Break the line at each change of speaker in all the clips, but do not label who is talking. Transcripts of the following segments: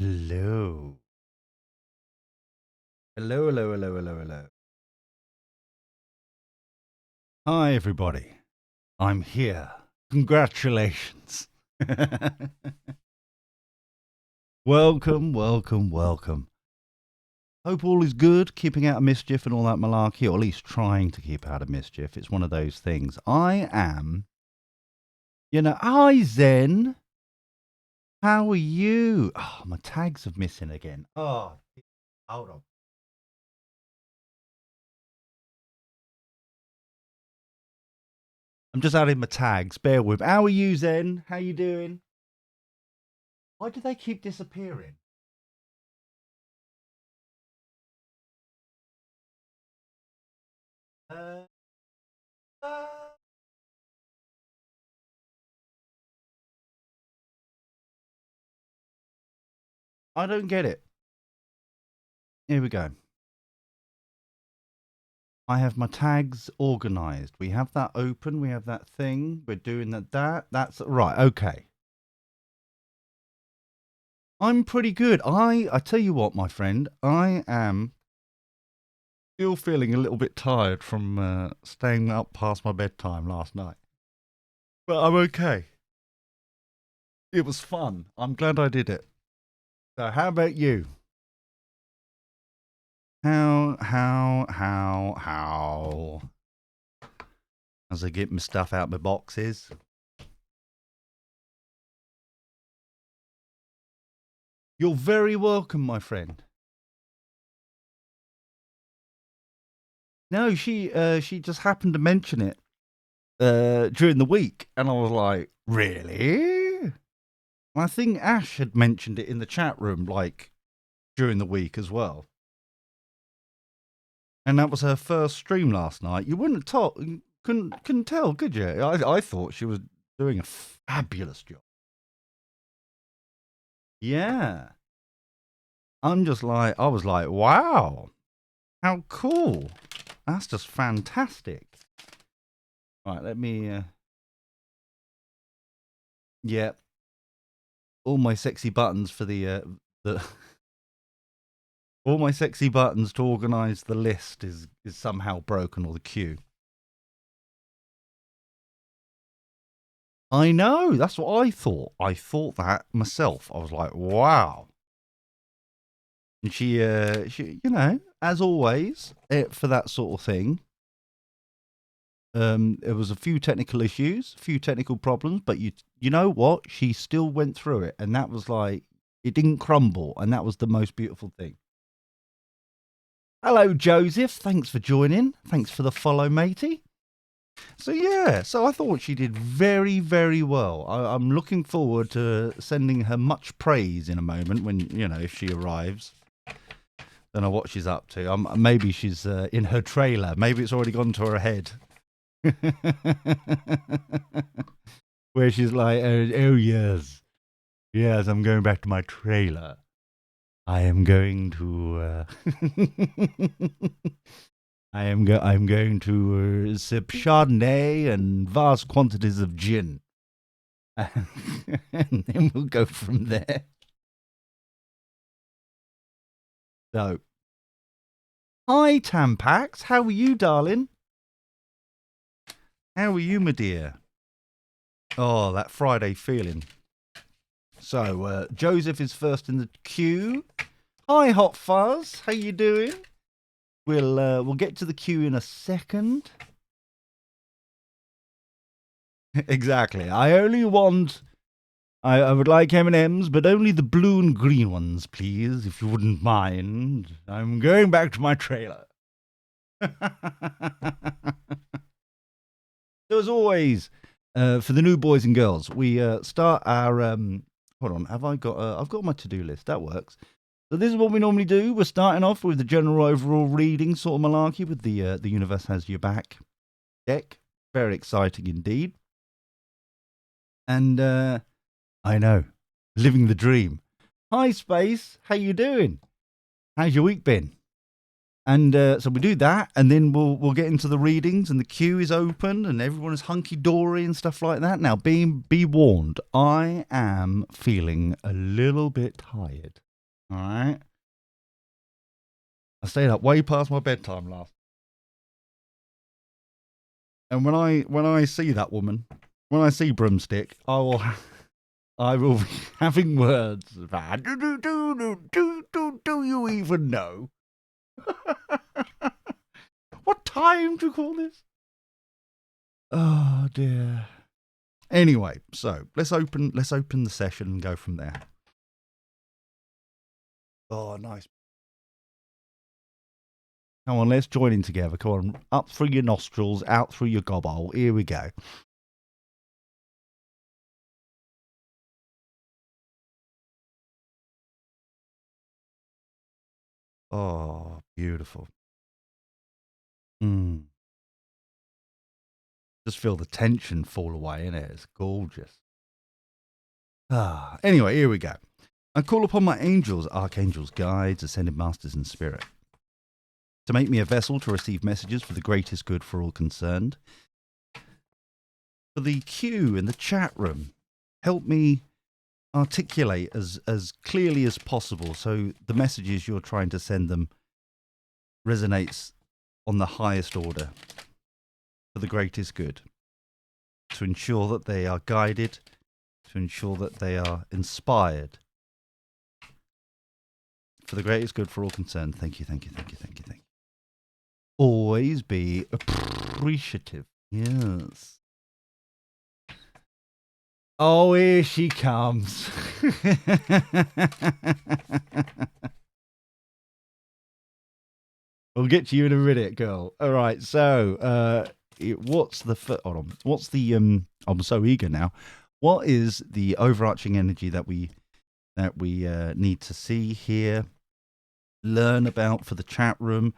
Hello. Hello, hello, hello, hello, hello. Hi, everybody. I'm here. Congratulations. Welcome, welcome, welcome. Hope all is good, keeping out of mischief and all that malarkey, or at least trying to keep out of mischief. It's one of those things. I am, hi, Zen. How are you? Oh, my tags are missing again. Oh, hold on. I'm just adding my tags. Bear with. How are you, Zen? How you doing? Why do they keep disappearing? Uh, uh, I don't get it. Here we go. I have my tags organized. We have that open. We have that thing. We're doing that. That's right. Okay. I'm pretty good. I tell you what, my friend, I am still feeling a little bit tired from staying up past my bedtime last night. But I'm okay. It was fun. I'm glad I did it. So how about you? How? As I get my stuff out my boxes. You're very welcome, my friend. No, she just happened to mention it during the week, and I was like, really? And I think Ash had mentioned it in the chat room, like during the week as well. And that was her first stream last night. You wouldn't talk, couldn't tell, could you? I thought she was doing a fabulous job. Yeah. I was like, wow, how cool. That's just fantastic. Right, let me. Yeah, all my sexy buttons for the all my sexy buttons to organise the list is somehow broken, or the queue. I know. That's what I thought. I thought that myself. I was like, wow. And she, as always, for that sort of thing. There was a few technical issues, a few technical problems, but you know what? She still went through it, and that was like, it didn't crumble, and that was the most beautiful thing. Hello, Joseph. Thanks for joining. Thanks for the follow, matey. So yeah, so I thought she did very, very well. I'm looking forward to sending her much praise in a moment when if she arrives. Don't know what she's up to. Maybe she's in her trailer. Maybe it's already gone to her head. Where she's like, oh yes, I'm going back to my trailer. I am going to. I'm going to sip Chardonnay and vast quantities of gin, and then we'll go from there. So, hi Tampax, how are you, darling? How are you, my dear? Oh, that Friday feeling. So, Joseph is first in the queue. Hi, Hot Fuzz, how you doing? We'll get to the queue in a second. Exactly. I only want. I would like M&Ms, but only the blue and green ones, please, if you wouldn't mind. I'm going back to my trailer. So as always, for the new boys and girls, we start our. Hold on, have I got? I've got my to-do list. That works. So this is what we normally do. We're starting off with the general overall reading sort of malarkey with the Universe Has Your Back deck. Very exciting indeed. And I know, living the dream. Hi, Space. How you doing? How's your week been? And so we do that, and then we'll get into the readings, and the queue is open, and everyone is hunky dory and stuff like that. Now, be warned, I am feeling a little bit tired. All right. I stayed up way past my bedtime last. And when I see that woman, when I see Broomstick, I will be having words about do you even know? What time do you call this? Oh dear. Anyway, so let's open the session and go from there. Oh, nice. Come on, let's join in together. Come on, up through your nostrils, out through your gobble. Here we go. Oh, beautiful. Just feel the tension fall away, innit? It's gorgeous. Anyway, here we go. I call upon my angels, archangels, guides, ascended masters, and spirit to make me a vessel to receive messages for the greatest good for all concerned. For the queue in the chat room, help me articulate as clearly as possible so the messages you're trying to send them resonates on the highest order for the greatest good, to ensure that they are guided, to ensure that they are inspired for the greatest good for all concerned. Thank you, thank you, thank you, thank you, thank you. Always be appreciative. Yes. Oh, here she comes. We'll get to you in a minute, girl. All right, so what's the hold on? What's the I'm so eager now. What is the overarching energy that we need to see, hear, learn about for the chat room?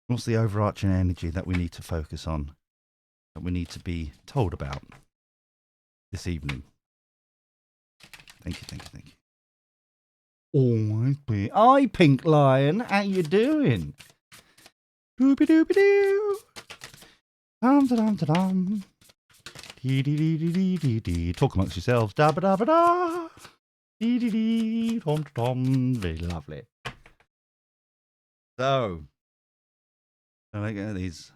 What's the overarching energy that we need to focus on, that we need to be told about this evening? Thank you, thank you, thank you. Always be. Hi, Pink Lion. How you doing? Doobie doobie doo. Dum da dum da dum. Dee dee dee dee dee dee dee. Talk amongst yourselves. Da ba da ba da. Dee dee dee. Tom tom. Very lovely. So, let's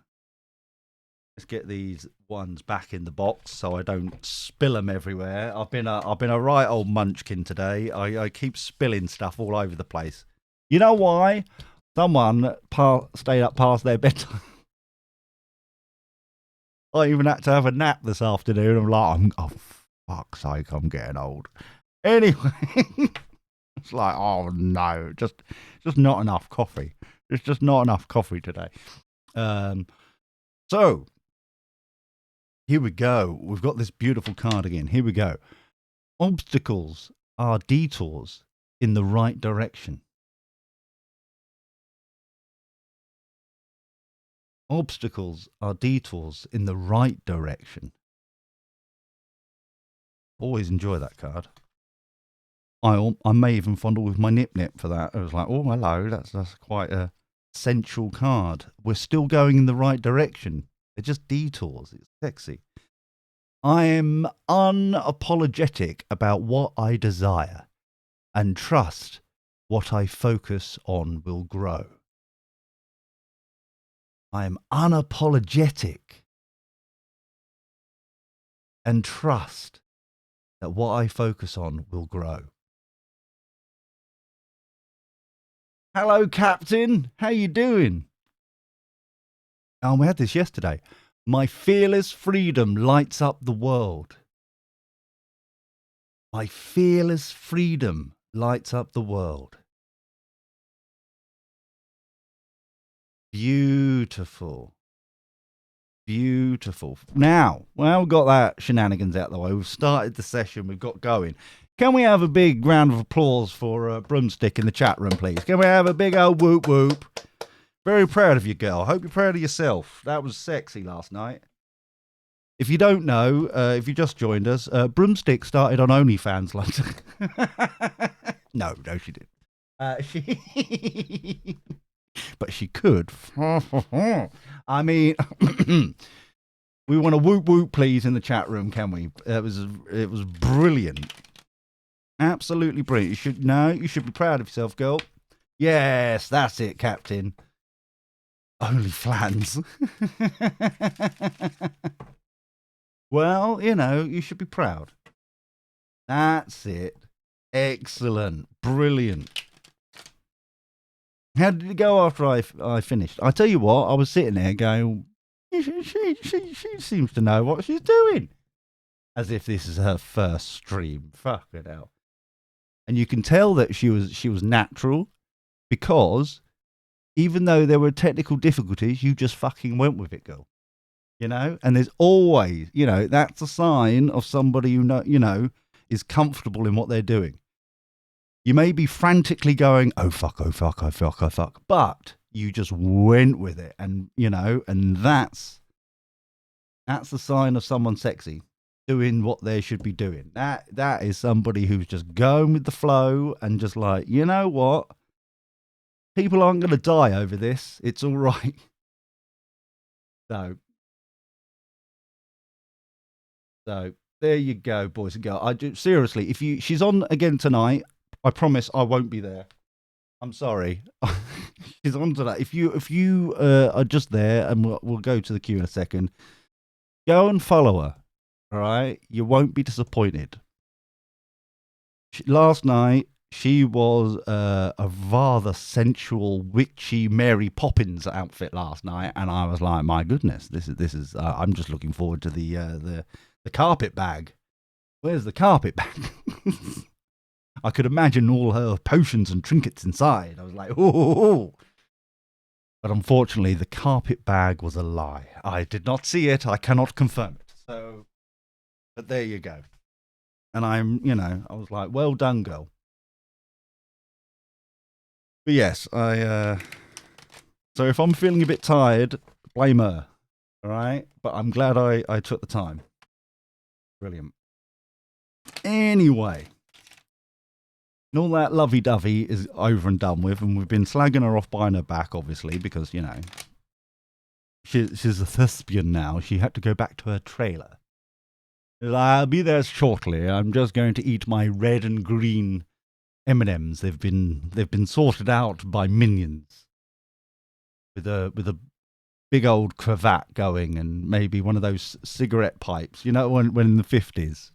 get these ones back in the box so I don't spill them everywhere. I've been a right old munchkin today. I keep spilling stuff all over the place. You know why? Someone stayed up past their bedtime. I even had to have a nap this afternoon. I'm like, oh fuck's sake, I'm getting old. Anyway, it's like, oh no, just not enough coffee. It's just not enough coffee today. So here we go. We've got this beautiful card again. Here we go. Obstacles are detours in the right direction. Obstacles are detours in the right direction. Always enjoy that card. I may even fondle with my nip for that. I was like, oh, hello, that's quite a sensual card. We're still going in the right direction. They're just detours. It's sexy. I am unapologetic about what I desire and trust what I focus on will grow. I am unapologetic and trust that what I focus on will grow. Hello, Captain. How you doing? Oh, we had this yesterday. My fearless freedom lights up the world. My fearless freedom lights up the world. Beautiful. Beautiful. Now, well, we've got that shenanigans out the way. We've started the session. We've got going. Can we have a big round of applause for Broomstick in the chat room, please? Can we have a big old whoop whoop? Very proud of you, girl. Hope you're proud of yourself. That was sexy last night. If you don't know, if you just joined us, Broomstick started on OnlyFans. No, she didn't. But she could. I mean, we want a whoop whoop, please, in the chat room, can we? It was brilliant. Absolutely brilliant. You should be proud of yourself, girl. Yes, that's it, Captain. Only flans. Well, you should be proud. That's it. Excellent. Brilliant. How did it go after I finished? I tell you what, I was sitting there going, she seems to know what she's doing. As if this is her first stream. Fucking hell. And you can tell that she was natural because even though there were technical difficulties, you just fucking went with it, girl. And there's always, that's a sign of somebody who is comfortable in what they're doing. You may be frantically going, oh fuck, oh fuck, oh fuck, oh fuck, but you just went with it, and and that's the sign of someone sexy doing what they should be doing. That is somebody who's just going with the flow and just like, you know what? People aren't going to die over this. It's all right. So there you go, boys and girls. I do seriously. She's on again tonight. I promise I won't be there. I'm sorry. She's on tonight. If you are just there, and we'll go to the queue in a second. Go and follow her. All right, you won't be disappointed. Last night she was a rather sensual, witchy Mary Poppins outfit last night, and I was like, my goodness, this is. I'm just looking forward to the carpet bag. Where's the carpet bag? I could imagine all her potions and trinkets inside. I was like, oh. But unfortunately, the carpet bag was a lie. I did not see it. I cannot confirm it. So, but there you go. And I was like, well done, girl. But yes, so if I'm feeling a bit tired, blame her. All right? But I'm glad I took the time. Brilliant. Anyway. And all that lovey-dovey is over and done with, and we've been slagging her off behind her back, obviously, because, she's a thespian now. She had to go back to her trailer. I'll be there shortly. I'm just going to eat my red and green M&Ms. They've been sorted out by minions with a big old cravat going, and maybe one of those cigarette pipes. When in the 50s,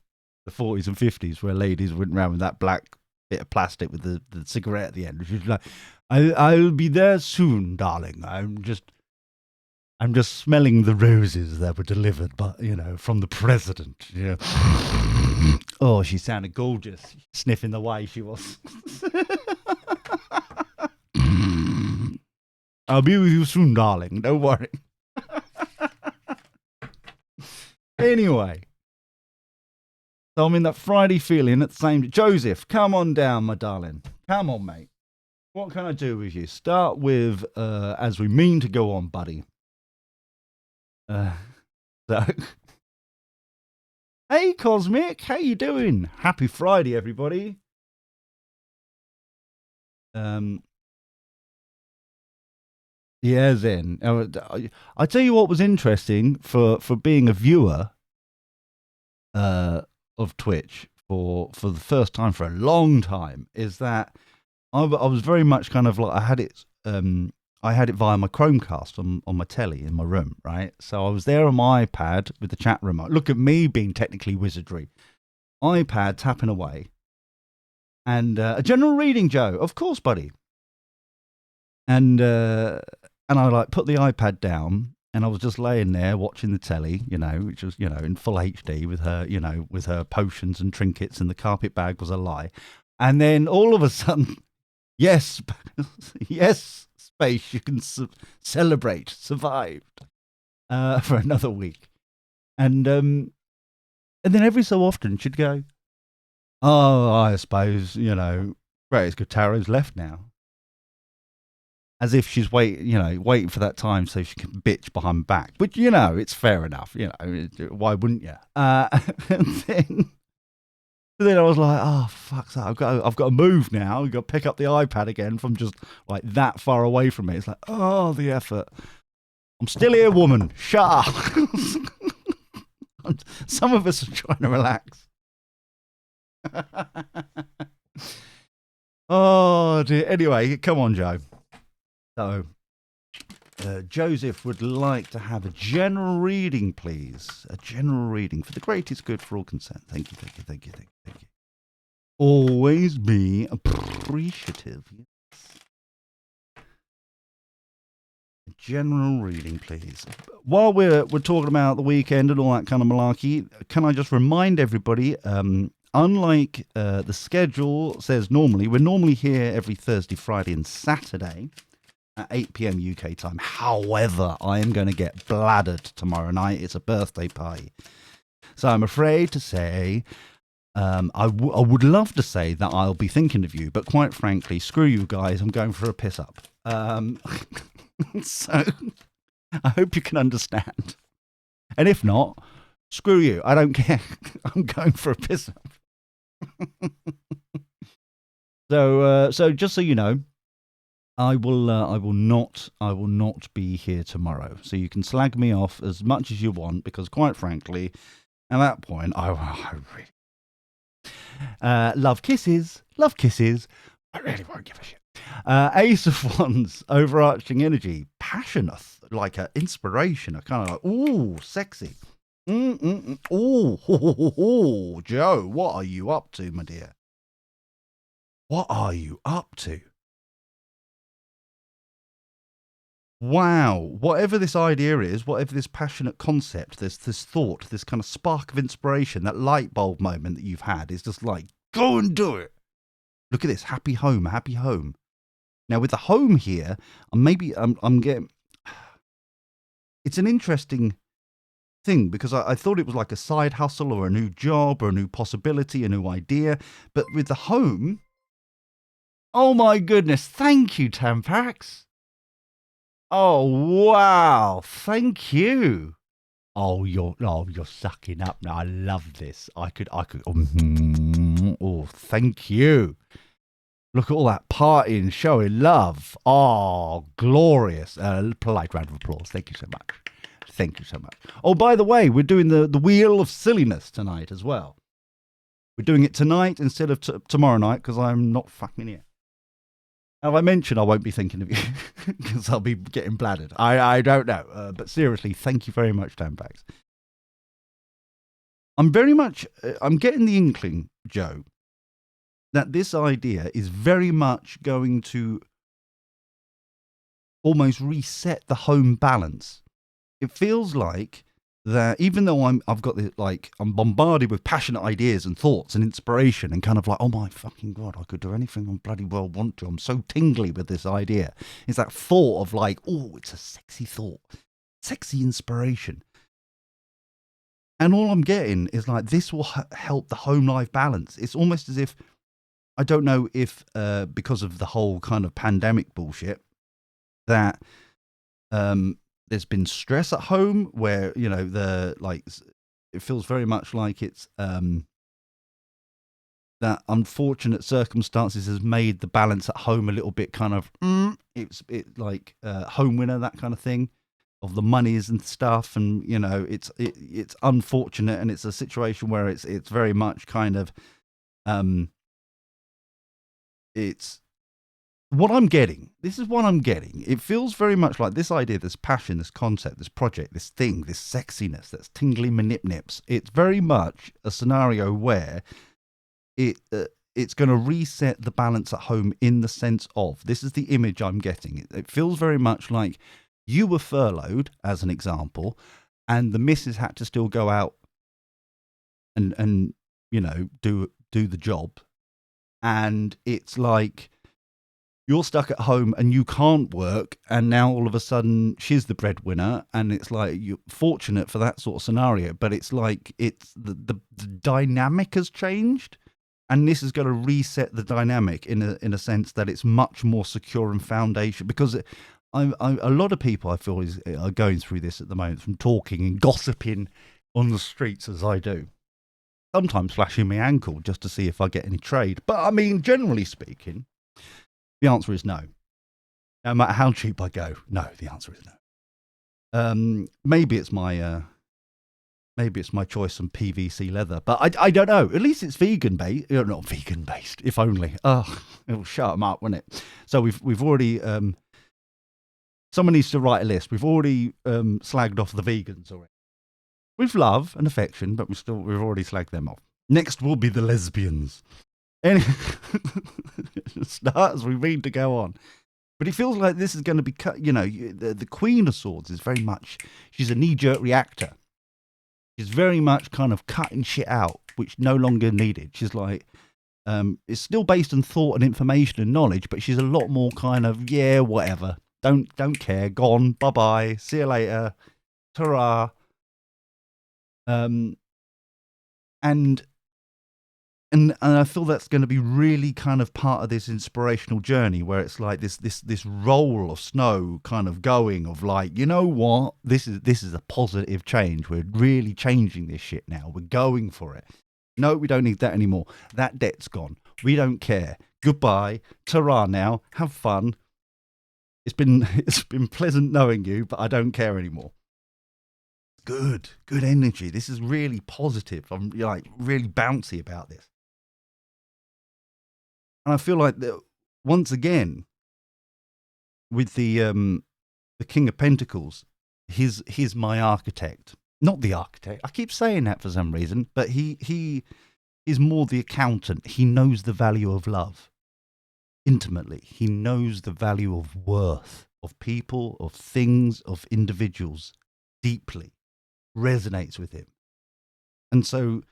the 40s and 50s, where ladies went around with that black bit of plastic with the cigarette at the end. She's like, I'll be there soon, darling. I'm just smelling the roses that were delivered, from the president. Oh, she sounded gorgeous, sniffing the way she was. I'll be with you soon, darling. Don't worry. Anyway. So I'm in that Friday feeling at the same. Joseph, come on down, my darling. Come on, mate. What can I do with you? Start with, as we mean to go on, buddy. So, hey, Cosmic, how you doing? Happy Friday, everybody. Yeah, Zen. I tell you what was interesting for being a viewer. Of Twitch for the first time for a long time is that I was very much kind of like I had it via my Chromecast on my telly in my room, right? So I was there on my iPad with the chat remote. Look at me being technically wizardry. iPad tapping away. And a general reading, Joe. Of course, buddy. And I put the iPad down. And I was just laying there watching the telly, which was, in full HD with her, with her potions and trinkets, and the carpet bag was a lie. And then all of a sudden, yes, space, you can celebrate, survived for another week. And then every so often she'd go, oh, I suppose, Greatest Guitaro's left now. As if she's waiting for that time so she can bitch behind my back. But, it's fair enough. Why wouldn't you? And then I was like, oh, fuck that. I've got to move now. I've got to pick up the iPad again from just like that far away from it. It's like, oh, the effort. I'm still here, woman. Shut up. Some of us are trying to relax. Oh dear. Anyway, come on, Joe. So, Joseph would like to have a general reading, please. A general reading for the greatest good for all concerned. Thank you, thank you, thank you, thank you, thank you. Always be appreciative. Yes. A general reading, please. While we're talking about the weekend and all that kind of malarkey, can I just remind everybody? Unlike the schedule says normally, we're normally here every Thursday, Friday, and Saturday at 8 p.m. UK time. However, I am going to get bladdered tomorrow night. It's a birthday party. So I'm afraid to say, I would love to say that I'll be thinking of you, but quite frankly, screw you guys. I'm going for a piss up. So I hope you can understand. And if not, screw you. I don't care. I'm going for a piss up. So just so you know, I will not be here tomorrow. So you can slag me off as much as you want, because quite frankly, at that point, I really love kisses. I really won't give a shit. Ace of Wands, overarching energy, passionate, like an inspiration, a kind of like, ooh, sexy. Oh, Joe, what are you up to, my dear? What are you up to? Wow, whatever this idea is, whatever this passionate concept, this thought, this kind of spark of inspiration, that light bulb moment that you've had is just like, go and do it. Look at this, happy home. Now with the home here, I'm getting, it's an interesting thing, because I thought it was like a side hustle or a new job or a new possibility, a new idea. But with the home, oh my goodness, thank you, Tampax. Oh wow, thank you. Oh, you're sucking up now. I love this. I could. Oh, thank you. Look at all that partying, showing love. Oh, glorious. Polite round of applause. Thank you so much. Thank you so much. Oh, by the way, we're doing the Wheel of Silliness tonight as well. We're doing it tonight instead of tomorrow night, because I'm not fucking here. Have I mentioned I won't be thinking of you because I'll be getting bladdered? I don't know. But seriously, thank you very much, Tampax. I'm getting the inkling, Joe, that this idea is very much going to almost reset the home balance. It feels like that, even though I've got this, like, I'm bombarded with passionate ideas and thoughts and inspiration, and kind of like, oh my fucking God, I could do anything I bloody well want to. I'm so tingly with this idea. It's that thought of like, oh, it's a sexy thought, sexy inspiration. And all I'm getting is like, this will help the home life balance. It's almost as if, I don't know if because of the whole kind of pandemic bullshit, that there's been stress at home where, you know, it feels very much like it's that unfortunate circumstances has made the balance at home a little bit kind of it's like home winner, that kind of thing, of the monies and stuff. And you know, it's unfortunate, and it's a situation where it's very much kind of it's what I'm getting. This is what I'm getting. It feels very much like this idea, this passion, this concept, this project, this thing, this sexiness that's tingly manip-nips. It's very much a scenario where it's going to reset the balance at home, in the sense of, this is the image I'm getting. It feels very much like you were furloughed, as an example, and the missus had to still go out and you know, do the job. And it's like, you're stuck at home and you can't work, and now all of a sudden she's the breadwinner, and it's like, you're fortunate for that sort of scenario, but it's like, it's the dynamic has changed, and this is going to reset the dynamic in a sense that it's much more secure and foundation. Because a lot of people, I feel, are going through this at the moment, from talking and gossiping on the streets as I do, sometimes flashing my ankle just to see if I get any trade. But I mean, generally speaking, the answer is no. No matter how cheap I go, no, the answer is no. Maybe it's my Maybe it's my choice on PVC leather, but I don't know. At least it's vegan based. Not vegan based. If only. Oh, it'll shut them up, won't it? So we've already. Someone needs to write a list. We've already slagged off the vegans already, with love and affection, but we've already slagged them off. Next will be the lesbians. Start as we mean to go on. But it feels like this is going to be cut. The Queen of Swords is very much. She's a knee-jerk reactor. She's very much kind of cutting shit out, which no longer needed. She's like, it's still based on thought and information and knowledge, but she's a lot more kind of, yeah, whatever. Don't care. Gone. Bye-bye. See you later. Ta-ra. And I feel that's going to be really kind of part of this inspirational journey where it's like this roll of Snow kind of going of like, you know what? This is a positive change. We're really changing this shit now. We're going for it. No, we don't need that anymore. That debt's gone. We don't care. Goodbye. Ta-ra now. Have fun. It's been pleasant knowing you, but I don't care anymore. Good energy. This is really positive. I'm like really bouncy about this. And I feel like that once again, with the King of Pentacles, he's my architect, not the architect. I keep saying that for some reason, but he is more the accountant. He knows the value of love intimately. He knows the value of worth, of people, of things, of individuals deeply. Resonates with him. And so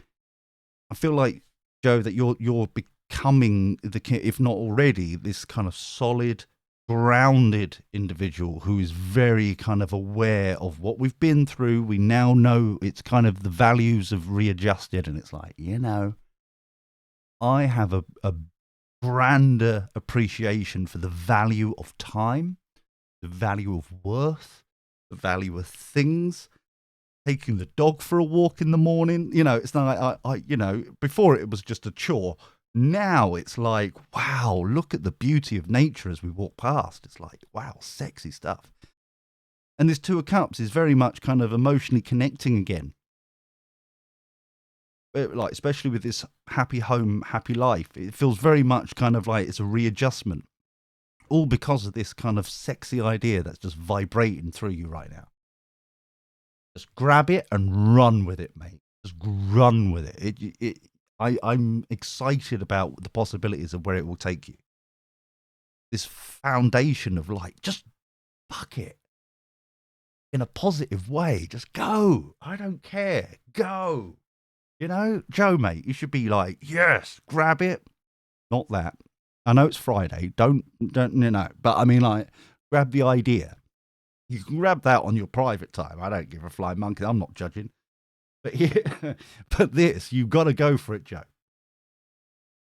I feel like, Joe, that you're becoming if not already, this kind of solid, grounded individual who is very kind of aware of what we've been through. We now know it's kind of the values have readjusted, and it's like, I have a grander appreciation for the value of time, the value of worth, the value of things. Taking the dog for a walk in the morning, it's not like before it was just a chore. Now it's like, wow, look at the beauty of nature as we walk past. It's like, wow, sexy stuff. And this Two of Cups is very much kind of emotionally connecting again. Like, especially with this happy home, happy life. It feels very much kind of like it's a readjustment. All because of this kind of sexy idea that's just vibrating through you right now. Just grab it and run with it, mate. Just run with it. I'm excited about the possibilities of where it will take you. This foundation of like, just fuck it. In a positive way. Just go. I don't care. Go. Joe, mate, you should be like, yes, grab it. Not that. I know it's Friday. Don't, but I mean, like, grab the idea. You can grab that on your private time. I don't give a flying monkey. I'm not judging. But but this, you've got to go for it, Joe.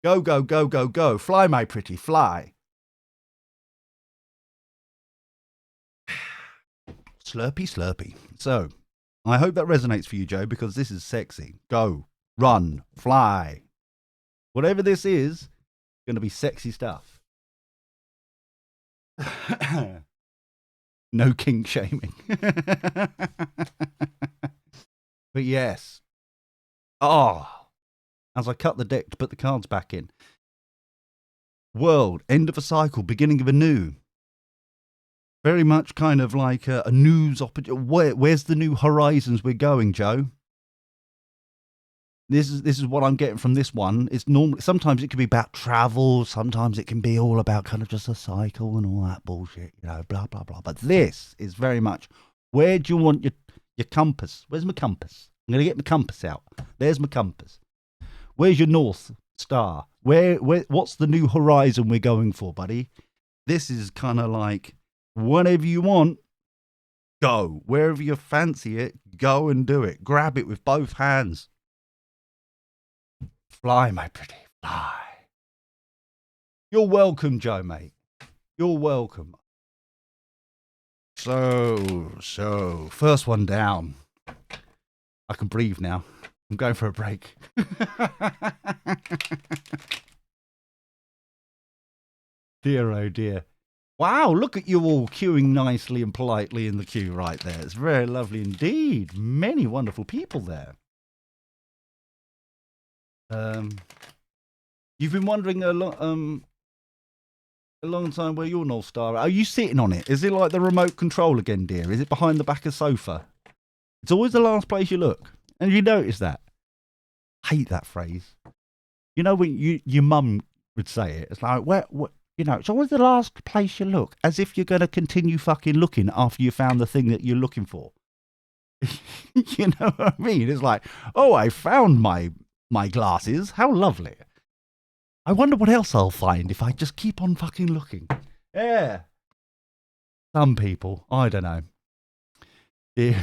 Go, go, go, go, go. Fly, my pretty, fly. Slurpy, slurpy. So, I hope that resonates for you, Joe, because this is sexy. Go, run, fly. Whatever this is going to be sexy stuff. No kink shaming. But yes. Oh, as I cut the deck to put the cards back in. World, end of a cycle, beginning of a new. Very much kind of like a news opportunity. Where's the new horizons we're going, Joe? This is what I'm getting from this one. It's normally, sometimes it can be about travel. Sometimes it can be all about kind of just a cycle and all that bullshit, blah, blah, blah. But this is very much, where do you want your compass? Where's my compass? I'm going to get my compass out. There's my compass. Where's your North Star? Where? What's the new horizon we're going for, buddy? This is kind of like, whatever you want, go. Wherever you fancy it, go and do it. Grab it with both hands. Fly, my pretty, fly. You're welcome, Joe, mate. You're welcome. So, first one down. I can breathe now. I'm going for a break. Dear, oh dear. Wow, look at you all queuing nicely and politely in the queue right there. It's very lovely indeed. Many wonderful people there. You've been wondering a long time where your North Star. Are you sitting on it? Is it like the remote control again, dear? Is it behind the back of the sofa? It's always the last place you look. And you notice that. I hate that phrase. You know when your mum would say it. It's like, where, you know, it's always the last place you look. As if you're going to continue fucking looking after you found the thing that you're looking for. You know what I mean? It's like, oh, I found my glasses. How lovely. I wonder what else I'll find if I just keep on fucking looking. Yeah. Some people. I don't know. Yeah.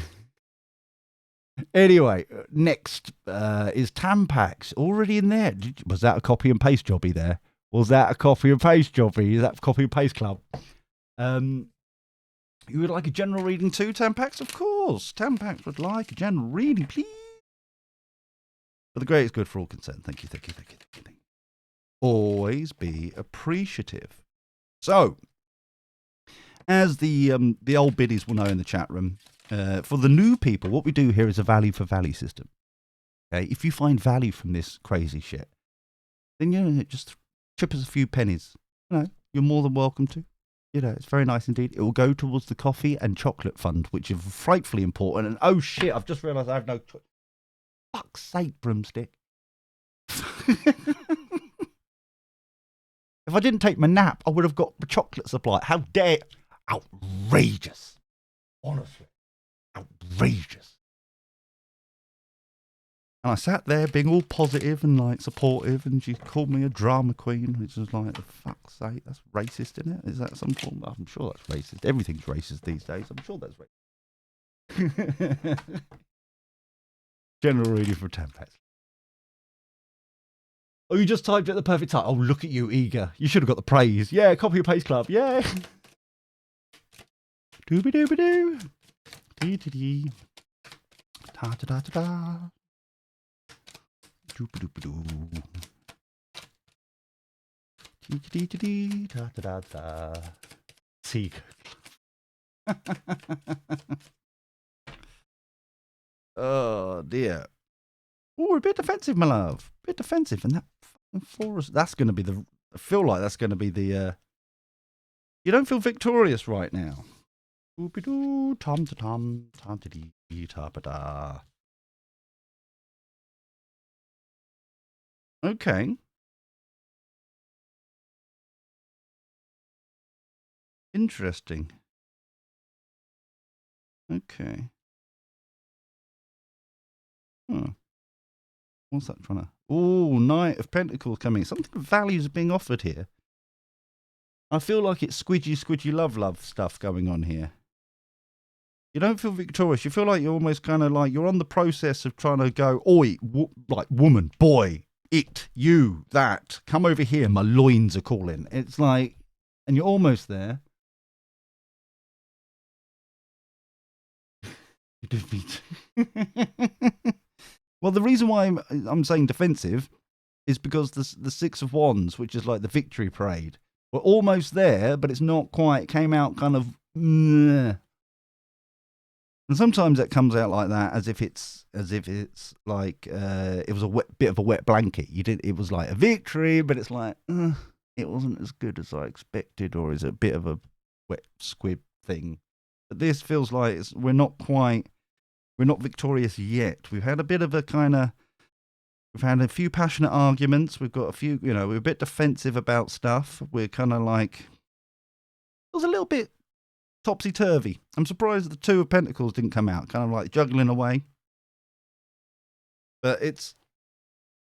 Anyway, next is Tampax. Already in there. Was that a copy and paste jobby there? Was that a copy and paste jobby? Is that a copy and paste club? You would like a general reading too, Tampax? Of course. Tampax would like a general reading, please. For the greatest good for all concerned. Thank you, thank you, thank you, thank you. Thank you. Always be appreciative. So, as the old biddies will know in the chat room, for the new people, what we do here is a value for value system. Okay, if you find value from this crazy shit, then you know, just chip us a few pennies. You know, you're more than welcome to. You know, it's very nice indeed. It will go towards the coffee and chocolate fund, which is frightfully important. And oh shit, I've just realised I have no. Fuck's sake, broomstick. If I didn't take my nap, I would have got the chocolate supply. How dare. Outrageous. Honestly. Outrageous. And I sat there being all positive and like supportive, and she called me a drama queen, which was like, for fuck's sake, that's racist, isn't it? Is that some form? I'm sure that's racist. Everything's racist these days. I'm sure that's racist. General reading for Tampax. Oh, you just typed at the perfect time. Oh, look at you, eager. You should have got the praise. Yeah, copy and paste club. Yeah. Dooby dooby doo. Dee dee dee. Ta ta ta ta ta. Dooby dooby doo. Dee dee dee dee. Ta ta ta ta. See. Oh dear. Oh, a bit defensive, my love. A bit defensive, and that forest. That's going to be the. I feel like that's going to be the. You don't feel victorious right now. Oopie doo, tom to tom, tom to dee, ta ba da. Okay. Interesting. Okay. Huh. What's that trying to? Oh, Knight of Pentacles coming. Something of value is being offered here. I feel like it's squidgy love stuff going on here. You don't feel victorious. You feel like you're almost kind of like you're on the process of trying to go, oi, like woman, boy, it, you, that, come over here. My loins are calling. It's like, and you're almost there. You defeat. Well, the reason why I'm saying defensive is because the Six of Wands, which is like the victory parade, we're almost there, but it's not quite. It came out kind of. And sometimes it comes out like that, as if it's like it was a bit of a wet blanket. It was like a victory, but it's like it wasn't as good as I expected, or is it a bit of a wet squib thing? But this feels like we're not victorious yet. We've had a bit of a kind of. We've had a few passionate arguments. We've got a few, we're a bit defensive about stuff. We're kind of like. It was a little bit topsy-turvy. I'm surprised the Two of Pentacles didn't come out, kind of like juggling away. But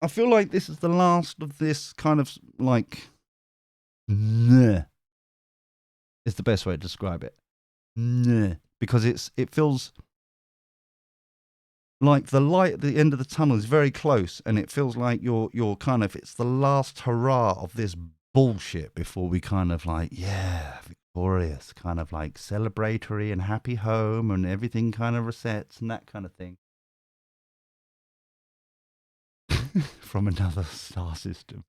I feel like this is the last of this kind of like, is the best way to describe it. Because it feels like the light at the end of the tunnel is very close, and it feels like you're kind of, it's the last hurrah of this bullshit before we kind of like, yeah, victorious, kind of like celebratory and happy home, and everything kind of resets and that kind of thing. From another star system.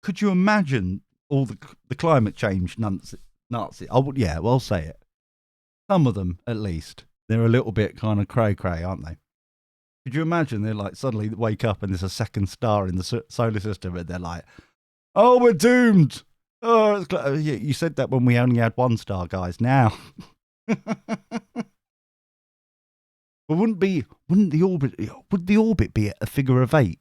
Could you imagine all the climate change Nazi? I would, yeah, well, I'll say it. Some of them, at least, they're a little bit kind of cray cray, aren't they? Could you imagine they're like suddenly wake up and there's a second star in the solar system and they're like, "Oh, we're doomed." Oh, you said that when we only had one star, guys. Now, but wouldn't the orbit would the orbit be a figure of 8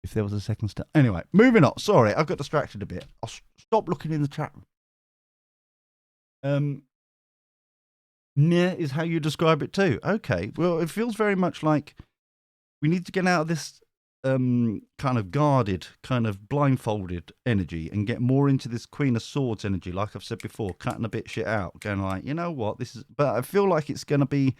if there was a second star? Anyway, moving on. Sorry, I got distracted a bit. I'll stop looking in the chat room. Nah is how you describe it too. Okay, well, it feels very much like we need to get out of this kind of guarded, kind of blindfolded energy and get more into this Queen of Swords energy. Like I've said before, cutting a bit shit out, going like, you know what, this is. But I feel like it's going to be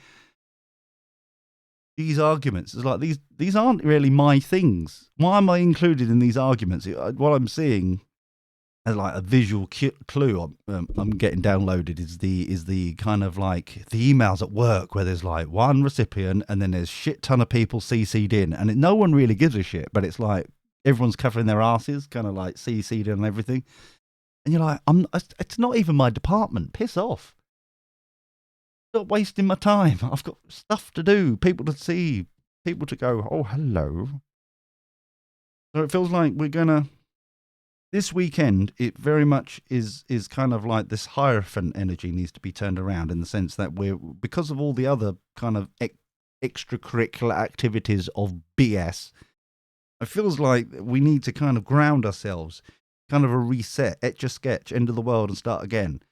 these arguments. It's like these aren't really my things. Why am I included in these arguments? What I'm seeing as like a visual clue I'm getting downloaded is the kind of like the emails at work where there's like one recipient and then there's shit ton of people CC'd in and no one really gives a shit, but it's like everyone's covering their asses, kind of like CC'd in and everything, and you're like, it's not even my department. Piss off. Stop wasting my time. I've got stuff to do, people to see, people to go, oh hello. So it feels like we're gonna. This weekend, it very much is kind of like this Hierophant energy needs to be turned around in the sense that because of all the other kind of extracurricular activities of BS, it feels like we need to kind of ground ourselves, kind of a reset, etch a sketch, end of the world and start again.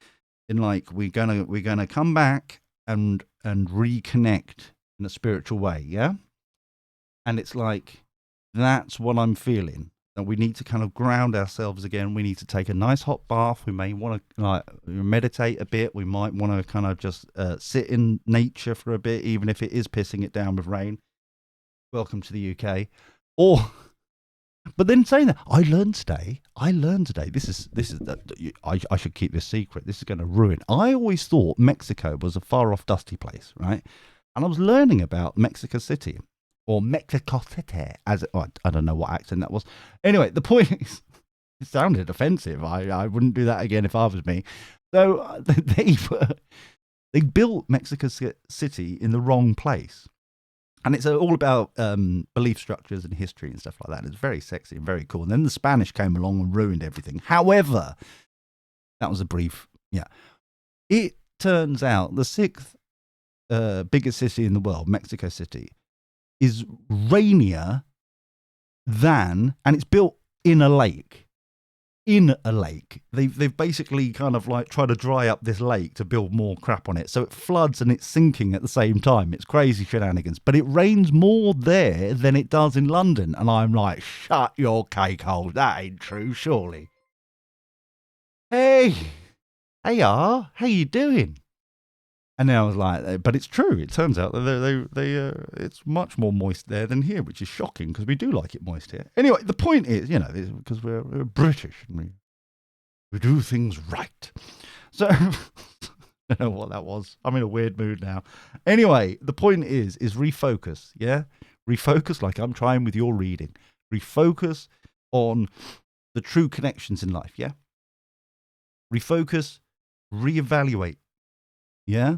In like, we're gonna come back and reconnect in a spiritual way, yeah? And it's like, that's what I'm feeling. And we need to kind of ground ourselves again. We need to take a nice hot bath. We may want to like meditate a bit. We might want to kind of just sit in nature for a bit, even if it is pissing it down with rain. Welcome to the UK. But then saying that, I learned today. This is I should keep this secret. This is going to ruin. I always thought Mexico was a far off, dusty place, right? And I was learning about Mexico City. Or Mexico City, I don't know what accent that was. Anyway, the point is, it sounded offensive. I wouldn't do that again if I was me. So they built Mexico City in the wrong place. And it's all about belief structures and history and stuff like that. It's very sexy and very cool. And then the Spanish came along and ruined everything. However, that was a brief, yeah. It turns out the sixth biggest city in the world, Mexico City, is rainier than, and it's built in a lake. In a lake. They've basically kind of like tried to dry up this lake to build more crap on it. So it floods and it's sinking at the same time. It's crazy shenanigans. But it rains more there than it does in London. And I'm like, shut your cake hole. That ain't true, surely. Hey, how you doing? And then I was like, but it's true. It turns out that it's much more moist there than here, which is shocking because we do like it moist here. Anyway, the point is, because we're British and we do things right. So I don't know what that was. I'm in a weird mood now. Anyway, the point is refocus. Yeah, refocus like I'm trying with your reading. Refocus on the true connections in life. Yeah, refocus, reevaluate. Yeah,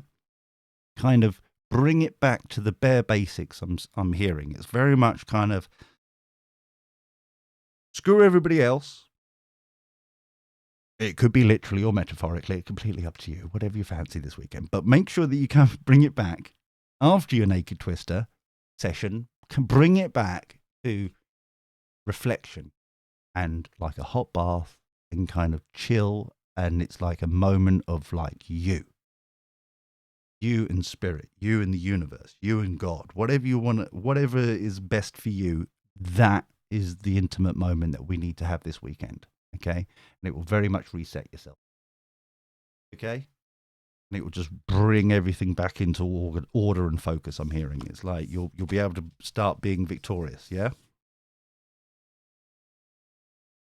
kind of bring it back to the bare basics. I'm hearing it's very much kind of screw everybody else. It could be literally or metaphorically, completely up to you, whatever you fancy this weekend. But make sure that you can bring it back after your Naked Twister session. Can bring it back to reflection and like a hot bath and kind of chill. And it's like a moment of like you and spirit, you and the universe, you and God, whatever you want, whatever is best for you. That is the intimate moment that we need to have this weekend. Okay. And it will very much reset yourself. Okay. And it will just bring everything back into order and focus. I'm hearing it's like you'll be able to start being victorious. Yeah.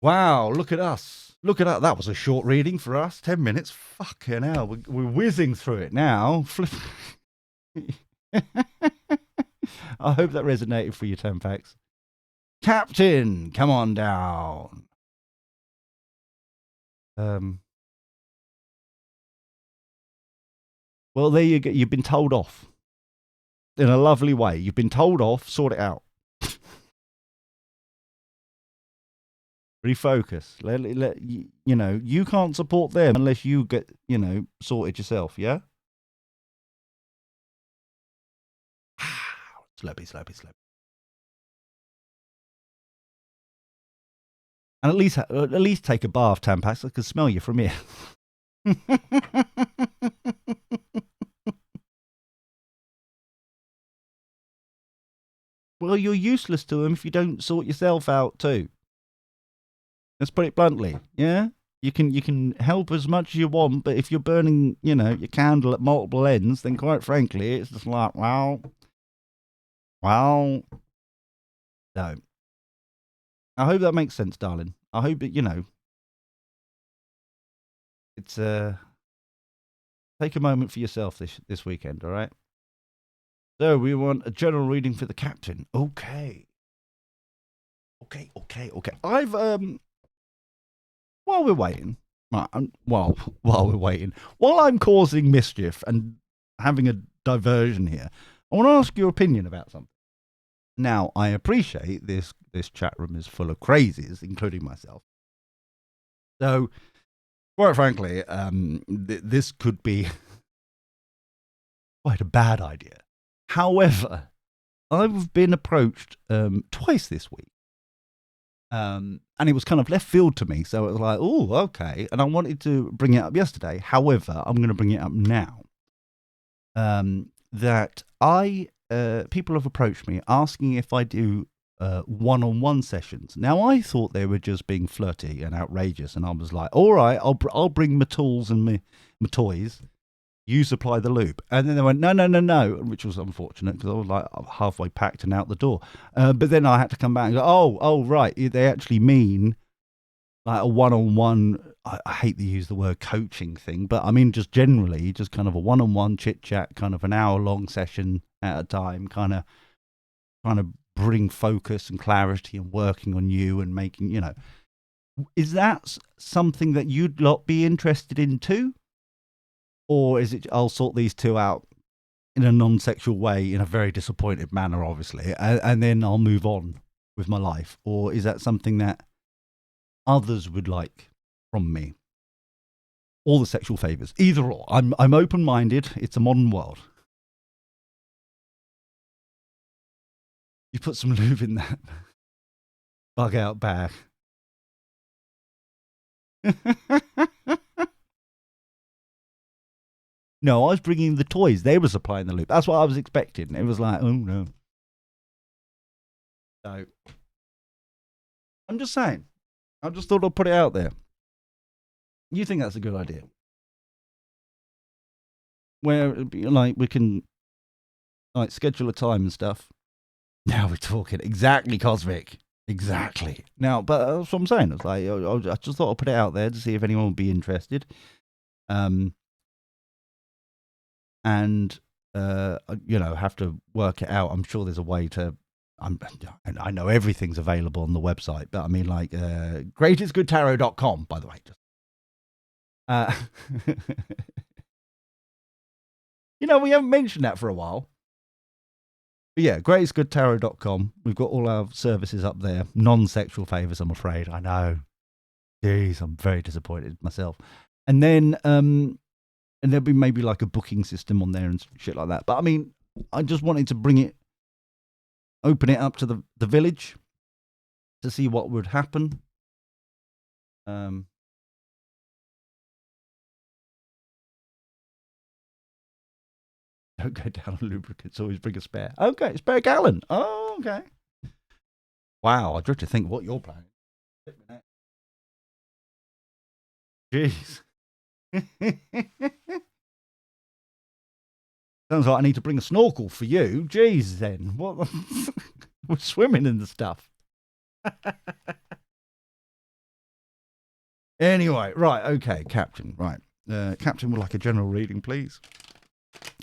Wow, look at us. Look at that. That was a short reading for us. 10 minutes. Fucking hell. We're whizzing through it now. I hope that resonated for you, Tempax. Captain, come on down. Well, there you go. You've been told off in a lovely way. You've been told off. Sort it out. Refocus. You know, you can't support them unless you get, you know, sorted yourself. Yeah. Slurpy, slurpy, slurpy. And at least take a bath, Tampax. I can smell you from here. Well, you're useless to them if you don't sort yourself out too. Let's put it bluntly. Yeah, you can help as much as you want, but if you're burning, you know, your candle at multiple ends, then quite frankly, it's just like, well, no. I hope that makes sense, darling. I hope that, you know, it's take a moment for yourself this weekend, all right? So we want a general reading for the captain. Okay. I've while we're waiting, while I'm causing mischief and having a diversion here, I want to ask your opinion about something. Now, I appreciate this chat room is full of crazies, including myself. So, quite frankly, this could be quite a bad idea. However, I've been approached twice this week. And it was kind of left field to me. So it was like, oh, okay. And I wanted to bring it up yesterday. However, I'm going to bring it up now. That people have approached me asking if I do one-on-one sessions. Now, I thought they were just being flirty and outrageous. And I was like, all right, I'll bring my tools and my toys. You supply the loop. And then they went, no, which was unfortunate because I was like halfway packed and out the door. But then I had to come back and go, oh, right. They actually mean like a one-on-one, I hate to use the word coaching thing, but I mean just generally, just kind of a one-on-one chit-chat, kind of an hour-long session at a time, kind of trying to bring focus and clarity and working on you and making, you know. Is that something that you'd lot be interested in too? Or is it, I'll sort these two out in a non-sexual way, in a very disappointed manner, obviously, and then I'll move on with my life? Or is that something that others would like from me? All the sexual favours. Either or. I'm open-minded. It's a modern world. You put some lube in that bug-out bag. No, I was bringing the toys. They were supplying the loop. That's what I was expecting. It was like, oh no. So, I'm just saying. I just thought I'd put it out there. You think that's a good idea? Where, like, we can, like, schedule a time and stuff. Now we're talking. Exactly, Cosmic. Exactly. Now, but that's what I'm saying. It's like, I just thought I'd put it out there to see if anyone would be interested. And you know, have to work it out. I'm sure there's a way to. I know everything's available on the website, but I mean, like, greatestgoodtarot.com, by the way. Just, you know, we haven't mentioned that for a while. But yeah, greatestgoodtarot.com. We've got all our services up there. Non-sexual favours, I'm afraid. I know. Jeez, I'm very disappointed myself. And then and there'll be maybe like a booking system on there and shit like that. But I mean, I just wanted to open it up to the village to see what would happen. Don't go down on lubricants, always bring a spare. Okay, spare gallon. Oh, okay. Wow, I'd have to think what you're planning. Jeez. Sounds like I need to bring a snorkel for you. Jeez, then. What? We're swimming in the stuff. Anyway, right, okay, Captain, right. Captain would like a general reading, please.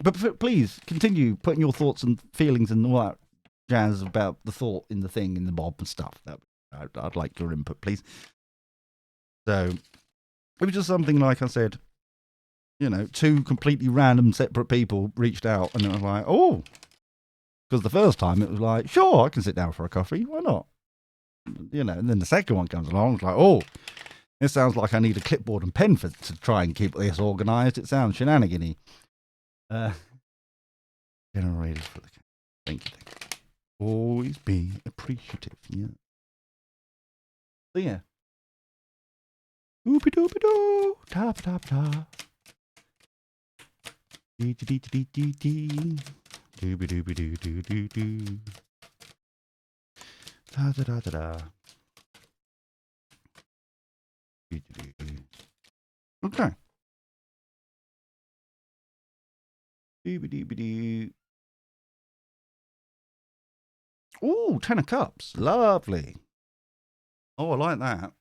But please, continue putting your thoughts and feelings and all that jazz about the thought in the thing, in the mob and stuff. I'd like your input, please. So, It was just something like I said, two completely random separate people reached out and it was like, oh, because the first time it was like, sure, I can sit down for a coffee. Why not? And then the second one comes along. It's like, oh, it sounds like I need a clipboard and pen to try and keep this organised. It sounds shenanigan-y. Generators for the thank you. Always be appreciative. Yeah. So yeah. Oopie doopie doo. Top top top. Dee dee dee dee dee. Doobie doobie doo doo doo doo. Da da da da da. Okay. Doobie doobie doo. Ooh, 10 of cups. Lovely. Oh, I like that.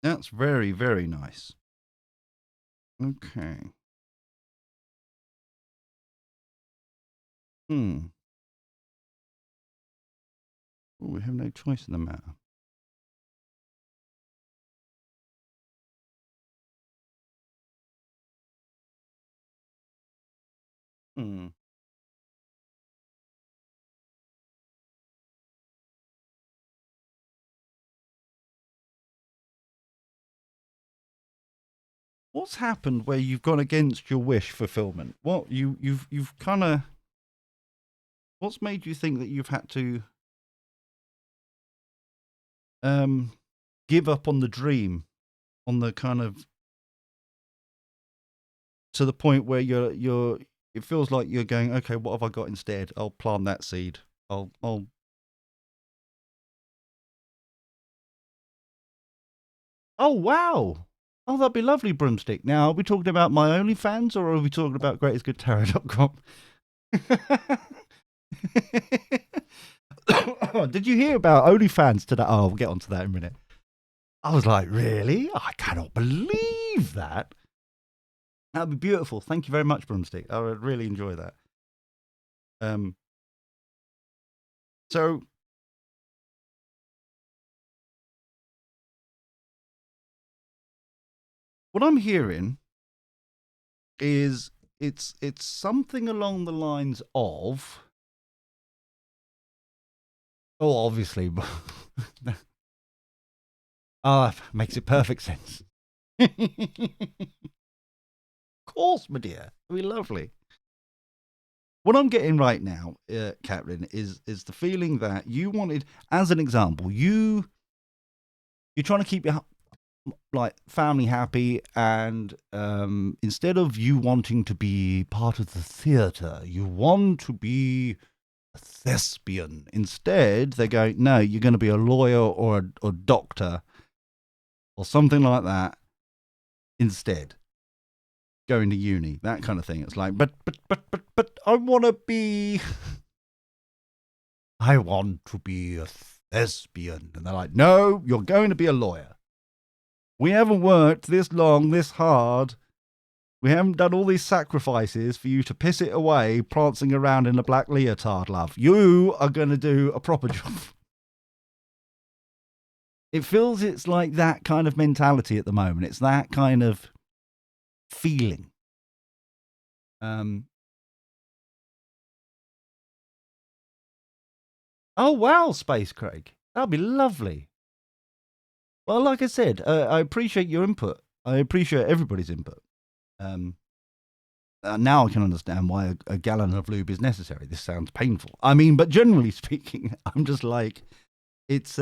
That's very, very nice. Okay. Oh, we have no choice in the matter. What's happened where you've gone against your wish fulfillment? What you've kind of what's made you think that you've had to give up on the dream, on the kind of to the point where you're it feels like you're going, okay, what have I got instead? I'll plant that seed. I'll Oh wow. Oh, that'd be lovely, Broomstick. Now, are we talking about my OnlyFans or are we talking about greatestgoodtarot.com? Did you hear about OnlyFans today? Oh, we'll get onto that in a minute. I was like, really? I cannot believe that. That'd be beautiful. Thank you very much, Broomstick. I would really enjoy that. So what I'm hearing is it's something along the lines of, oh, obviously, makes it perfect sense. Of course, my dear, it'll be lovely. What I'm getting right now, Captain, is the feeling that you wanted, as an example, you're trying to keep your family happy, and instead of you wanting to be part of the theatre, you want to be a thespian. Instead, they're going, no, you're going to be a lawyer or a doctor or something like that instead. Going to uni, that kind of thing. It's like, but I want to be I want to be a thespian. And they're like, no, you're going to be a lawyer. We haven't worked this long, this hard. We haven't done all these sacrifices for you to piss it away, prancing around in a black leotard, love. You are going to do a proper job. It feels it's like that kind of mentality at the moment. It's that kind of feeling. Oh, wow, Space Craig. That'd be lovely. Well, like I said, I appreciate your input. I appreciate everybody's input. Now I can understand why a gallon of lube is necessary. This sounds painful. I mean, but generally speaking, I'm just like, it's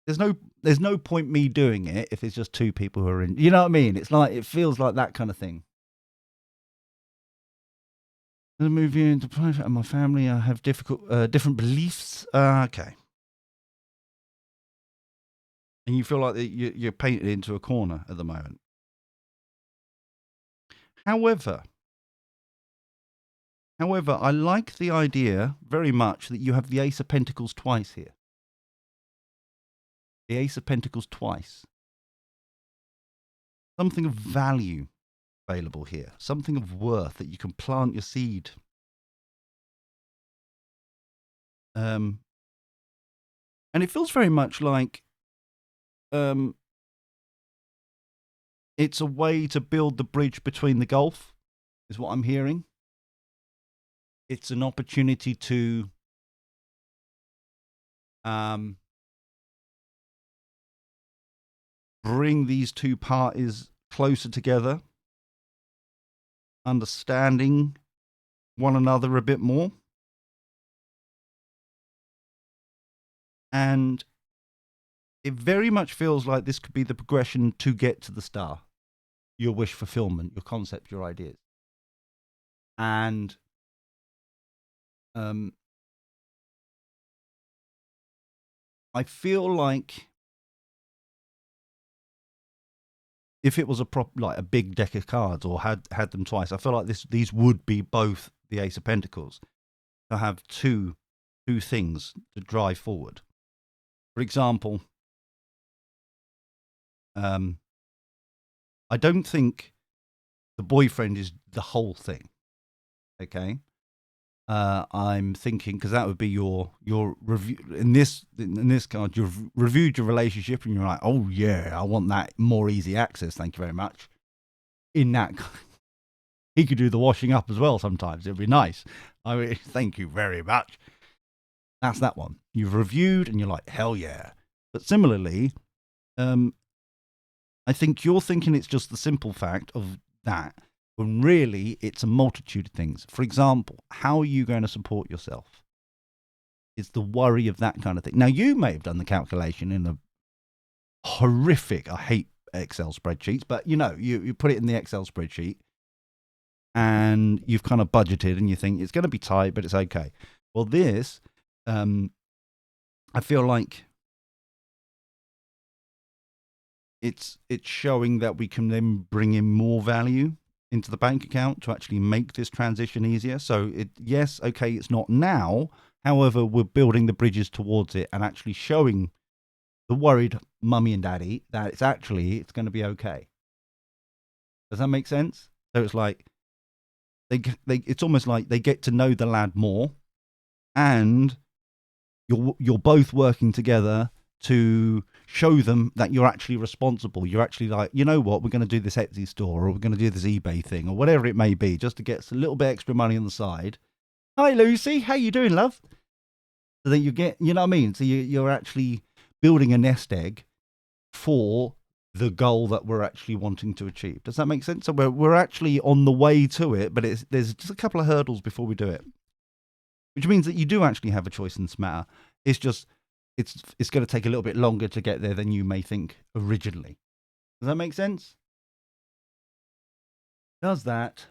there's no point me doing it if it's just two people who are in. You know what I mean? It's like, it feels like that kind of thing. The movie into private and my family, I have different beliefs. Okay. And you feel like you're painted into a corner at the moment. However, I like the idea very much that you have the Ace of Pentacles twice here. The Ace of Pentacles twice. Something of value available here. Something of worth that you can plant your seed. And it feels very much like um, it's a way to build the bridge between the gulf, is what I'm hearing. It's an opportunity to bring these two parties closer together, understanding one another a bit more. And it very much feels like this could be the progression to get to the star, your wish fulfillment, your concept, your ideas. And I feel like if it was like a big deck of cards or had them twice, I feel like these would be both the Ace of Pentacles to have two things to drive forward. For example, I don't think the boyfriend is the whole thing. Okay, I'm thinking because that would be your review in this card. You've reviewed your relationship and you're like, oh yeah, I want that more easy access. Thank you very much. In that, he could do the washing up as well. Sometimes it'd be nice. I mean, thank you very much. That's that one. You've reviewed and you're like, hell yeah. But similarly, I think you're thinking it's just the simple fact of that, when really it's a multitude of things. For example, how are you going to support yourself? It's the worry of that kind of thing. Now, you may have done the calculation in a horrific, I hate Excel spreadsheets, but you put it in the Excel spreadsheet and you've kind of budgeted and you think it's going to be tight, but it's okay. Well, this, I feel like it's showing that we can then bring in more value into the bank account to actually make this transition easier. So yes, okay, it's not now. However, we're building the bridges towards it and actually showing the worried mummy and daddy that it's going to be okay. Does that make sense? So it's like it's almost like they get to know the lad more, and you're both working together to show them that you're actually responsible. You're actually like, you know what, we're going to do this Etsy store or we're going to do this eBay thing or whatever it may be, just to get a little bit extra money on the side. Hi, Lucy. How you doing, love? So then you get, you know what I mean? So you're actually building a nest egg for the goal that we're actually wanting to achieve. Does that make sense? So we're actually on the way to it, but there's just a couple of hurdles before we do it, which means that you do actually have a choice in this matter. It's just, it's going to take a little bit longer to get there than you may think originally. Does that make sense? Does that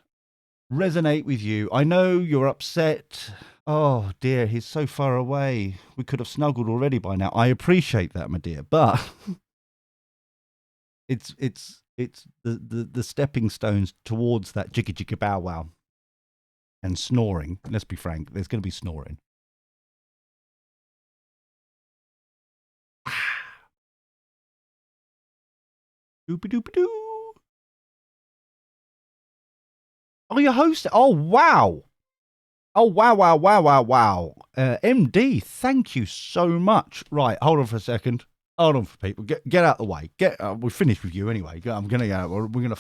resonate with you? I know you're upset. Oh dear, he's so far away. We could have snuggled already by now. I appreciate that, my dear, but it's the stepping stones towards that jiggy jiggy bow wow and snoring. Let's be frank, there's going to be snoring. Doopy doopy doo. Oh, you're hosting. Oh, wow. Oh, wow, wow, wow, wow, wow. MD, thank you so much. Right, hold on for a second. Hold on for people. Get out of the way. We're finished with you anyway. I'm gonna go. We're gonna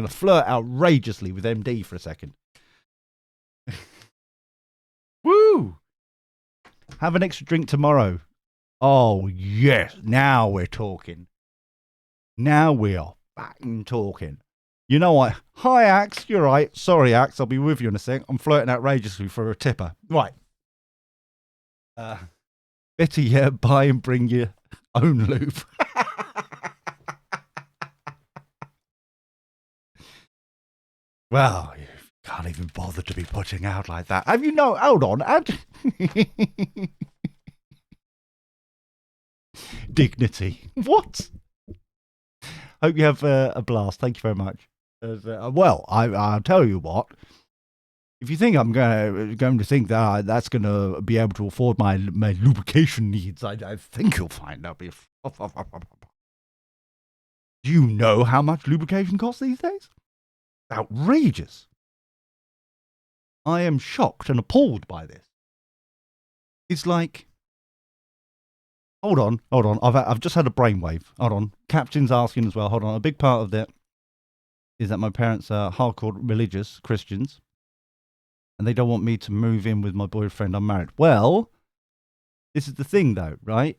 flirt outrageously with MD for a second. Woo! Have an extra drink tomorrow. Oh yes, now we're talking. Now we are fucking talking. You know what? Hi, Axe. You're right. Sorry, Axe. I'll be with you in a sec. I'm flirting outrageously for a tipper. Right. Better yet, buy and bring your own lube. Well, you can't even bother to be putting out like that. Have you no? Hold on. Dignity. What? Hope you have a blast. Thank you very much. Well, I'll tell you what. If you think I'm going to think that that's going to be able to afford my lubrication needs, I think you'll find that'll be. Do you know how much lubrication costs these days? Outrageous. I am shocked and appalled by this. It's like, hold on. I've just had a brainwave. Hold on. Captain's asking as well. Hold on. A big part of that is that my parents are hardcore religious Christians, and they don't want me to move in with my boyfriend. I'm married. Well, this is the thing, though, right?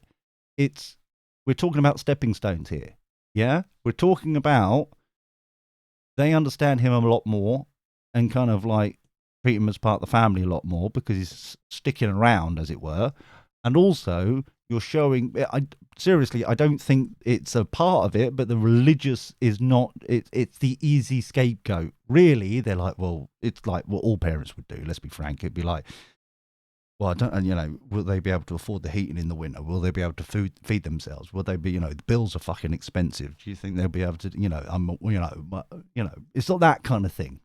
We're talking about stepping stones here. Yeah, we're talking about they understand him a lot more and kind of like treat him as part of the family a lot more because he's sticking around, as it were. And also, you're showing. Seriously, I don't think it's a part of it, but the religious is not. It's the easy scapegoat. Really, they're like, well, it's like what all parents would do. Let's be frank. It'd be like, well, I don't, and will they be able to afford the heating in the winter? Will they be able to feed themselves? Will they be, the bills are fucking expensive. Do you think they'll be able to, it's not that kind of thing,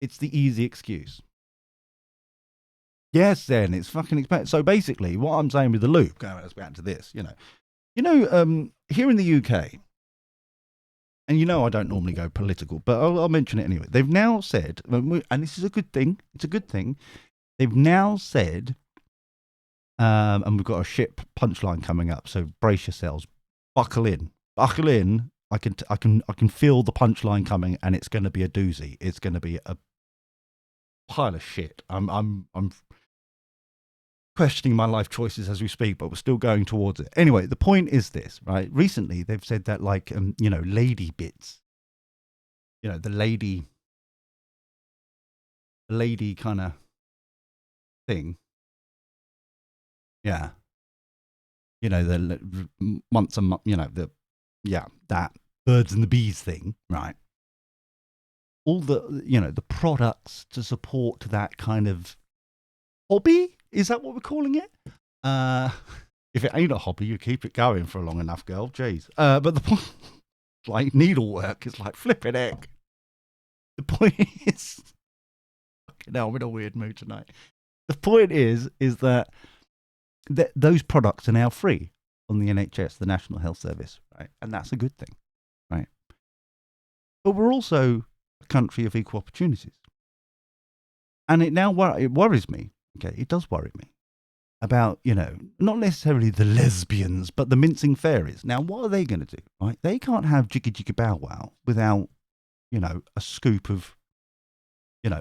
It's the easy excuse. Yes, then it's fucking expensive. So basically, what I'm saying with the loop, going back to this, here in the UK, and I don't normally go political, but I'll mention it anyway. They've now said, and this is a good thing. It's a good thing. They've now said, and we've got a shit punchline coming up, so brace yourselves, buckle in. I can feel the punchline coming, and it's going to be a doozy. It's going to be a pile of shit. I'm questioning my life choices as we speak, but we're still going towards it. Anyway, the point is this, right? Recently, they've said that lady bits, the lady kind of thing. Yeah. The once a month, that birds and the bees thing, right? All the products to support that kind of hobby. Is that what we're calling it? If it ain't a hobby, you keep it going for long enough, girl. Jeez. But the point, like needlework, is like flipping heck. The point is, fucking hell, I'm in a weird mood tonight. The point is that those products are now free on the NHS, the National Health Service, right? And that's a good thing, right? But we're also a country of equal opportunities. And it worries me, okay? It does worry me about, not necessarily the lesbians, but the mincing fairies. Now, what are they going to do, right? They can't have Jiggy Jiggy Bow Wow without, a scoop of,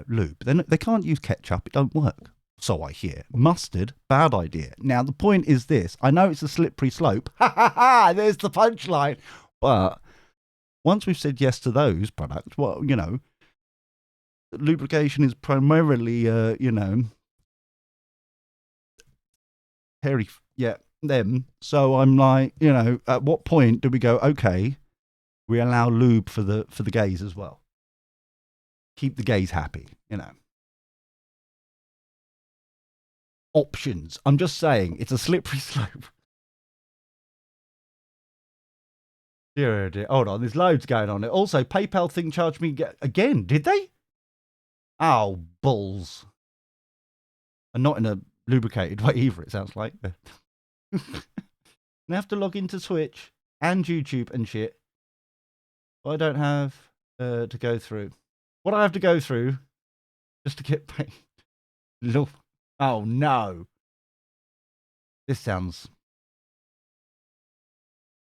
lube. They can't use ketchup. It don't work. So I hear. Mustard, bad idea. Now, the point is this. I know it's a slippery slope. Ha ha ha! There's the punchline. But once we've said yes to those products, well, lubrication is primarily, hairy, them. So I'm like, at what point do we go, okay, we allow lube for the gays as well? Keep the gays happy, Options. I'm just saying, it's a slippery slope. Dear. Hold on, there's loads going on. Also, PayPal thing charged me again. Did they? Oh, balls. And not in a lubricated way either, it sounds like. I have to log into Twitch and YouTube and shit. I don't have to go through. What I have to go through just to get paid. Oh, no. This sounds...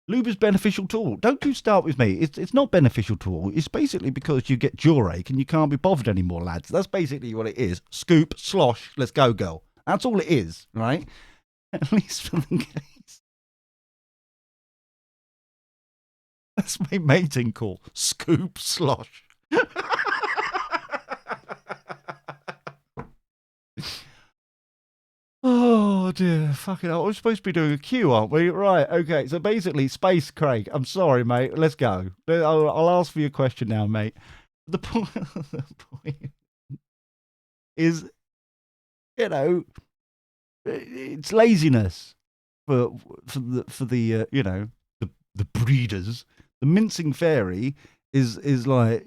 Lube is beneficial to all. Don't you start with me. It's not beneficial to all. It's basically because you get jaw ache and you can't be bothered anymore, lads. That's basically what it is. Scoop, slosh, let's go, girl. That's all it is, right? At least for the gays. That's my mating call. Scoop, slosh. Oh dear, fucking hell. We're supposed to be doing a queue, aren't we? Right, okay. So basically, Space Craig. I'm sorry, mate. Let's go. I'll ask for your question now, mate. The point is, it's laziness for the breeders. The mincing fairy is like,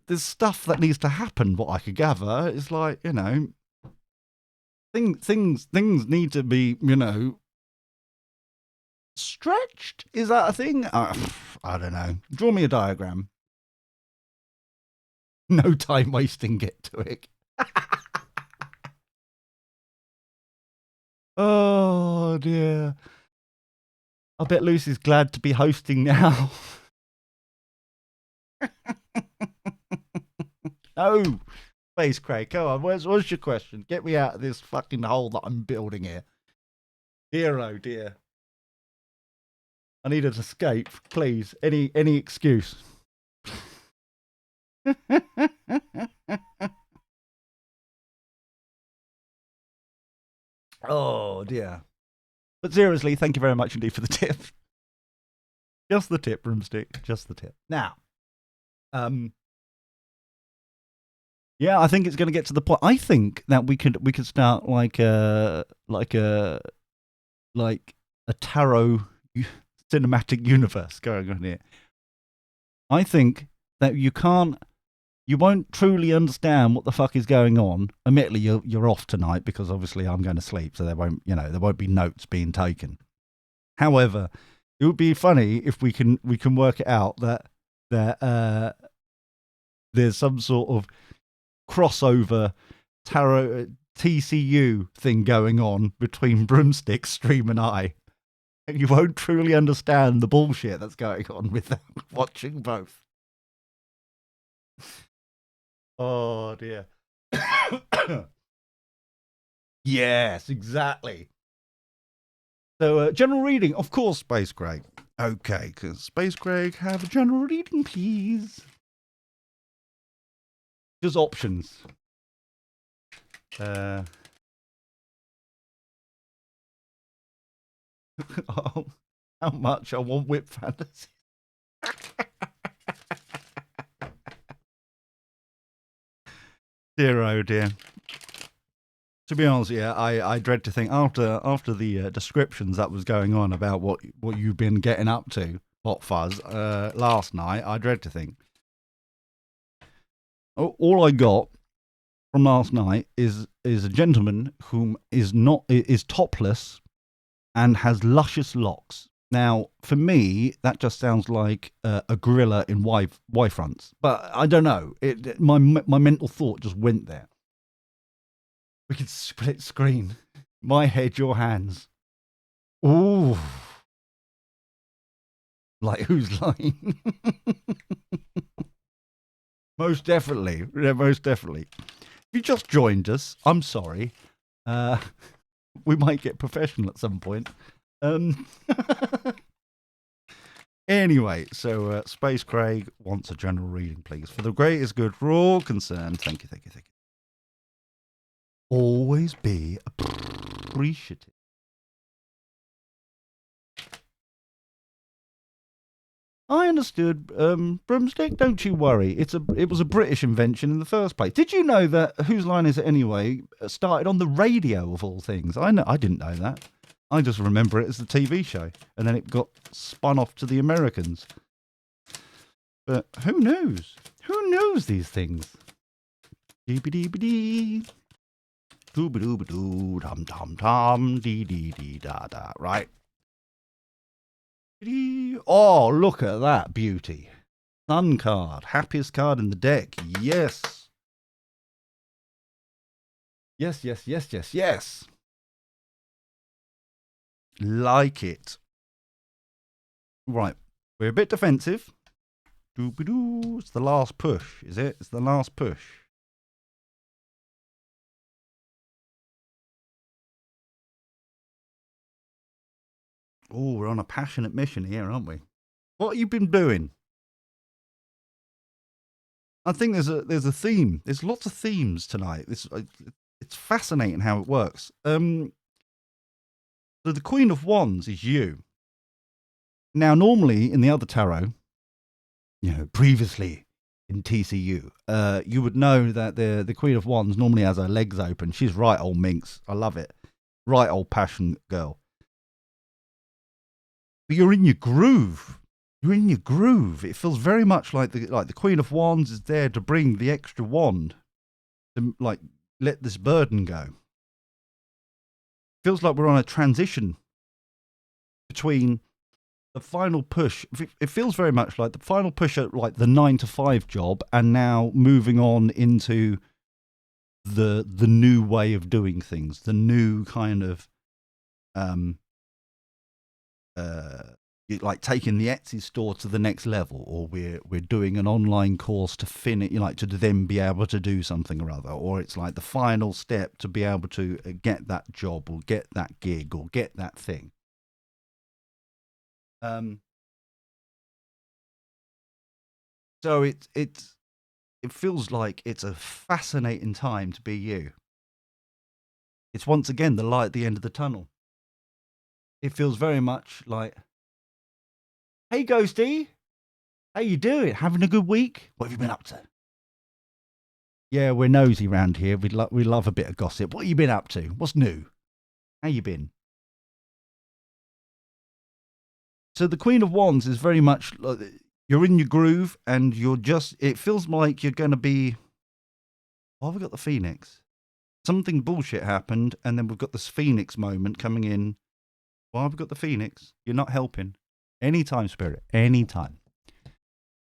there's stuff that needs to happen. What I could gather is like, things need to be, stretched. Is that a thing? I don't know. Draw me a diagram. No time wasting. Get to it. Oh dear. I bet Lucy's glad to be hosting now. No. Space Craig, come on. What's your question? Get me out of this fucking hole that I'm building here. Dear oh dear. I need an escape, please. Any excuse. Oh dear. But seriously, thank you very much indeed for the tip. Just the tip, Broomstick. Just the tip. Now, yeah, I think it's going to get to the point. I think that we could start like a tarot cinematic universe going on here. I think that you won't truly understand what the fuck is going on. Admittedly, you're off tonight because obviously I'm going to sleep, so there won't be notes being taken. However, it would be funny if we can work it out that there's some sort of crossover tarot TCU thing going on between Broomstick, Stream, and I. And you won't truly understand the bullshit that's going on without watching both. Oh dear. Yes, exactly. So, general reading, of course, Space Craig. Okay, Space Craig, have a general reading, please. Just options. Oh, how much I want Whip Fantasy. Dear oh dear. To be honest, yeah, I dread to think after the descriptions that was going on about what you've been getting up to, Hot Fuzz, last night, I dread to think. All I got from last night is a gentleman whom is topless and has luscious locks. Now, for me, that just sounds like a gorilla in Y fronts. But I don't know. My mental thought just went there. We could split screen. My head, your hands. Ooh. Like whose line? Most definitely. Yeah, most definitely. If you just joined us, I'm sorry. We might get professional at some point. Anyway, so Space Craig wants a general reading, please. For the greatest good for all concerned. Thank you. Always be appreciative. I understood, Broomstick. Don't you worry. It was a British invention in the first place. Did you know that Whose Line Is It Anyway started on the radio of all things? I didn't know that. I just remember it as the TV show, and then it got spun off to the Americans. But who knows? Who knows these things? Dee-be-dee-be-dee. Doo-ba-doo-ba-doo. Dum-dum-dum. Dee-dee-dee-da-da. Right. Oh, look at that beauty. Sun card. Happiest card in the deck. Yes. Yes. Like it. Right. We're a bit defensive. Doo-ba-doo. It's the last push, is it? It's the last push. Oh, we're on a passionate mission here, aren't we? What have you been doing? I think there's a theme. There's lots of themes tonight. It's fascinating how it works. So the Queen of Wands is you. Now, normally in the other tarot, previously in TCU, you would know that the Queen of Wands normally has her legs open. She's right old minx. I love it. Right old passion girl. But you're in your groove. You're in your groove. It feels very much like the Queen of Wands is there to bring the extra wand to let this burden go. Feels like we're on a transition between the final push. It feels very much like the final push at the 9 to 5 job, and now moving on into the new way of doing things, the new kind of um uh like taking the Etsy store to the next level, or we're doing an online course to finish, like to then be able to do something or other, or it's like the final step to be able to get that job or get that gig or get that thing. So it feels like it's a fascinating time to be you. It's once again the light at the end of the tunnel. It feels very much like, hey, Ghosty, how you doing? Having a good week? What have you been up to? Yeah, we're nosy round here. We love a bit of gossip. What have you been up to? What's new? How you been? So the Queen of Wands is very much like, you're in your groove, and you're just. It feels like you're going to be. Why have we got the Phoenix? Something bullshit happened, and then we've got this Phoenix moment coming in. Why have we got the Phoenix? You're not helping. Anytime, Spirit. Anytime.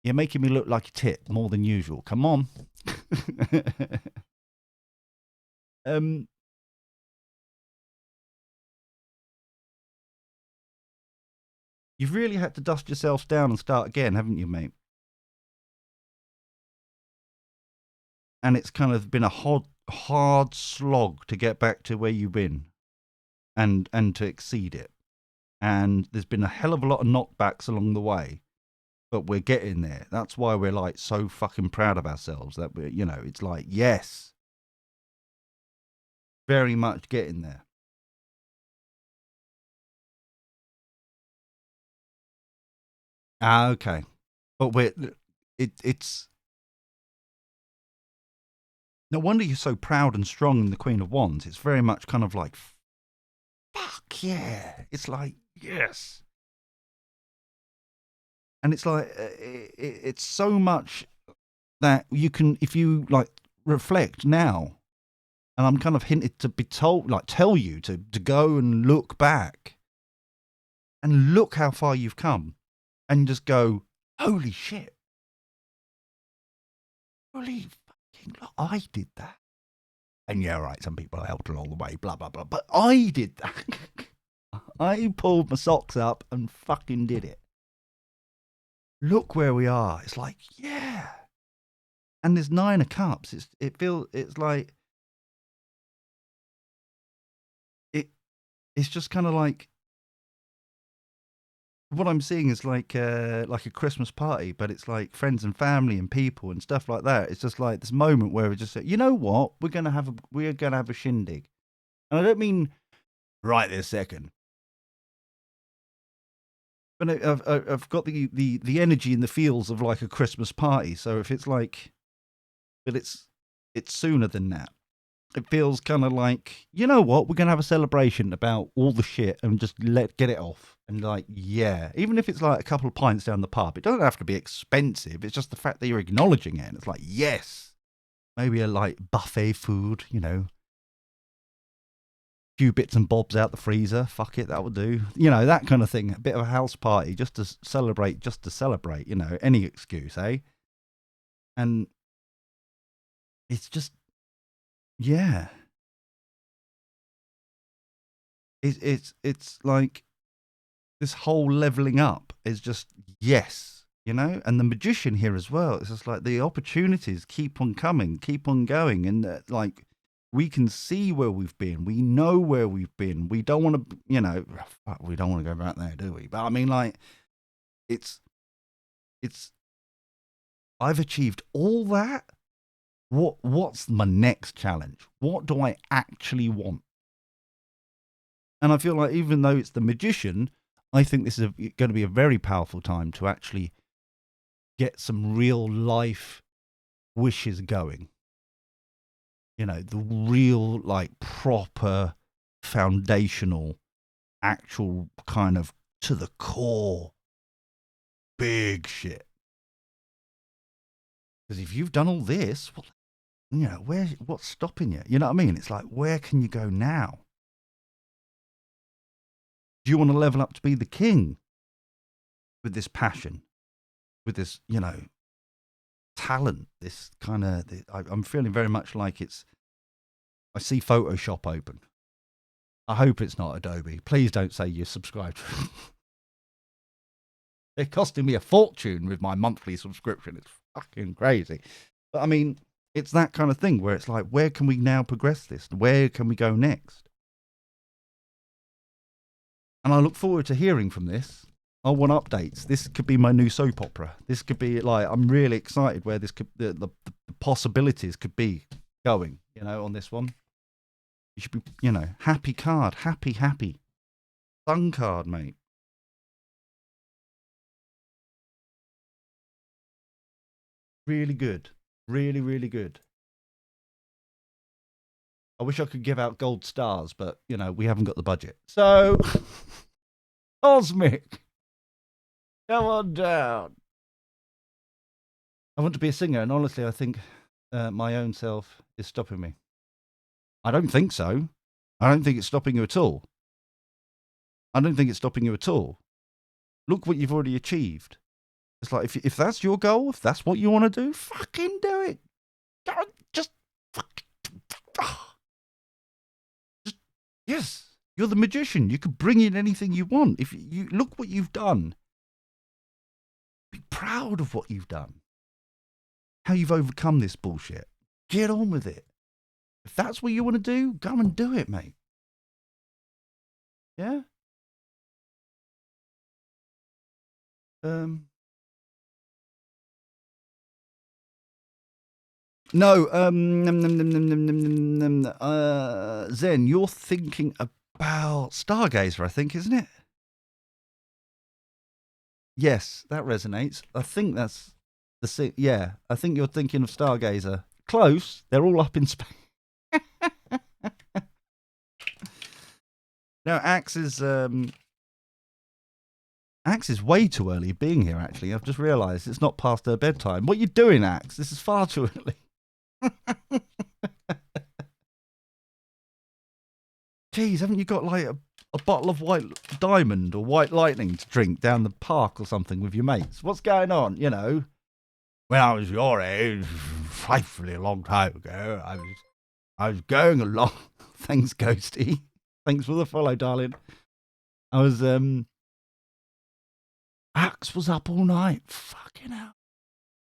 You're making me look like a tit more than usual. Come on. You've really had to dust yourself down and start again, haven't you, mate? And it's kind of been a hard slog to get back to where you've been, and to exceed it. And there's been a hell of a lot of knockbacks along the way, but we're getting there. That's why we're like so fucking proud of ourselves that we're, it's like, yes, very much getting there. Ah, okay. But it's no wonder you're so proud and strong in the Queen of Wands. It's very much kind of like, fuck yeah. It's like, yes. And it's like, it's so much that you can, if you like reflect now, and I'm kind of hinted to be told, like tell you to go and look back and look how far you've come, and just go, holy shit. Holy fucking, I did that. And yeah, right, some people helped along the way, blah, blah, blah. But I did that. I pulled my socks up and fucking did it. Look where we are. It's like, yeah. And there's 9 of cups. It's like, it's just kind of like, what I'm seeing is like a Christmas party, but it's like friends and family and people and stuff like that. It's just like this moment where we just say, you know what, we're gonna have a shindig, and I don't mean right this second, but I've got the energy and the feels of like a Christmas party. So if it's like, but it's sooner than that. It feels kind of like, you know what, we're gonna have a celebration about all the shit and just get it off. And like, yeah, even if it's like a couple of pints down the pub, it doesn't have to be expensive. It's just the fact that you're acknowledging it. And it's like, yes, maybe a like buffet food, few bits and bobs out the freezer. Fuck it, that would do. That kind of thing. A bit of a house party just to celebrate, any excuse, eh? And it's just, yeah. It's like this whole leveling up is just, yes, and the magician here as well. It's just like the opportunities keep on coming, keep on going, and like we can see where we've been, we know where we've been. We don't want to, we don't want to go back there, do we? But I mean, like, it's I've achieved all that. What's my next challenge? What do I actually want? And I feel like even though it's the magician, I think this is going to be a very powerful time to actually get some real life wishes going. The real, like, proper, foundational, actual kind of to the core, big shit. Because if you've done all this, what's stopping you? You know what I mean? It's like, where can you go now? Do you want to level up to be the king with this passion, with this, talent, this kind of, I'm feeling very much like it's I see Photoshop open. I hope it's not Adobe. Please don't say you're subscribed. They're costing me a fortune with my monthly subscription. It's fucking crazy. But I mean, it's that kind of thing where it's like, where can we now progress this? Where can we go next? And I look forward to hearing from this. I want updates. This could be my new soap opera. This could be like, I'm really excited where this could, the possibilities could be going, you know, on this one. You should be, you know, happy card. Happy. Fun card, mate. Really good. Really, really good. I wish I could give out gold stars, but, you know, we haven't got the budget. So, Cosmic, come on down. I want to be a singer, and honestly, I think my own self is stopping me. I don't think so. I don't think it's stopping you at all. I don't think it's stopping you at all. Look what you've already achieved. It's like, if that's your goal, if that's what you want to do, fucking do it. Just yes, you're the magician. You could bring in anything you want. If you look what you've done, be proud of what you've done. How you've overcome this bullshit. Get on with it. If that's what you want to do, go and do it, mate. Yeah? No, Zen, you're thinking about Stargazer, I think, isn't it? Yes, that resonates. I think that's the yeah. I think you're thinking of Stargazer. Close. They're all up in space. No, Axe is way too early being here. Actually, I've just realised it's not past her bedtime. What are you doing, Axe? This is far too early. Geez, haven't you got like a bottle of White Diamond or White Lightning to drink down the park or something with your mates? What's going on? You know, when I was your age, frightfully a long time ago, I was going along. Thanks, Ghosty. Thanks for the follow, darling. I was Axe was up all night. Fucking hell.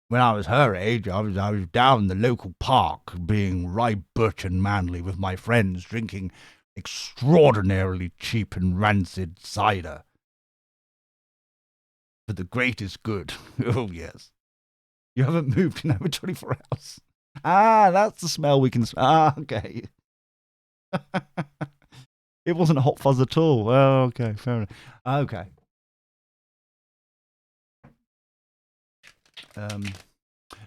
When I was her age, I was down the local park, being right butch and manly with my friends, drinking extraordinarily cheap and rancid cider. For the greatest good. Oh, yes. You haven't moved in over 24 hours. Ah, that's the smell we can smell. Ah, okay. It wasn't hot fuzz at all. Oh, okay, fair enough. Okay.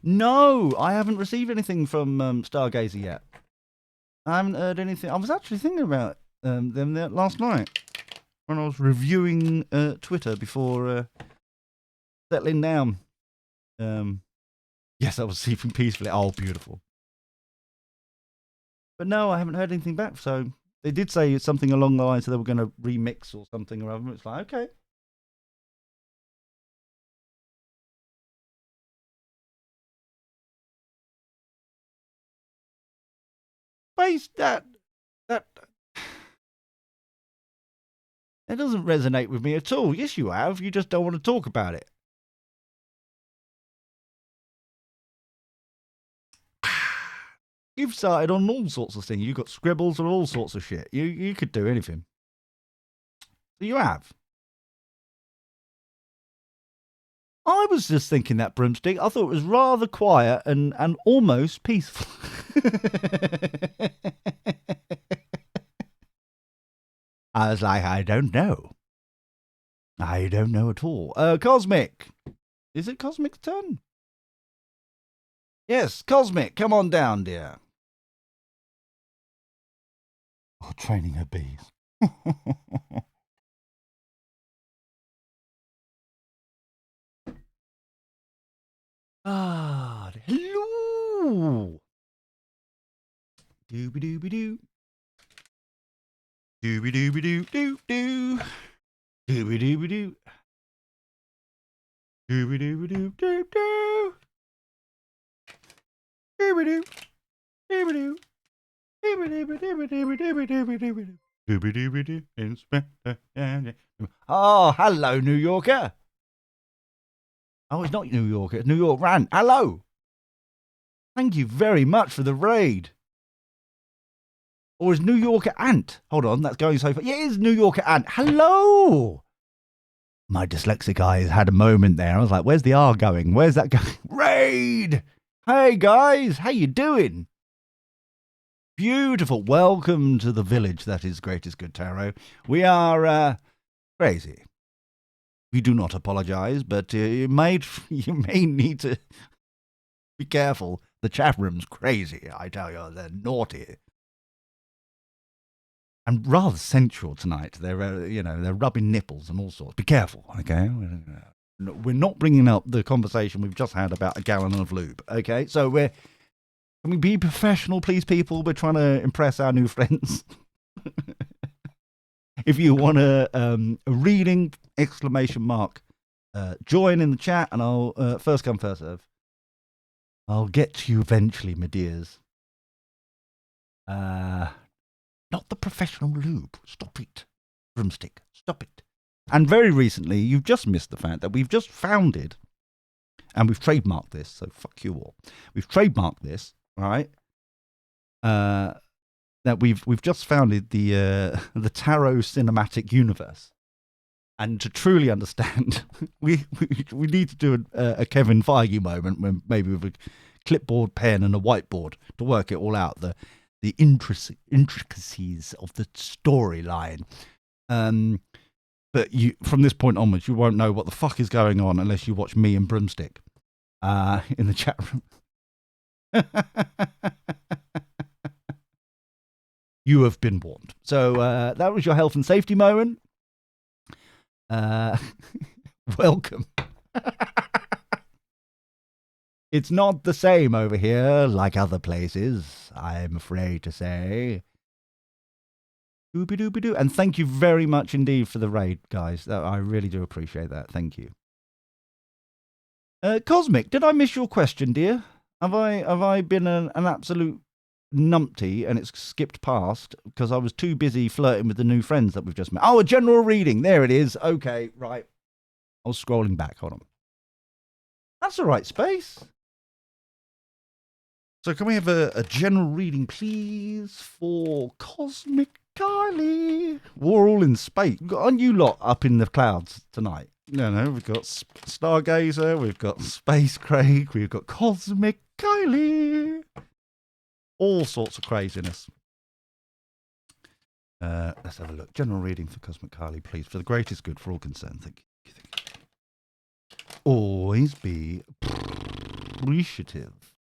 No, I haven't received anything from Stargazer yet. I haven't heard anything. I was actually thinking about them last night when I was reviewing Twitter before settling down. Yes, I was sleeping peacefully. Oh, beautiful. But no, I haven't heard anything back. So they did say something along the lines that they were going to remix or something or other. It's like, okay. Face that doesn't resonate with me at all. Yes, you have. You just don't want to talk about it. You've started on all sorts of things. You've got scribbles and all sorts of shit. You could do anything. So you have. I was just thinking that, Broomstick. I thought it was rather quiet and almost peaceful. I was like, I don't know. I don't know at all. Cosmic. Is it Cosmic's turn? Yes, Cosmic, come on down, dear. Oh, training her bees. Ah, hello. Dooby dooby doo. Dooby dooby doo doo doo. Dooby dooby doo. Dooby dooby doo doo doo. Dooby doo. Dooby doo. Oh, hello, New Yorker. Oh, it's not New Yorker. It's New York Rant. Hello. Thank you very much for the raid. Or is New Yorker Ant? Hold on, that's going so far. Yeah, it is New Yorker Ant. Hello. My dyslexic eyes had a moment there. I was like, where's the R going? Where's that going? Raid! Hey, guys. How you doing? Beautiful. Welcome to the village that is Greatest Good Tarot. We are crazy. We do not apologize, but you may need to be careful. The chat room's crazy, I tell you. They're naughty. And rather sensual tonight. They're, they're rubbing nipples and all sorts. Be careful, okay? We're not bringing up the conversation we've just had about a gallon of lube, okay? So can we be professional, please, people? We're trying to impress our new friends. If you want a reading, ! Join in the chat, and I'll first come, first serve. I'll get to you eventually, my dears. Not the professional lube. Stop it. Broomstick. Stop it. And very recently, you've just missed the fact that we've just founded, and we've trademarked this, so fuck you all. We've trademarked this, right? That we've just founded the Tarot Cinematic Universe. And to truly understand, we need to do a Kevin Feige moment, when maybe with a clipboard, pen, and a whiteboard to work it all out. The intricacies of the storyline. But from this point onwards, you won't know what the fuck is going on unless you watch me and Broomstick in the chat room. You have been warned. So that was your health and safety moment. Welcome. It's not the same over here like other places, I'm afraid to say. Doobie-doobie-doo. And thank you very much indeed for the raid, guys. I really do appreciate that. Thank you. Cosmic, did I miss your question, dear? Have I been an absolute numpty and it's skipped past because I was too busy flirting with the new friends that we've just met? Oh, a general reading. There it is. Okay, right. I was scrolling back. Hold on. That's the right space. So can we have a general reading, please, for Cosmic Kylie? We're all in space. Aren't you lot up in the clouds tonight? No, we've got Stargazer, we've got Space Craig, we've got Cosmic Kylie. All sorts of craziness. Let's have a look. General reading for Cosmic Kylie, please, for the greatest good for all concerned. Thank you. Always be appreciative.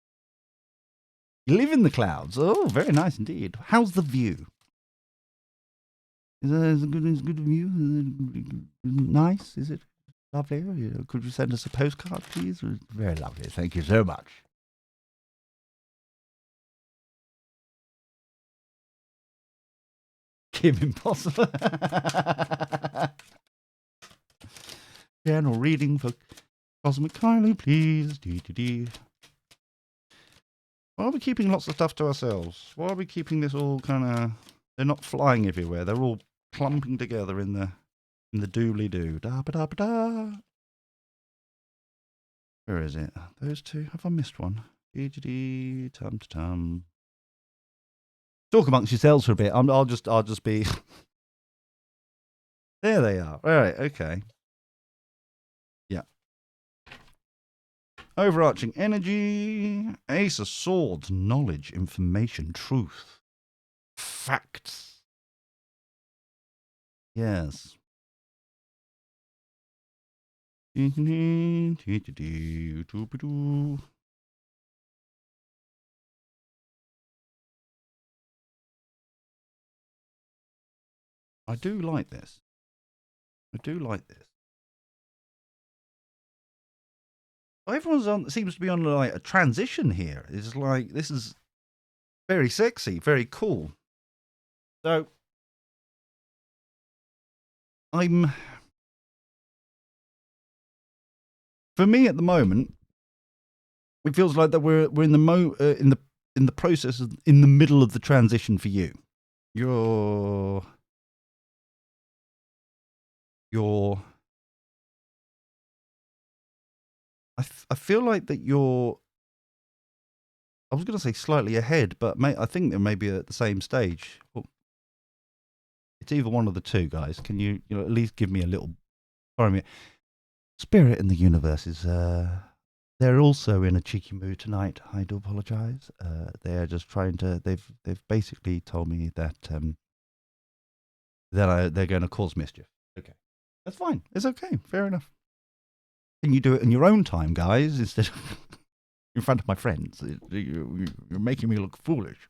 Live in the clouds. Oh, very nice indeed. How's the view? Is it a good view? Nice? Is it lovely? Could you send us a postcard, please? Very lovely. Thank you so much. Kim Impossible. General reading for Cosmic Kylie, please. Why are we keeping lots of stuff to ourselves? Why are we keeping this all kind of... They're not flying everywhere. They're all clumping together in the doobly-doo. Da-ba-da-ba-da. Where is it? Those two? Have I missed one? Tum-tum. Talk amongst yourselves for a bit. I'll just be... There they are. All right, okay. Yeah. Overarching energy. Ace of Swords. Knowledge, information, truth. Facts. Yes. I do like this. Everyone's seems to be on like a transition here. It's like, this is very sexy, very cool. So for me at the moment, it feels like that we're in the in the process of, in the middle of the transition for you. You're I feel like that you're, I was going to say slightly ahead, but I think they're maybe at the same stage. Well, it's either one of the two, guys. Can you at least give me a little? Sorry, Spirit in the universe is they're also in a cheeky mood tonight. I do apologise. They are just trying to. They've basically told me that they're going to cause mischief. Okay, that's fine. It's okay. Fair enough. Can you do it in your own time, guys, instead of in front of my friends? You're making me look foolish.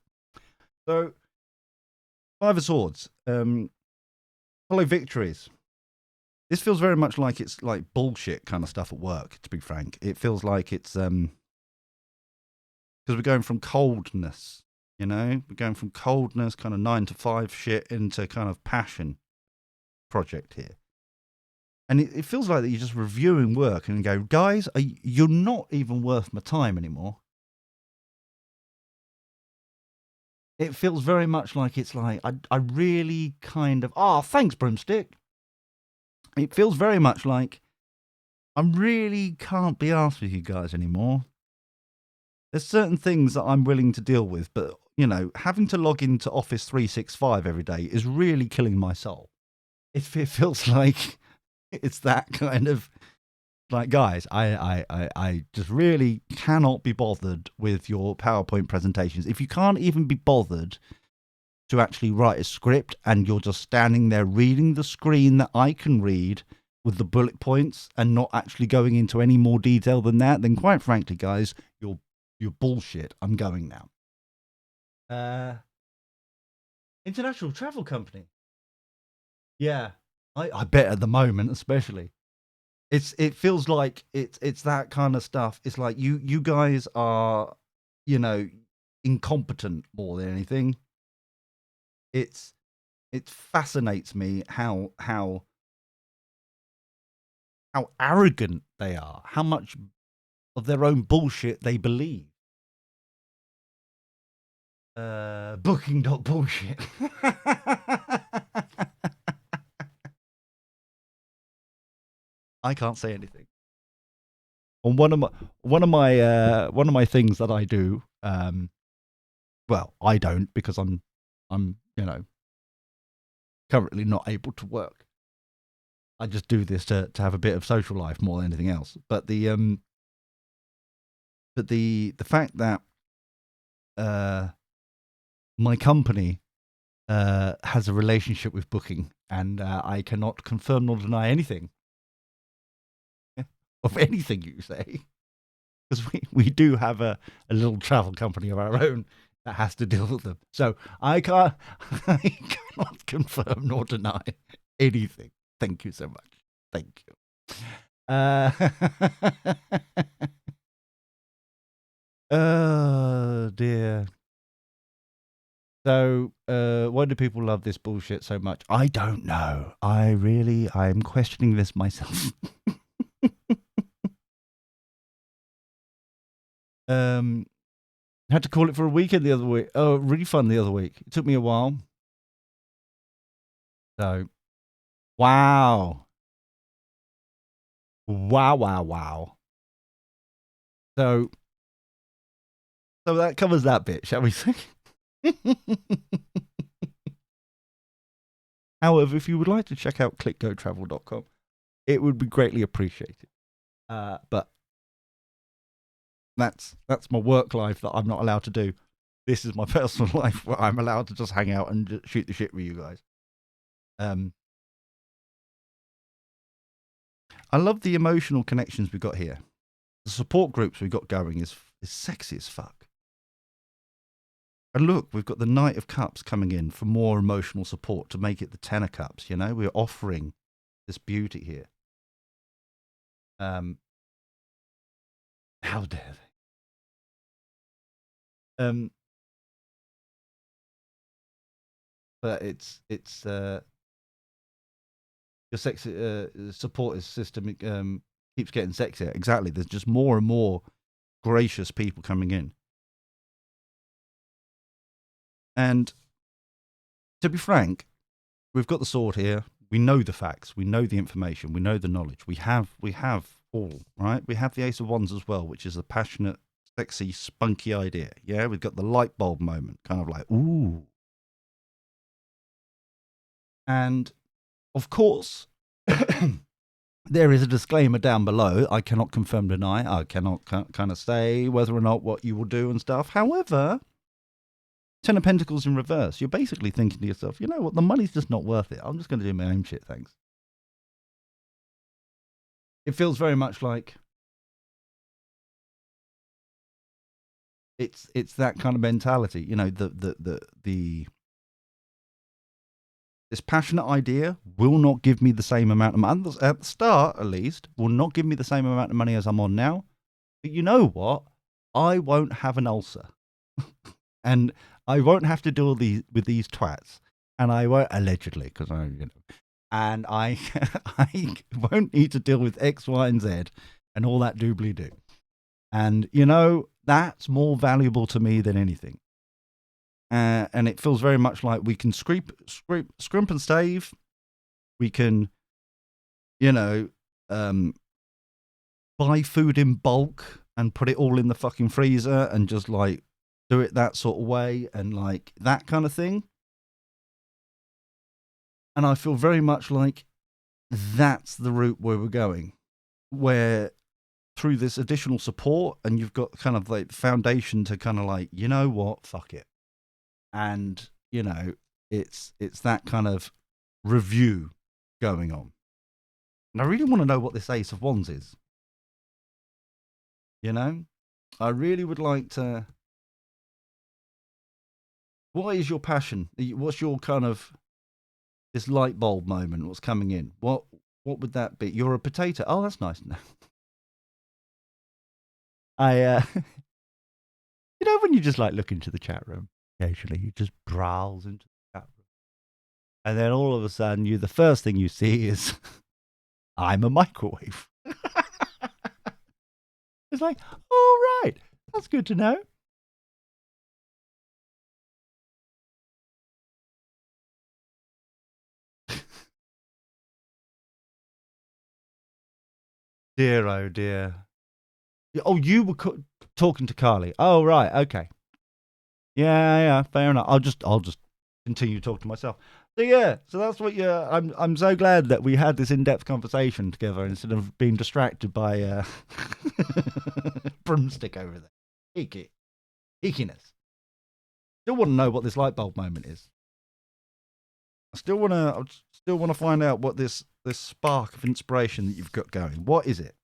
So, Five of Swords. Hollow victories. This feels very much like it's like bullshit kind of stuff at work, to be frank. It feels like it's because we're going from coldness, we're going from coldness, kind of 9 to 5 shit, into kind of passion project here. And it feels like that you're just reviewing work and go, guys, you're not even worth my time anymore. It feels very much like it's like, I really kind of, thanks, Broomstick. It feels very much like I really can't be asked with you guys anymore. There's certain things that I'm willing to deal with, but, having to log into Office 365 every day is really killing my soul. It feels like it's that kind of, like, guys, I just really cannot be bothered with your PowerPoint presentations. If you can't even be bothered to actually write a script and you're just standing there reading the screen that I can read with the bullet points and not actually going into any more detail than that, then quite frankly, guys, you're bullshit. I'm going now. International travel company. Yeah, I bet at the moment, especially. It feels like it's that kind of stuff. It's like you guys are, incompetent more than anything. It fascinates me how arrogant they are, how much of their own bullshit they believe. Booking.bullshit. I can't say anything. On one of my things that I do, well, I don't, because I'm currently not able to work. I just do this to have a bit of social life more than anything else. But the fact that my company has a relationship with Booking, and I cannot confirm nor deny anything of anything you say, because we do have a little travel company of our own that has to deal with them. So I cannot confirm nor deny anything. Thank you so much. Thank you. Oh dear. So, why do people love this bullshit so much? I don't know. I'm questioning this myself. Had to call it for a weekend the other week. Oh, really fun the other week. It took me a while. So, wow. Wow. So that covers that bit, shall we say? However, if you would like to check out clickgotravel.com, it would be greatly appreciated. But that's my work life that I'm not allowed to do. This is my personal life where I'm allowed to just hang out and just shoot the shit with you guys. I love the emotional connections we've got here. The support groups we've got going is sexy as fuck. And look, we've got the Knight of Cups coming in for more emotional support to make it the Ten of Cups. We're offering this beauty here. How dare they? But it's your sexy support system keeps getting sexier. Exactly. There's just more and more gracious people coming in. And to be frank, we've got the sword here. We know the facts. We know the information. We know the knowledge. We have all, right? We have the Ace of Wands as well, which is a passionate, sexy, spunky idea. Yeah, we've got the light bulb moment, kind of like, ooh. And of course, there is a disclaimer down below. I cannot confirm, deny. I cannot kind of say whether or not what you will do and stuff. However, Ten of Pentacles in reverse, you're basically thinking to yourself, you know what, the money's just not worth it. I'm just going to do my own shit, thanks. It feels very much like it's that kind of mentality, you know, this passionate idea will not give me the same amount of money, at the start at least, will not give me the same amount of money as I'm on now. But you know what? I won't have an ulcer. And I won't have to deal with these twats. And I won't, allegedly, because and I won't need to deal with X, Y, and Z and all that doobly-doo. And, you know, that's more valuable to me than anything. And it feels very much like we can scrimp and save. We can, you know, buy food in bulk and put it all in the fucking freezer and just like do it that sort of way and like that kind of thing. And I feel very much like that's the route where we're going, where through this additional support and you've got kind of like foundation to kind of like, you know what, fuck it. And, you know, it's that kind of review going on. And I really want to know what this Ace of Wands is. You know? I really would like to... What is your passion? What's your kind of... this light bulb moment, what's coming in? What would that be? You're a potato. Oh, that's nice. You know, when you just like look into the chat room, occasionally you just browse into the chat room. And then all of a sudden, the first thing you see is, I'm a microwave. It's like, all right, that's good to know. Dear, oh dear. Oh, you were talking to Carly. Oh, right, okay. Yeah, fair enough. I'll just continue to talk to myself. So yeah, so that's what I'm so glad that we had this in-depth conversation together instead of being distracted by broomstick over there. Eekiness. Still want to know what this light bulb moment is. I still want to find out what this spark of inspiration that you've got going. What is it?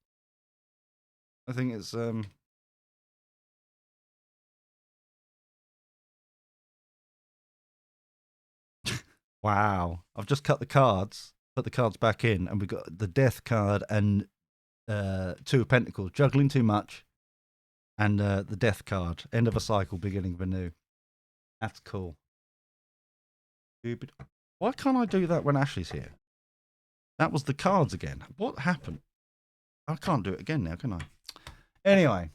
I think it's wow. I've just cut the cards, put the cards back in, and we've got the Death card and Two of Pentacles, juggling too much, and the Death card, end of a cycle, beginning of a new. That's cool. Why can't I do that when Ashley's here? That was the cards again. What happened? I can't do it again now, can I? Anyway.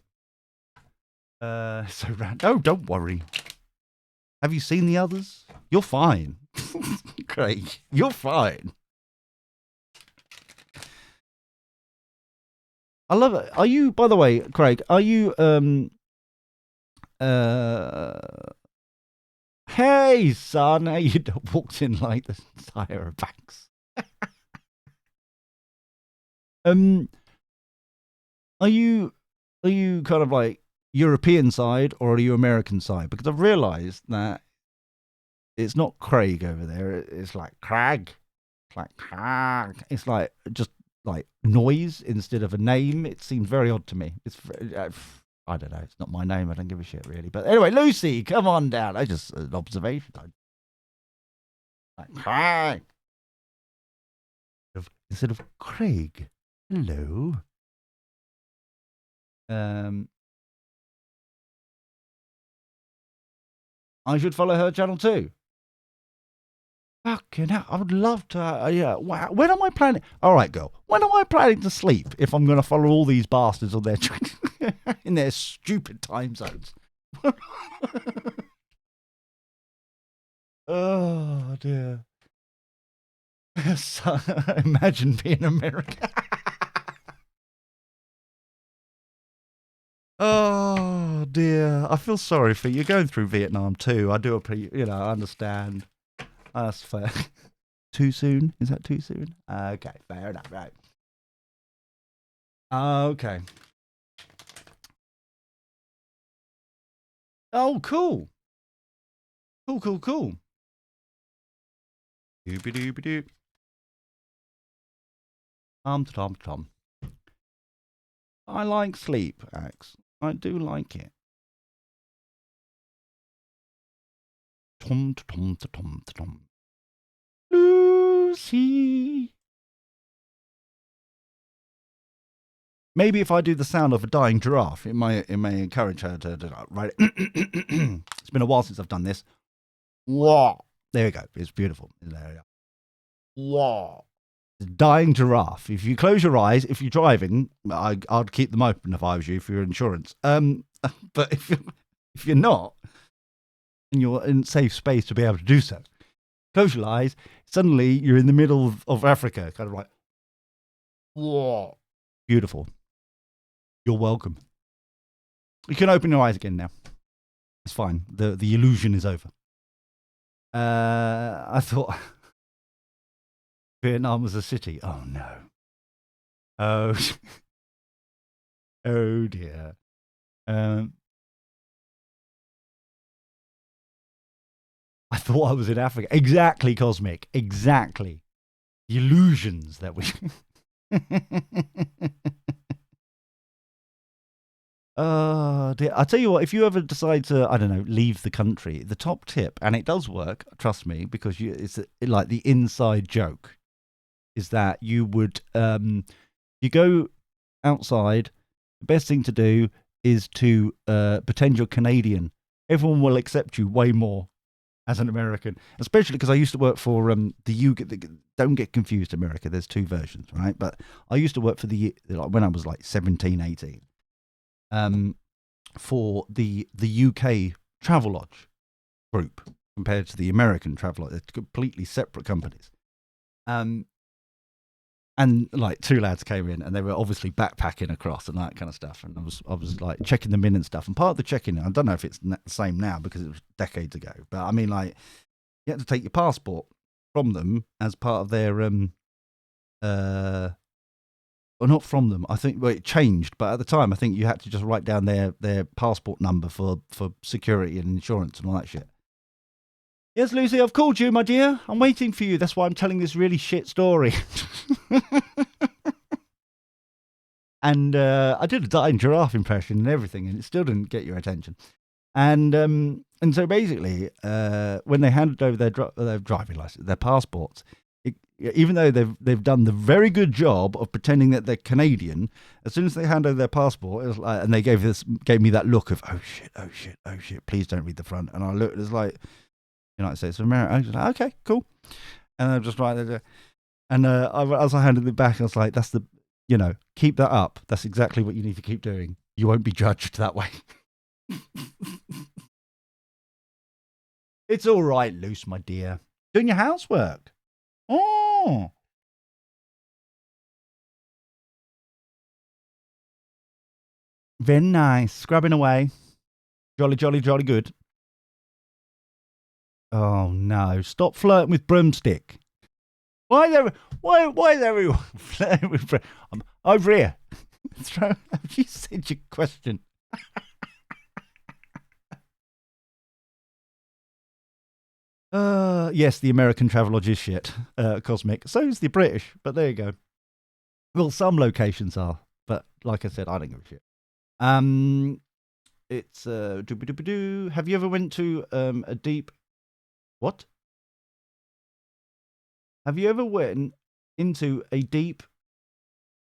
So no, don't worry. Have you seen the others? You're fine. Craig, you're fine. I love it. Are you, by the way, Craig, are you hey son, how you walked in like the Tyra Banks. Are you kind of like European side or are you American side? Because I've realised that it's not Craig over there. It's like Craig. It's like Craig. It's like just like noise instead of a name. It seems very odd to me. It's I don't know. It's not my name. I don't give a shit really. But anyway, Lucy, come on down. I just an observation. Like Craig instead of Craig. Hello. I should follow her channel too. Fucking hell, I would love to. Yeah, when am I planning? All right, girl. When am I planning to sleep if I'm going to follow all these bastards on their in their stupid time zones? Oh dear. So, imagine being American. Oh dear. I feel sorry for you. You're going through Vietnam too. I do I understand. That's fair. Too soon? Is that too soon? Okay, fair enough. Right. Okay. Oh, cool. Cool. Doobie doobie doo. Tom. I like sleep, Axe. I do like it. Tom. Lucy. Maybe if I do the sound of a dying giraffe, it may encourage her to write it. It's been a while since I've done this. Wah. There we go. It's beautiful. There we go. Wah. Dying giraffe. If you close your eyes, if you're driving, I'd keep them open if I was you for your insurance. But if you're not, and you're in safe space to be able to do so, close your eyes. Suddenly, you're in the middle of Africa, kind of like, whoa, beautiful. You're welcome. You can open your eyes again now. It's fine. The illusion is over. I thought Vietnam was a city. Oh no. Oh. Oh dear. I thought I was in Africa. Exactly, Cosmic. Exactly. The illusions that we. Dear. I tell you what, if you ever decide to, I don't know, leave the country, the top tip, and it does work, trust me, because it's like the inside joke, is that you would, you go outside. The best thing to do is to pretend you're Canadian. Everyone will accept you way more as an American, especially because I used to work for the UK. Don't get confused, America. There's two versions, right? But I used to work for when I was like 17, 18. For the UK Travelodge group compared to the American Travelodge. They're completely separate companies. And like two lads came in and they were obviously backpacking across and that kind of stuff. And I was like checking them in and stuff. And part of the check-in, I don't know if it's the same now because it was decades ago, but I mean, like, you had to take your passport from them as part of their or not from them. I think it changed, but at the time, I think you had to just write down their passport number for security and insurance and all that shit. Yes, Lucy, I've called you, my dear. I'm waiting for you. That's why I'm telling this really shit story. And I did a dying giraffe impression and everything, and it still didn't get your attention. And so basically, when they handed over their driving license, their passports, even though they've done the very good job of pretending that they're Canadian, as soon as they hand over their passport, it was like, and they gave me that look of oh shit, please don't read the front. And I looked, it was like United States of America. I was like, okay, cool. And I just right there, and as I handed it back, I was like, that's the, keep that up. That's exactly what you need to keep doing. You won't be judged that way. It's all right, Luce, my dear. Doing your housework. Oh. Very nice. Scrubbing away. Jolly good. Oh no. Stop flirting with broomstick. Why is everyone flirting with broomstick? I'm over here. Have you said your question? Yes, the American Travelodge is shit, Cosmic. So is the British, but there you go. Well, some locations are, but like I said, I don't give a shit. It's doo-ba-doo-ba-doo. Have you ever went to a deep? What? Have you ever went into a deep?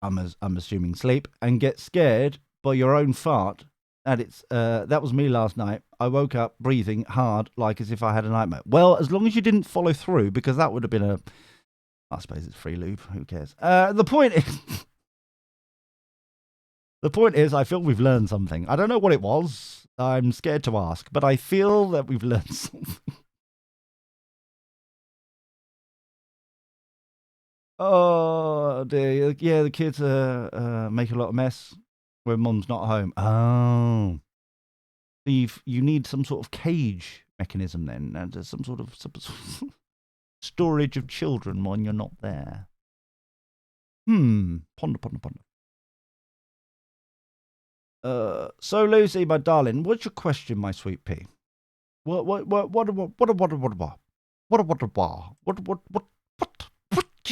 I'm assuming sleep and get scared by your own fart. And that was me last night. I woke up breathing hard, like as if I had a nightmare. Well, as long as you didn't follow through, because that would have been I suppose it's free lube. Who cares? The point is, I feel we've learned something. I don't know what it was. I'm scared to ask, but I feel that we've learned something. Oh dear, yeah, the kids make a lot of mess when mum's not home. Oh, so you need some sort of cage mechanism then, and some sort of storage of children when you're not there. Ponder, ponder, ponder. So Lucy, my darling, what's your question, my sweet pea? What do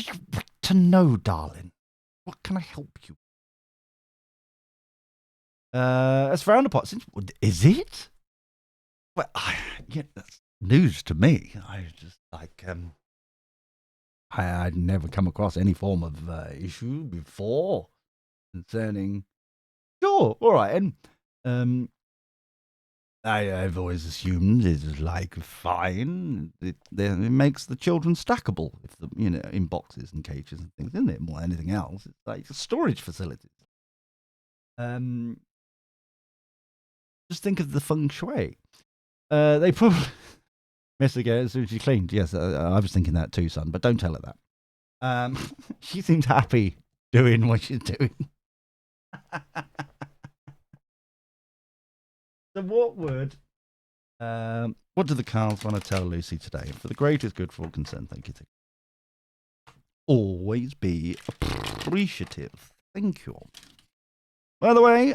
you want to know, darling? What can I help you? It's frowned upon. Is it? Well, yeah, that's news to me. I just I'd never come across any form of issue before concerning. Sure, all right, and I've always assumed it's like fine. It makes the children stackable, if in boxes and cages and things, isn't it? More than anything else, it's like storage facilities. Just think of the feng shui. They probably miss again as soon as she cleaned. Yes, I was thinking that too, son. But don't tell her that. She seems happy doing what she's doing. So what do the cards want to tell Lucy today? For the greatest good for all concerned, thank you. Always be appreciative. Thank you. By the way,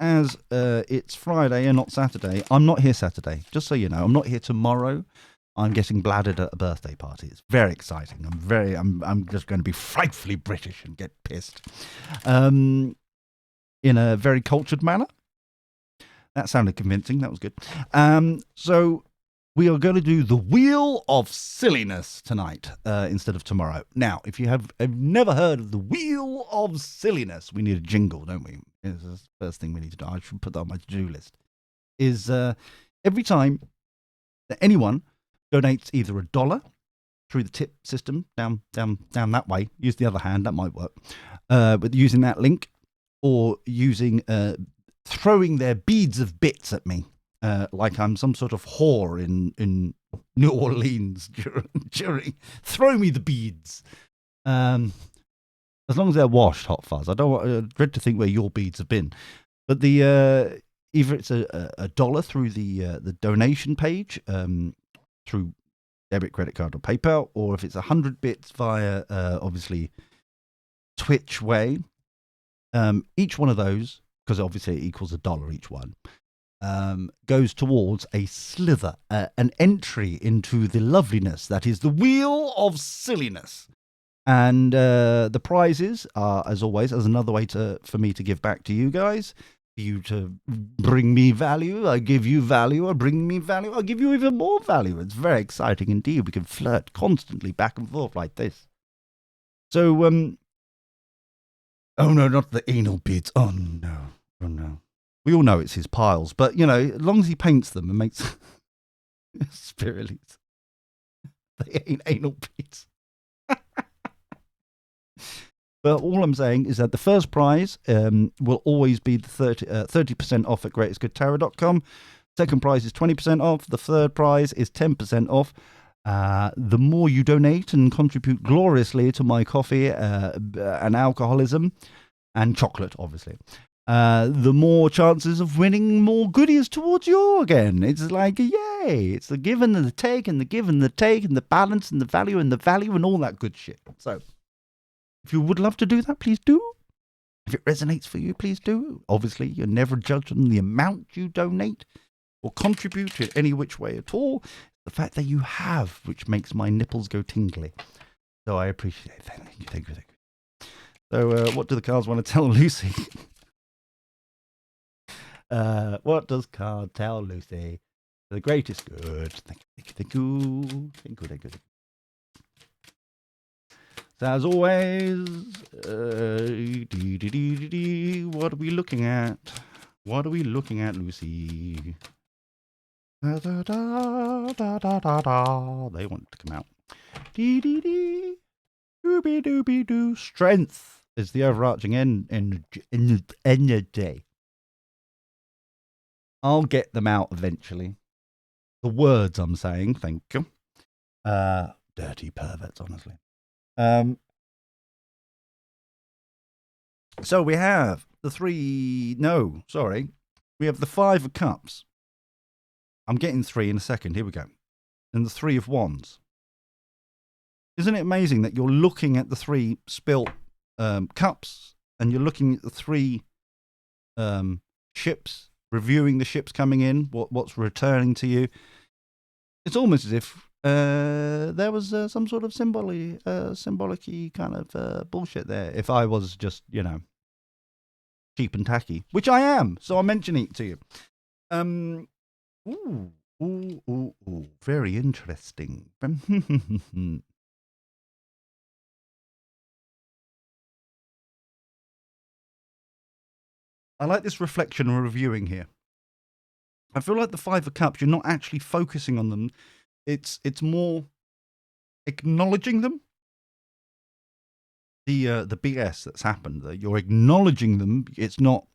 as it's Friday and not Saturday, I'm not here Saturday. Just so you know, I'm not here tomorrow. I'm getting bladdered at a birthday party. It's very exciting. I'm just going to be frightfully British and get pissed, in a very cultured manner. That sounded convincing. That was good. So we are going to do the Wheel of Silliness tonight instead of tomorrow. Now, if you have never heard of the Wheel of Silliness, we need a jingle, don't we? It's the first thing we need to do. I should put that on my to-do list. Is every time that anyone donates either $1 through the tip system down that way, use the other hand, that might work, with using that link, or using throwing their beads of bits at me, like I'm some sort of whore in New Orleans during throw me the beads. As long as they're washed, Hot Fuzz. I dread to think where your beads have been. But the either it's a dollar through the donation page, through debit, credit card, or PayPal, or if it's 100 bits via obviously Twitch way. Each one of those, because obviously it equals $1 each one, goes towards a slither, an entry into the loveliness that is the Wheel of Silliness. And the prizes are, as always, as another way for me to give back to you guys, for you to bring me value. I give you value, I bring me value, I'll give you even more value. It's very exciting indeed. We can flirt constantly back and forth like this. So, oh no, not the anal beads. Oh no. We all know it's his piles, but as long as he paints them and makes spiralies, they ain't anal beads. But all I'm saying is that the first prize will always be the 30% off at greatestgoodtarot.com. Second prize is 20% off. The third prize is 10% off. The more you donate and contribute gloriously to my coffee and alcoholism and chocolate, obviously, the more chances of winning more goodies towards you again. It's like, yay! It's the give and the take, and the give and the take, and the balance and the value and all that good shit. So, if you would love to do that, please do. If it resonates for you, please do. Obviously, you're never judged on the amount you donate or contribute in any which way at all. The fact that you have, which makes my nipples go tingly. So I appreciate it. Thank you. So what do the cards want to tell Lucy? What does card tell Lucy? The greatest good. Thank you. So as always, what are we looking at? Lucy? They want to come out. Doo. Strength is the overarching energy. I'll get them out eventually. The words I'm saying, thank you. Dirty perverts, honestly. So we have the three. No, sorry, we have the 5 of cups. I'm getting 3 in a second. Here we go. And the 3 of wands. Isn't it amazing that you're looking at the 3 spilt cups, and you're looking at the 3 ships, reviewing the ships coming in, what's returning to you. It's almost as if there was some sort of symbolic kind of bullshit there. If I was just, cheap and tacky, which I am, so I'm mentioning it to you. Ooh, very interesting. I like this reflection and reviewing here. I feel like the 5 of cups, you're not actually focusing on them. It's more acknowledging them. The BS that's happened, that you're acknowledging them. It's not.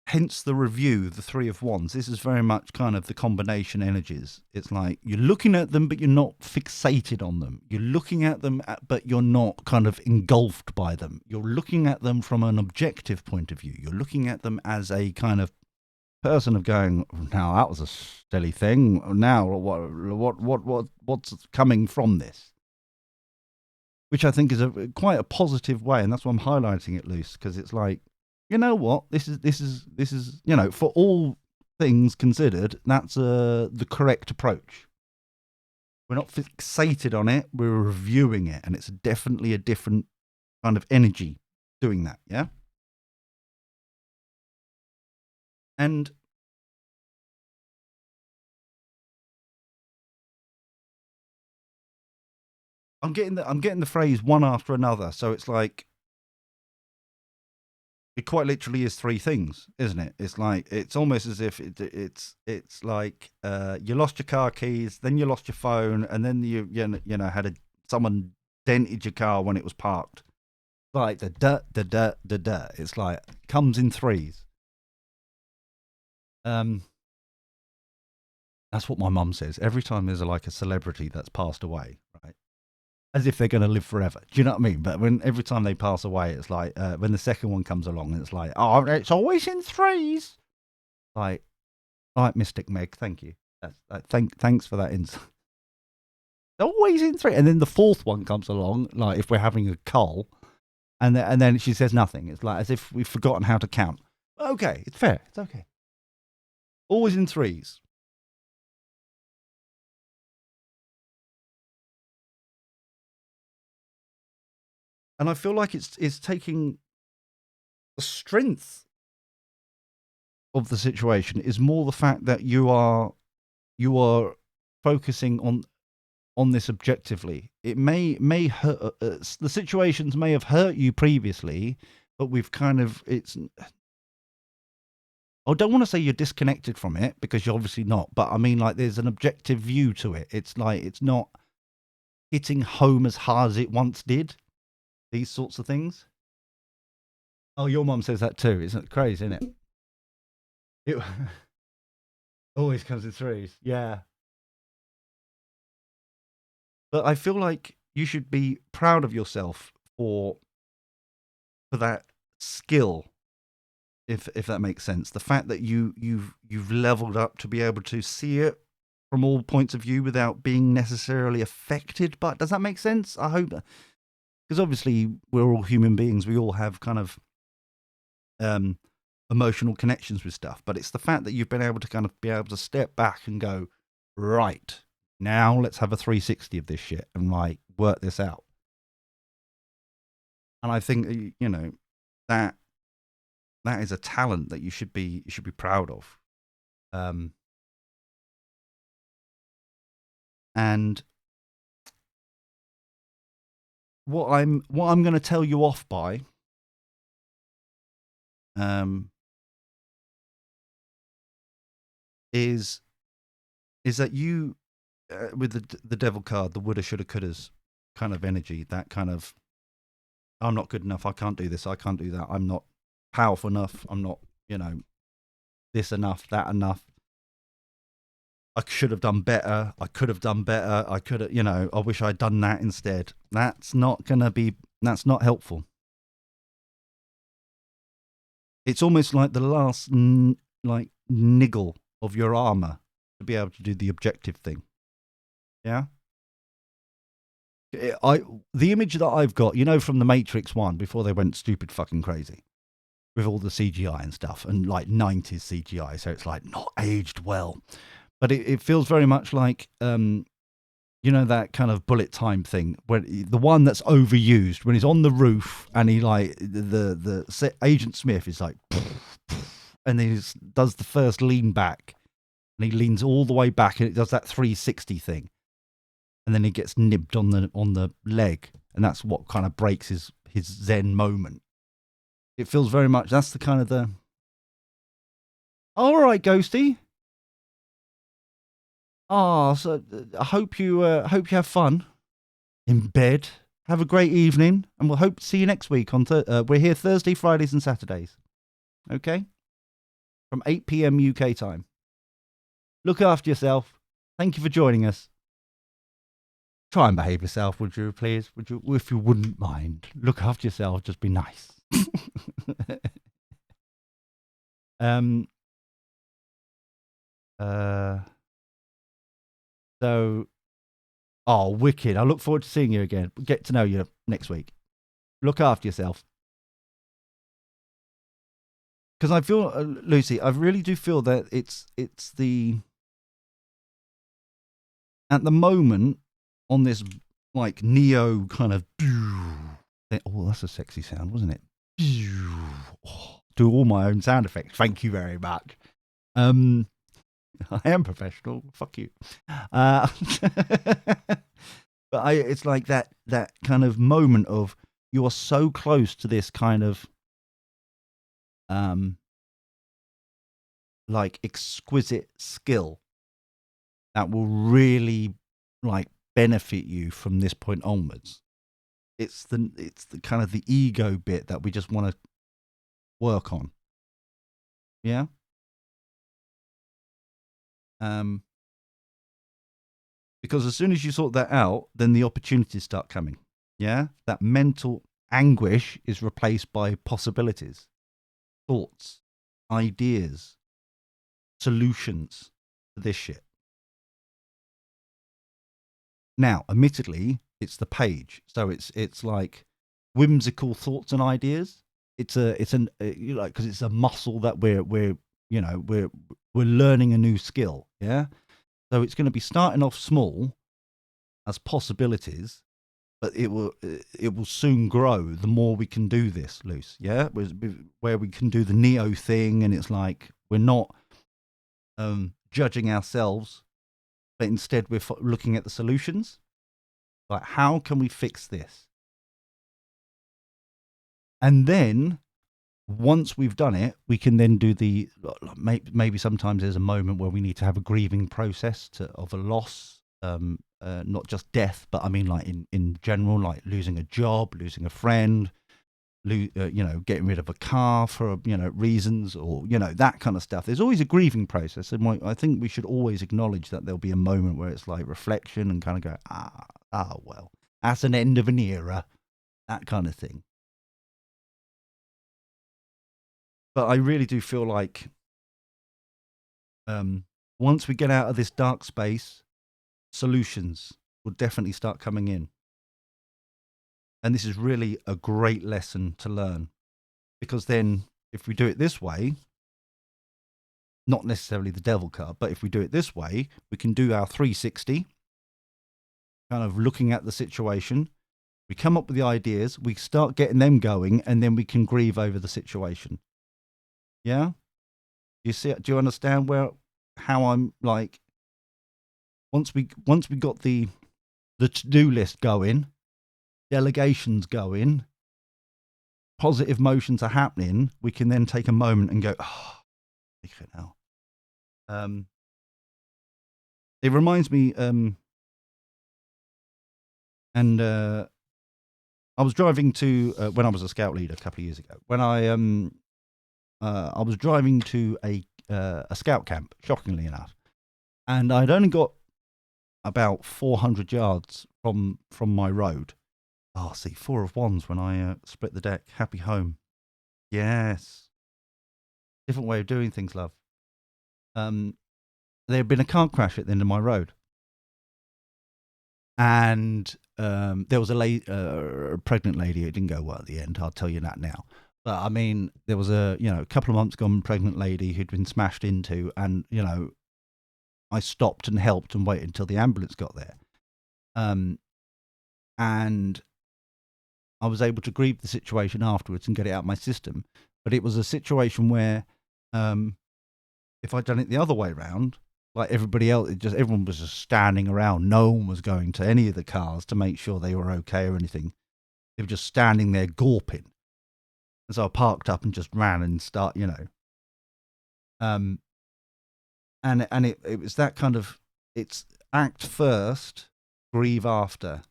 Hence the review, the 3 of wands. This is very much kind of the combination energies. It's like you're looking at them, but you're not fixated on them. You're looking at them, but you're not kind of engulfed by them. You're looking at them from an objective point of view. You're looking at them as a kind of person of going, now that was a silly thing. Now what's coming from this? Which I think is quite a positive way, and that's why I'm highlighting it, Luce, because it's like, you know what? This is for all things considered, that's the correct approach. We're not fixated on it. We're reviewing it, and it's definitely a different kind of energy doing that. Yeah. And I'm getting the phrase one after another. So it's like, it quite literally is 3 things, isn't it? It's like, it's almost as if it's like you lost your car keys, then you lost your phone, and then you had someone dented your car when it was parked. Like the da. It's like, comes in 3s. That's what my mum says every time there's like a celebrity that's passed away, right? As if they're going to live forever. Do you know what I mean? But when every time they pass away, it's like when the second one comes along, it's like, oh, it's always in 3s. Like Mystic Meg, thank you. Thanks for that insight. Always in 3, and then the 4th one comes along, like if we're having a cull, and then she says nothing. It's like as if we've forgotten how to count. Okay, it's fair. It's okay. Always in 3s. And I feel like it's taking the strength of the situation is more the fact that you are focusing on this objectively. It may hurt. The situations may have hurt you previously, but we've kind of I don't want to say you're disconnected from it, because you're obviously not. But I mean, like, there's an objective view to it. It's like it's not hitting home as hard as it once did. These sorts of things. Oh, your mum says that too. Isn't it crazy, isn't it? It always comes in 3s. Yeah. But I feel like you should be proud of yourself for that skill, if that makes sense. The fact that you've leveled up to be able to see it from all points of view without being necessarily affected. But does that make sense? I hope, because obviously we're all human beings. We all have kind of emotional connections with stuff. But it's the fact that you've been able to kind of be able to step back and go, right, now let's have a 360 of this shit and like work this out. And I think that is a talent that you should be proud of. And what I'm going to tell you off by, is that you, with the devil card, the woulda, shoulda, couldas kind of energy, that kind of, I'm not good enough, I can't do this, I can't do that, I'm not powerful enough, I'm not, this enough, that enough. I should have done better. I could have done better. I could have, I wish I'd done that instead. That's not helpful. It's almost like the last, niggle of your armor to be able to do the objective thing. Yeah? The image that I've got, from the Matrix 1, before they went stupid fucking crazy with all the CGI and stuff, and like 90s CGI, so it's like not aged well. But it feels very much like, that kind of bullet time thing, where the one that's overused when he's on the roof and he like the Agent Smith is like, and then he does the first lean back, and he leans all the way back, and it does that 360 thing, and then he gets nibbed on the leg, and that's what kind of breaks his Zen moment. It feels very much that's the kind of the. All right, Ghosty. So I hope you have fun in bed. Have a great evening, and we'll hope to see you next week. We're here Thursday, Fridays, and Saturdays. Okay, from 8 p.m. UK time. Look after yourself. Thank you for joining us. Try and behave yourself, would you, please? Would you, if you wouldn't mind? Look after yourself. Just be nice. So, wicked. I look forward to seeing you again. Get to know you next week. Look after yourself. Because I feel, Lucy, I really do feel that it's at the moment, on this, like, Neo kind of, that's a sexy sound, wasn't it? Do all my own sound effects. Thank you very much. I am professional. Fuck you. But it's like that kind of moment of you are so close to this kind of like exquisite skill that will really like benefit you from this point onwards. It's the kind of the ego bit that we just want to work on. Yeah. Because as soon as you sort that out, then the opportunities start coming. Yeah? That mental anguish is replaced by possibilities, thoughts, ideas, solutions to this shit. Now, admittedly, it's the page. So it's like whimsical thoughts and ideas. Because it's a muscle that we're learning a new skill. Yeah. So it's going to be starting off small as possibilities, but it will soon grow the more we can do this, Luce. Yeah, where we can do the Neo thing, and it's like we're not judging ourselves, but instead we're looking at the solutions. Like, how can we fix this? And then once we've done it, we can then do maybe sometimes there's a moment where we need to have a grieving process of a loss, not just death, but I mean like in general, like losing a job, losing a friend, getting rid of a car for reasons, or that kind of stuff. There's always a grieving process, and I think we should always acknowledge that there'll be a moment where it's like reflection and kind of go, well, that's an end of an era, that kind of thing. But I really do feel like once we get out of this dark space, solutions will definitely start coming in. And this is really a great lesson to learn. Because then, if we do it this way, not necessarily the devil card, but if we do it this way, we can do our 360, kind of looking at the situation. We come up with the ideas, we start getting them going, and then we can grieve over the situation. Yeah? You see? Do you understand how I'm like? Once we got the to-do list going, delegations going, positive motions are happening, we can then take a moment and go, take it now. It reminds me, I was driving to when I was a scout leader a couple of years ago. When I was driving to a scout camp, shockingly enough, and I'd only got about 400 yards from my road. Oh, see, 4 of 1s when I split the deck. Happy home. Yes. Different way of doing things, love. There had been a car crash at the end of my road. And there was a pregnant lady. It didn't go well at the end. I'll tell you that now. But I mean, there was a couple of months gone pregnant lady who'd been smashed into, and I stopped and helped and waited until the ambulance got there. And I was able to grieve the situation afterwards and get it out of my system. But it was a situation where, if I'd done it the other way around, like everybody else, everyone was just standing around. No one was going to any of the cars to make sure they were okay or anything. They were just standing there gawping. And so I parked up and just ran and and it was that kind of, it's act first, grieve after.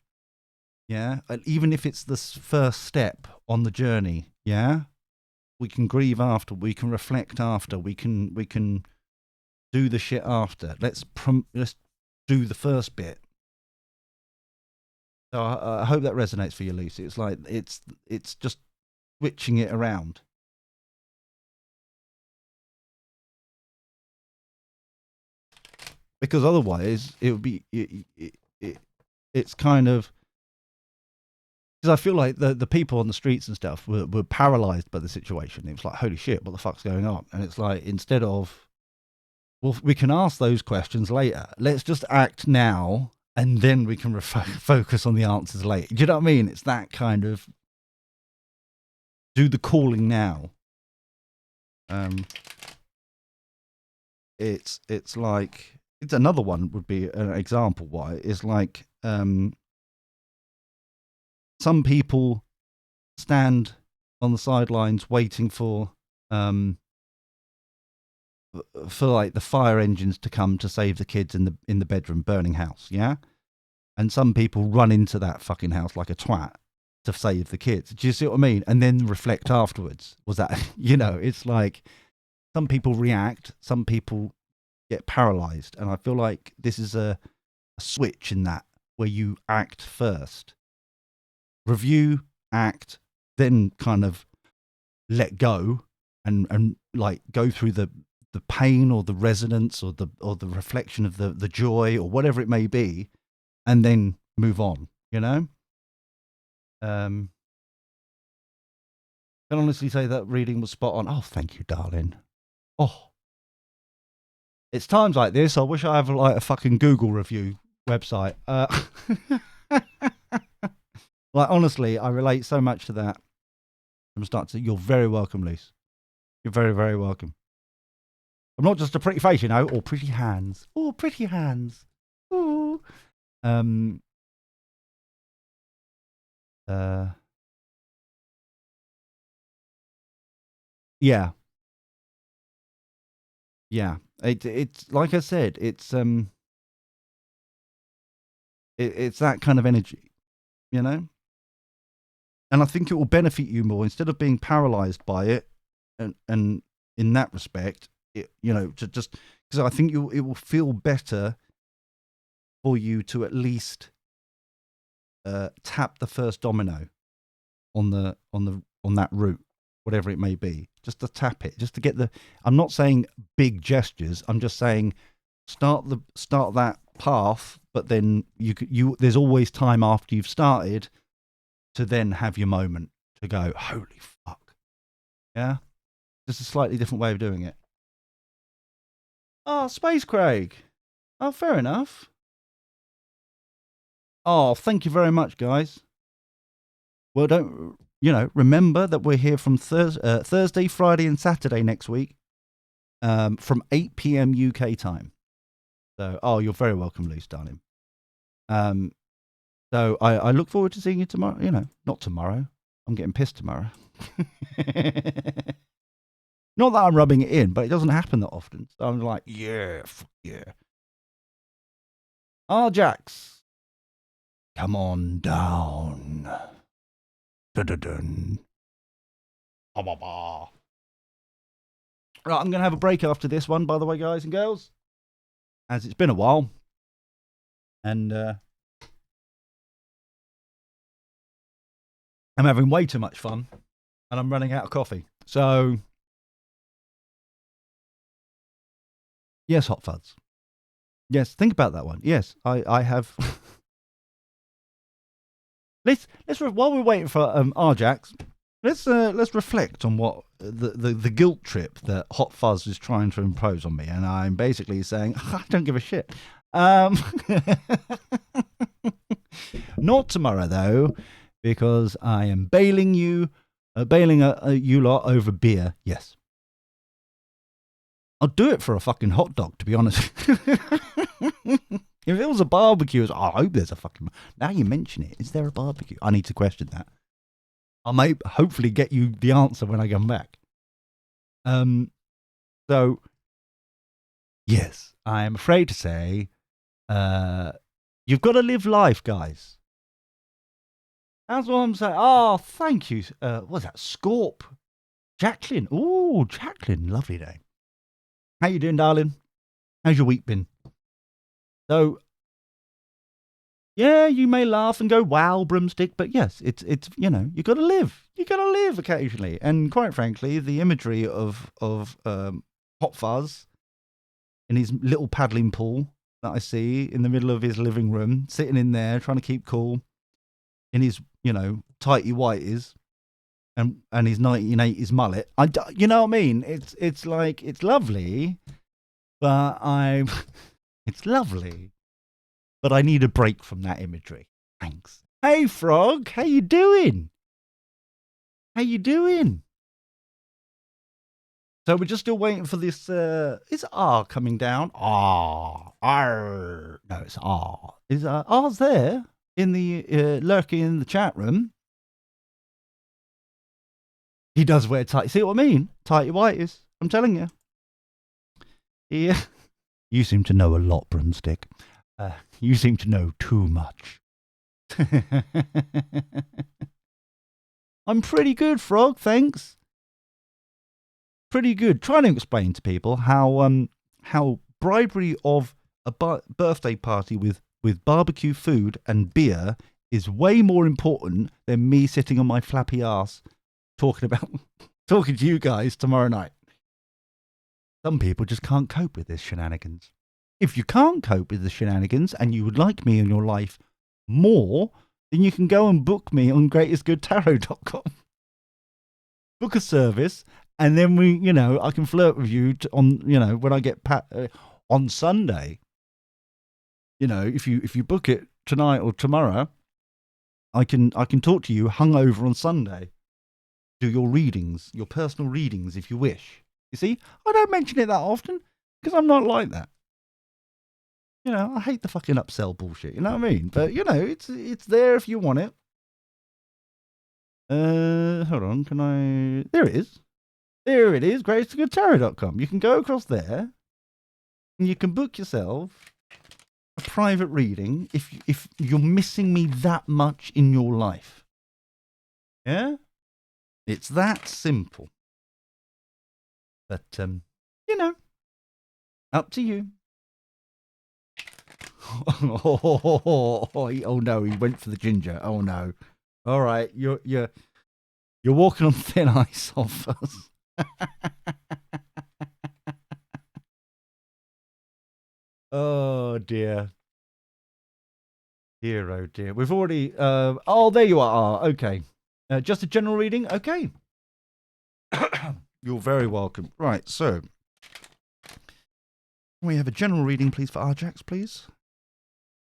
Yeah, even if it's the first step on the journey. Yeah, we can grieve after, we can reflect after, we can do the shit after. Let's do the first bit. So I hope that resonates for you, Lucy. It's like it's just switching it around. Because otherwise it would be it's kind of, because I feel like the people on the streets and stuff were paralyzed by the situation. It was like, holy shit, what the fuck's going on? And it's like, instead of, well, we can ask those questions later. Let's just act now, and then we can focus on the answers later. Do you know what I mean? It's that kind of, do the calling now. It's like, it's another one would be an example why it's like, some people stand on the sidelines waiting for like the fire engines to come to save the kids in the bedroom burning house, yeah? And some people run into that fucking house like a twat to save the kids. Do you see what I mean? And then reflect afterwards. Was that, it's like some people react, some people get paralyzed. And I feel like this is a switch in that, where you act first. Review, act, then kind of let go and like go through the pain or the resonance or the reflection of the joy or whatever it may be, and then move on, Can honestly say that reading was spot on. Oh, thank you, darling. Oh, it's times like this I wish I have like a fucking Google review website. Like, honestly, I relate so much to that. I'm starting to. You're very welcome, Lise. You're very, very welcome. I'm not just a pretty face, or pretty hands. Oh, pretty hands. Ooh. Yeah. Yeah. It's like I said, it's it's that kind of energy, And I think it will benefit you more instead of being paralyzed by it, and in that respect, to just, because I think it will feel better for you to at least tap the first domino on that route, whatever it may be, just to tap it, just to get I'm not saying big gestures. I'm just saying start that path, but then there's always time after you've started to then have your moment to go, holy fuck. Yeah. Just a slightly different way of doing it. Oh, Space Craig. Oh, fair enough. Oh, thank you very much, guys. Well, don't remember that we're here from Thursday, Friday, and Saturday next week, from 8 p.m. UK time. So, you're very welcome, Luce, darling. So I look forward to seeing you tomorrow. Not tomorrow. I'm getting pissed tomorrow. Not that I'm rubbing it in, but it doesn't happen that often. So I'm like, yeah, fuck yeah. Jax, come on down. Dun-dun-dun. Right, I'm going to have a break after this one, by the way, guys and girls. as it's been a while, and I'm having way too much fun, and I'm running out of coffee. So, yes, Hot Fuzz. Yes, think about that one. Yes, I have. let's while we're waiting for Arjax, let's reflect on what the guilt trip that Hot Fuzz is trying to impose on me, and I'm basically saying I don't give a shit. Not tomorrow though, because I am bailing you lot over beer. Yes, I'll do it for a fucking hot dog, to be honest. If it was a barbecue, I hope there's a fucking. Now you mention it, is there a barbecue? I need to question that. I may hopefully get you the answer when I come back. So yes, I am afraid to say, you've got to live life, guys. That's what I'm saying. Oh, thank you. What's that? Scorp, Jacqueline. Ooh, Jacqueline, lovely day. How you doing, darling? How's your week been? So, yeah, you may laugh and go, "Wow, broomstick," but yes, it's you got to live. You got to live occasionally, and quite frankly, the imagery of Hot Fuzz in his little paddling pool that I see in the middle of his living room, sitting in there trying to keep cool in his tighty whities and his 1980s mullet. You know what I mean? It's like it's lovely, but it's lovely. But I need a break from that imagery. Thanks. Hey, Frog, how you doing? How you doing? So we're just still waiting for this. Is R coming down? R. No, it's R. Is R's there in the lurking in the chat room? He does wear tight. See what I mean? Tighty whities. I'm telling you. Yeah. You seem to know a lot, Broomstick. You seem to know too much. I'm pretty good, Frog, thanks. Pretty good. Trying to explain to people how bribery of a birthday party with barbecue food and beer is way more important than me sitting on my flappy ass talking to you guys tomorrow night. Some people just can't cope with this shenanigans. If you can't cope with the shenanigans and you would like me in your life more, then you can go and book me on greatestgoodtarot.com. Book a service, and then I can flirt with you on, when I get on Sunday. If you book it tonight or tomorrow, I can talk to you hungover on Sunday. Do your readings, your personal readings, if you wish. You see, I don't mention it that often because I'm not like that. I hate the fucking upsell bullshit. You know what I mean? But it's there if you want it. Hold on, can I? There it is. There it is. greatestgoodtarot.com. You can go across there, and you can book yourself a private reading if you're missing me that much in your life. Yeah, it's that simple. But up to you. Oh no, he went for the ginger. Oh no. All right, you're walking on thin ice, off us. Oh dear. Dear, oh dear. We've already oh, there you are. Okay. Just a general reading? Okay. You're very welcome. Right, so can we have a general reading, please, for Arjax, please?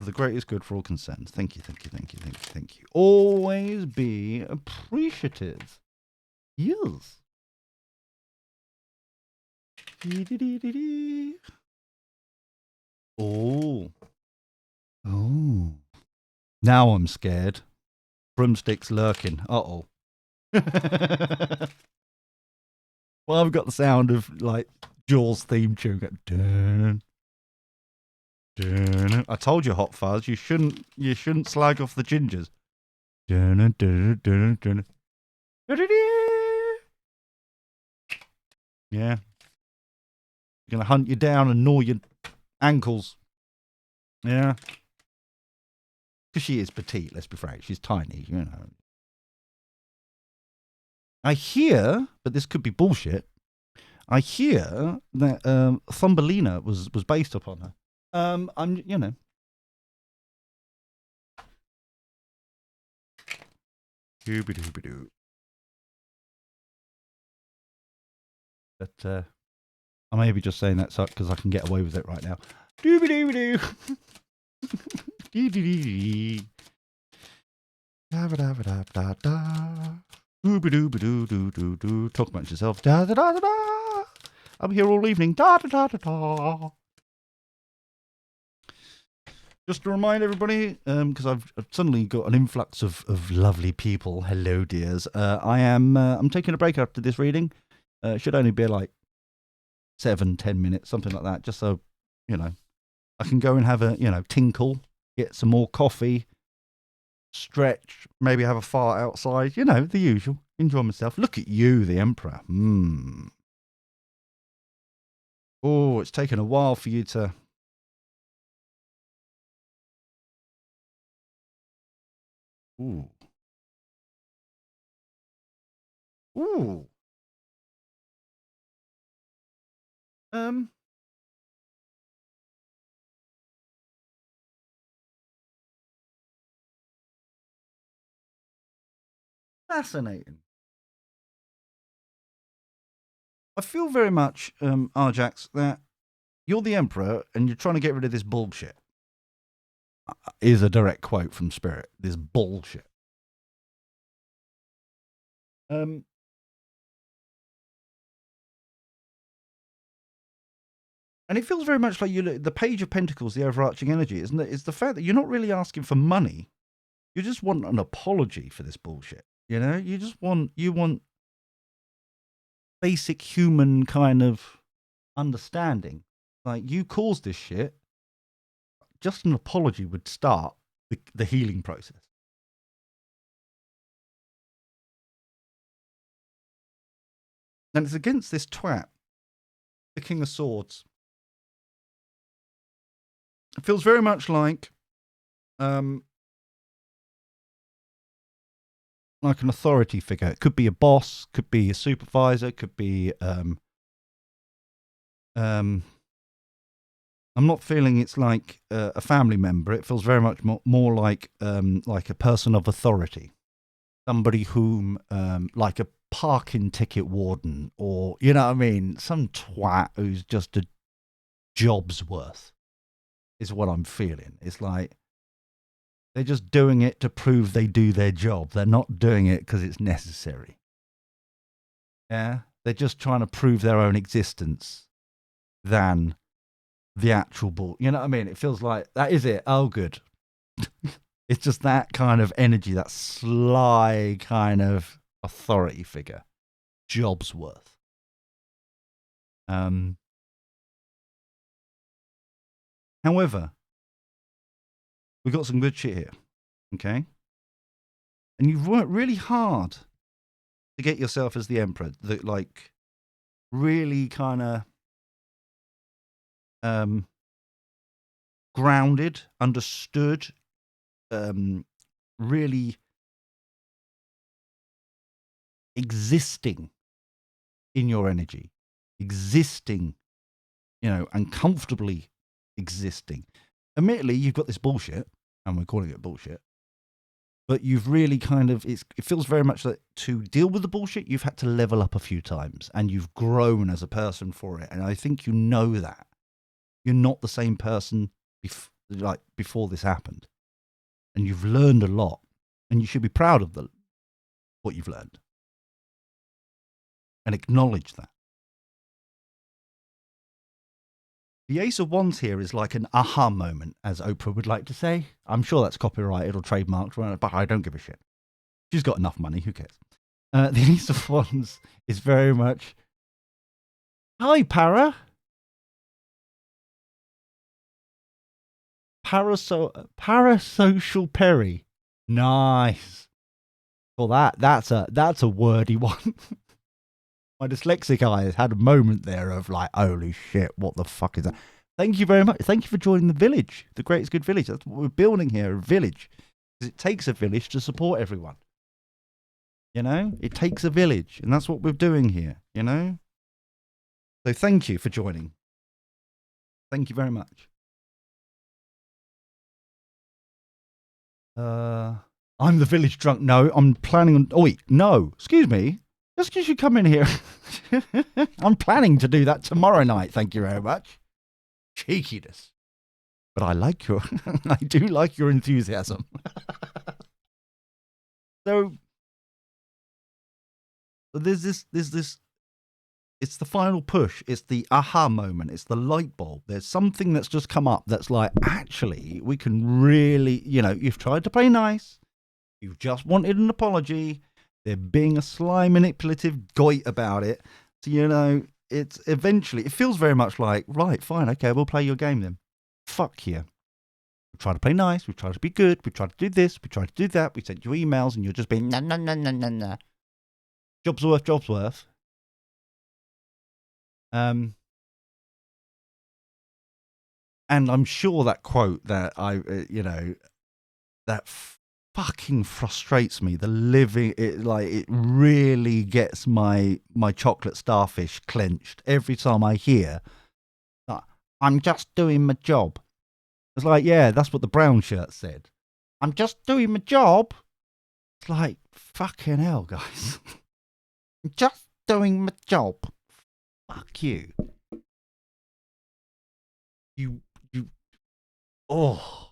For the greatest good for all concerned. Thank you, thank you, thank you, thank you, thank you. Always be appreciative. Yes. Oh. Oh. Now I'm scared. Broomstick's lurking. Uh-oh. Well, I've got the sound of, like, Jaws theme tune. Dun, dun. I told you, Hot Fuzz, you shouldn't slag off the gingers. Dun, dun, dun, dun. Yeah. Gonna hunt you down and gnaw your Ankles. Yeah. Because she is petite, let's be frank. She's tiny, you know. I hear, but this could be bullshit. I hear that Thumbelina was based upon her. I'm, you know. Dooby-dooby-doo. But I may be just saying that because I can get away with it right now. Dooby-dooby-doo. Dee-dee-dee-dee. Da-ba-da-ba-da-ba-da. Dooby-dooby-doo-doo-doo-doo. Talk about yourself. Da-da-da-da-da. I'm here all evening. Da-da-da-da-da. Just to remind everybody, because I've suddenly got an influx of lovely people. Hello, dears. I'm taking a break after this reading. It should only be like 7-10 minutes, something like that, just so, you know, I can go and have a, you know, tinkle, get some more coffee, stretch, maybe have a fart outside, you know, the usual. Enjoy myself. Look at you, the Emperor. Oh, it's taken a while for you to... Ooh. Ooh. Fascinating. I feel very much, Arjax, that you're the Emperor and you're trying to get rid of this bullshit. Is a direct quote from Spirit. This bullshit. And it feels very much like the Page of Pentacles, the overarching energy, isn't it? It's the fact that you're not really asking for money. You just want an apology for this bullshit. You know, you want basic human kind of understanding. Like, you caused this shit. Just an apology would start the healing process. And it's against this twat, the King of Swords. It feels very much like an authority figure. It could be a boss, could be a supervisor, could be I'm not feeling it's like a family member. It feels very much more like a person of authority, somebody whom like a parking ticket warden, or, you know what I mean, some twat who's just a job's worth is what I'm feeling. It's like they're just doing it to prove they do their job. They're not doing it because it's necessary. Yeah, they're just trying to prove their own existence than the actual ball. You know what I mean? It feels like that is it. Oh, good. It's just that kind of energy, that sly kind of authority figure. Job's worth. However, we got some good shit here. Okay? And you've worked really hard to get yourself as the Emperor. That, like, really kind of grounded, understood, really existing in your energy, existing, you know, and comfortably existing. Admittedly, you've got this bullshit, and we're calling it bullshit, but you've really kind of, it feels very much like to deal with the bullshit, you've had to level up a few times, and you've grown as a person for it. And I think you know that. You're not the same person before this happened. And you've learned a lot, and you should be proud of what you've learned and acknowledge that. The Ace of Wands here is like an aha moment, as Oprah would like to say. I'm sure that's copyrighted or trademarked, but I don't give a shit. She's got enough money, who cares? The Ace of Wands is very much, hi, Para. Parasocial Perry. Nice. Well, that's a wordy one. My dyslexic eyes had a moment there of like, holy shit, what the fuck is that? Thank you very much. Thank you for joining the village, the Greatest Good Village. That's what we're building here, a village. Because it takes a village to support everyone. You know, it takes a village, and that's what we're doing here. You know. So thank you for joining. Thank you very much. I'm the village drunk. No, I'm planning on. Oh wait, no. Excuse me. Just because you come in here, I'm planning to do that tomorrow night. Thank you very much. Cheekiness. But I like your, I do like your enthusiasm. So there's this, it's the final push. It's the aha moment. It's the light bulb. There's something that's just come up that's like, actually, we can really, you know, you've tried to play nice. You've just wanted an apology. They're being a sly, manipulative goit about it. So, you know, it's eventually, it feels very much like, right, fine, okay, we'll play your game then. Fuck you. We try to play nice. We try to be good. We try to do this. We try to do that. We send you emails and you're just being, nah. Job's worth. And I'm sure that quote that that fucking frustrates me. The living, it really gets my chocolate starfish clenched every time I hear, I'm just doing my job. It's like, yeah, that's what the brown shirt said. I'm just doing my job. It's like, fucking hell, guys. I'm just doing my job. Fuck you. You. Oh.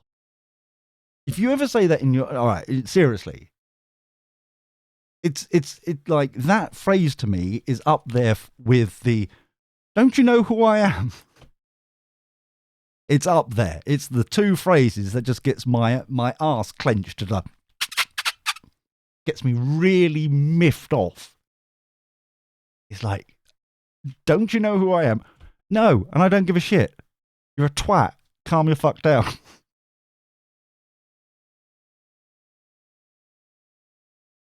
If you ever say that in your, all right, seriously. It's like that phrase to me is up there with the, don't you know who I am? It's up there. It's the two phrases that just gets my ass clenched and like, gets me really miffed off. It's like, don't you know who I am? No, and I don't give a shit. You're a twat. Calm your fuck down.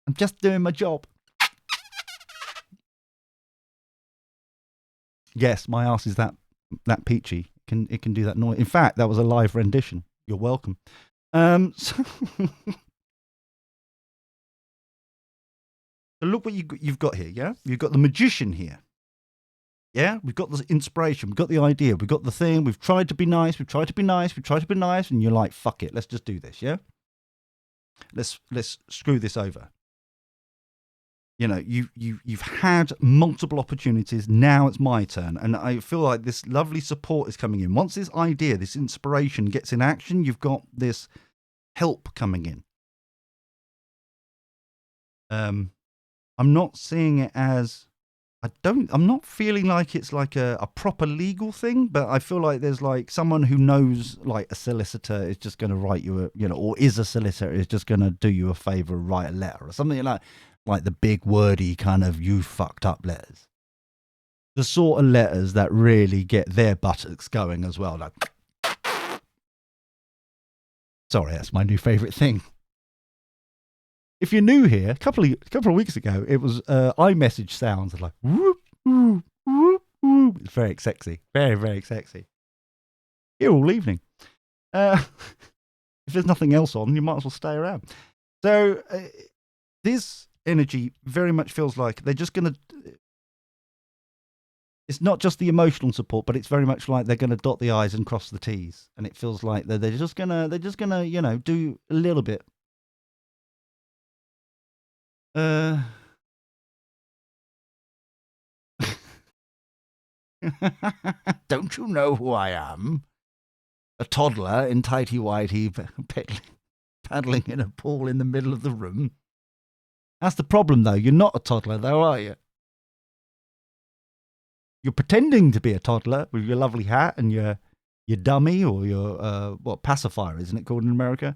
I'm just doing my job. Yes, my ass is that peachy. It can do that noise. In fact, that was a live rendition. You're welcome. So look what you've got here. Yeah, you've got the magician here. Yeah, we've got the inspiration. We've got the idea. We've got the thing. We've tried to be nice. We've tried to be nice. We've tried to be nice, and you're like, fuck it. Let's just do this. Yeah. Let's screw this over. You know, you've had multiple opportunities. Now it's my turn, and I feel like this lovely support is coming in. Once this idea, this inspiration gets in action, you've got this help coming in. I'm not seeing it as, I'm not feeling like it's like a proper legal thing, but I feel like there's like someone who knows, like a solicitor is just going to write you or is a solicitor is just going to do you a favor, write a letter or something like the big wordy kind of you fucked up letters. The sort of letters that really get their buttocks going as well. Like, sorry, that's my new favorite thing. If you're new here, a couple of weeks ago, it was iMessage sounds like whoop, whoop, whoop, whoop. It's very sexy, very, very sexy. Here all evening. If there's nothing else on, you might as well stay around. So this energy very much feels like they're just going to, it's not just the emotional support, but it's very much like they're going to dot the I's and cross the T's. And it feels like they're just going to, do a little bit. Don't you know who I am? A toddler in tighty-whitey paddling in a pool in the middle of the room. That's the problem, though. You're not a toddler, though, are you? You're pretending to be a toddler with your lovely hat and your dummy or your pacifier, isn't it called in America?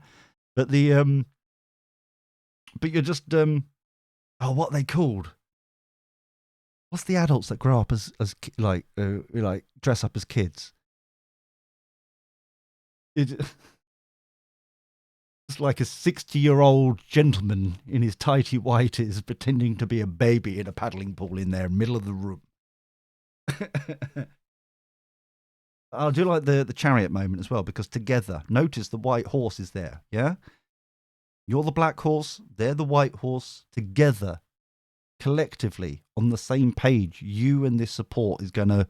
But the but you're just what are they called? What's the adults that grow up as like dress up as kids? It's like a 60-year-old gentleman in his tighty whities pretending to be a baby in a paddling pool in their middle of the room. I do like the chariot moment as well, because together, notice the white horse is there. Yeah, you're the black horse, they're the white horse. Together, collectively, on the same page, you and this support is gonna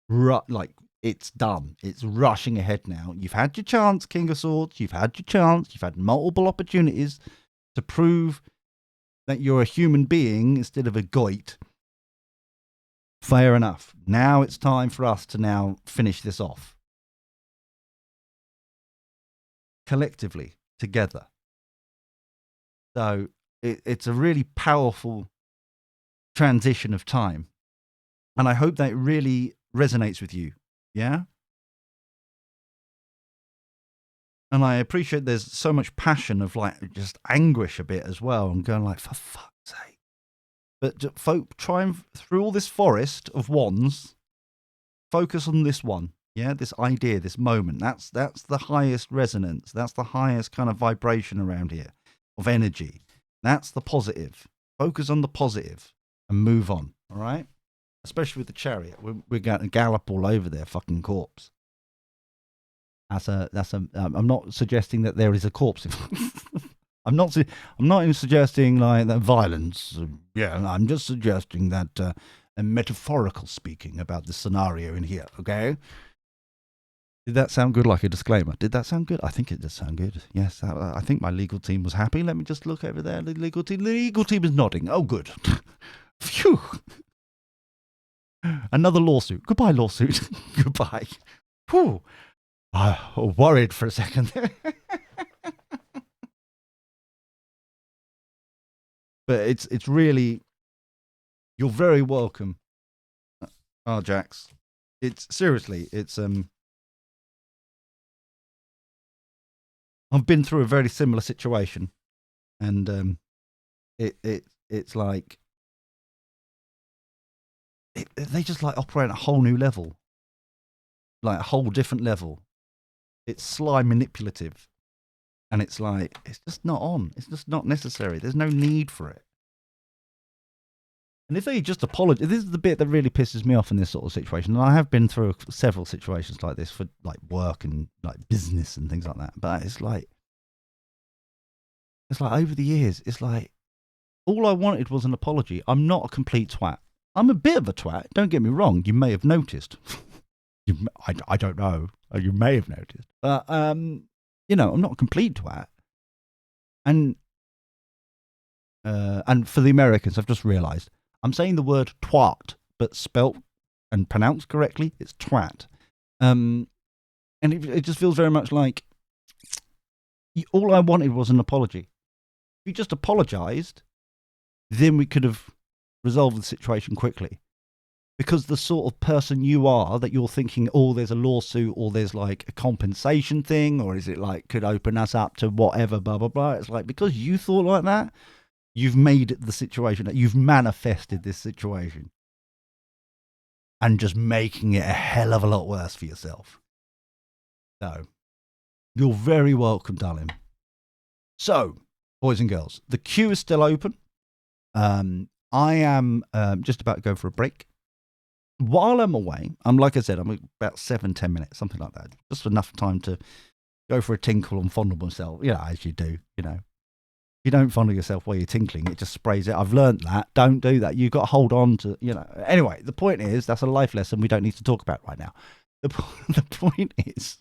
like it's done. It's rushing ahead now. You've had your chance, King of Swords. You've had your chance. You've had multiple opportunities to prove that you're a human being instead of a goit. Fair enough. Now it's time for us to now finish this off. Collectively, together. So it's a really powerful transition of time. And I hope that it really resonates with you. Yeah? And I appreciate there's so much passion of like just anguish a bit as well. I'm going like, for fuck's sake. But folk, try and through all this forest of wands, focus on this one. Yeah, this idea, this moment. That's the highest resonance. That's the highest kind of vibration around here of energy. That's the positive. Focus on the positive and move on. All right. Especially with the chariot, we're going to gallop all over their fucking corpse. I'm not suggesting that there is a corpse. I'm not even suggesting like that violence. Yeah, I'm just suggesting that metaphorical speaking about the scenario in here. Okay. Did that sound good, like a disclaimer? Did that sound good? I think it does sound good. Yes, I think my legal team was happy. Let me just look over there. The legal team is nodding. Oh, good. Phew. Another lawsuit. Goodbye, lawsuit. Goodbye. Whew. I worried for a second there. But it's really, you're very welcome. Oh, Jax. It's seriously, it's I've been through a very similar situation, and it's like they just like operate at a whole new level, like a whole different level. It's sly manipulative, and it's like it's just not on. It's just not necessary. There's no need for it. And if they just apologize, this is the bit that really pisses me off in this sort of situation. And I have been through several situations like this for like work and like business and things like that. But it's like over the years, it's like all I wanted was an apology. I'm not a complete twat. I'm a bit of a twat. Don't get me wrong. You may have noticed. I don't know. You may have noticed. But you know, I'm not a complete twat. And for the Americans, I've just realised I'm saying the word twat, but spelt and pronounced correctly. It's twat. And it just feels very much like all I wanted was an apology. If you just apologised, then we could have resolved the situation quickly. Because the sort of person you are, that you're thinking, oh, there's a lawsuit, or there's like a compensation thing, or is it like could open us up to whatever, blah, blah, blah. It's like, because you thought like that, you've made the situation, you've manifested this situation. And just making it a hell of a lot worse for yourself. So, you're very welcome, darling. So, boys and girls, the queue is still open. I am just about to go for a break. While I'm away, like I said, I'm about 7-10 minutes, something like that. Just enough time to go for a tinkle and fondle myself, you know, as you do, you know. You don't fondle yourself while you're tinkling, it just sprays it. I've learned that. Don't do that. You've got to hold on to, you know. Anyway, the point is, that's a life lesson we don't need to talk about right now. The point is,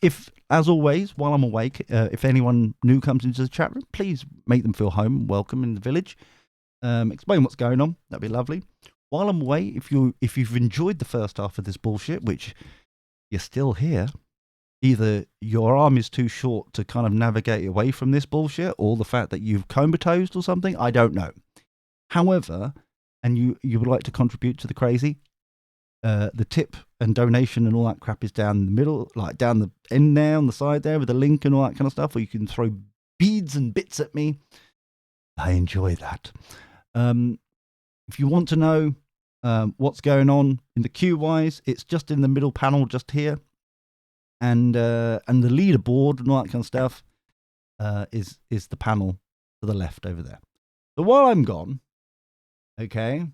if, as always, while I'm awake, if anyone new comes into the chat room, please make them feel home and welcome in the village. Explain what's going on. That'd be lovely. While I'm away, if you've enjoyed the first half of this bullshit, which you're still here, either your arm is too short to kind of navigate away from this bullshit, or the fact that you've comatosed or something, I don't know. However, and you would like to contribute to the crazy, the tip and donation and all that crap is down in the middle, like down the end there on the side there with the link and all that kind of stuff, or you can throw beads and bits at me. I enjoy that. If you want to know what's going on in the queue-wise, it's just in the middle panel, just here. And the leaderboard and all that kind of stuff is the panel to the left over there. So while I'm gone, okay,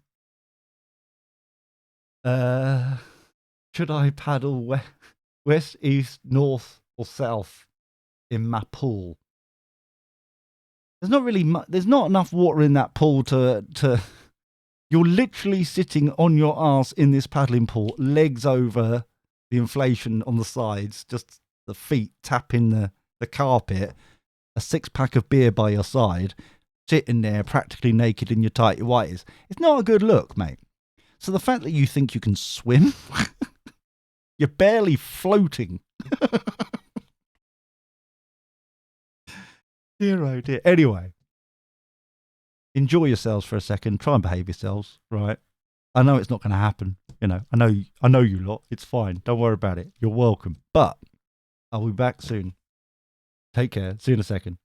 Should I paddle west, east, north, or south in my pool? There's not really there's not enough water in that pool to. You're literally sitting on your ass in this paddling pool, legs over the inflation on the sides, just the feet tapping the carpet, a 6-pack of beer by your side, sitting there practically naked in your tighty whities. It's not a good look, mate. So the fact that you think you can swim, you're barely floating. Dear oh dear. Anyway, enjoy yourselves for a second. Try and behave yourselves, right? I know it's not going to happen. You know, I know you lot. It's fine. Don't worry about it. You're welcome. But I'll be back soon. Take care. See you in a second.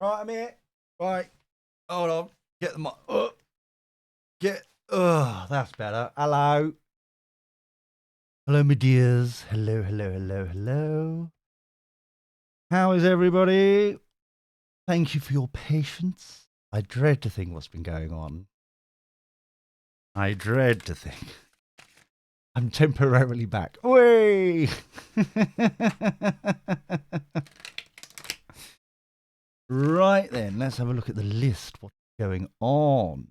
Right, I'm here. Right. Hold on. Get the mic. That's better. Hello. Hello, my dears. Hello, hello, hello, hello. How is everybody? Thank you for your patience. I dread to think what's been going on. I dread to think. I'm temporarily back. Way. Right then, let's have a look at the list. What's going on?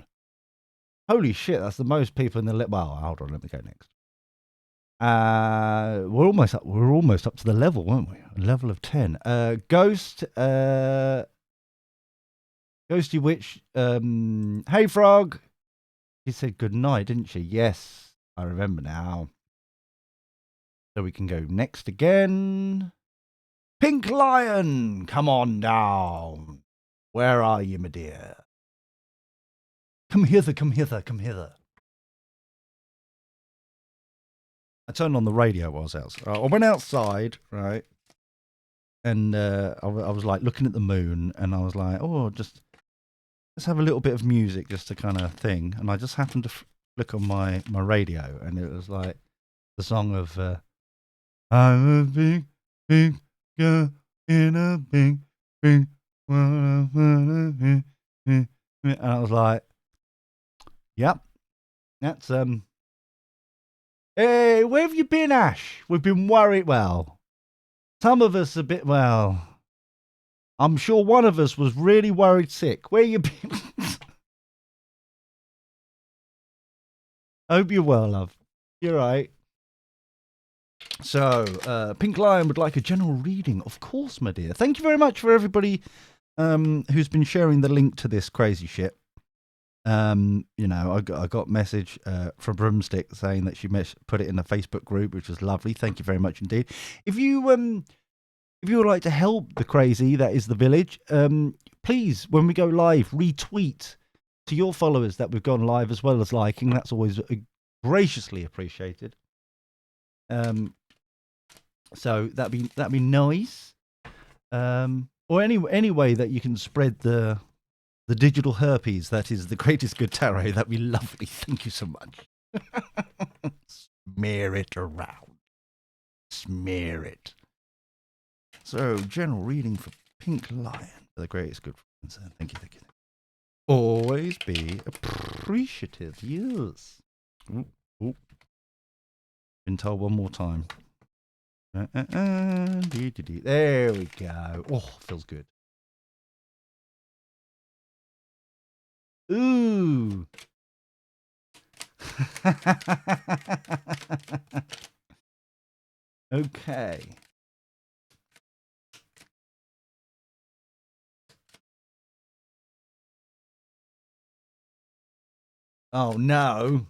Holy shit, that's the most people in the list. Well, hold on, let me go next. We're almost up. We're almost up to the level, weren't we? A level of 10. Ghost. Ghosty Witch. Hey Frog. She said good night, didn't she? Yes, I remember now. So we can go next again. Pink Lion, come on down. Where are you, my dear? Come hither, come hither, come hither. I turned on the radio while I was outside. I went outside, right? And I was like looking at the moon, and I was like, oh, let's have a little bit of music, just to kind of thing. And I just happened to flick on my radio, and it was like the song of I'm a big, big girl in a big, big world. And I was like, yep, that's Hey, where have you been, Ash? We've been worried. Well, some of us a bit. Well, I'm sure one of us was really worried sick. Where you been? Hope you're well, love. You're right. So, Pink Lion would like a general reading. Of course, my dear. Thank you very much for everybody who's been sharing the link to this crazy shit. You know, I got message from Broomstick saying that she put it in a Facebook group, which was lovely. Thank you very much indeed. If you would like to help the crazy that is the village, please, when we go live, retweet to your followers that we've gone live, as well as liking. That's always graciously appreciated. So that'd be nice. Or any way that you can spread the digital herpes that is the greatest good tarot, that'd be lovely. Thank you so much. Smear it around. Smear it. So, general reading for Pink Lion. The greatest good friends. Thank you, thank you. Always be appreciative. Yes. Ooh, ooh. Been told one more time. There we go. Oh, feels good. Ooh. Okay. Oh no.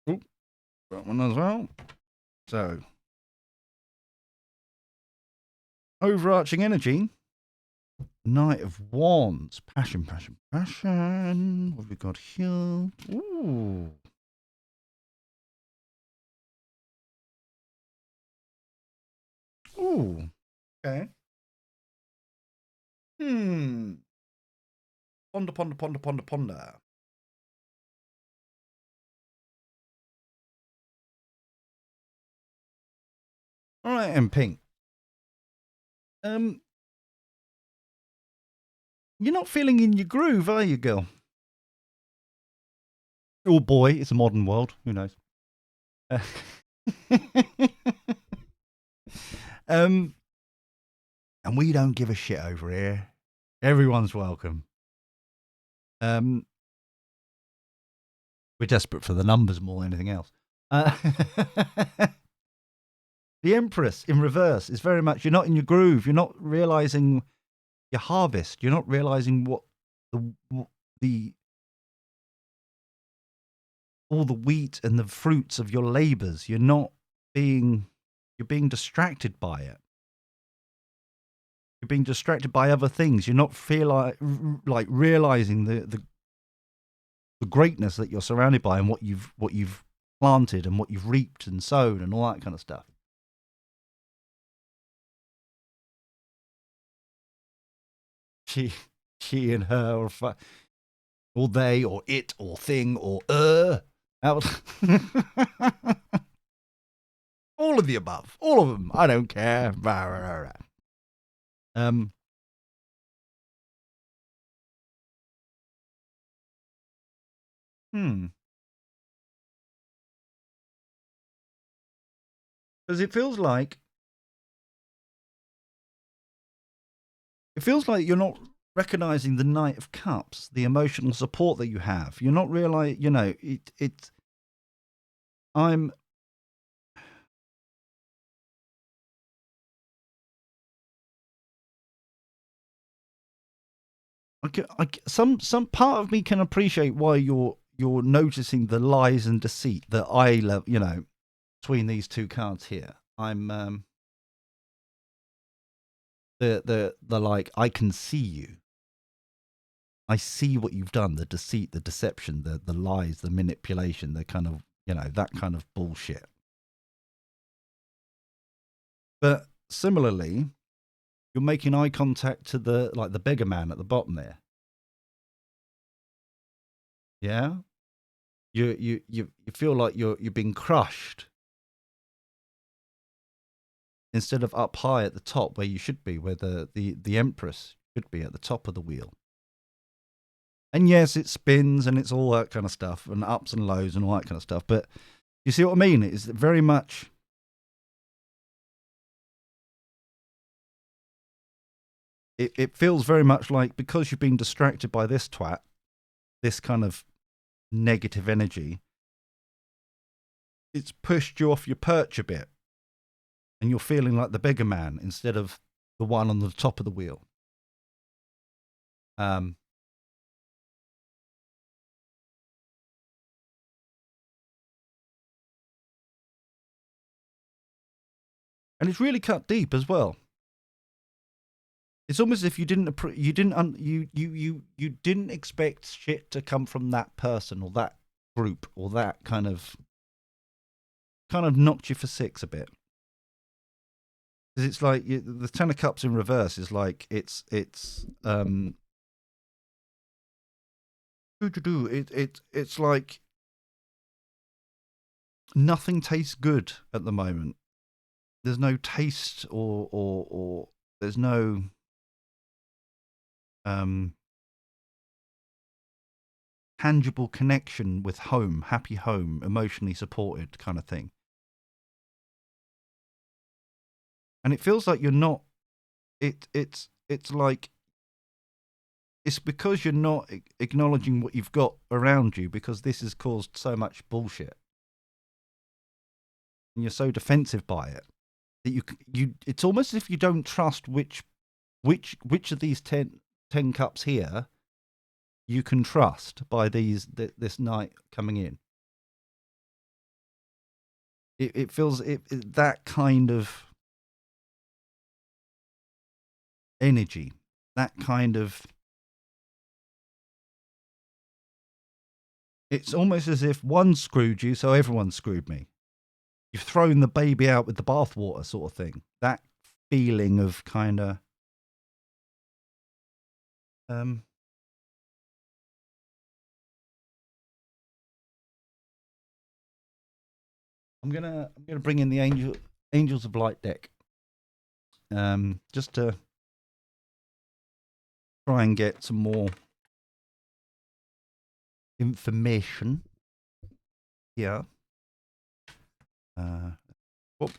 Ooh, that one as well. So, overarching energy. Knight of Wands. Passion, passion, passion. What have we got here? Ooh. Ooh. Okay. Ponder, ponder, ponder, ponder, ponder. All right, and Pink. You're not feeling in your groove, are you, girl? Oh boy, it's a modern world. Who knows? And we don't give a shit over here. Everyone's welcome. We're desperate for the numbers more than anything else. The Empress in reverse is very much, you're not in your groove. You're not realizing your harvest. You're not realizing what the all the wheat and the fruits of your labors. You're being distracted by it. You're being distracted by other things. You're not like realizing the greatness that you're surrounded by and what you've planted and what you've reaped and sown and all that kind of stuff. she, she and her, or they, or it, or thing, or out. All of the above, all of them. I don't care. Um, hmm. Because it feels like you're not recognizing the Knight of Cups, the emotional support that you have. You're not realizing, I'm, some part of me can appreciate why you're noticing the lies and deceit that I love, between these two cards here. I'm, the like, I can see you. I see what you've done, the deceit, the deception, the lies, the manipulation, the kind of, that kind of bullshit. But similarly, you're making eye contact to the beggar man at the bottom there. Yeah? You feel like you're being crushed instead of up high at the top where you should be, where the Empress should be at the top of the wheel. And yes, it spins and it's all that kind of stuff, and ups and lows and all that kind of stuff. But you see what I mean? It's very much. It feels very much like, because you've been distracted by this twat, this kind of negative energy, it's pushed you off your perch a bit. And you're feeling like the beggar man instead of the one on the top of the wheel. And it's really cut deep as well. It's almost as if you didn't expect shit to come from that person or that group or that kind of knocked you for six a bit. Because it's like the Ten of Cups in reverse is like it's like nothing tastes good at the moment. There's no taste or there's no tangible connection with home, happy home, emotionally supported kind of thing. And it feels like you're not. It's like it's because you're not acknowledging what you've got around you, because this has caused so much bullshit, and you're so defensive by it that you. It's almost as if you don't trust which of these 10 cups here you can trust by this night coming in. It feels that kind of energy, that kind of. It's almost as if one screwed you, so everyone screwed me. You've thrown the baby out with the bathwater, sort of thing. That feeling of kind of. I'm gonna bring in the Angels of Light deck, just to try and get some more information here. What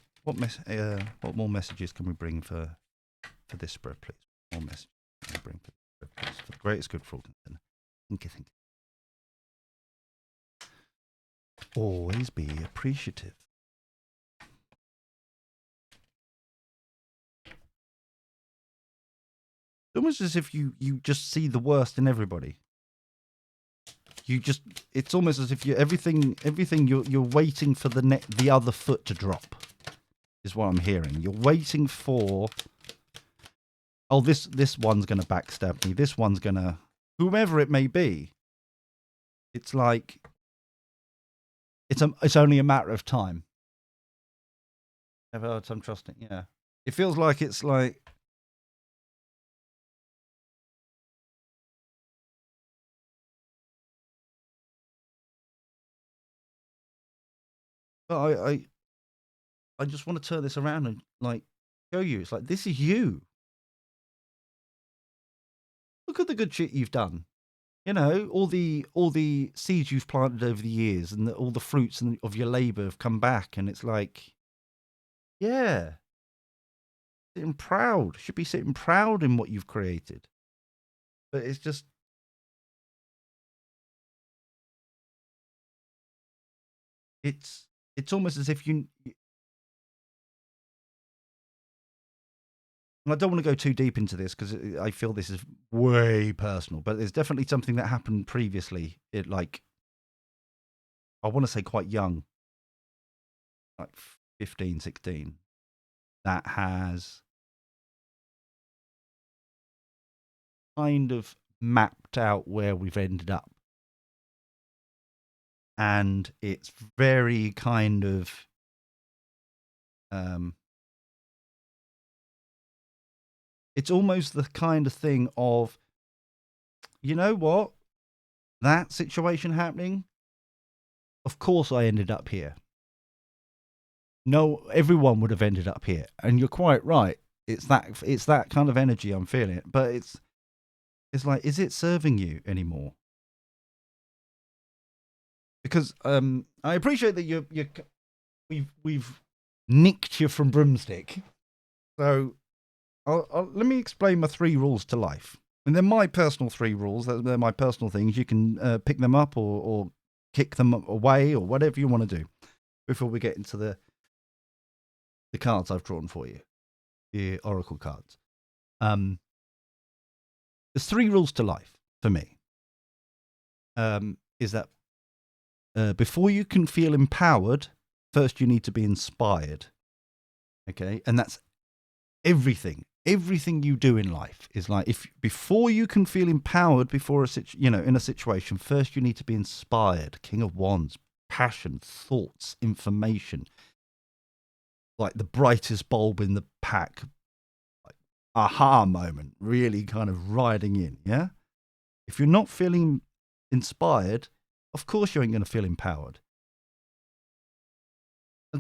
more messages can we bring for this spread, please? More messages can we bring for this spread, please? For the greatest good for all. Think. Always be appreciative. It's almost as if you just see the worst in everybody. It's almost as if everything you're waiting for the other foot to drop, is what I'm hearing. You're waiting for, oh, this one's going to backstab me. This one's going to, whomever it may be. It's like it's only a matter of time. I've heard some trusting. Yeah, it feels like it's like But I just want to turn this around and like show you. It's like, this is you. Look at the good shit you've done. You know, all the seeds you've planted over the years, and all the fruits of your labor have come back, and it's like, yeah, sitting proud. Should be sitting proud in what you've created. But it's just, it's almost as if you. I don't want to go too deep into this because I feel this is way personal, but there's definitely something that happened previously. It like, I want to say quite young, like 15, 16, that has kind of mapped out where we've ended up. And it's very kind of, it's almost the kind of thing of, you know what? That situation happening, of course I ended up here. No, everyone would have ended up here. And you're quite right. It's that kind of energy I'm feeling it. But it's like, is it serving you anymore? Because I appreciate that we've nicked you from Broomstick. So let me explain my 3 rules to life. And they're my personal 3 rules. They're my personal things. You can pick them up or kick them away or whatever you want to do before we get into the cards I've drawn for you, the Oracle cards. There's 3 rules to life for me. Is that before you can feel empowered, first you need to be inspired. Okay, and that's everything. Everything you do in life is like, if before you can feel empowered before in a situation, first you need to be inspired. King of Wands, passion, thoughts, information, like the brightest bulb in the pack, like aha moment, really kind of riding in. Yeah, if you're not feeling inspired, of course you ain't going to feel empowered.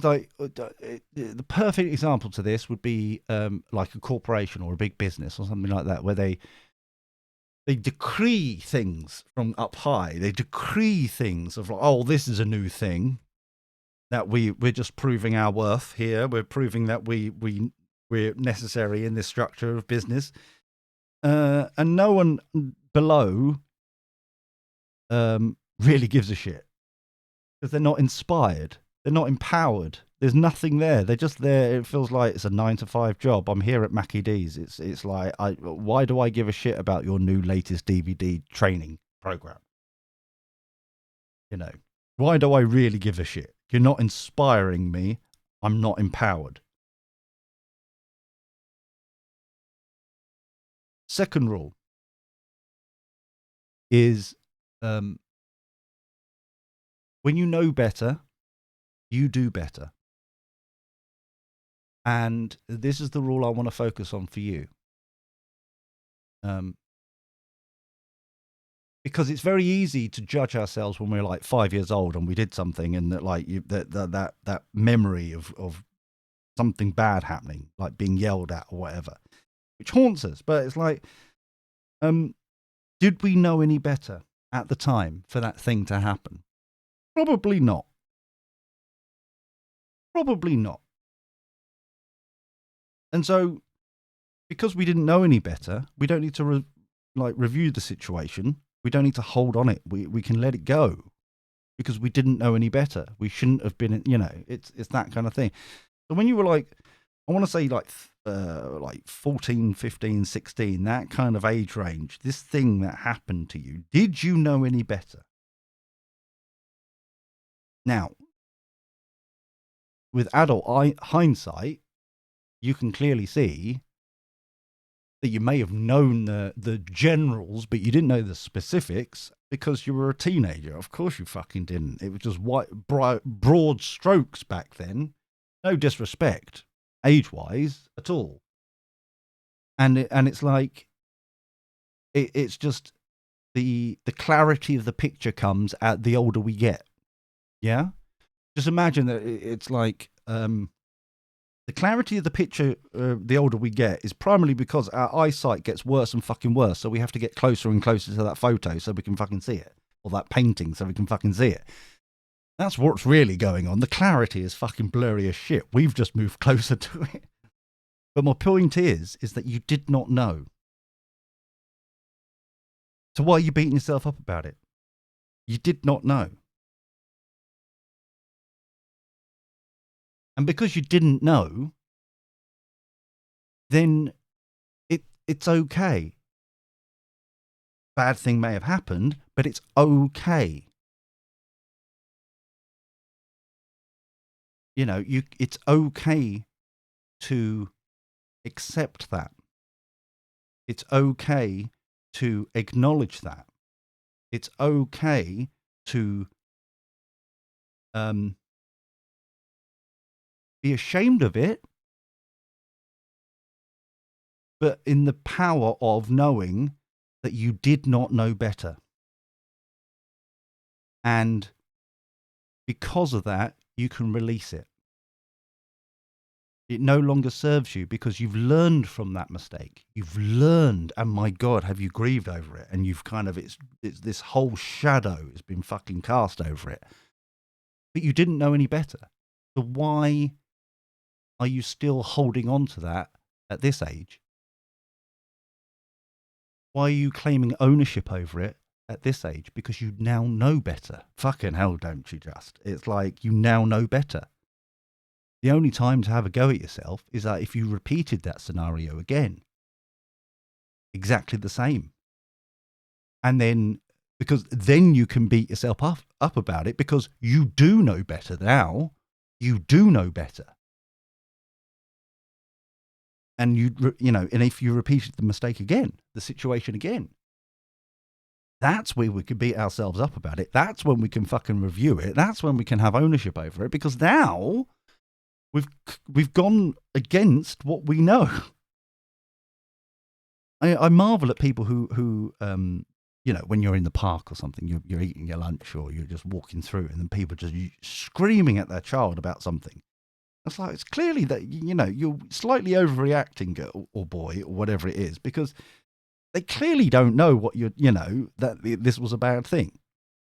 Like the perfect example to this would be like a corporation or a big business or something like that, where they decree things from up high. They decree things of like, oh, this is a new thing that we're just proving our worth here. We're proving that we're necessary in this structure of business, and no one below really gives a shit because they're not inspired. They're not empowered. There's nothing there. They're just there. It feels like it's a 9-to-5 job. I'm here at Mackie D's. It's like, why do I give a shit about your new latest DVD training program? You know, why do I really give a shit? You're not inspiring me. I'm not empowered. Second rule is when you know better, you do better. And this is the rule I want to focus on for you. Because it's very easy to judge ourselves when we're like 5 years old and we did something, and that like that memory of something bad happening, like being yelled at or whatever, which haunts us. But it's like, did we know any better at the time for that thing to happen? Probably not. Probably not. And so, because we didn't know any better, we don't need to review the situation. We don't need to hold on it. We can let it go because we didn't know any better. We shouldn't have been, it's that kind of thing. So when you were like, I want to say like 14, 15, 16, that kind of age range, this thing that happened to you, did you know any better? Now, with adult hindsight, you can clearly see that you may have known the generals, but you didn't know the specifics because you were a teenager. Of course you fucking didn't. It was just broad strokes back then. No disrespect, age-wise, at all. And it's like, it's just the clarity of the picture comes at the older we get. Yeah? just imagine that it's like the clarity of the picture, the older we get, is primarily because our eyesight gets worse and fucking worse. So we have to get closer and closer to that photo so we can fucking see it, or that painting so we can fucking see it. That's what's really going on. The clarity is fucking blurry as shit. We've just moved closer to it. But my point is that you did not know. So why are you beating yourself up about it? You did not know. And because you didn't know, then it's okay. Bad thing may have happened, but it's okay. You know, it's okay to accept that. It's okay to acknowledge that. It's okay to be ashamed of it, but in the power of knowing that you did not know better. And because of that, you can release it. It no longer serves you because you've learned from that mistake. You've learned, and my God, have you grieved over it? And you've kind of, it's this whole shadow has been fucking cast over it. But you didn't know any better. So why are you still holding on to that at this age? Why are you claiming ownership over it at this age? Because you now know better. Fucking hell, don't you just? It's like you now know better. The only time to have a go at yourself is that if you repeated that scenario again, exactly the same. And then, because then you can beat yourself up about it because you do know better now. You do know better. And and if you repeated the mistake again, the situation again, that's where we could beat ourselves up about it. That's when we can fucking review it. That's when we can have ownership over it, because now we've gone against what we know. I marvel at people who when you're in the park or something, you're eating your lunch or you're just walking through, and then people just screaming at their child about something. It's like, it's clearly that, you're slightly overreacting, girl or boy or whatever it is, because they clearly don't know what that this was a bad thing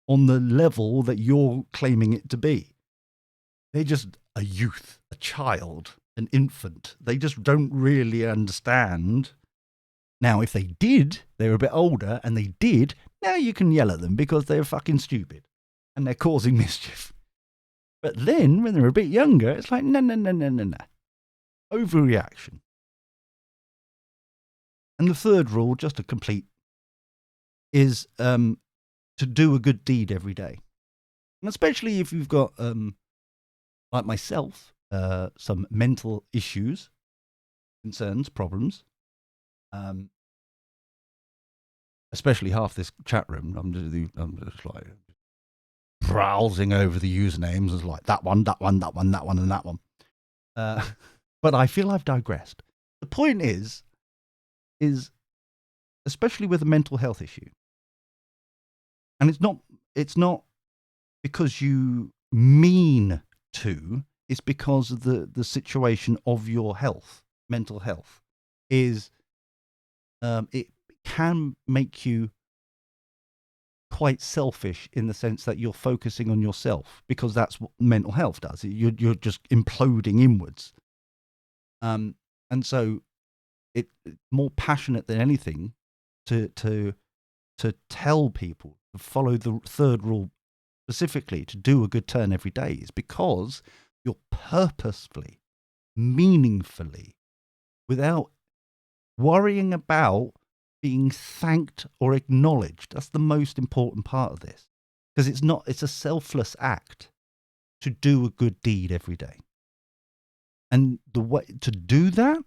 on the level that you're claiming it to be. They're just a youth, a child, an infant. They just don't really understand. Now, if they did, they were a bit older and they did, now you can yell at them because they're fucking stupid and they're causing mischief. But then, when they're a bit younger, it's like, no. Overreaction. And the third rule, just to complete, is to do a good deed every day. And especially if you've got, like myself, some mental issues, concerns, problems. Especially half this chat room, I'm just like browsing over the usernames. It's like that one, and that one. But I feel I've digressed. The point is especially with a mental health issue, and it's not because you mean to, it's because of the situation of your health, mental health, is it can make you quite selfish in the sense that you're focusing on yourself, because that's what mental health does. You're just imploding inwards. And so it's more passionate than anything to tell people to follow the third rule specifically, to do a good turn every day, is because you're purposefully, meaningfully, without worrying about being thanked or acknowledged. That's the most important part of this, because it's a selfless act to do a good deed every day. And the way to do that,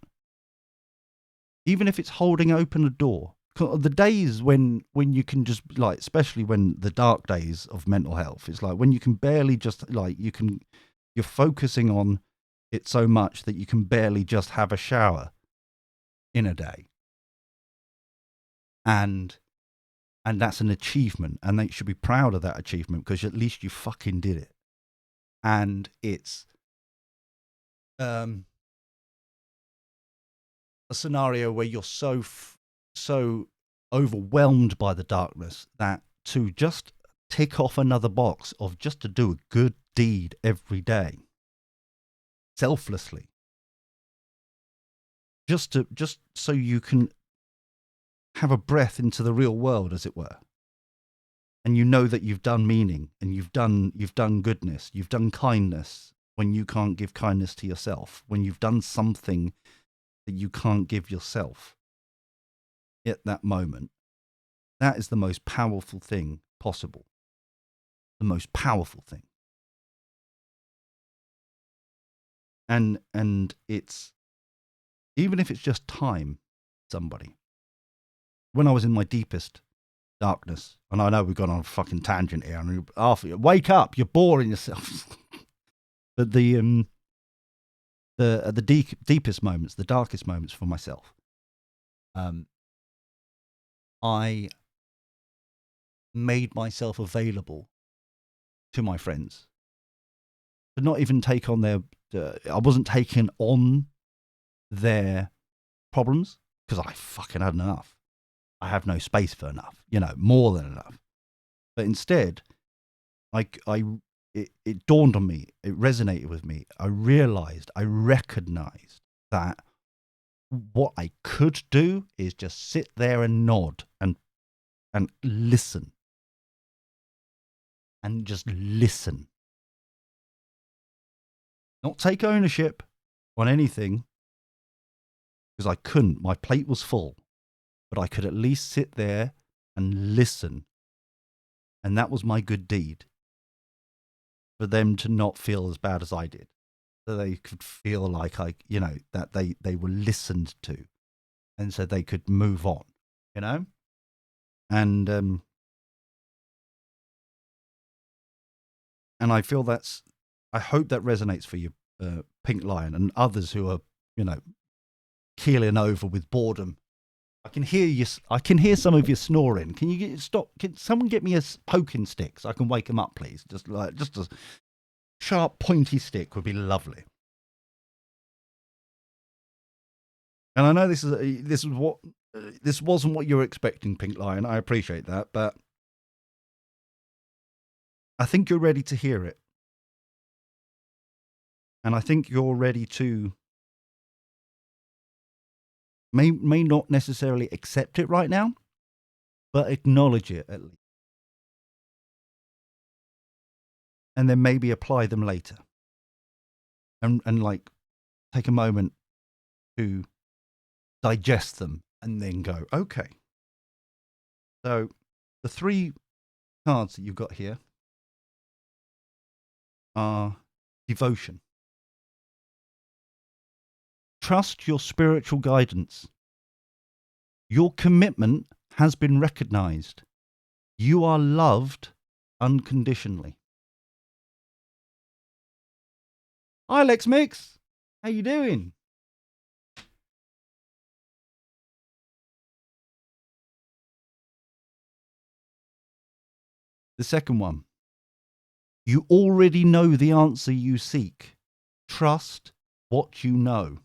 even if it's holding open a door, the days when you can just, like, especially when the dark days of mental health, it's like when you can barely just, like, you're focusing on it so much that you can barely just have a shower in a day. And that's an achievement, and they should be proud of that achievement, because at least you fucking did it. and it's a scenario where you're so overwhelmed by the darkness that to just tick off another box of just to do a good deed every day, selflessly, just so you can have a breath into the real world, as it were, and you know that you've done meaning, and you've done goodness, you've done kindness when you can't give kindness to yourself, when you've done something that you can't give yourself at that moment. That is the most powerful thing possible. The most powerful thing. And it's, even if it's just time, somebody. When I was in my deepest darkness, and I know we've gone on a fucking tangent here, and after wake up, you're boring yourself. But the deepest moments, the darkest moments for myself, I made myself available to my friends, to not even take on their. I wasn't taking on their problems because I fucking had enough. I have no space for enough, more than enough. But instead, it dawned on me, it resonated with me. I recognized that what I could do is just sit there and nod and listen. And just listen. Not take ownership on anything, because I couldn't. My plate was full. But I could at least sit there and listen. And that was my good deed. For them to not feel as bad as I did. So they could feel like that they were listened to. And so they could move on, And I feel I hope that resonates for you, Pink Lion, and others who are, keeling over with boredom. I can hear you. I can hear some of you snoring. Can you stop? Can someone get me a poking stick so I can wake them up, please? Just a sharp, pointy stick would be lovely. And I know this wasn't what you were expecting, Pink Lion. I appreciate that, but I think you're ready to hear it, and I think you're ready to. May not necessarily accept it right now, but acknowledge it at least. And then maybe apply them later. And take a moment to digest them and then go, okay. So the 3 cards that you've got here are devotion. Trust your spiritual guidance. Your commitment has been recognized. You are loved unconditionally. Hi, Lex Mix. How you doing? The second one. You already know the answer you seek. Trust what you know.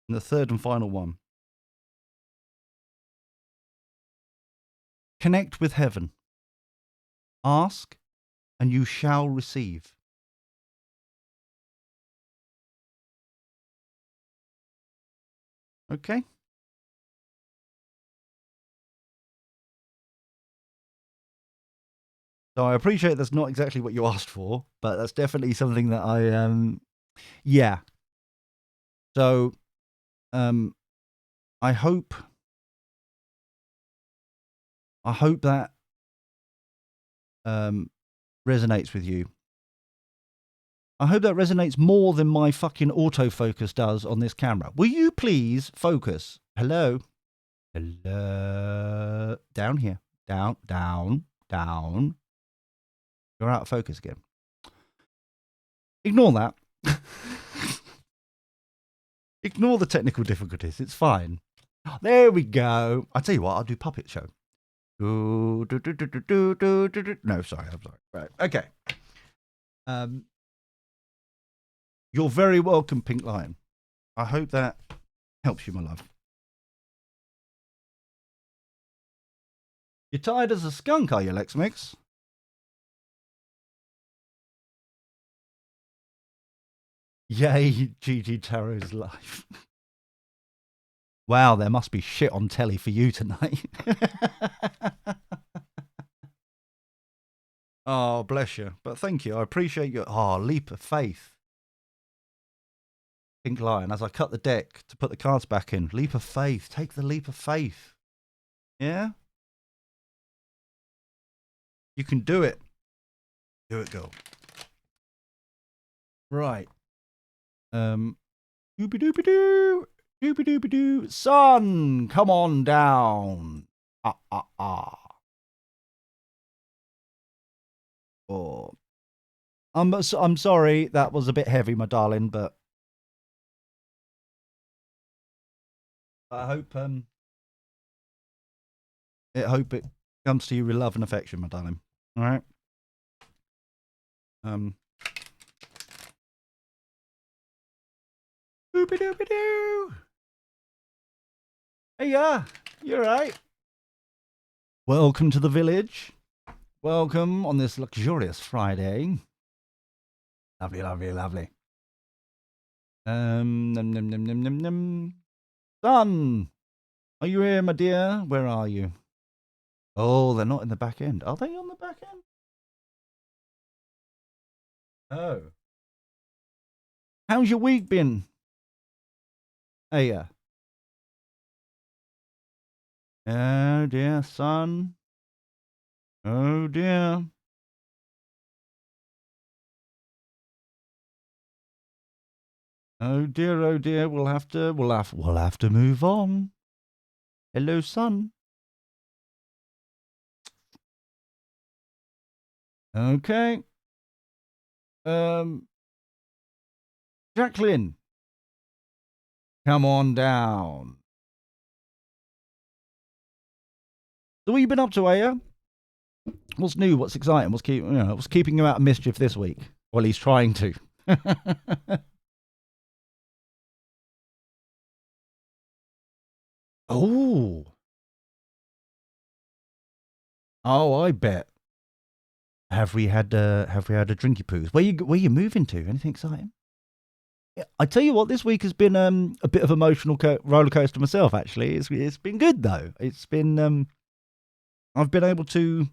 And the third and final one. Connect with heaven. Ask, and you shall receive. Okay? So I appreciate that's not exactly what you asked for, but that's definitely something that yeah. So, I hope that resonates with you. I hope that resonates more than my fucking autofocus does on this camera. Will you please focus? Hello? Hello? Down here. Down. You're out of focus again. Ignore that. Ignore the technical difficulties. It's fine. There we go. I tell you what, I'll do puppet show. No, sorry, I'm sorry. Right, okay. You're very welcome, Pink Lion. I hope that helps you, my love. You're tired as a skunk, are you, Lex Mix? Yay, Gigi Tarot's life. Wow, there must be shit on telly for you tonight. Oh, bless you. But thank you. I appreciate your leap of faith. Pink Lion, as I cut the deck to put the cards back in. Leap of faith. Take the leap of faith. Yeah? You can do it. Do it, girl. Right. Doopy doopy doo. Doopy doopy doo. Sun, come on down. Oh. I'm sorry, that was a bit heavy, my darling, but I hope it comes to you with love and affection, my darling. All right. Doopy doopy doo. Hey, yeah, you're right. Welcome to the village. Welcome on this luxurious Friday. Lovely, lovely, lovely. Num, num, num, num, num, num. Son, are you here, my dear? Where are you? Oh, they're not in the back end. Are they on the back end? Oh. How's your week been? Hey, oh dear, son. Oh dear. Oh dear, oh dear. We'll have to move on. Hello, son. Okay. Jacqueline, come on down. So what you been up to, Aya? What's new? What's exciting? What's keeping you out of mischief this week? Well, he's trying to. Oh. Oh, I bet. Have we had a drinky poos? Where you moving to? Anything exciting? Yeah, I tell you what, this week has been a bit of emotional roller coaster myself. Actually, it's been good though. It's been I've been able to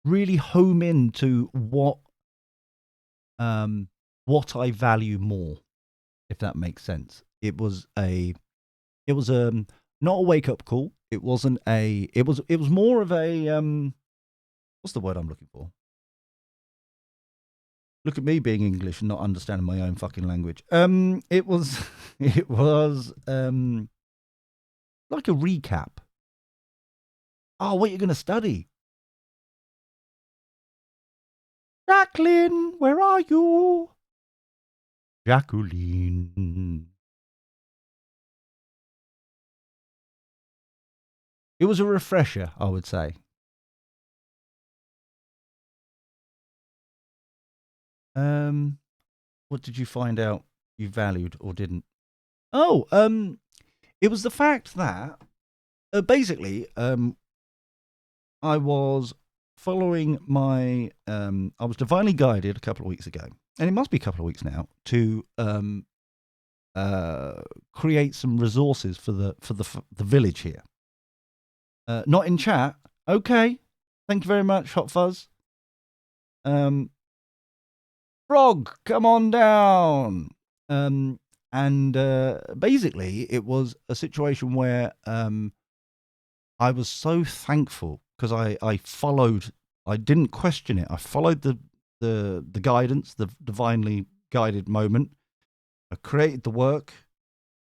really home into what I value more, if that makes sense. It was not a wake up call. It was more of a what's the word I'm looking for? Look at me being English and not understanding my own fucking language. It was like a recap. Oh, what are you going to study? Jacqueline, where are you? Jacqueline. It was a refresher, I would say. What did you find out you valued or didn't? Oh, it was the fact that basically I was following my I was divinely guided a couple of weeks ago, and it must be a couple of weeks now, to create some resources for the village here. Not in chat. Okay, thank you very much, Hot Fuzz. Frog, come on down. And basically, it was a situation where I was so thankful because I followed. I didn't question it. I followed the guidance, the divinely guided moment. I created the work.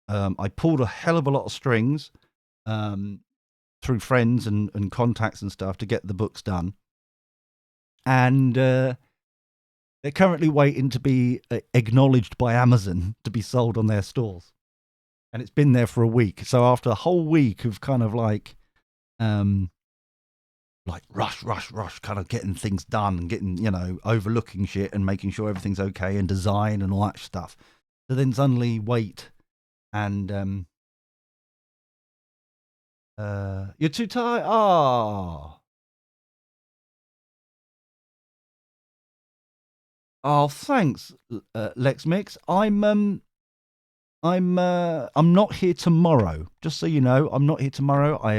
I pulled a hell of a lot of strings through friends and contacts and stuff to get the books done. And they're currently waiting to be acknowledged by Amazon to be sold on their stores. and it's been there for a week. So after a whole week of kind of like rush, kind of getting things done and getting, overlooking shit and making sure everything's okay and design and all that stuff. So then suddenly wait and you're too tired. Oh, thanks, Lex Mix. I'm not here tomorrow. Just so you know, I'm not here tomorrow. I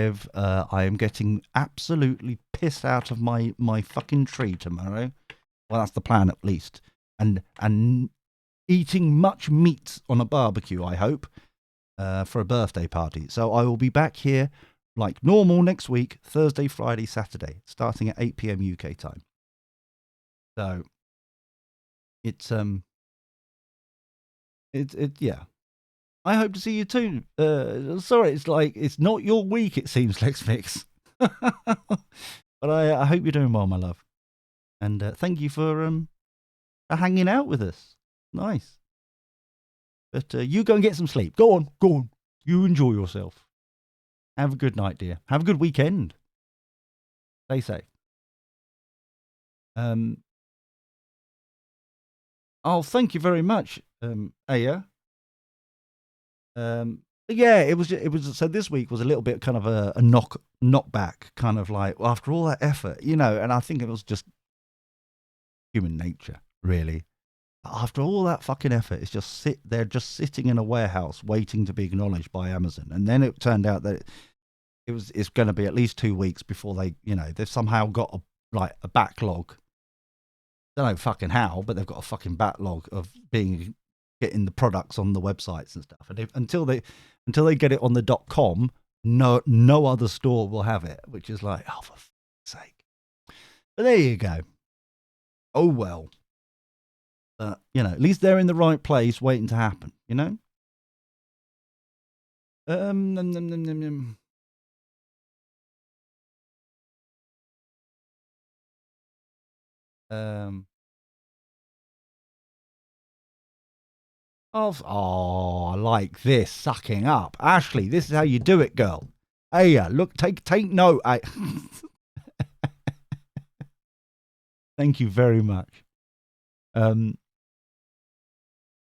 am getting absolutely pissed out of my fucking tree tomorrow. Well, that's the plan at least. And eating much meat on a barbecue, I hope, for a birthday party. So I will be back here like normal next week, Thursday, Friday, Saturday, starting at 8 p.m. UK time. So it's yeah. I hope to see you too. Sorry, it's not your week, it seems, Lex Mix. But I hope you're doing well, my love. And thank you for hanging out with us. Nice. But you go and get some sleep. Go on. You enjoy yourself. Have a good night, dear. Have a good weekend. Stay safe. Oh, thank you very much, Aya. Yeah, it was. So this week was a little bit kind of a knockback, kind of like after all that effort, and I think it was just human nature, really. After all that fucking effort, it's just they're just sitting in a warehouse waiting to be acknowledged by Amazon, and then it turned out that it's going to be at least 2 weeks before they've somehow got a backlog. Don't know fucking how, but they've got a fucking backlog of getting the products on the websites and stuff, and until they get it on the .com, no other store will have it, which is like, oh, for fuck's sake. But there you go. Oh well. At least they're in the right place, waiting to happen. I like this sucking up, Ashley. This is how you do it, girl. Hey, look, take note. Thank you very much.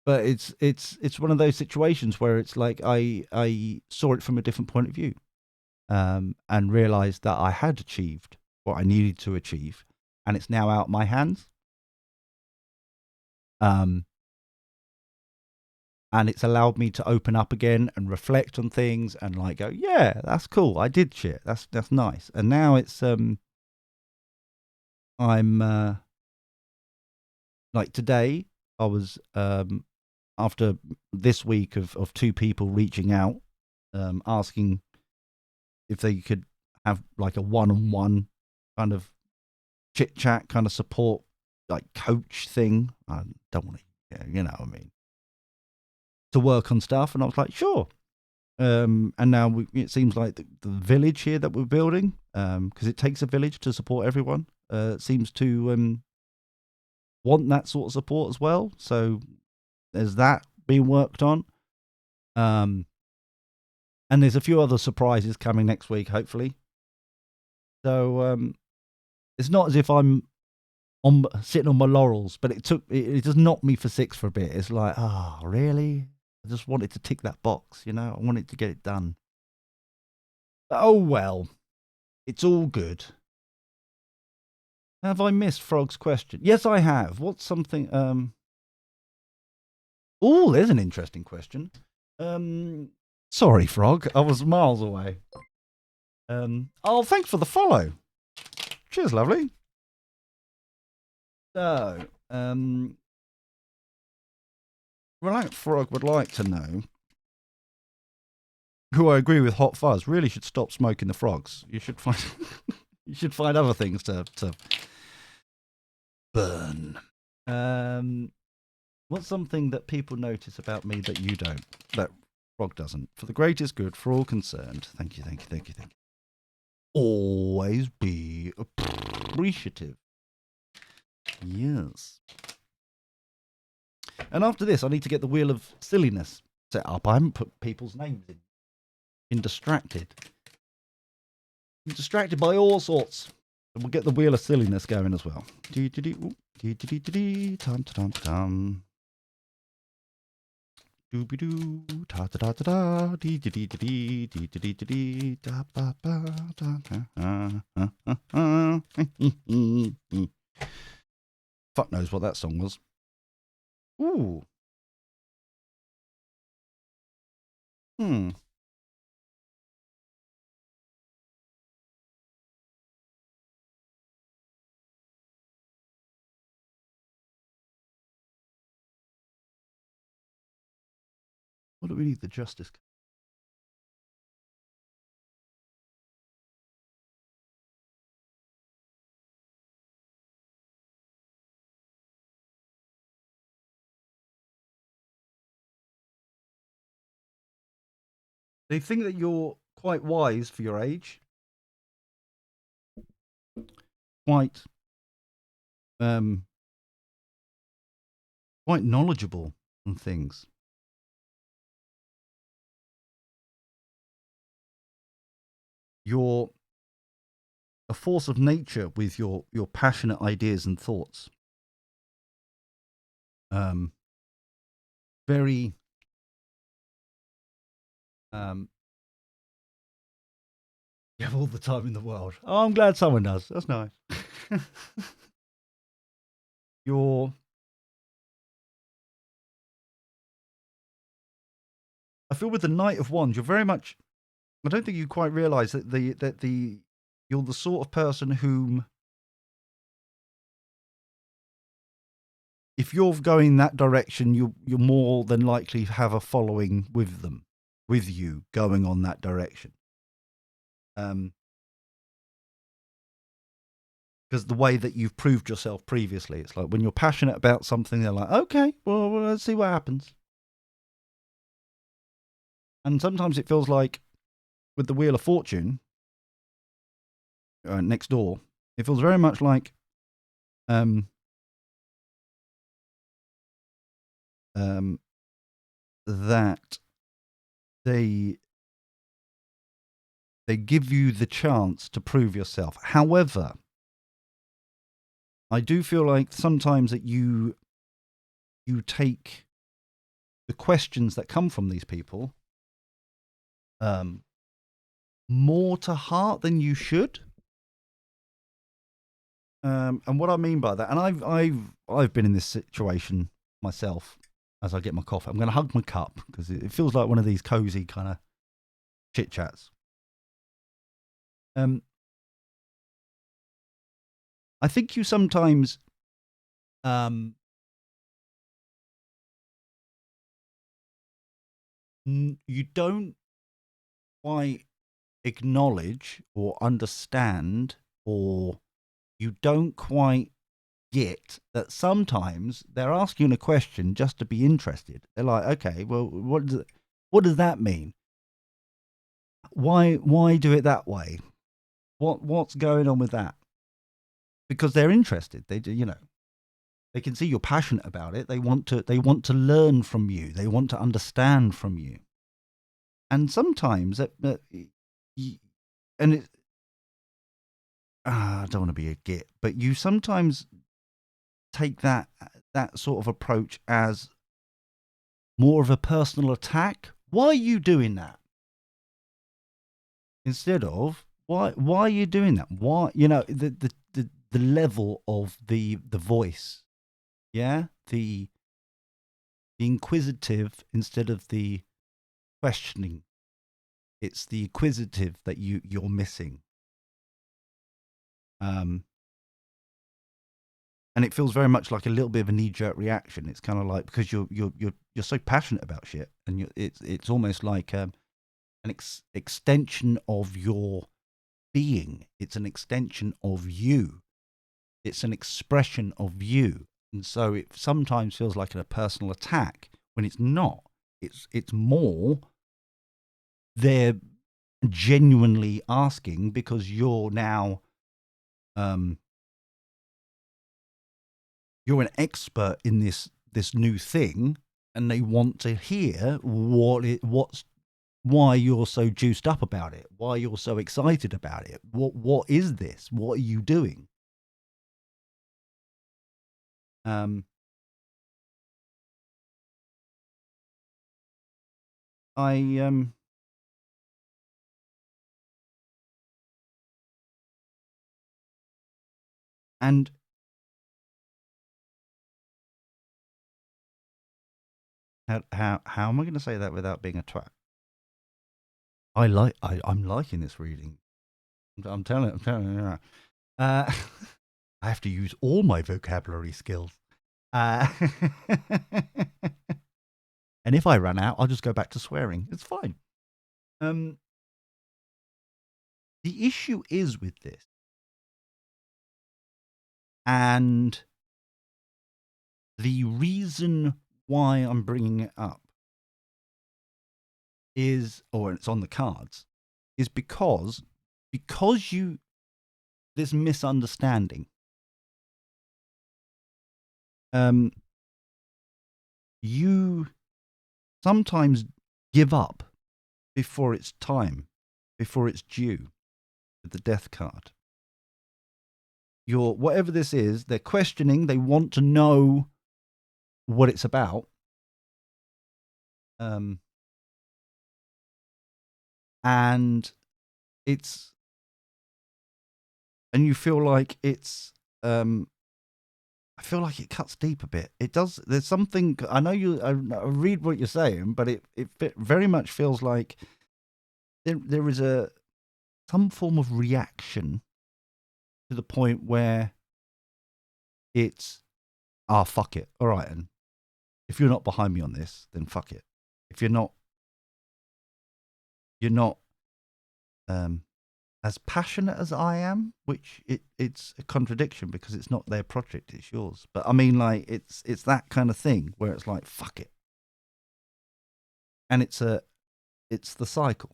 But it's one of those situations where it's like I saw it from a different point of view, and realized that I had achieved what I needed to achieve, and it's now out of my hands. And it's allowed me to open up again and reflect on things and like go, yeah, that's cool. I did shit. That's nice. And now it's I'm like today I was after this week of 2 people reaching out, asking if they could have like a one-on-one kind of chit chat, kind of support, like coach thing. I don't want to, you know what I mean, to work on stuff. And I was like, sure. And now it seems like the village here that we're building, because it takes a village to support everyone, seems to want that sort of support as well. So there's that being worked on. And there's a few other surprises coming next week, hopefully. So it's not as if I'm sitting on my laurels, but it just knocked me for 6 for a bit. It's like, really? I just wanted to tick that box, I wanted to get it done. But, oh well, it's all good. Have I missed Frog's question? Yes, I have. What's something? Oh, there's an interesting question. Sorry, Frog, I was miles away. Oh, thanks for the follow. Cheers, lovely. So, Relax Frog would like to know who I agree with. Hot Fuzz really should stop smoking the frogs. You should find you should find other things to burn. What's something that people notice about me that you don't, that Frog doesn't? For the greatest good for all concerned. Thank you. Always be appreciative. Yes. And after this, I need to get the Wheel of Silliness set up. I haven't put people's names in. Been distracted. Been distracted by all sorts. And we'll get the wheel of silliness going as well. Tam. Doobie doo, ta ta ta ta ta, dee dee dee dee dee dee dee dee da ba ba da. Fuck knows what that song was. Ooh. What do we need the justice? They think that you're quite wise for your age. Quite quite knowledgeable on things. You're a force of nature with your passionate ideas and thoughts. Very you have all the time in the world. Oh, I'm glad someone does. That's nice. I feel with the Knight of Wands, you're very much. I don't think you quite realise that you're the sort of person whom, if you're going that direction, you're more than likely have a following with you going on that direction. Because the way that you've proved yourself previously, it's like when you're passionate about something, they're like, okay, well let's see what happens. And sometimes it feels like with the Wheel of Fortune next door, it feels very much like that they give you the chance to prove yourself. However, I do feel like sometimes that you take the questions that come from these people more to heart than you should. And what I mean by that, and I've been in this situation myself. As I get my coffee, I'm going to hug my cup because it feels like one of these cozy kind of chit chats. I think you sometimes you don't quite acknowledge or understand, or you don't quite get that sometimes they're asking a question just to be interested. They're like, okay, well, what does that mean? Why do it that way? What's going on with that? Because they're interested. They do, they can see you're passionate about it. They want to learn from you. They want to understand from you. And sometimes I don't want to be a git, but you sometimes take that sort of approach as more of a personal attack. Why are you doing that? Instead of why are you doing that? Why, the level of the voice, yeah, the inquisitive instead of the questioning. It's the inquisitive that you're missing. And it feels very much like a little bit of a knee-jerk reaction. It's kind of like because you're so passionate about shit, and it's almost like an extension of your being. It's an extension of you. It's an expression of you, and so it sometimes feels like a personal attack when it's not. It's more they're genuinely asking because you're now you're an expert in this new thing, and they want to hear why you're so juiced up about it, why you're so excited about it. What is this? What are you doing? And how am I going to say that without being a twat? I'm liking this reading. I'm telling you. I have to use all my vocabulary skills. And if I run out, I'll just go back to swearing. It's fine. The issue is with this, and the reason why I'm bringing it up is, or it's on the cards, is because this misunderstanding. You sometimes give up before it's time, before it's due, with the death card. Whatever this is, they're questioning, they want to know what it's about. And you feel like it's, I feel like it cuts deep a bit. It does. There's something. I know I read what you're saying, but it very much feels like there is some form of reaction to the point where it's, fuck it. All right, and if you're not behind me on this, then fuck it. If you're not as passionate as I am, which it's a contradiction because it's not their project, it's yours. But I mean, like, it's that kind of thing where it's like, fuck it. And it's the cycle.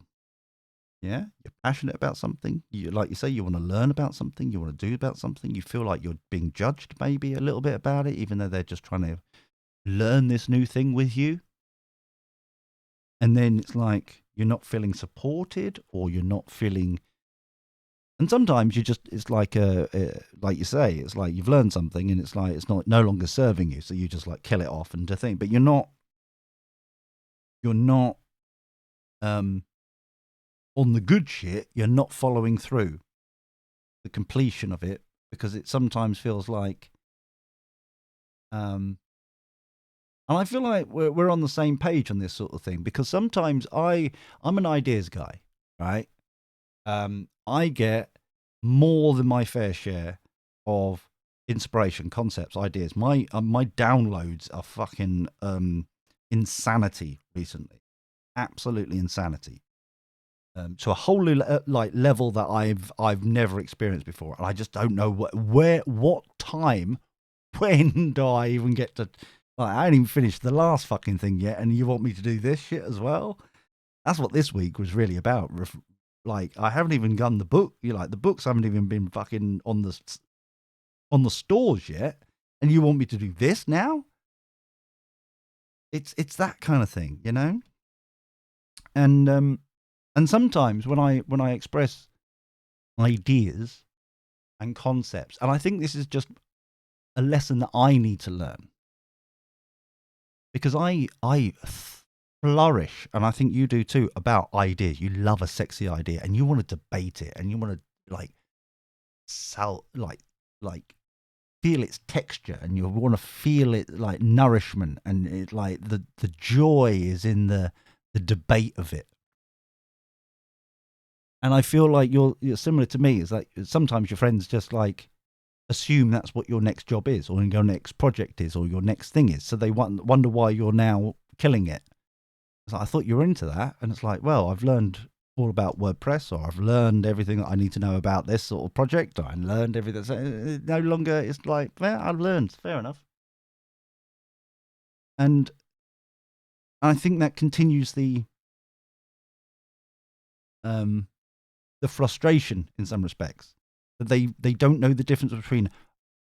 Yeah, you're passionate about something. Like you say, you want to learn about something. You want to do about something. You feel like you're being judged maybe a little bit about it, even though they're just trying to learn this new thing with you. And then it's like you're not feeling supported, or you're not feeling. And sometimes it's like like you say, it's like you've learned something, and it's like it's no longer serving you, so you just like kill it off and to think. But you're not on the good shit. You're not following through the completion of it, because it sometimes feels like, and I feel like we're on the same page on this sort of thing, because sometimes I'm an ideas guy, right? I get more than my fair share of inspiration, concepts, ideas. My downloads are fucking insanity recently, absolutely insanity, to a whole level that I've never experienced before, and I just don't know what time, when do I even get to? Like, I ain't even finished the last fucking thing yet, and you want me to do this shit as well? That's what this week was really about. Like, I haven't even done the book. The books haven't even been fucking on the stores yet, and you want me to do this now? It's that kind of thing, you know. And sometimes when I express ideas and concepts, and I think this is just a lesson that I need to learn, because I flourish, and I think you do too, about ideas. You love a sexy idea, and you want to debate it, and you want to feel its texture, and you want to feel it like nourishment, and it like the joy is in the debate of it. And I feel like you're similar to me. Is like sometimes your friends just like assume that's what your next job is, or your next project is, or your next thing is, so they wonder why you're now killing it. It's like, I thought you were into that. And it's like, well, I've learned all about WordPress, or I've learned everything that I need to know about this sort of project, or I learned everything. So no longer, it's like, well, I've learned, fair enough. And I think that continues the frustration in some respects, that they don't know the difference between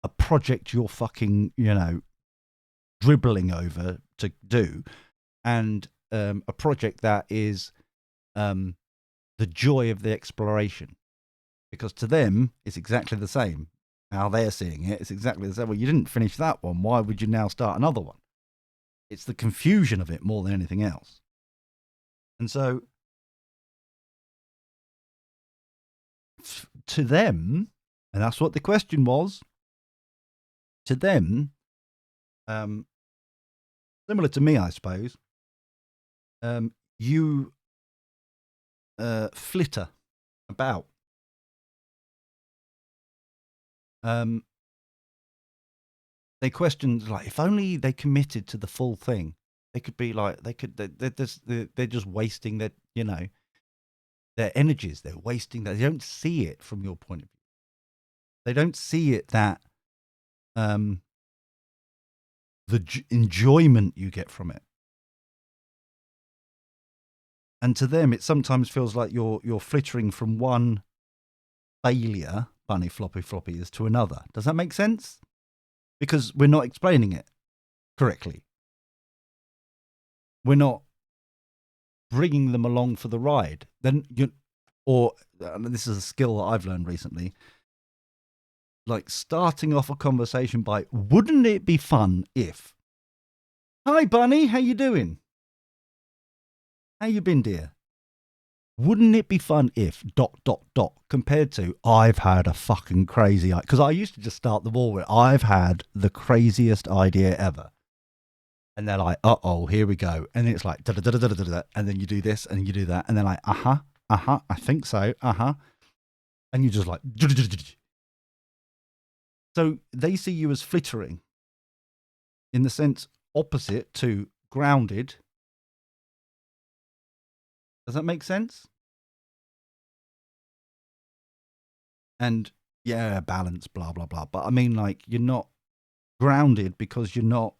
a project you're fucking, dribbling over to do, and a project that is the joy of the exploration. Because to them, it's exactly the same. How they're seeing it, it's exactly the same. Well, you didn't finish that one. Why would you now start another one? It's the confusion of it more than anything else. And so, to them, and that's what the question was, to them, similar to me, I suppose, you flitter about. They questioned, like, if only they committed to the full thing, they could be like, they're just wasting their, their energies. They're wasting that. They don't see it from your point of view. They don't see it that the enjoyment you get from it. And to them, it sometimes feels like you're flittering from one failure, bunny floppy floppies, to another. Does that make sense? Because we're not explaining it correctly. We're not bringing them along for the ride. Then this is a skill that I've learned recently. Like starting off a conversation by, wouldn't it be fun if? Hi, Bunny, how you doing? How you been, dear? Wouldn't it be fun if ... compared to, I've had a fucking crazy idea. Because I used to just start them all with, I've had the craziest idea ever. And they're like, uh-oh, here we go. And then it's like, da-da-da-da-da-da-da. And then you do this and you do that. And they're like, I think so, And you're just like, so they see you as flittering in the sense opposite to grounded. Does that make sense? And yeah, balance, blah, blah, blah. But I mean, like, you're not grounded because you're not,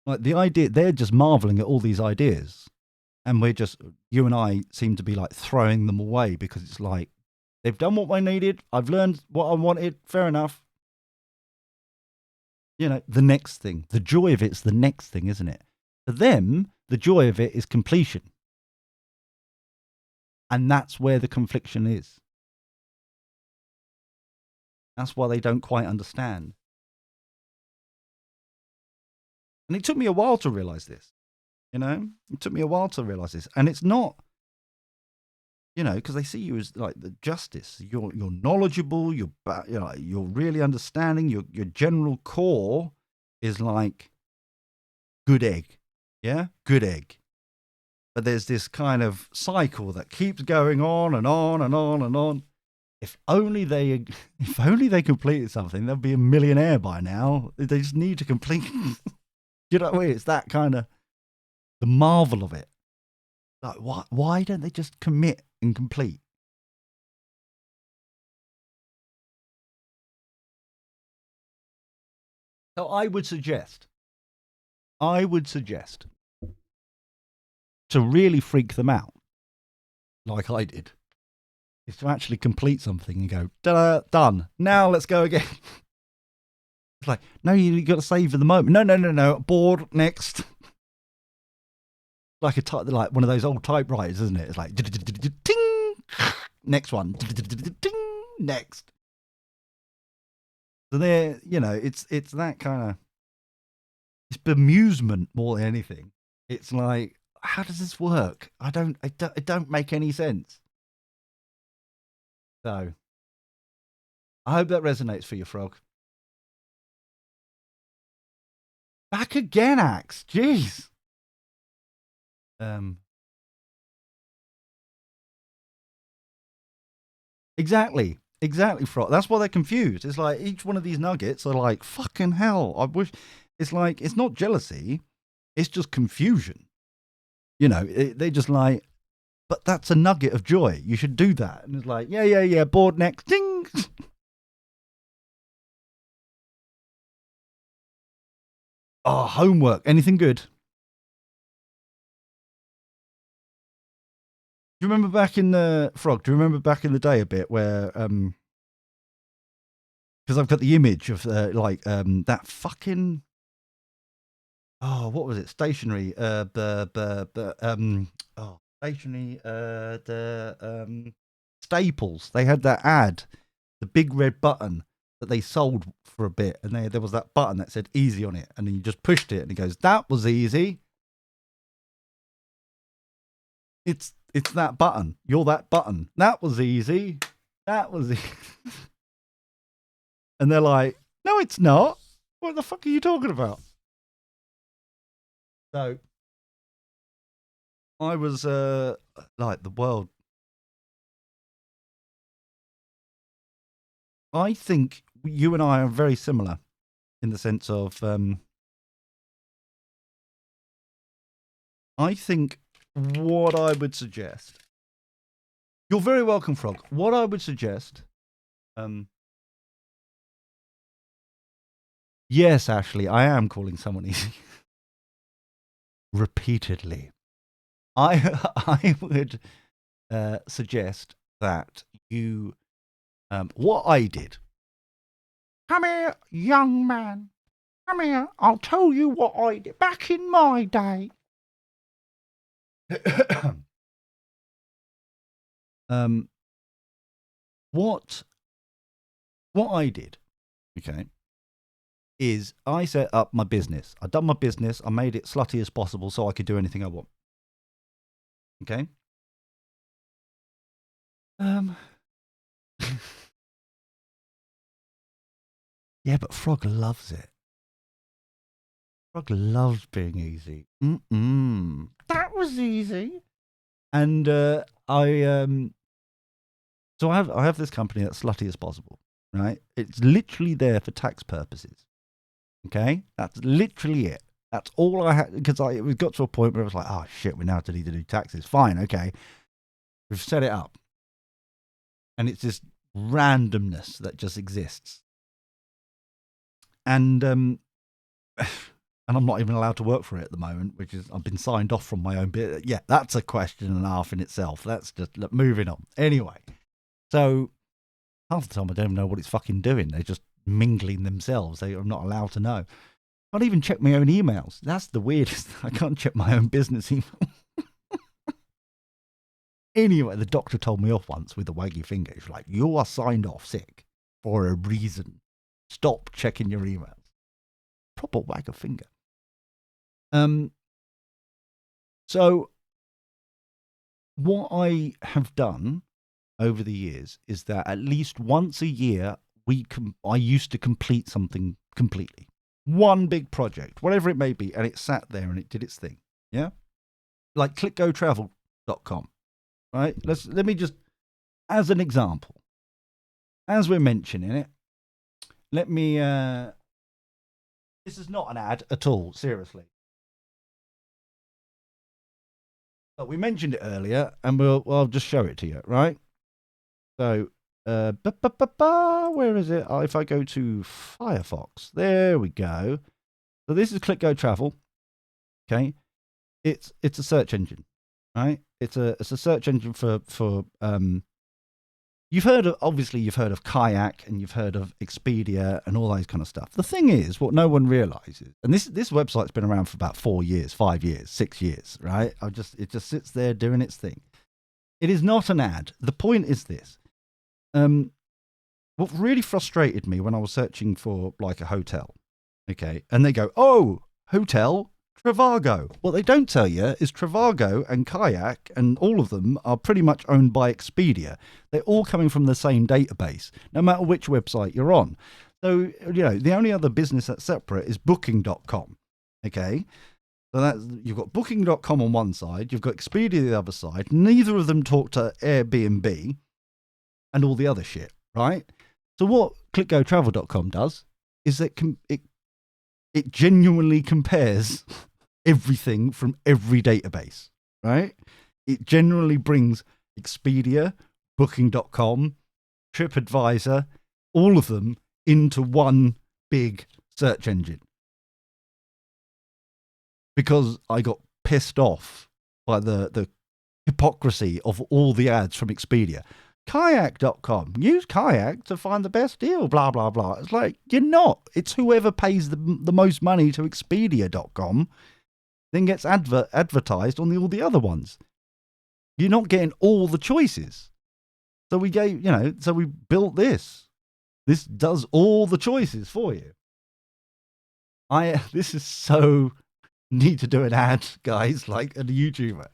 like, the idea, they're just marveling at all these ideas. And you and I seem to be like throwing them away because it's like, they've done what I needed. I've learned what I wanted. Fair enough. The next thing, the joy of it's the next thing, isn't it? For them, the joy of it is completion. And that's where the confliction is. That's why they don't quite understand. And it took me a while to realize this. It took me a while to realize this. And it's not, because they see you as like the justice. You're knowledgeable. You're really understanding. Your general core is like good egg. Yeah, good egg. But there's this kind of cycle that keeps going on and on and on and on. If only they completed something, they'd be a millionaire by now. They just need to complete. You know what I mean? It's that kind of the marvel of it. Like, why don't they just commit and complete? So I would suggest to really freak them out, like I did, is to actually complete something and go, da-da, done. Now let's go again. It's like, no, you got to save for the moment. No. Bored, next. Like like one of those old typewriters, isn't it? It's like, ting, next one, ting, next. So there, it's that kind of, it's bemusement more than anything. It's like, how does this work? It don't make any sense. So, I hope that resonates for you, Frog. Back again, Axe. Jeez. Exactly, Frog. That's why they're confused. It's like each one of these nuggets are like, fucking hell. I wish. It's like, it's not jealousy. It's just confusion. They just like, but that's a nugget of joy. You should do that. And it's like, yeah. Bored, next. Ding. Oh, homework. Anything good? Do you remember back in the Frog? Do you remember back in the day a bit where because I've got the image of that fucking Oh, what was it? Stationery. Stationery. Staples. They had that ad, the big red button that they sold for a bit, and there was that button that said "easy" on it, and then you just pushed it, and it goes, "That was easy." It's that button. You're that button. That was easy. That was easy. And they're like, "No, it's not. What the fuck are you talking about?" So I was like the world. I think you and I are very similar in the sense of I think what I would suggest. You're very welcome, Frog. What I would suggest. Yes, Ashley, I am calling someone easy repeatedly. I would suggest that you what I did. Come here, young man. Come here. I'll tell you what I did back in my day. What I did, okay, is I set up my business. I done my business. I made it slutty as possible so I could do anything I want. Okay. Yeah, but Frog loves it. Frog loves being easy. That was easy. And so I have this company that's slutty as possible, right? It's literally there for tax purposes. Okay, that's literally it. That's all I had because it got to a point where it was like, oh shit, we now need to do taxes. Fine, okay, we've set it up, and it's this randomness that just exists, and and I'm not even allowed to work for it at the moment, which is I've been signed off from my own bit. Yeah, that's a question and a half in itself. That's just moving on. Anyway, so half the time I don't even know what it's fucking doing. They're just mingling themselves. They are not allowed to know. I can't even check my own emails. That's the weirdest. I can't check my own business email. Anyway, the doctor told me off once with a waggy finger. He's like, "You are signed off sick for a reason. Stop checking your emails." Proper wag a finger. So what I have done over the years is that at least once a year I used to complete something completely. One big project, whatever it may be, and it sat there and it did its thing. Yeah? Like clickgotravel.com. Right? Let me just, as an example, as we're mentioning it, let me this is not an ad at all, seriously. But we mentioned it earlier, and I'll just show it to you, right? So, where is it? If I go to Firefox, there we go. So this is ClickGo Travel. Okay, it's a search engine, right? It's a search engine for you've heard of Kayak and you've heard of Expedia and all those kind of stuff. The thing is, what no one realizes, and this website's been around for about 4 years, 5 years, 6 years, right? It just sits there doing its thing. It is not an ad. The point is this. What really frustrated me when I was searching for like a hotel, okay, and they go, "Oh, hotel Trivago." What they don't tell you is Trivago and Kayak and all of them are pretty much owned by Expedia. They're all coming from the same database, no matter which website you're on. So, the only other business that's separate is Booking.com. Okay. So you've got Booking.com on one side, you've got Expedia the other side. Neither of them talk to Airbnb and all the other shit, right? So what ClickGoTravel.com does is it genuinely compares everything from every database, right? It generally brings Expedia, Booking.com, TripAdvisor, all of them into one big search engine. Because I got pissed off by the hypocrisy of all the ads from Expedia. Kayak.com. Use Kayak to find the best deal, blah, blah, blah. It's like, you're not. It's whoever pays the most money to Expedia.com then gets advertised on all the other ones. You're not getting all the choices. So we built this. This does all the choices for you. This is so need to do an ad, guys, like a YouTuber.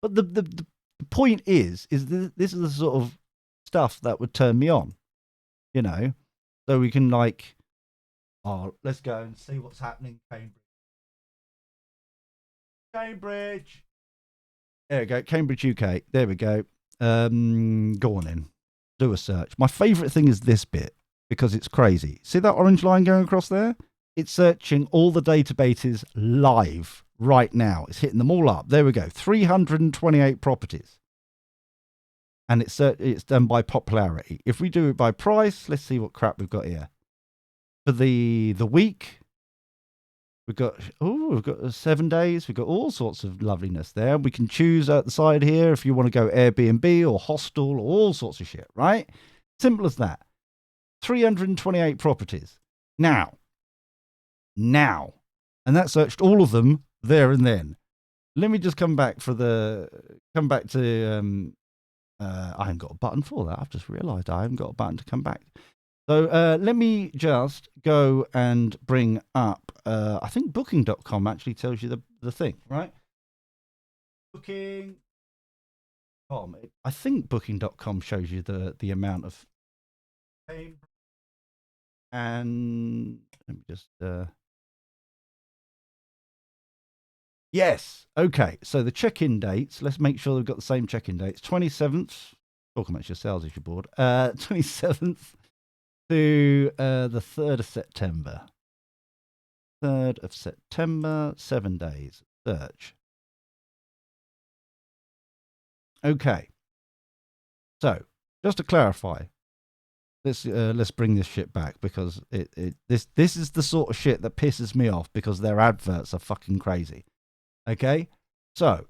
But the point is this is the sort of stuff that would turn me on, so we can let's go and see what's happening in Cambridge. There we go, Cambridge, UK. There we go. Go on in, do a search. My favourite thing is this bit because it's crazy. See that orange line going across there? It's searching all the databases live right now. It's hitting them all up. There we go. 328 properties. And it's done by popularity. If we do it by price, let's see what crap we've got here. For the week, we've got 7 days. We've got all sorts of loveliness there. We can choose at the side here if you want to go Airbnb or hostel or all sorts of shit, right? Simple as that. 328 properties. Now. And that searched all of them there and then. Let me just come back to I haven't got a button for that. I've just realized I haven't got a button to come back. So let me just go and bring up I think booking.com actually tells you the thing, right? Booking.com. I think booking.com shows you the amount of, and let me just yes. Okay. So the check-in dates, let's make sure they've got the same check-in dates. 27th. Talk about your sales if you're bored. 27th to the 3rd of September. 3rd of September, 7 days. Search. Okay. So, just to clarify, let's bring this shit back because this is the sort of shit that pisses me off because their adverts are fucking crazy. Okay, so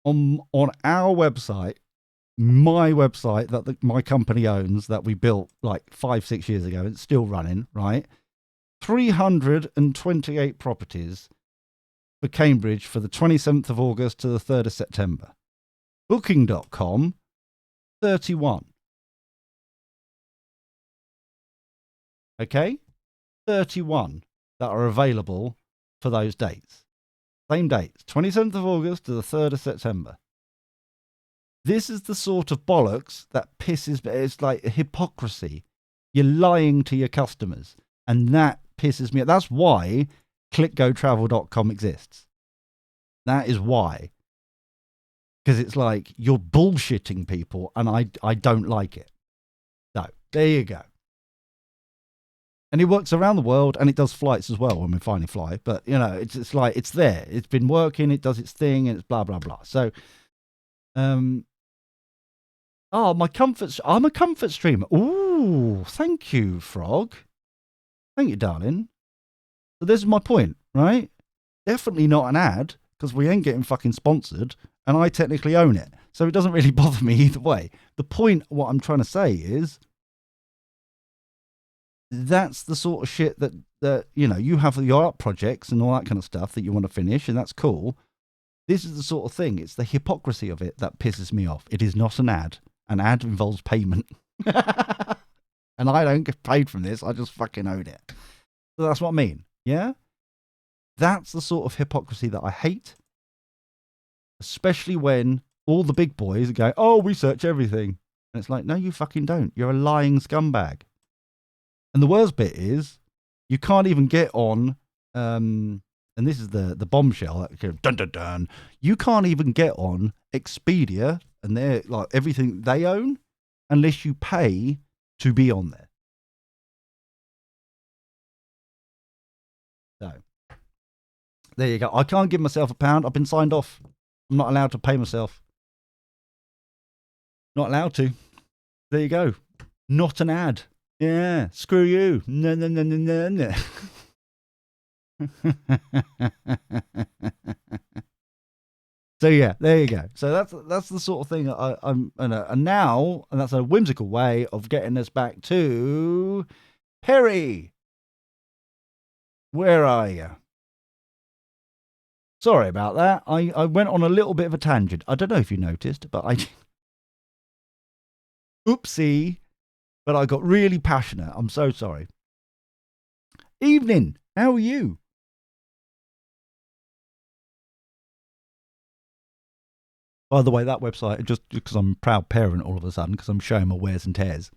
on our website, my website that my company owns that we built like 5-6 years ago, it's still running, right? 328 properties for Cambridge for the 27th of August to the 3rd of September. Booking.com, 31. Okay, 31 that are available for those dates. Same dates, 27th of August to the 3rd of September. This is the sort of bollocks that pisses me. It's like a hypocrisy. You're lying to your customers. And that pisses me off. That's why clickgotravel.com exists. That is why. Because it's like you're bullshitting people and I don't like it. So, there you go. And it works around the world, and it does flights as well when we finally fly. But, it's like, it's there. It's been working, it does its thing, and it's blah, blah, blah. So, I'm a comfort streamer. Ooh, thank you, Frog. Thank you, darling. So this is my point, right? Definitely not an ad, because we ain't getting fucking sponsored, and I technically own it. So it doesn't really bother me either way. The point, what I'm trying to say is, that's the sort of shit that you have your art projects and all that kind of stuff that you want to finish, and that's cool. This is the sort of thing. It's the hypocrisy of it that pisses me off. It is not an ad. An ad involves payment. And I don't get paid from this. I just fucking own it. So that's what I mean. Yeah? That's the sort of hypocrisy that I hate. Especially when all the big boys go, oh, we search everything. And it's like, no, you fucking don't. You're a lying scumbag. And the worst bit is, you can't even get on, and this is the bombshell, that goes, dun dun dun. You can't even get on Expedia and they're like everything they own unless you pay to be on there. So, there you go. I can't give myself £1. I've been signed off. I'm not allowed to pay myself. Not allowed to. There you go. Not an ad. Yeah, screw you. No, no, no, no, no, no. So yeah, there you go. So that's the sort of thing I'm and now, and that's a whimsical way of getting us back to Perry. Where are you? Sorry about that. I went on a little bit of a tangent. I don't know if you noticed, but I oopsie, but I got really passionate. I'm so sorry. Evening. How are you? By the way, that website, just because I'm a proud parent all of a sudden, because I'm showing my wears and tears,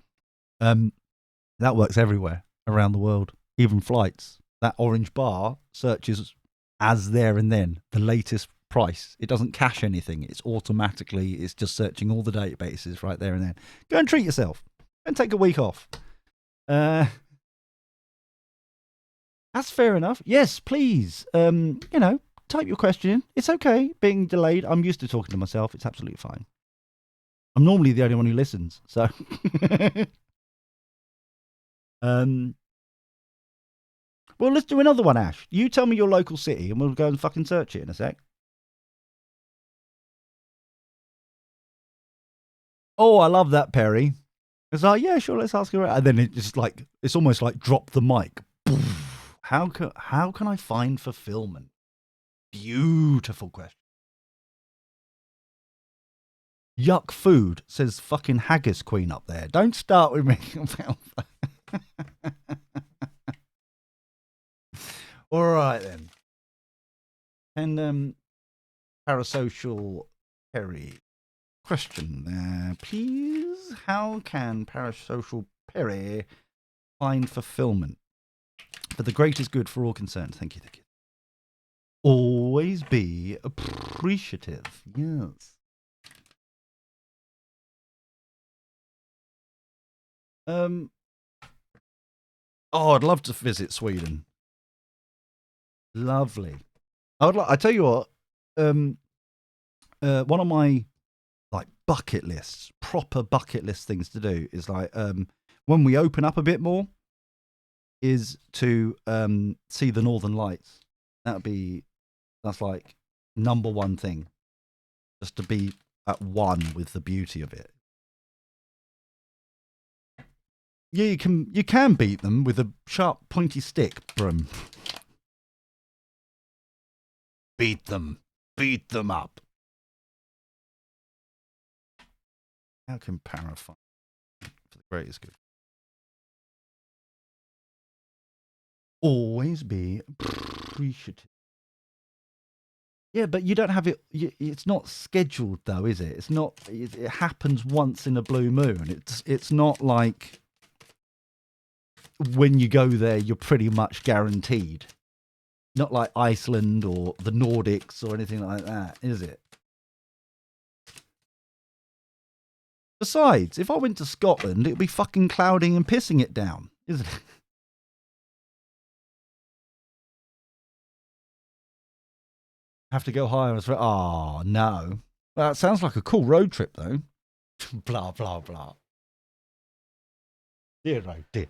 that works everywhere around the world, even flights. That orange bar searches as there and then the latest price. It doesn't cache anything. It's just searching all the databases right there and then. Go and treat yourself and take a week off. That's fair enough. Yes, please. Type your question in. It's okay being delayed. I'm used to talking to myself. It's absolutely fine. I'm normally the only one who listens, so. Well, let's do another one, Ash. You tell me your local city, and we'll go and fucking search it in a sec. Oh, I love that, Perry. It's like, yeah, sure, let's ask her. And then it's almost like drop the mic. How can I find fulfillment? Beautiful question. Yuck food, says fucking Haggis Queen up there. Don't start with me. All right then. And Parasocial Perry question there, please. How can Parasocial Perry find fulfillment for the greatest good for all concerned? Thank you. Always be appreciative. Yes. I'd love to visit Sweden. Lovely. I tell you what, one of my bucket lists, proper bucket list things to do is when we open up a bit more, is to see the Northern Lights. That's like number one thing, just to be at one with the beauty of it. Yeah, you can beat them with a sharp, pointy stick, Brum. Beat them up. How can Parafine for the greatest good? Always be appreciative. Yeah, but you don't have it. It's not scheduled, though, is it? It's not. It happens once in a blue moon. It's not like when you go there, you're pretty much guaranteed. Not like Iceland or the Nordics or anything like that, is it? Besides, if I went to Scotland, it'd be fucking clouding and pissing it down, isn't it? Have to go higher. Oh, no. That sounds like a cool road trip, though. Blah, blah, blah. Dear, oh, dear.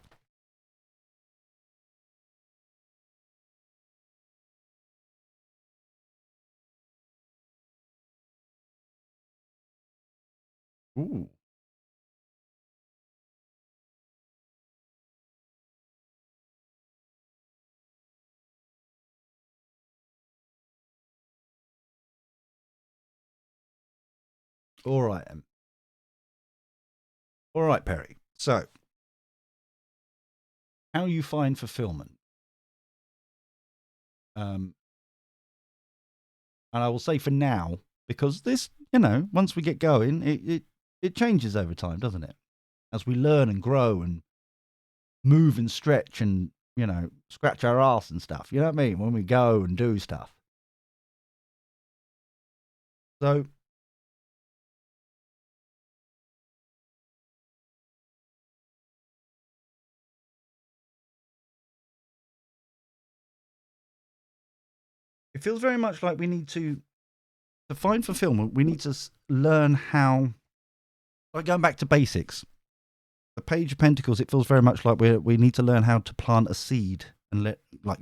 Ooh. All right, then. All right, Perry. So, how you find fulfillment? And I will say for now, because this, once we get going, it changes over time, doesn't it? As we learn and grow and move and stretch and, scratch our ass and stuff. You know what I mean? When we go and do stuff. So, it feels very much like we need to find fulfillment. We need to learn how, like going back to basics. The Page of Pentacles, it feels very much like we need to learn how to plant a seed and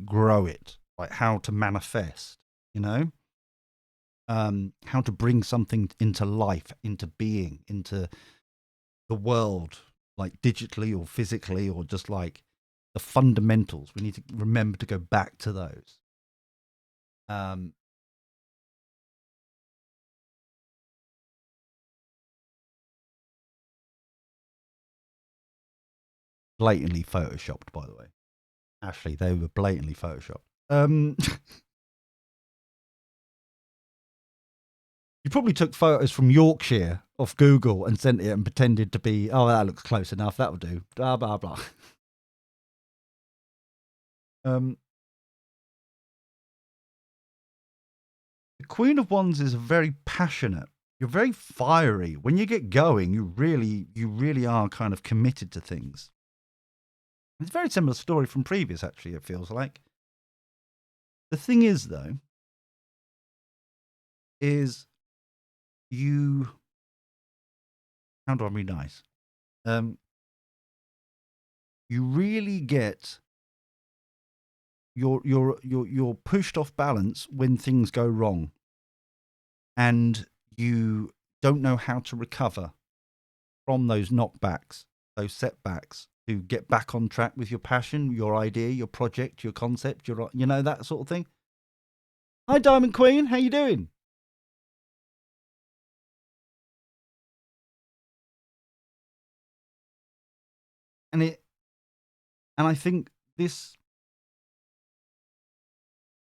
grow it, like how to manifest, how to bring something into life, into being, into the world, like digitally or physically, or just like the fundamentals. We need to remember to go back to those. Blatantly photoshopped, by the way. Ashley, they were blatantly photoshopped. You probably took photos from Yorkshire off Google and sent it and pretended to be, oh, that looks close enough, that'll do. Blah blah blah. The Queen of Wands is very passionate. You're very fiery. When you get going, you really are kind of committed to things. It's a very similar story from previous, actually, it feels like. The thing is, though, is you. How do I be nice? You really get you're pushed off balance when things go wrong, and you don't know how to recover from those knockbacks, those setbacks, to get back on track with your passion, your idea, your project, your concept, your that sort of thing. Hi, Diamond Queen, how you doing? And I think this.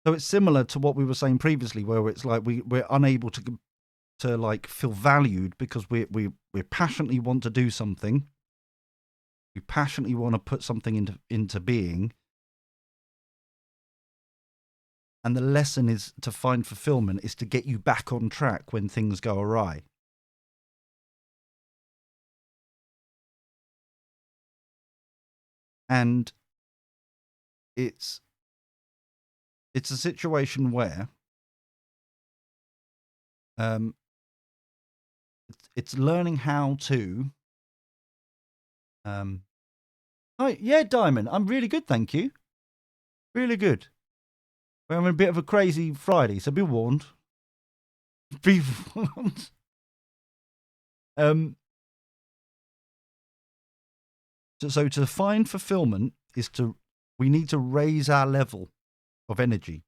So it's similar to what we were saying previously, where it's like we're unable to like feel valued because we passionately want to do something. We passionately want to put something into being. And the lesson is to find fulfillment is to get you back on track when things go awry. And it's a situation where it's learning how to oh yeah, Diamond, I'm really good, thank you. Really good. We're having a bit of a crazy Friday, so be warned. Be warned. So to find fulfillment is we need to raise our level of energy,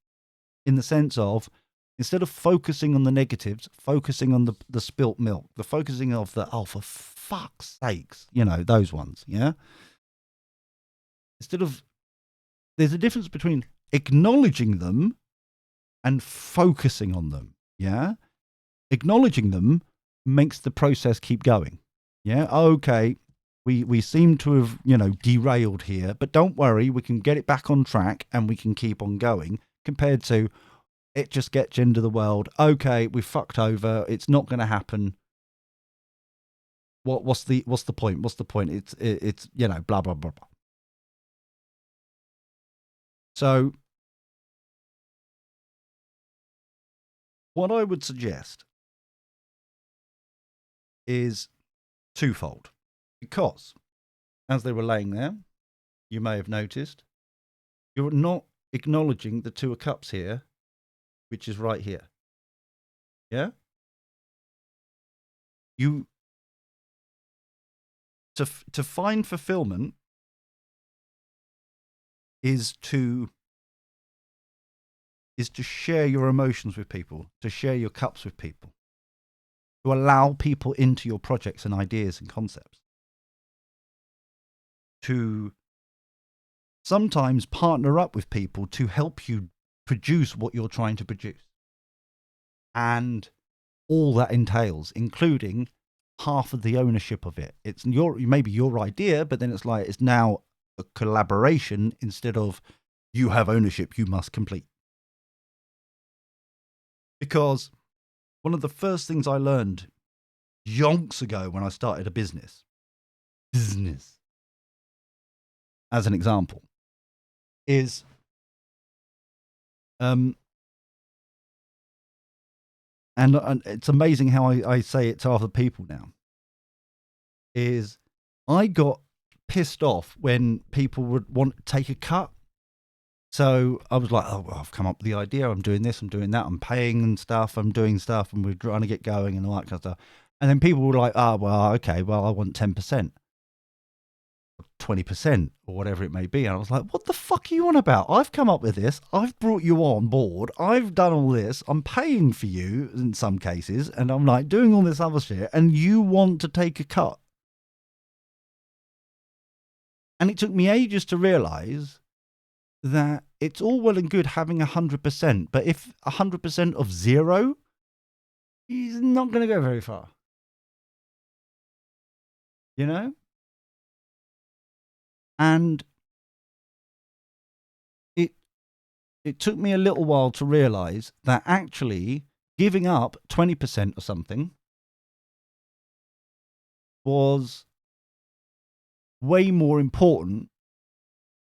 in the sense of, instead of focusing on the negatives, focusing on the spilt milk, the focusing of the, oh, for fuck's sakes, those ones, yeah? There's a difference between acknowledging them and focusing on them, yeah? Acknowledging them makes the process keep going, yeah? Okay, we seem to have, derailed here, but don't worry, we can get it back on track and we can keep on going, compared to, it just gets into the world. Okay, we fucked over. It's not going to happen. What's the point? What's the point? It's blah blah blah blah. So, what I would suggest is twofold, because as they were laying there, you may have noticed you're not acknowledging the Two of Cups here, which is right here. Yeah. You to find fulfillment is to share your emotions with people, to share your cups with people, to allow people into your projects and ideas and concepts, to sometimes partner up with people to help you produce what you're trying to produce, and all that entails, including half of the ownership of it. It's maybe your idea, but then it's now a collaboration instead of you have ownership, you must complete. Because one of the first things I learned yonks ago when I started a business, as an example, is and it's amazing how I say it to other people now, is I got pissed off when people would want to take a cut So I was like, oh, well, I've come up with the idea. I'm doing this, I'm doing that, I'm paying and stuff, I'm doing stuff, and we're trying to get going and all that kind of stuff. And then people were like, oh, well, okay, well, I want 10%, 20%, or whatever it may be. And I was like, what the fuck are you on about? I've come up with this. I've brought you on board. I've done all this. I'm paying for you in some cases. And I'm like doing all this other shit. And you want to take a cut. And it took me ages to realize that it's all well and good having 100%, but if 100% of zero, he's not going to go very far. You know? And it took me a little while to realize that actually giving up 20% or something was way more important,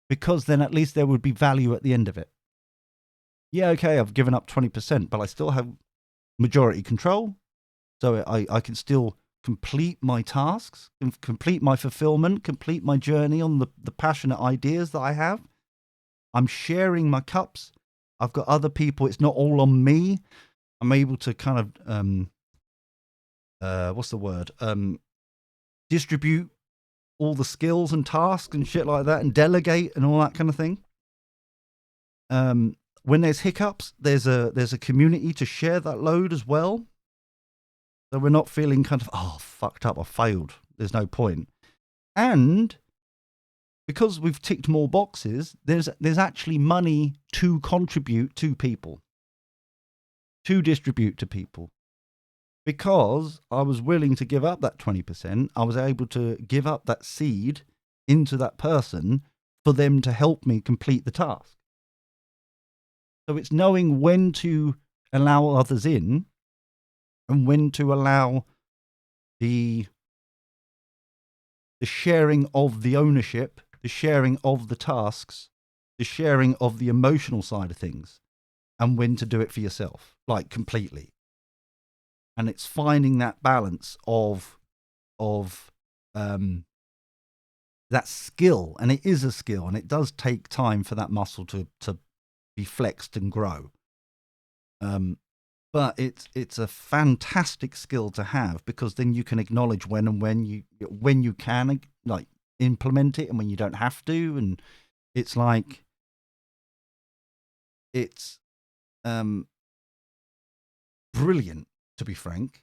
because then at least there would be value at the end of it. Yeah, okay, I've given up 20%, but I still have majority control. So I can still complete my tasks, complete my fulfillment, complete my journey on the passionate ideas that I have. I'm sharing my cups. I've got other people. It's not all on me. I'm able to kind of, what's the word? Distribute all the skills and tasks and shit like that, and delegate and all that kind of thing. When there's hiccups, there's a community to share that load as well. So we're not feeling kind of, oh, fucked up, I failed. There's no point. And because we've ticked more boxes, there's actually money to contribute to people, to distribute to people. Because I was willing to give up that 20%, I was able to give up that seed into that person for them to help me complete the task. So it's knowing when to allow others in and when to allow the sharing of the ownership, the sharing of the tasks, the sharing of the emotional side of things, and when to do it for yourself, like completely. And it's finding that balance of that skill, and it is a skill, and it does take time for that muscle to be flexed and grow. But it's a fantastic skill to have, because then you can acknowledge when you can like implement it and when you don't have to, and it's like it's brilliant, to be frank,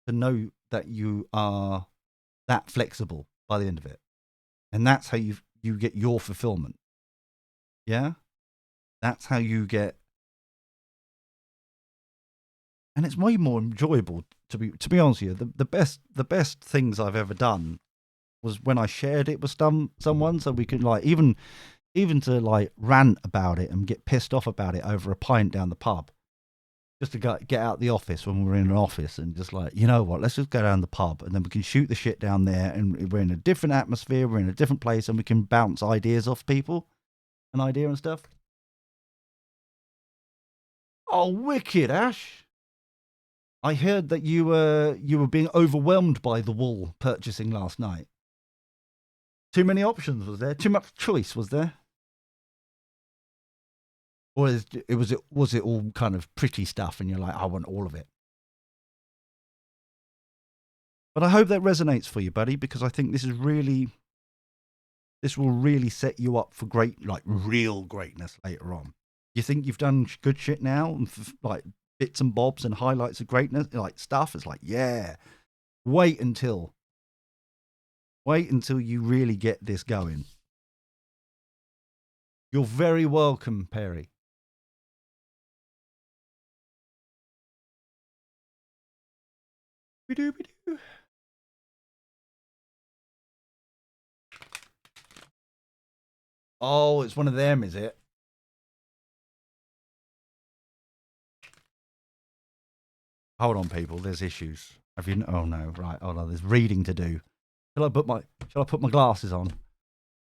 to know that you are that flexible by the end of it, and that's how you get your fulfillment. Yeah, that's how you get. And it's way more enjoyable, to be honest with you. The best things I've ever done was when I shared it with someone, so we could like even to like rant about it and get pissed off about it over a pint down the pub, just to get out the office when we're in an office, and just like, you know what, let's just go down the pub and then we can shoot the shit down there, and we're in a different atmosphere, we're in a different place, and we can bounce ideas off people, an idea and stuff. Oh, wicked, Ash. I heard that you were being overwhelmed by the wool purchasing last night. Too many options, was there? Too much choice, was there? Or was it all kind of pretty stuff, and you're like, I want all of it? But I hope that resonates for you, buddy, because I think this will really set you up for great, like real greatness later on. You think you've done good shit now, and like bits and bobs and highlights of greatness, like stuff. It's like, yeah, wait until you really get this going. You're very welcome, Perry. Be-doo-be-doo. Oh, it's one of them, is it? Hold on, people. There's issues. Have you? Oh no, right. Hold on. There's reading to do. Shall I put my glasses on?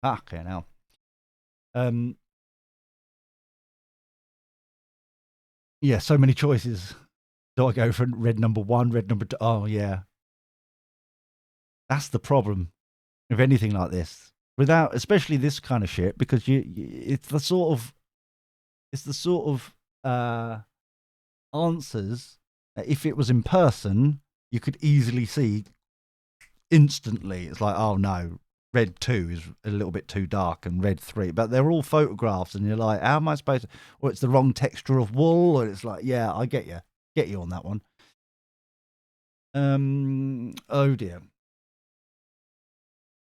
Okay, now. Yeah, so many choices. Do I go for red number 1, red number 2? Oh yeah, that's the problem with anything like this. without, especially this kind of shit, because it's the sort of answers that if it was in person, you could easily see instantly. It's like, oh no, red 2 is a little bit too dark, and red 3, but they're all photographs, and you're like, how am I supposed to? Or it's the wrong texture of wool, or it's like, yeah, I get you on that one. Oh dear.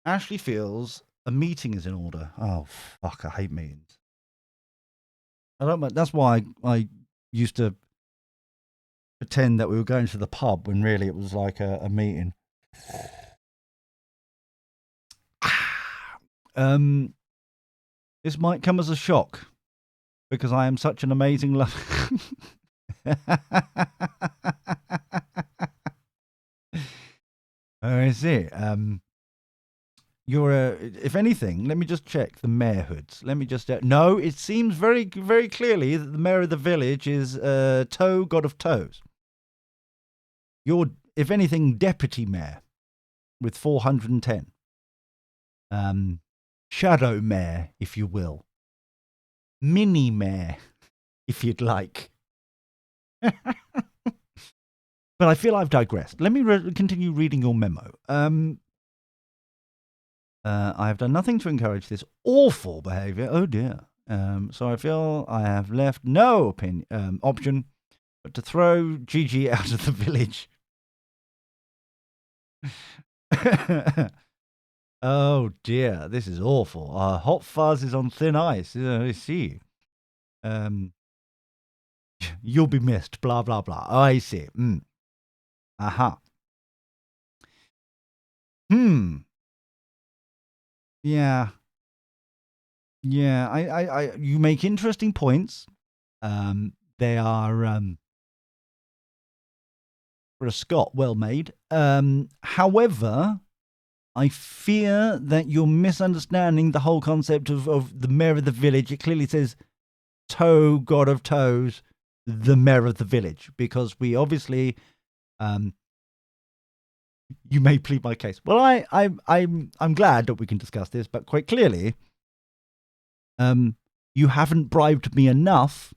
Ashley feels a meeting is in order. Oh fuck, I hate meetings. I don't. That's why I used to pretend that we were going to the pub when really it was like a meeting. This might come as a shock because I am such an amazing lover. I see. You're if anything, let me just check the mayorhoods. Let me just no. It seems very, very clearly that the mayor of the village is Toe, God of Toes. You're, if anything, deputy mayor with 410. Shadow mayor, if you will. Mini mayor, if you'd like. But I feel I've digressed. Let me continue reading your memo. I have done nothing to encourage this awful behaviour. Oh dear. So I feel I have left no option but to throw Gigi out of the village. Oh dear, this is awful. Hot Fuzz is on thin ice. I see. You'll be missed. Blah blah blah. Oh, I see. Aha. Yeah. Yeah. I. You make interesting points. They are for a Scot, well made. However, I fear that you're misunderstanding the whole concept of the mayor of the village. It clearly says Toe, God of Toes, the mayor of the village, because we obviously, you may plead my case. Well, I'm glad that we can discuss this, but quite clearly, you haven't bribed me enough.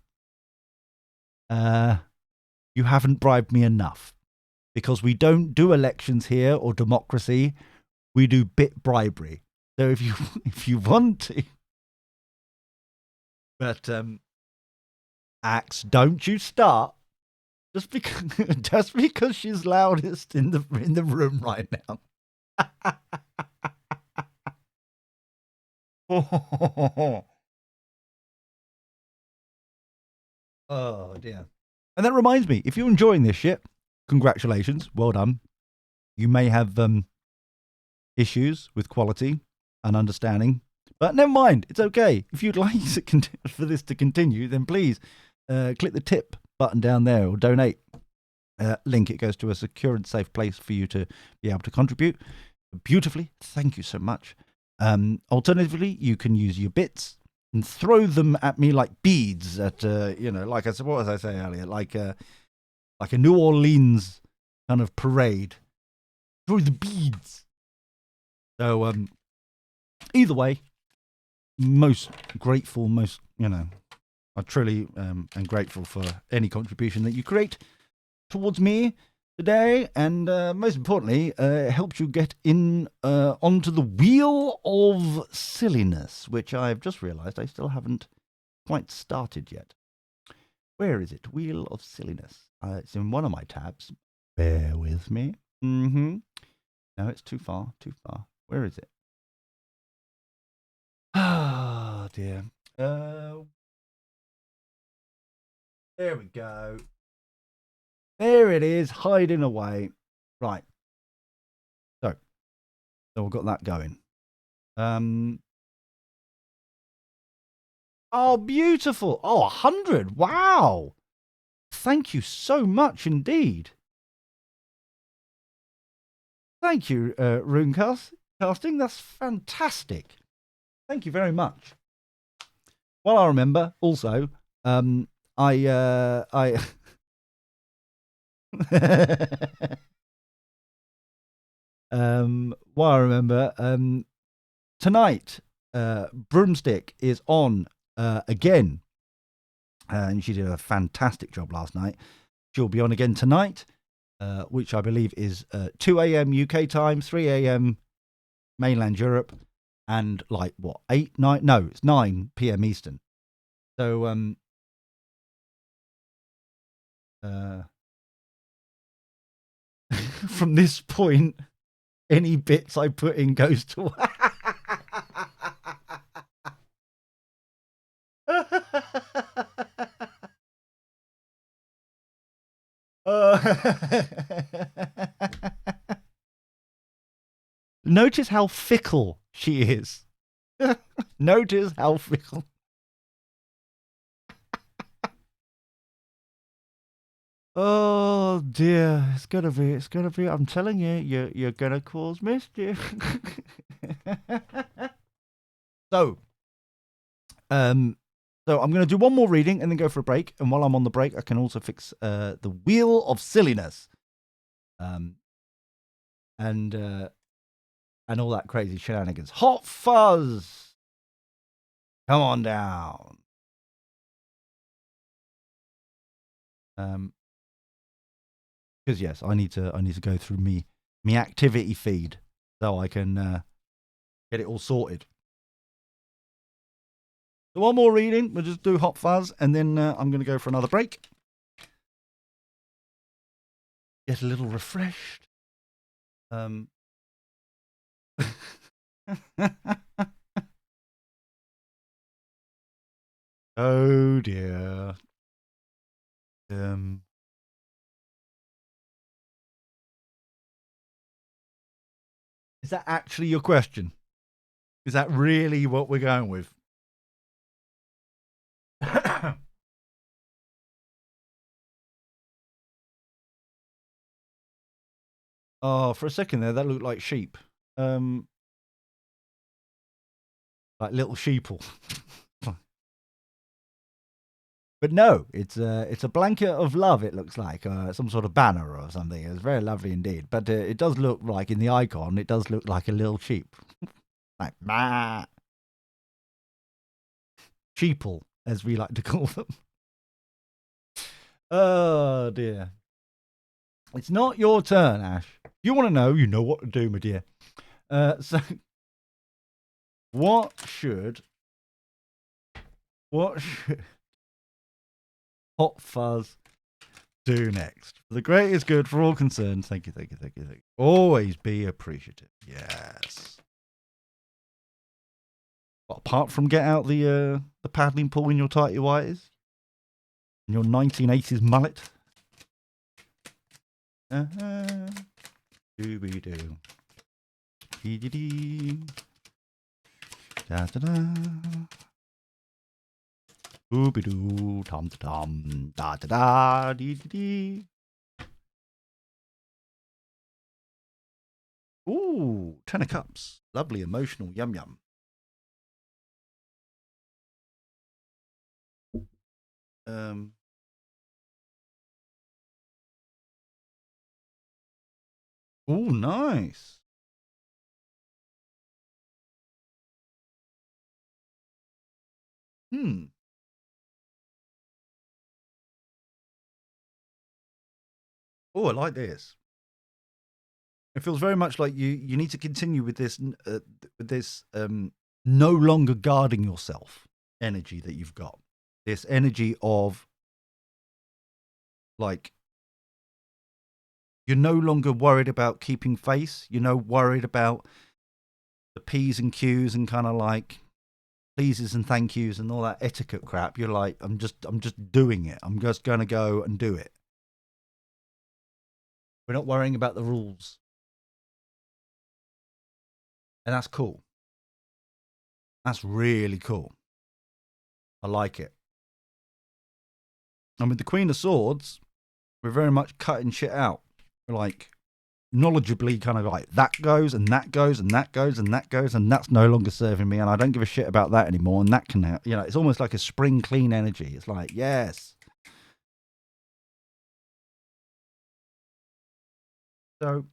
You haven't bribed me enough, because we don't do elections here or democracy. We do bit bribery. So if you want to, but Axe, don't you start just because she's loudest in the room right now. Oh dear. And that reminds me, if you're enjoying this shit, congratulations, well done. You may have issues with quality and understanding, but never mind, it's okay. If you'd like for this to continue, then please click the tip button down there or donate link. It goes to a secure and safe place for you to be able to contribute beautifully. Thank you so much. Alternatively, you can use your bits and throw them at me like beads at like I said, what was I saying earlier, like a New Orleans kind of parade. Throw the beads. So either way, most grateful, I truly am grateful for any contribution that you create towards me today, and most importantly, it helps you get in onto the wheel of silliness, which I've just realised I still haven't quite started yet. Where is it? Wheel of silliness. It's in one of my tabs. Bear with me. No, it's too far. Where is it? Ah, dear. There we go. There it is, hiding away. Right. So we've got that going. Oh, beautiful. Oh, 100. Wow. Thank you so much indeed. Thank you, Runecasting. That's fantastic. Thank you very much. Well, I remember also, I while I remember, tonight, Broomstick is on again. And she did a fantastic job last night. She'll be on again tonight, which I believe is 2 a.m. UK time, 3 a.m. mainland Europe, and like what, 8, 9? No, it's 9 p.m. Eastern. So, from this point, any bits I put in goes to. Notice how fickle she is. Notice how fickle. Oh dear, it's gonna be. I'm telling you, you're gonna cause mischief. So, so I'm gonna do one more reading and then go for a break. And while I'm on the break, I can also fix the wheel of silliness, and all that crazy shenanigans. Hot Fuzz, come on down. Because yes, I need to go through me activity feed so I can get it all sorted. So one more reading, we'll just do Hot Fuzz, and then I'm going to go for another break. Get a little refreshed. Oh dear. Is that actually your question? Is that really what we're going with? Oh, for a second there, that looked like sheep. Like little sheeple. But no, it's a blanket of love. It looks like some sort of banner or something. It's very lovely indeed. But it does look like in the icon, it does look like a little sheep, like ma, sheeple, as we like to call them. Oh dear. It's not your turn, Ash. If you want to know, you know what to do, my dear. So, what should Hot Fuzz do next? For the greatest good for all concerned. Thank you. Always be appreciative. Yes. Well, apart from get out the paddling pool in your tighty whities and your 1980s mullet. Dooby doo. Dee dee dee. Da da da. Dooby doo. Tom tom. Da da da. Dee dee dee. Ooh, 10 of cups. Lovely, emotional, yum yum. Ooh, nice. Oh, I like this. It feels very much like you need to continue with this no longer guarding yourself energy that you've got. This energy of like you're no longer worried about keeping face. You're no worried about the P's and Q's and kind of like pleases and thank yous and all that etiquette crap. You're like, I'm just doing it. I'm just gonna go and do it. We're not worrying about the rules. And that's cool. That's really cool. I like it. I mean, the Queen of Swords, we're very much cutting shit out. We're like knowledgeably kind of like that goes and that goes and that goes and that goes and that's no longer serving me and I don't give a shit about that anymore and that can, it's almost like a spring clean energy. It's like, yes. So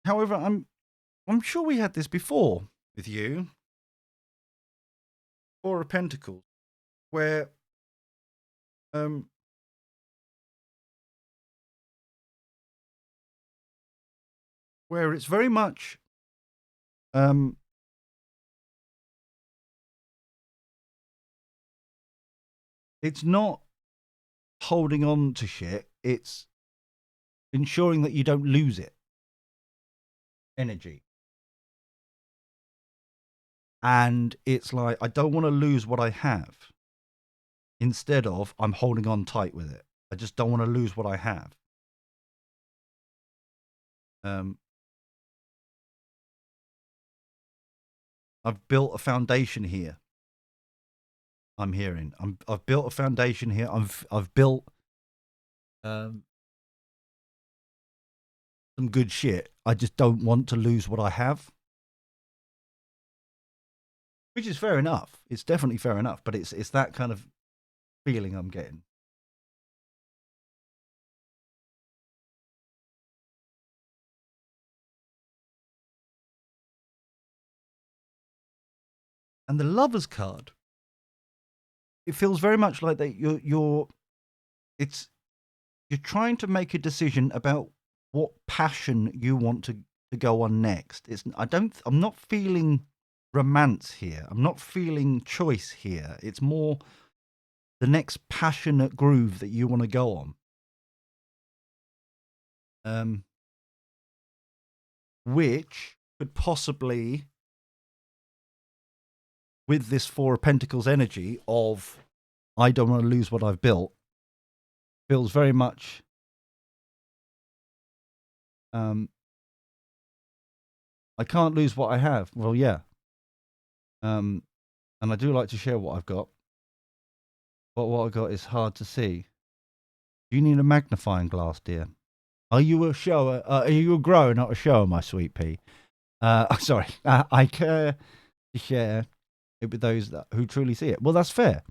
However, I'm sure we had this before with you. Four of Pentacles, where where it's very much it's not holding on to shit, it's ensuring that you don't lose it. Energy. And it's like, I don't want to lose what I have. Instead of, I'm holding on tight with it. I just don't want to lose what I have. I've built a foundation here. I'm hearing. I've built a foundation here. I've built some good shit. I just don't want to lose what I have. Which is fair enough. It's definitely fair enough, but it's that kind of feeling I'm getting. And the Lover's card, it feels very much like that you're trying to make a decision about what passion you want to go on next. I'm not feeling romance here. I'm not feeling choice here. It's more the next passionate groove that you want to go on. Which could possibly, with this Four of Pentacles energy of I don't want to lose what I've built, feels very much I can't lose what I have. Well, yeah. And I do like to share what I've got. But what I've got is hard to see. You need a magnifying glass, dear. Are you a shower? Are you a grower, not a shower, my sweet pea? Sorry. I care to share it with those who truly see it. Well, that's fair.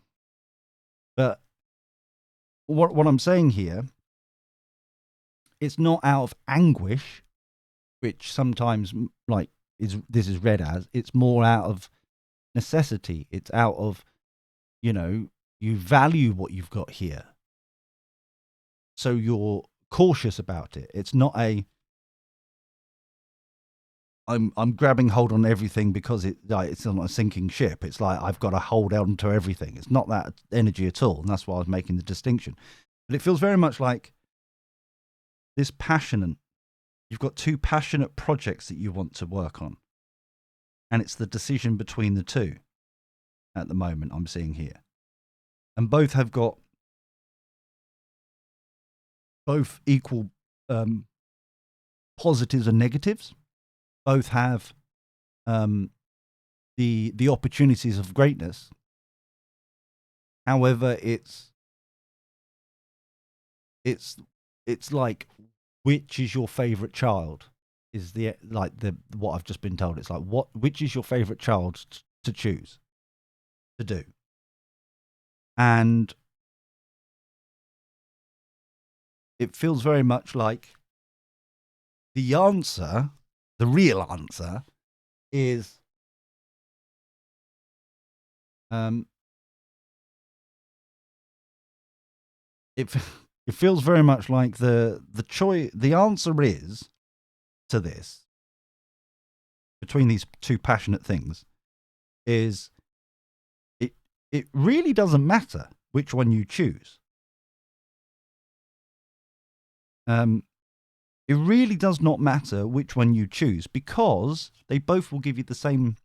But what I'm saying here, it's not out of anguish, which sometimes this is read as. It's more out of necessity. It's out of, you value what you've got here, so you're cautious about it. It's not I'm grabbing hold on everything because it's on a sinking ship. It's like I've got to hold on to everything. It's not that energy at all, and that's why I was making the distinction. But it feels very much like this passionate. You've got two passionate projects that you want to work on, and it's the decision between the two at the moment I'm seeing here. And both have got both equal positives and negatives. Both have the opportunities of greatness. However, it's like, which is your favorite child? Is what I've just been told. It's like, which is your favorite child to choose to do? And it feels very much like the answer, the real answer, is it feels very much like the choice. The answer is to this, between these two passionate things, is it really doesn't matter which one you choose. It really does not matter which one you choose, because they both will give you the same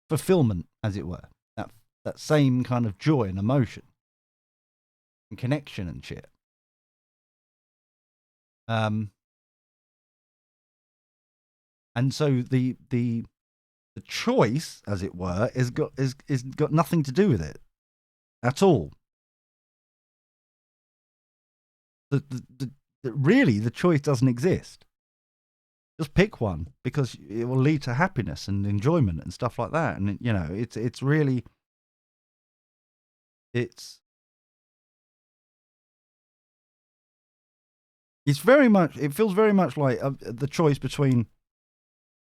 fulfillment, as it were. That same kind of joy and emotion and connection and shit. And so the choice, as it were, is got nothing to do with it at all. Really, the choice doesn't exist. Just pick one, because it will lead to happiness and enjoyment and stuff like that. And it's really, it's very much, it feels very much like the choice between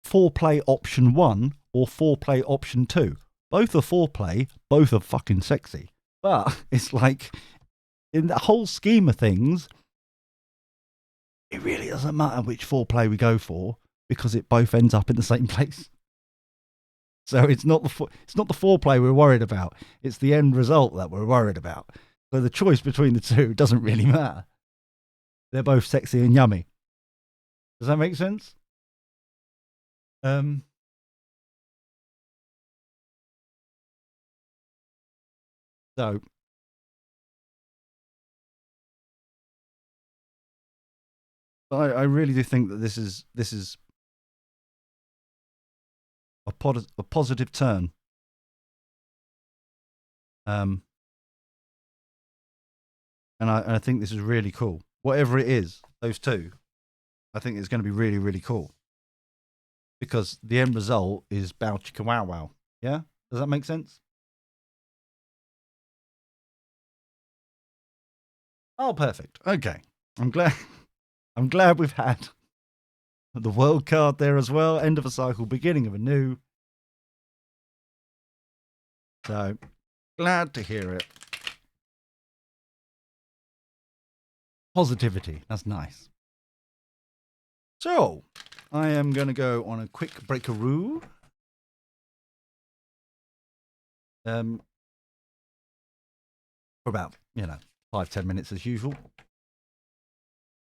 foreplay option 1 or foreplay option 2. Both are foreplay, both are fucking sexy. But it's like, in the whole scheme of things, it really doesn't matter which foreplay we go for because it both ends up in the same place. So it's not the foreplay we're worried about. It's the end result that we're worried about. So the choice between the two doesn't really matter. They're both sexy and yummy. Does that make sense? So I really do think that this is a positive turn. And I think this is really cool. Whatever it is, those two, I think it's going to be really, really cool. Because the end result is bow chicka wow wow. Yeah? Does that make sense? Oh, perfect. Okay. I'm glad we've had the world card there as well. End of a cycle, beginning of a new. So glad to hear it. Positivity. That's nice. So I am going to go on a quick breakaroo. For about 5-10 minutes as usual.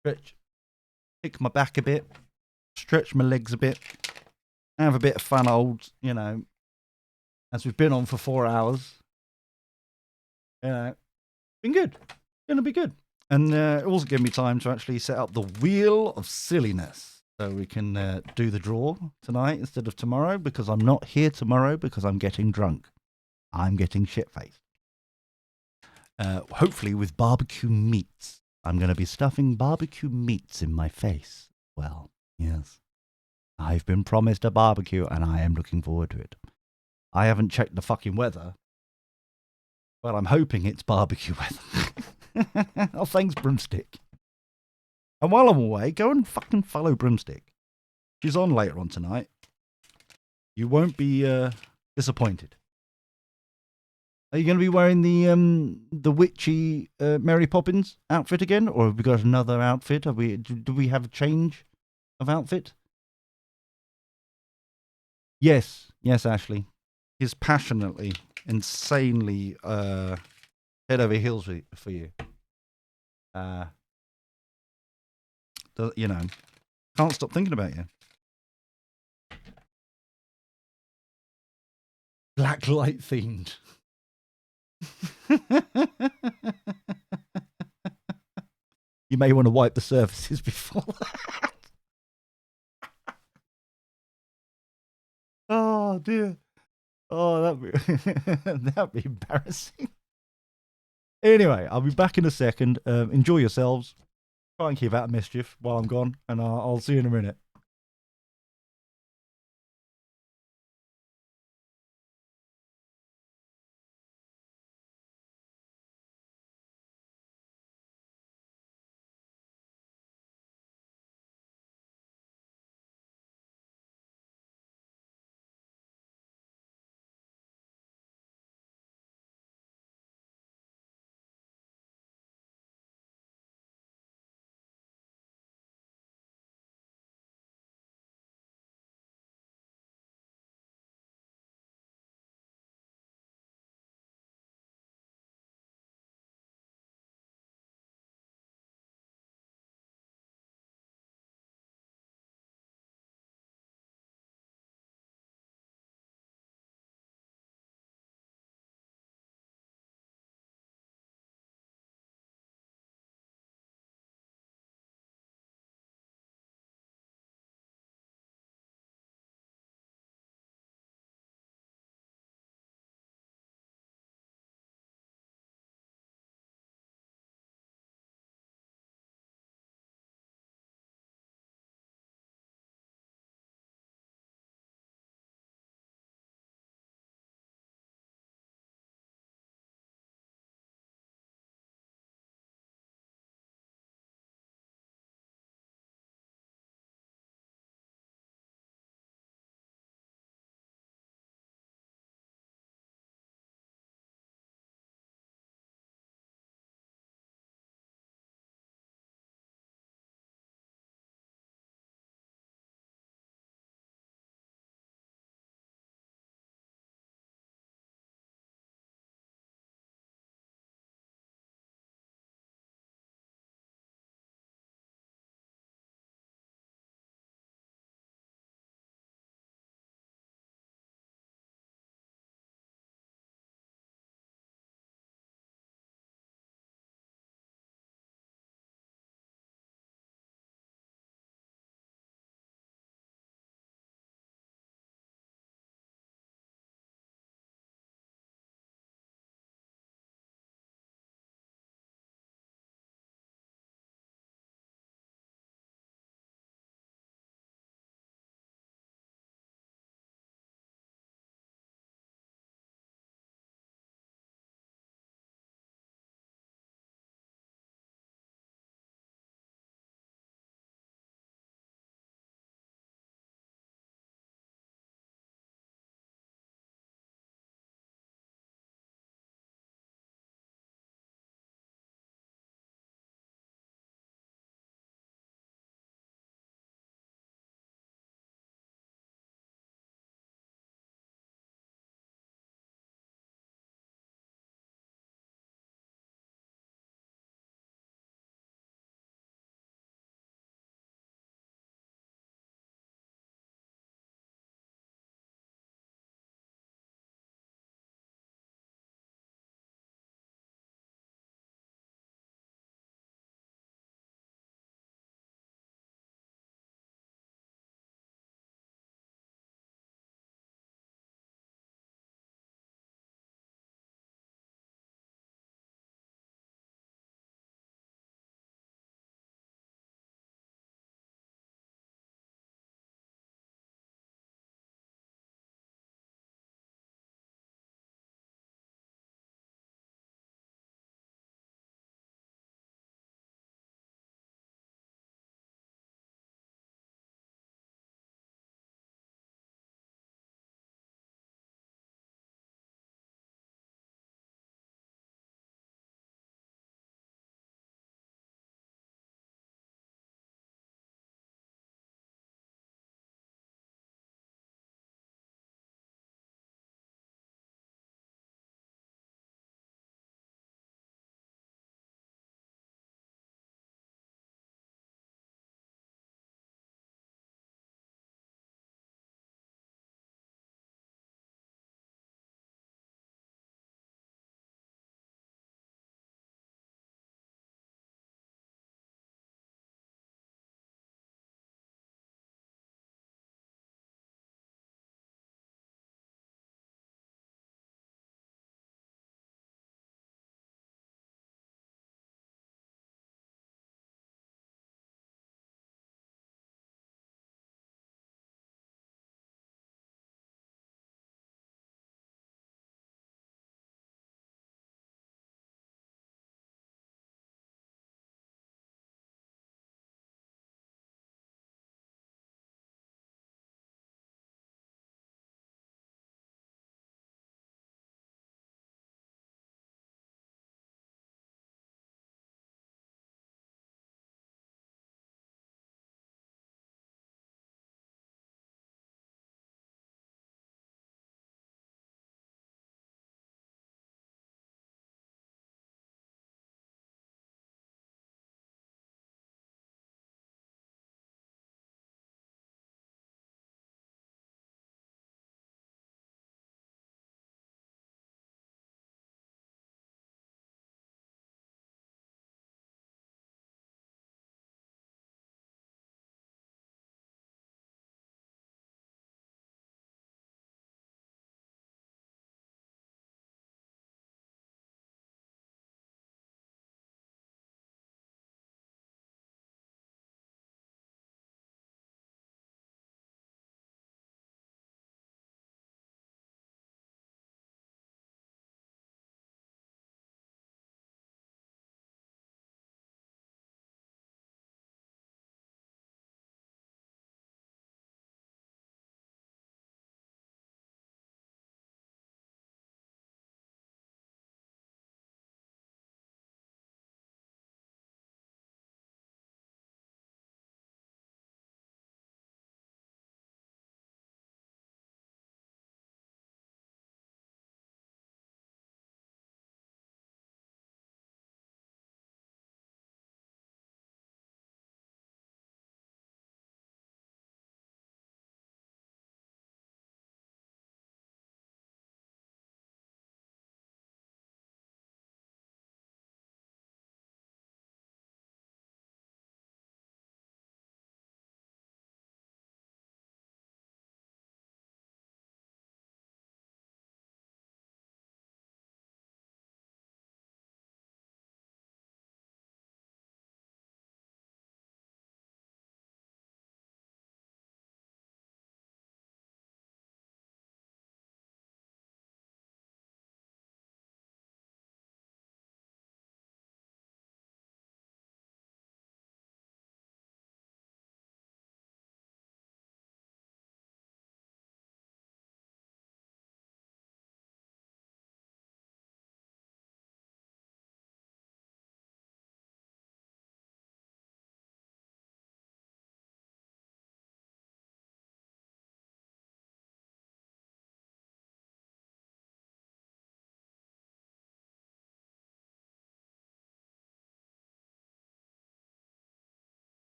Stretch, kick my back a bit, stretch my legs a bit, have a bit of fun, as we've been on for 4 hours. Been good. Gonna be good. And it also gave me time to actually set up the wheel of silliness. So we can do the draw tonight instead of tomorrow, because I'm not here tomorrow because I'm getting drunk. I'm getting shit-faced. Hopefully with barbecue meats. I'm going to be stuffing barbecue meats in my face. Well, yes. I've been promised a barbecue and I am looking forward to it. I haven't checked the fucking weather, but I'm hoping it's barbecue weather. Oh, thanks, Broomstick. And while I'm away, go and fucking follow Broomstick. She's on later on tonight. You won't be disappointed. Are you going to be wearing the witchy Mary Poppins outfit again, or have we got another outfit? Do we have a change of outfit? Yes, Ashley. He's passionately, insanely head over heels for you. Can't stop thinking about you. Black light themed. You may want to wipe the surfaces before that. Oh dear. Oh, that'd be embarrassing. Anyway, I'll be back in a second. Enjoy yourselves. Try and keep out of mischief while I'm gone, and I'll see you in a minute.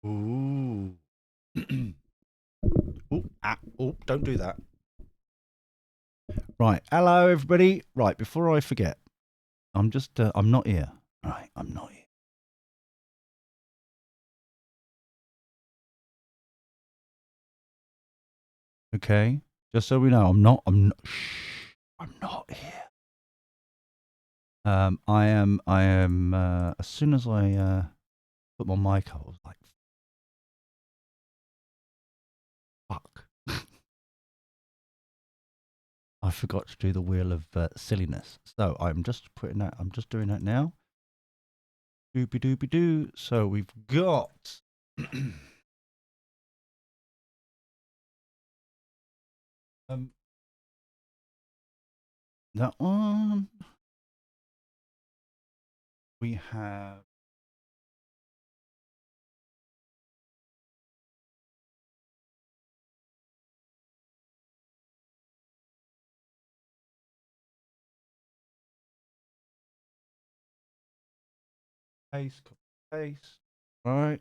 Ooh. Don't do that. Right. Hello, everybody. Right. Before I forget, I'm not here. Right. I'm not here. Okay. Just so we know, shh. I'm not here. I am, as soon as I, put my mic up, I was like, fuck. I forgot to do the wheel of silliness. So I'm just doing that now. Doopy doopy doo. So we've got that one. We have paste, paste. All right.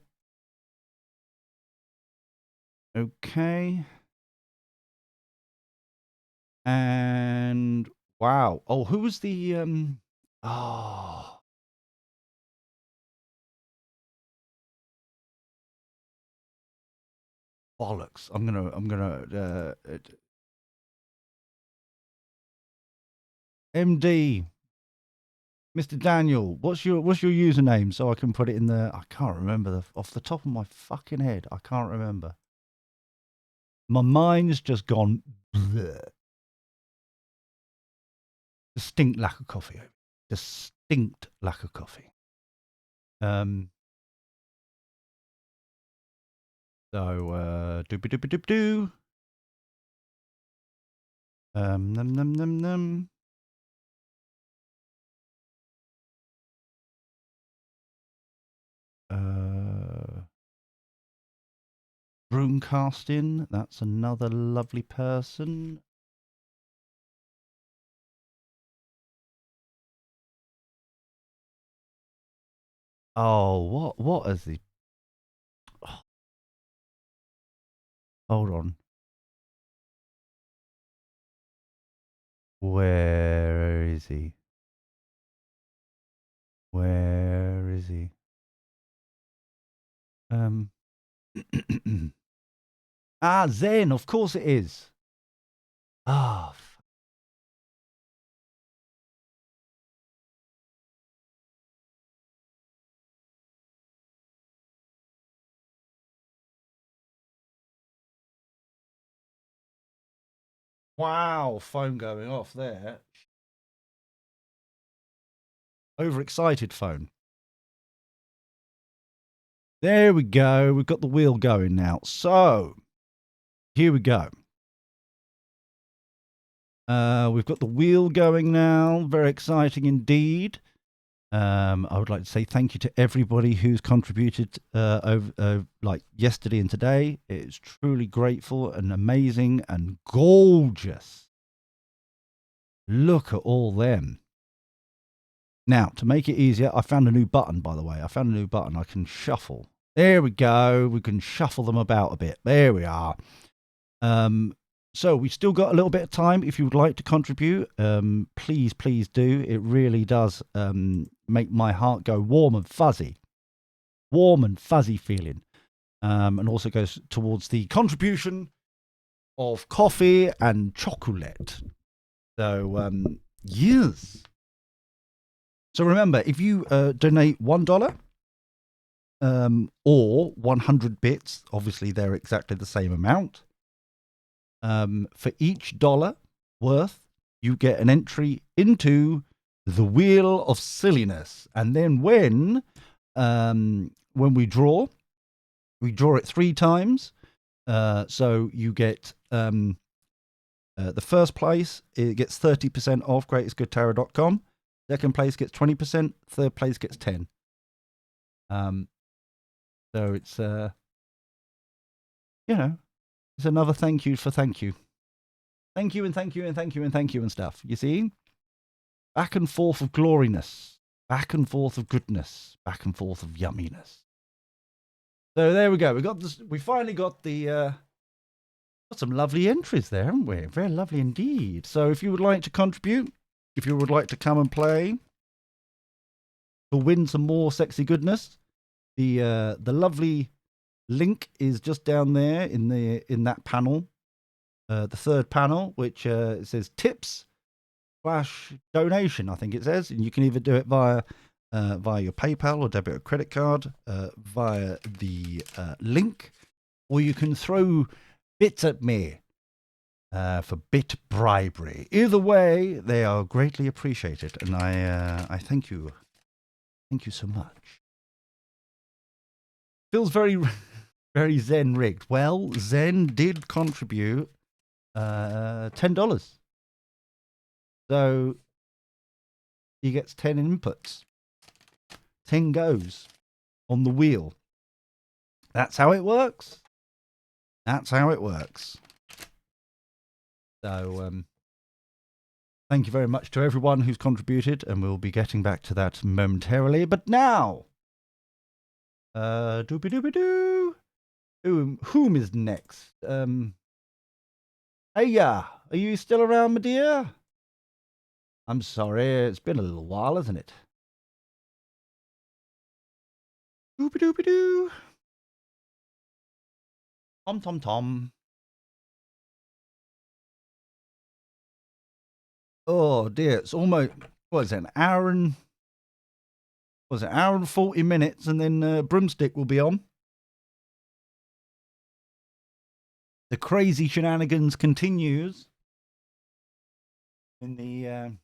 Okay. And wow. Oh, who was the oh bollocks. I'm gonna MD Mr. Daniel, what's your username so I can put it in the I can't remember off the top of my fucking head. I can't remember. My mind's just gone bleh. Distinct lack of coffee. Distinct lack of coffee. So doopy doopy doop doo. Num num num num. Broomcasting, that's another lovely person. Oh, what is he? Oh, hold on. Where is he? Where is he? Zen, of course it is. Ah, wow, phone going off there. Overexcited phone. There we go. We've got the wheel going now. So, here we go. We've got the wheel going now. Very exciting indeed. I would like to say thank you to everybody who's contributed over like yesterday and today. It's truly grateful and amazing and gorgeous. Look at all them. Now, to make it easier, I found a new button, by the way. I found a new button. I can shuffle. There we go. We can shuffle them about a bit. There we are. So we still got a little bit of time. If you would like to contribute, please do. It really does make my heart go warm and fuzzy feeling, and also goes towards the contribution of coffee and chocolate. So yes. So remember, if you donate $1 or 100 bits, obviously they're exactly the same amount. For each dollar worth, you get an entry into the Wheel of Silliness. And then when we draw it 3 times. So you get the first place, it gets 30% off greatestgoodtarot.com. Second place gets 20%. Third place gets 10. So it's it's another thank you for thank you. Thank you and thank you and thank you and thank you and stuff. You see? Back and forth of gloriness. Back and forth of goodness. Back and forth of yumminess. So there we go. We got this. We finally got the. Got some lovely entries there, haven't we? Very lovely indeed. So if you would like to contribute, if you would like to come and play, to win some more sexy goodness, the lovely link is just down there in that panel, the third panel, which it says tips / donation. I think it says, and you can either do it via your PayPal or debit or credit card via the link, or you can throw bits at me for bit bribery. Either way, they are greatly appreciated, and I thank you. Thank you so much. Feels very, very Zen rigged. Well, Zen did contribute $10. So he gets 10 inputs. 10 goes on the wheel. That's how it works. That's how it works. So, thank you very much to everyone who's contributed, and we'll be getting back to that momentarily. But now, doobie-doobie-doo. Whom is next? Hey, are you still around, my dear? I'm sorry, it's been a little while, hasn't it? Doobie-doobie-doo. Tom, Tom, Tom. Oh dear, it's almost, what is it, an hour and 40 minutes, and then Broomstick will be on. The crazy shenanigans continues in the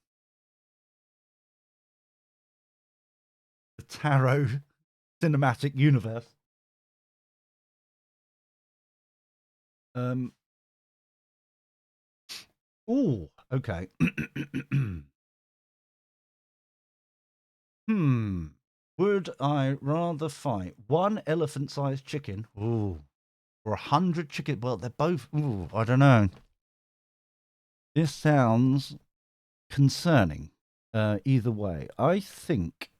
Tarot cinematic universe. Oh, okay. Would I rather fight one elephant-sized chicken, or 100 chicken? Well, they're both. I don't know. This sounds concerning. Either way, I think.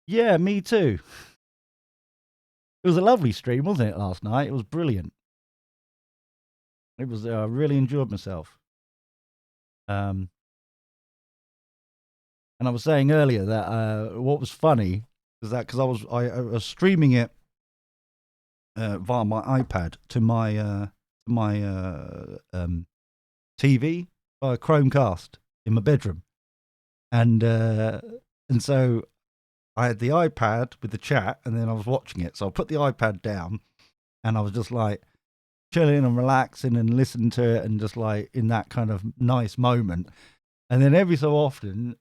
Yeah, me too. It was a lovely stream, wasn't it, last night? It was brilliant. It was. I really enjoyed myself. And I was saying earlier that what was funny was that because I was streaming it via my iPad to my TV via Chromecast in my bedroom, and so I had the iPad with the chat, and then I was watching it. So I put the iPad down, and I was just like chilling and relaxing and listening to it, and just like in that kind of nice moment. And then every so often,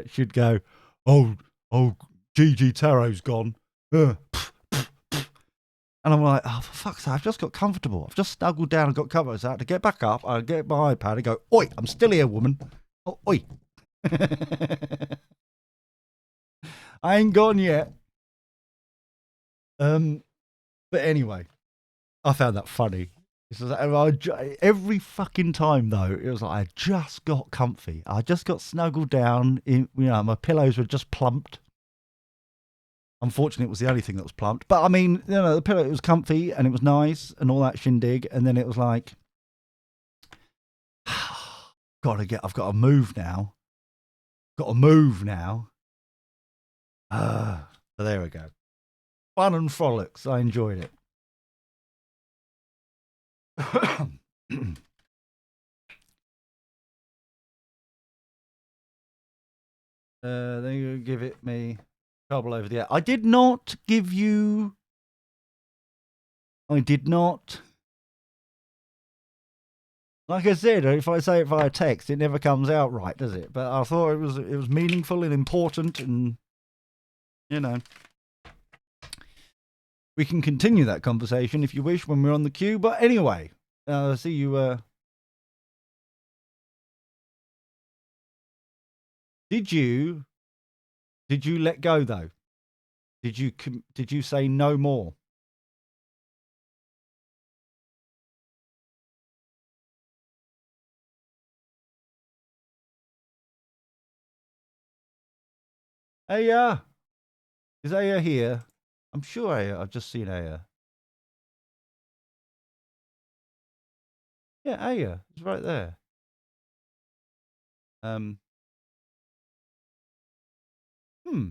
she'd go, "Oh, Gigi Tarot's gone." And I'm like, "Oh, for fuck's sake, I've just got comfortable. I've just snuggled down and got comfortable. So I had to get back up. I get my iPad and go, oi, I'm still here, woman. Oh, oi." I ain't gone yet. But anyway, I found that funny. Every fucking time though, it was like I just got comfy. I just got snuggled down. My pillows were just plumped. Unfortunately, it was the only thing that was plumped. But I mean, the pillow, it was comfy and it was nice and all that shindig. And then it was like, I've got to move now. So there we go. Fun and frolics. I enjoyed it. They give it me trouble over there. I did not. Like I said, if I say it via text, it never comes out right, does it? But I thought it was meaningful and important, and we can continue that conversation if you wish when we're on the queue. But anyway, see you. Did you let go though? Did you say no more? Aya, is Aya here? I'm sure Aya. I've just seen Aya. Yeah, Aya is right there. Um, hmm.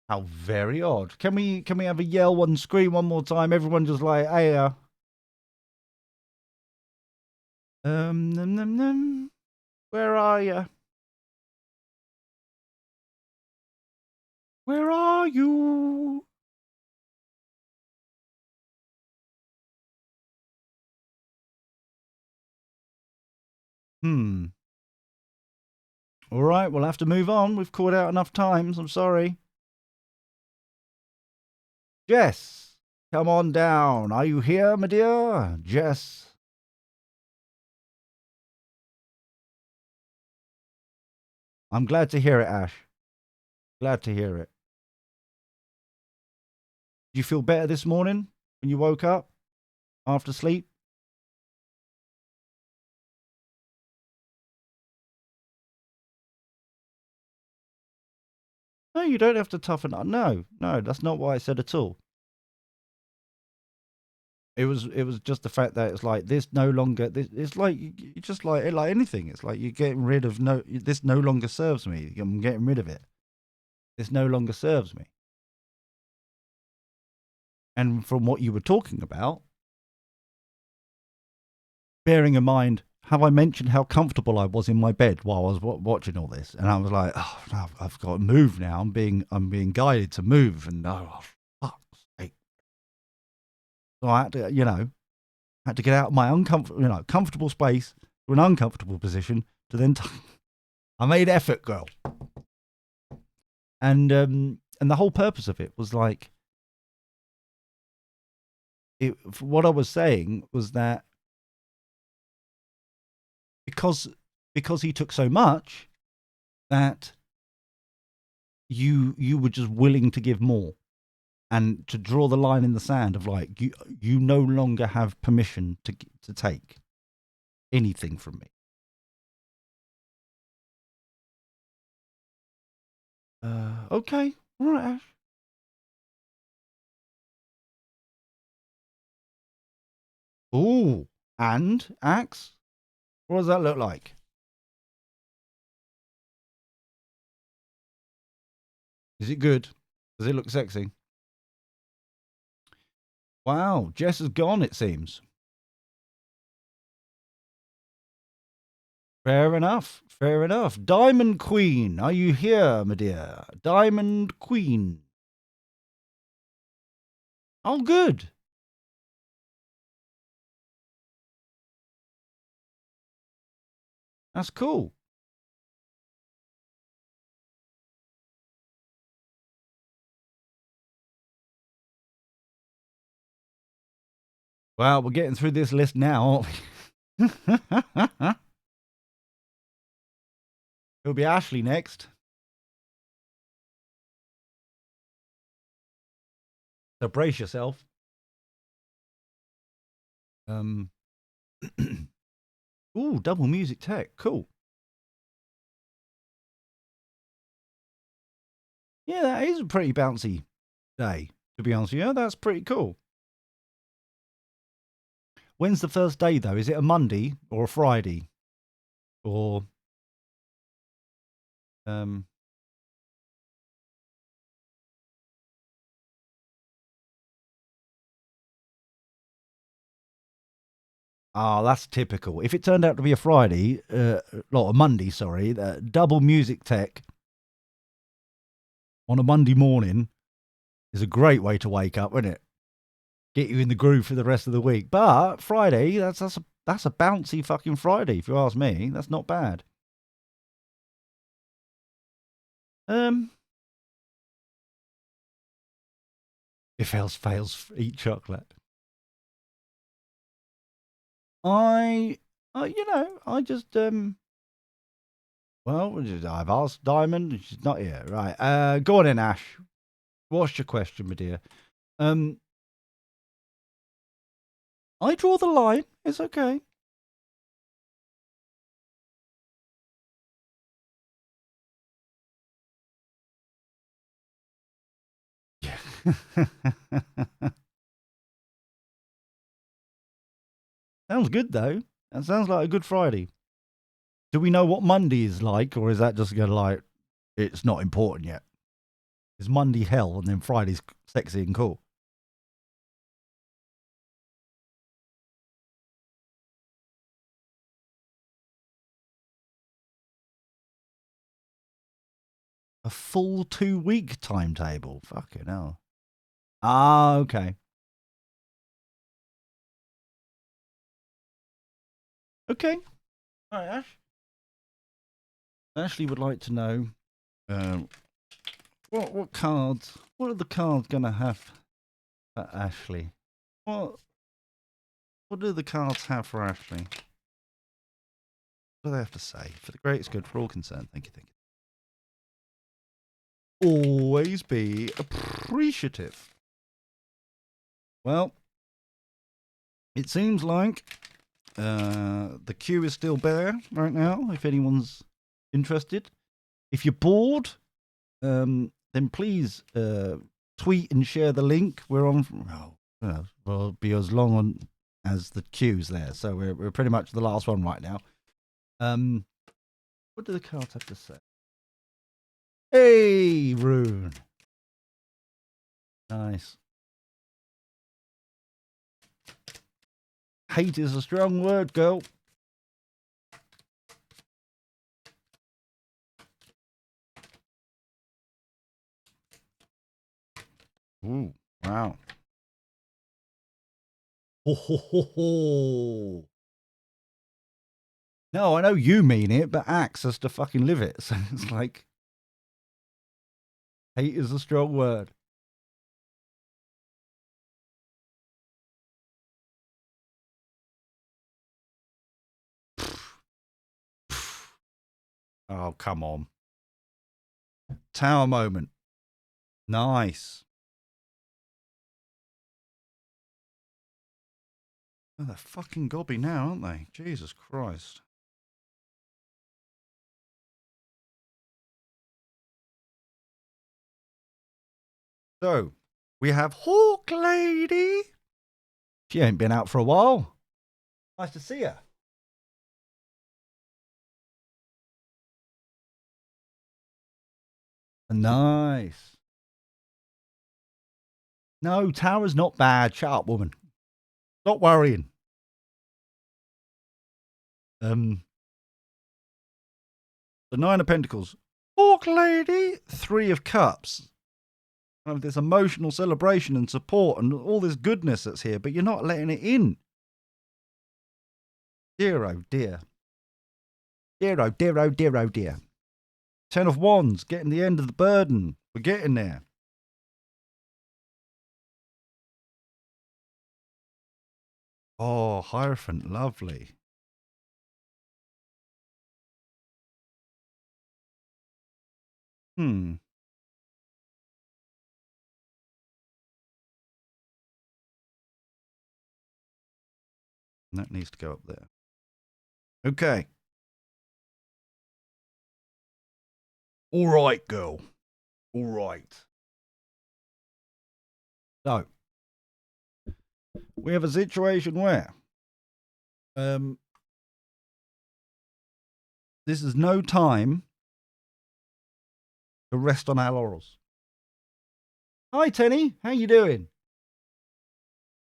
How very odd. Can we have a yell on screen one more time? Everyone just like Aya. Num, num, num. Where are you? Where are you? Hmm. All right, we'll have to move on. We've called out enough times. I'm sorry. Jess, come on down. Are you here, my dear? Jess. I'm glad to hear it, Ash. Glad to hear it. Did you feel better this morning when you woke up after sleep? No, you don't have to toughen up. No, no, that's not what I said at all. It was just the fact that it's like this no longer. It's like you just like anything. It's like you're getting rid of no. This no longer serves me. I'm getting rid of it. This no longer serves me. And from what you were talking about, bearing in mind, have I mentioned how comfortable I was in my bed while I was watching all this? And I was like, oh, I've got to move now. I'm being guided to move, and oh, fuck's sake. So I had to, had to get out of my comfortable space to an uncomfortable position to then. I made effort, girl. And the whole purpose of it was like, what I was saying was that because because he took so much, that you were just willing to give more, and to draw the line in the sand of like, you no longer have permission to take anything from me. Okay, all right, Ash. Ooh, and Axe, what does that look like? Is it good? Does it look sexy? Wow, Jess has gone, it seems. Fair enough. Fair enough. Diamond Queen, are you here, my dear? Diamond Queen. Oh, good. That's cool. Well, we're getting through this list now, aren't we? It'll be Ashley next. So brace yourself. Um, ooh, double music tech. Cool. Yeah, that is a pretty bouncy day, to be honest with you. That's pretty cool. When's the first day, though? Is it a Monday or a Friday? Or, um, that's typical. If it turned out to be a Friday, not a Monday, sorry, double music tech on a Monday morning is a great way to wake up, isn't it? Get you in the groove for the rest of the week. But Friday, that's a bouncy fucking Friday, if you ask me. That's not bad. Um, if else fails, eat chocolate. I, I just well, I've asked Diamond, she's not here. Right. Go on in, Ash. What's your question, my dear? Um, I draw the line. It's okay. Sounds good though. That sounds like a good Friday. Do we know what Monday is like, or is that just going to like it's not important yet? Is Monday hell and then Friday's sexy and cool? A full 2-week timetable. Fucking hell. Ah, okay. Okay. All right, Ash. Ashley would like to know what cards. What are the cards gonna have for Ashley? What do the cards have for Ashley? What do they have to say? For the greatest good for all concerned. Thank you, thank you. Always be appreciative. Well, it seems like the queue is still bare right now, if anyone's interested. If you're bored, then please tweet and share the link. We're on. We'll be as long on as the queue's there, so we're pretty much the last one right now. What do the cards have to say? Hey, Rune. Nice. Hate is a strong word, girl. Ooh, wow. Ho, ho, ho, ho. No, I know you mean it, but Axe has to fucking live it. So it's like, hate is a strong word. Oh, come on. Tower moment. Nice. Oh, they're fucking gobby now, aren't they? Jesus Christ. So, we have Hawk Lady. She ain't been out for a while. Nice to see her. Nice. No, Tower's not bad. Shut up, woman. Stop worrying. The Nine of Pentacles. Hawk Lady. 3 of Cups. Kind of this emotional celebration and support and all this goodness that's here, but you're not letting it in. Dear, oh dear. Dear, oh dear, oh dear, oh dear. 10 of Wands. Getting the end of the burden. We're getting there. Oh, Hierophant. Lovely. That needs to go up there. Okay. All right, girl. All right. So, we have a situation where this is no time to rest on our laurels. Hi, Tenny. How you doing?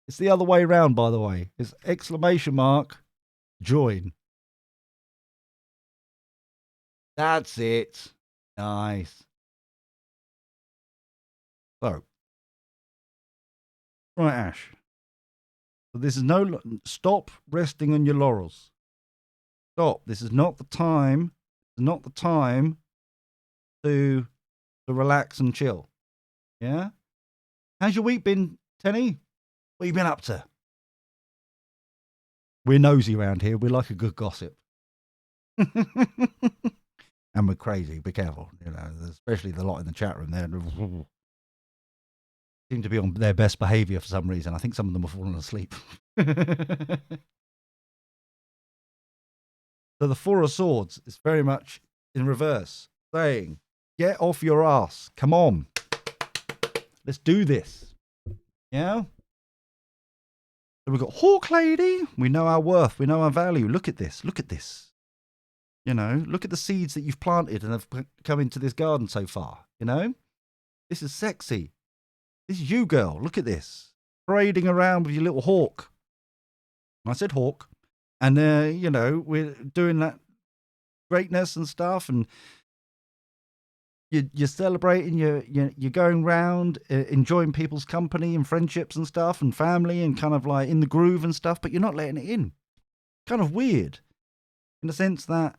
It's the other way around, by the way. It's exclamation mark, join. That's it. Nice. So, right, Ash. So this is stop resting on your laurels. Stop. This is not the time. It's not the time to relax and chill. Yeah? How's your week been, Tenny? What have you been up to? We're nosy around here. We like a good gossip. And we're crazy. Be careful. You know, especially the lot in the chat room there. Seem to be on their best behavior for some reason. I think some of them have fallen asleep. So the 4 of Swords is very much in reverse, saying, get off your ass. Come on. Let's do this. Yeah. So we've got Hawk Lady. We know our worth. We know our value. Look at this. Look at this. You know, look at the seeds that you've planted and have come into this garden so far. You know, this is sexy. This is you, girl. Look at this. Parading around with your little hawk. I said hawk. And, you know, we're doing that greatness and stuff. And you're celebrating. You're going round, enjoying people's company and friendships and stuff and family and kind of like in the groove and stuff. But you're not letting it in. Kind of weird in the sense that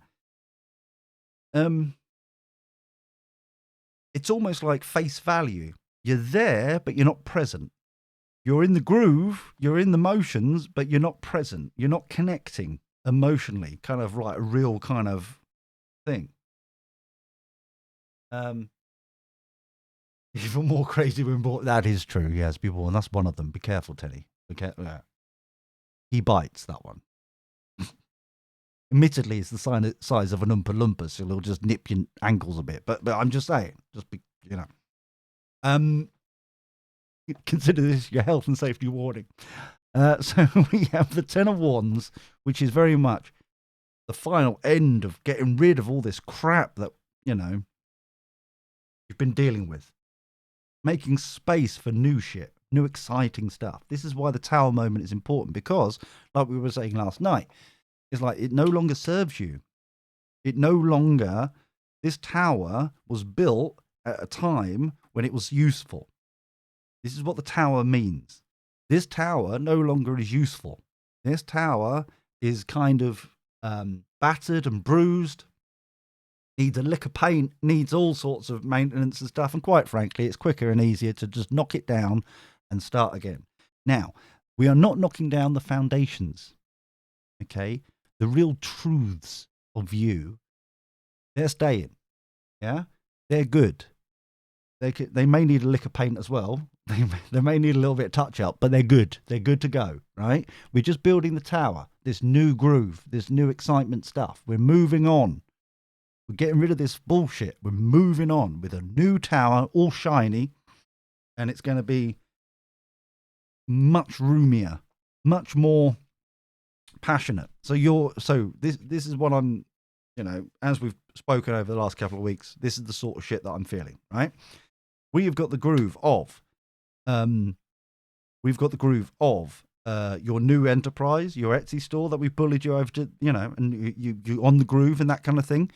it's almost like face value. You're there, but you're not present. You're in the groove, you're in the motions, but you're not present. You're not connecting emotionally, kind of like a real kind of thing. Even more crazy when bought. That is true, yes, people, and that's one of them. Be careful, Teddy. He bites, that one. Admittedly, it's the size of an Oompa Loompa, so it'll just nip your ankles a bit. But I'm just saying, just be, you know. Consider this your health and safety warning. So we have the Ten of Wands, which is very much the final end of getting rid of all this crap that, you know, you've been dealing with. Making space for new shit, new exciting stuff. This is why the Tower moment is important, because, like we were saying last night, it's like it no longer serves you. It no longer, this tower was built at a time when it was useful. This is what the tower means. This tower no longer is useful. This tower is kind of battered and bruised, needs a lick of paint, needs all sorts of maintenance and stuff. And quite frankly, it's quicker and easier to just knock it down and start again. Now, we are not knocking down the foundations. Okay? The real truths of you, they're staying. Yeah? They're good. They may need a lick of paint as well. They may need a little bit of touch up, but they're good. They're good to go, right? We're just building the tower, this new groove, this new excitement stuff. We're moving on. We're getting rid of this bullshit. We're moving on with a new tower, all shiny, and it's going to be much roomier, much more passionate. So this is what I'm, you know, as we've spoken over the last couple of weeks, this is the sort of shit that I'm feeling, right? We've got the groove of your new enterprise, your Etsy store that we bullied you over to, you know, and you on the groove and that kind of thing.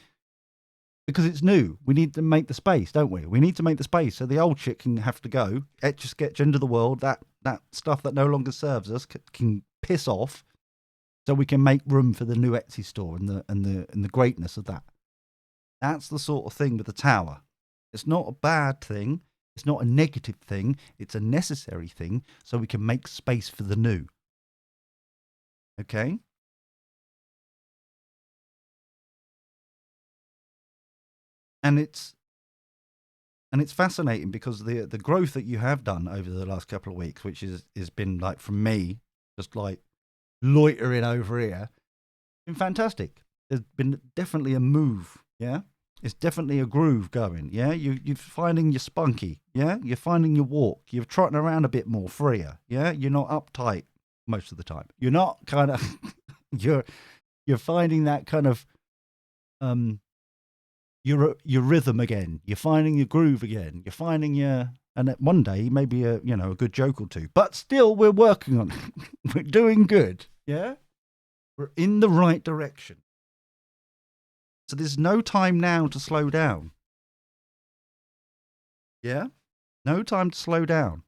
Because it's new. We need to make the space, don't we? We need to make the space so the old shit can have to go. Etch a sketch into the world. That stuff that no longer serves us can piss off, so we can make room for the new Etsy store and the greatness of that. That's the sort of thing with the tower. It's not a bad thing. It's not a negative thing. It's a necessary thing so we can make space for the new. Okay? And it's fascinating because the growth that you have done over the last couple of weeks, which has been like, from me, just like loitering over here, been fantastic. There's been definitely a move, yeah? It's definitely a groove going, yeah? You're finding your spunky, yeah? You're finding your walk. You're trotting around a bit more freer, yeah? You're not uptight most of the time. You're not kind of, you're finding that kind of, your rhythm again. You're finding your groove again. You're finding your, and one day maybe a good joke or two. But still, we're working on it. We're doing good. Yeah, we're in the right direction. So there's no time now to slow down. Yeah, no time to slow down.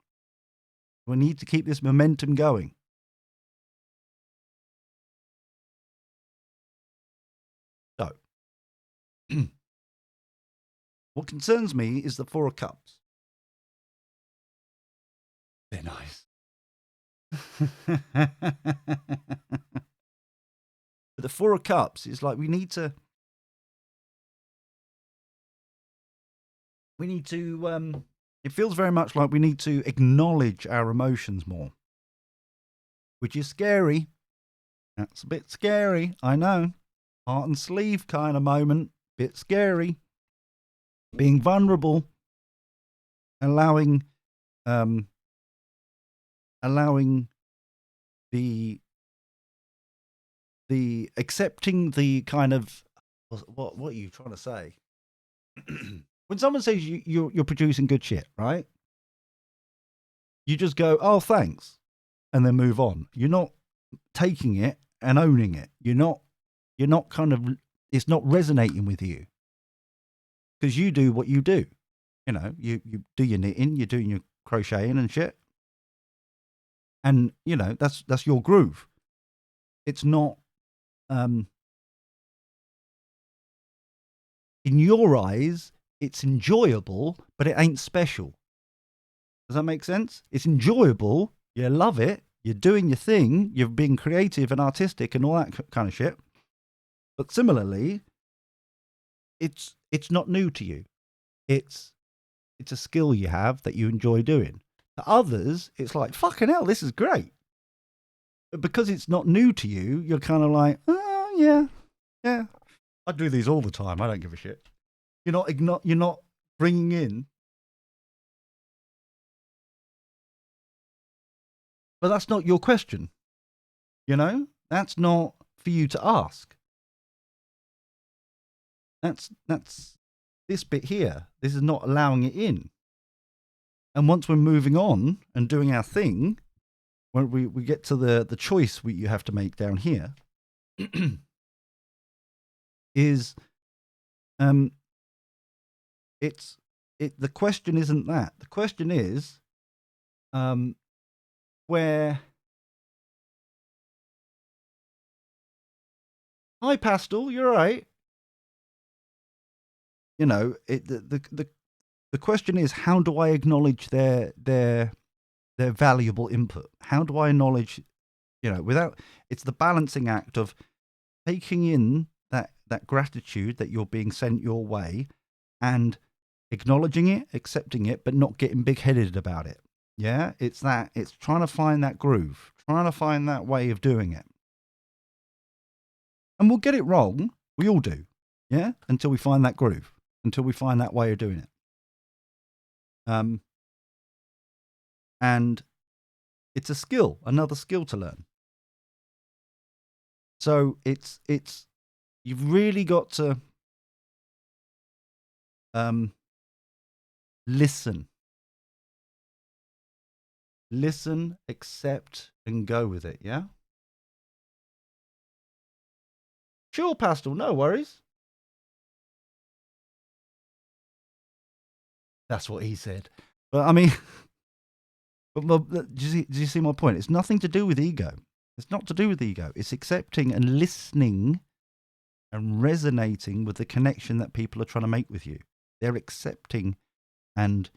We need to keep this momentum going. So, what concerns me is the Four of Cups. They're nice. But the Four of Cups is like we need to it feels very much like we need to acknowledge our emotions more, which is scary. That's a bit scary, I know. Heart and sleeve kind of moment, bit scary. Being vulnerable, allowing allowing the accepting the kind of what are you trying to say? When someone says you're producing good shit, right? You just go, oh, thanks, and then move on. You're not taking it and owning it. You're not kind of, it's not resonating with you because you do what you do. You know, you do your knitting, you're doing your crocheting and shit, and you know that's your groove. It's not in your eyes. It's enjoyable, but it ain't special. Does that make sense? It's enjoyable. You love it. You're doing your thing. You're being creative and artistic and all that kind of shit. But similarly, it's not new to you. It's a skill you have that you enjoy doing. To others, it's like, fucking hell, this is great. But because it's not new to you, you're kind of like, oh, yeah. I do these all the time. I don't give a shit. You're not bringing in. But that's not your question. You know? That's not for you to ask. That's this bit here. This is not allowing it in. And once we're moving on and doing our thing, when we get to the choice you have to make down here, is the question isn't that. The question is where. Hi, Pastel, you're right. You know, the question is, how do I acknowledge their valuable input? How do I acknowledge, you know, without, it's the balancing act of taking in that gratitude that you're being sent your way and acknowledging it, accepting it, but not getting big-headed about it. Yeah, it's trying to find that groove, trying to find that way of doing it. And we'll get it wrong. We all do. Yeah, until we find that groove, until we find that way of doing it. And it's a skill, another skill to learn. So it's you've really got to listen, accept, and go with it. Yeah. Sure, Pastel, no worries. That's what he said. But I mean, do you see my point? It's nothing to do with ego. It's not to do with ego. It's accepting and listening and resonating with the connection that people are trying to make with you. They're accepting and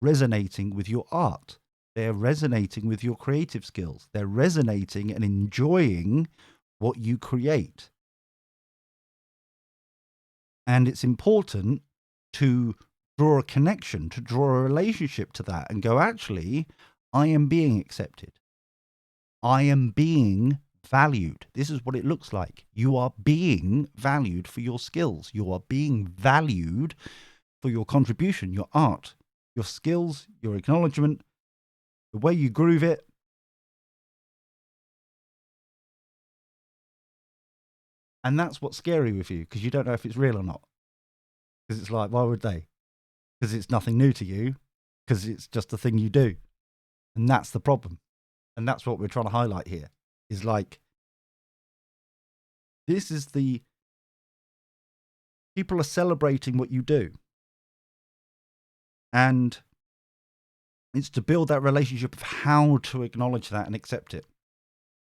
resonating with your art. They're resonating with your creative skills. They're resonating and enjoying what you create. And it's important to draw a connection, to draw a relationship to that and go, actually, I am being accepted. I am being valued. This is what it looks like. You are being valued for your skills. You are being valued for your contribution, your art, your skills, your acknowledgement, the way you groove it. And that's what's scary with you, because you don't know if it's real or not. Because it's like, why would they? Because it's nothing new to you, because it's just a thing you do. And that's the problem. And that's what we're trying to highlight here, is like, this is the, people are celebrating what you do. And it's to build that relationship of how to acknowledge that and accept it,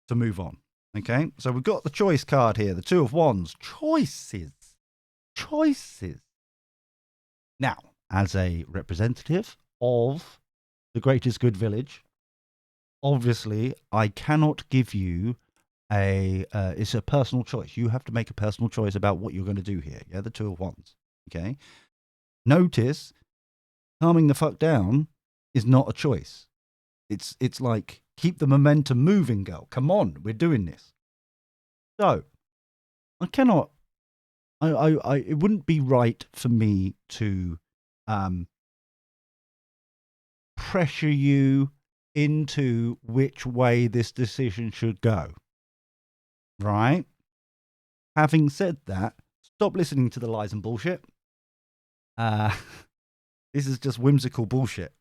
to move on. Okay, so we've got the choice card here, the Two of Wands. Choices. Now, as a representative of the Greatest Good Village, obviously, I cannot give you it's a personal choice. You have to make a personal choice about what you're going to do here. Yeah, the Two of Wands. Okay. Notice, calming the fuck down is not a choice. It's like, keep the momentum moving, girl. Come on, we're doing this. So, I cannot. It wouldn't be right for me to pressure you into which way this decision should go. Right? Having said that, stop listening to the lies and bullshit. This is just whimsical bullshit.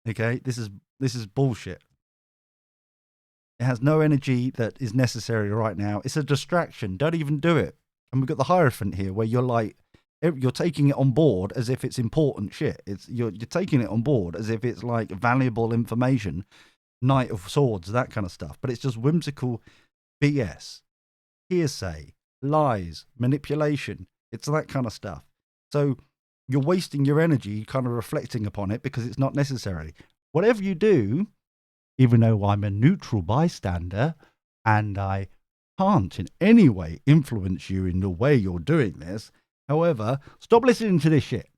Okay? This is bullshit. It has no energy that is necessary right now. It's a distraction. Don't even do it. And we've got the Hierophant here where you're like, you're taking it on board as if it's important shit. You're taking it on board as if it's like valuable information, Knight of Swords, that kind of stuff. But it's just whimsical BS, hearsay, lies, manipulation. It's that kind of stuff. So you're wasting your energy kind of reflecting upon it because it's not necessary. Whatever you do, even though I'm a neutral bystander and I can't in any way influence you in the way you're doing this, however, stop listening to this shit.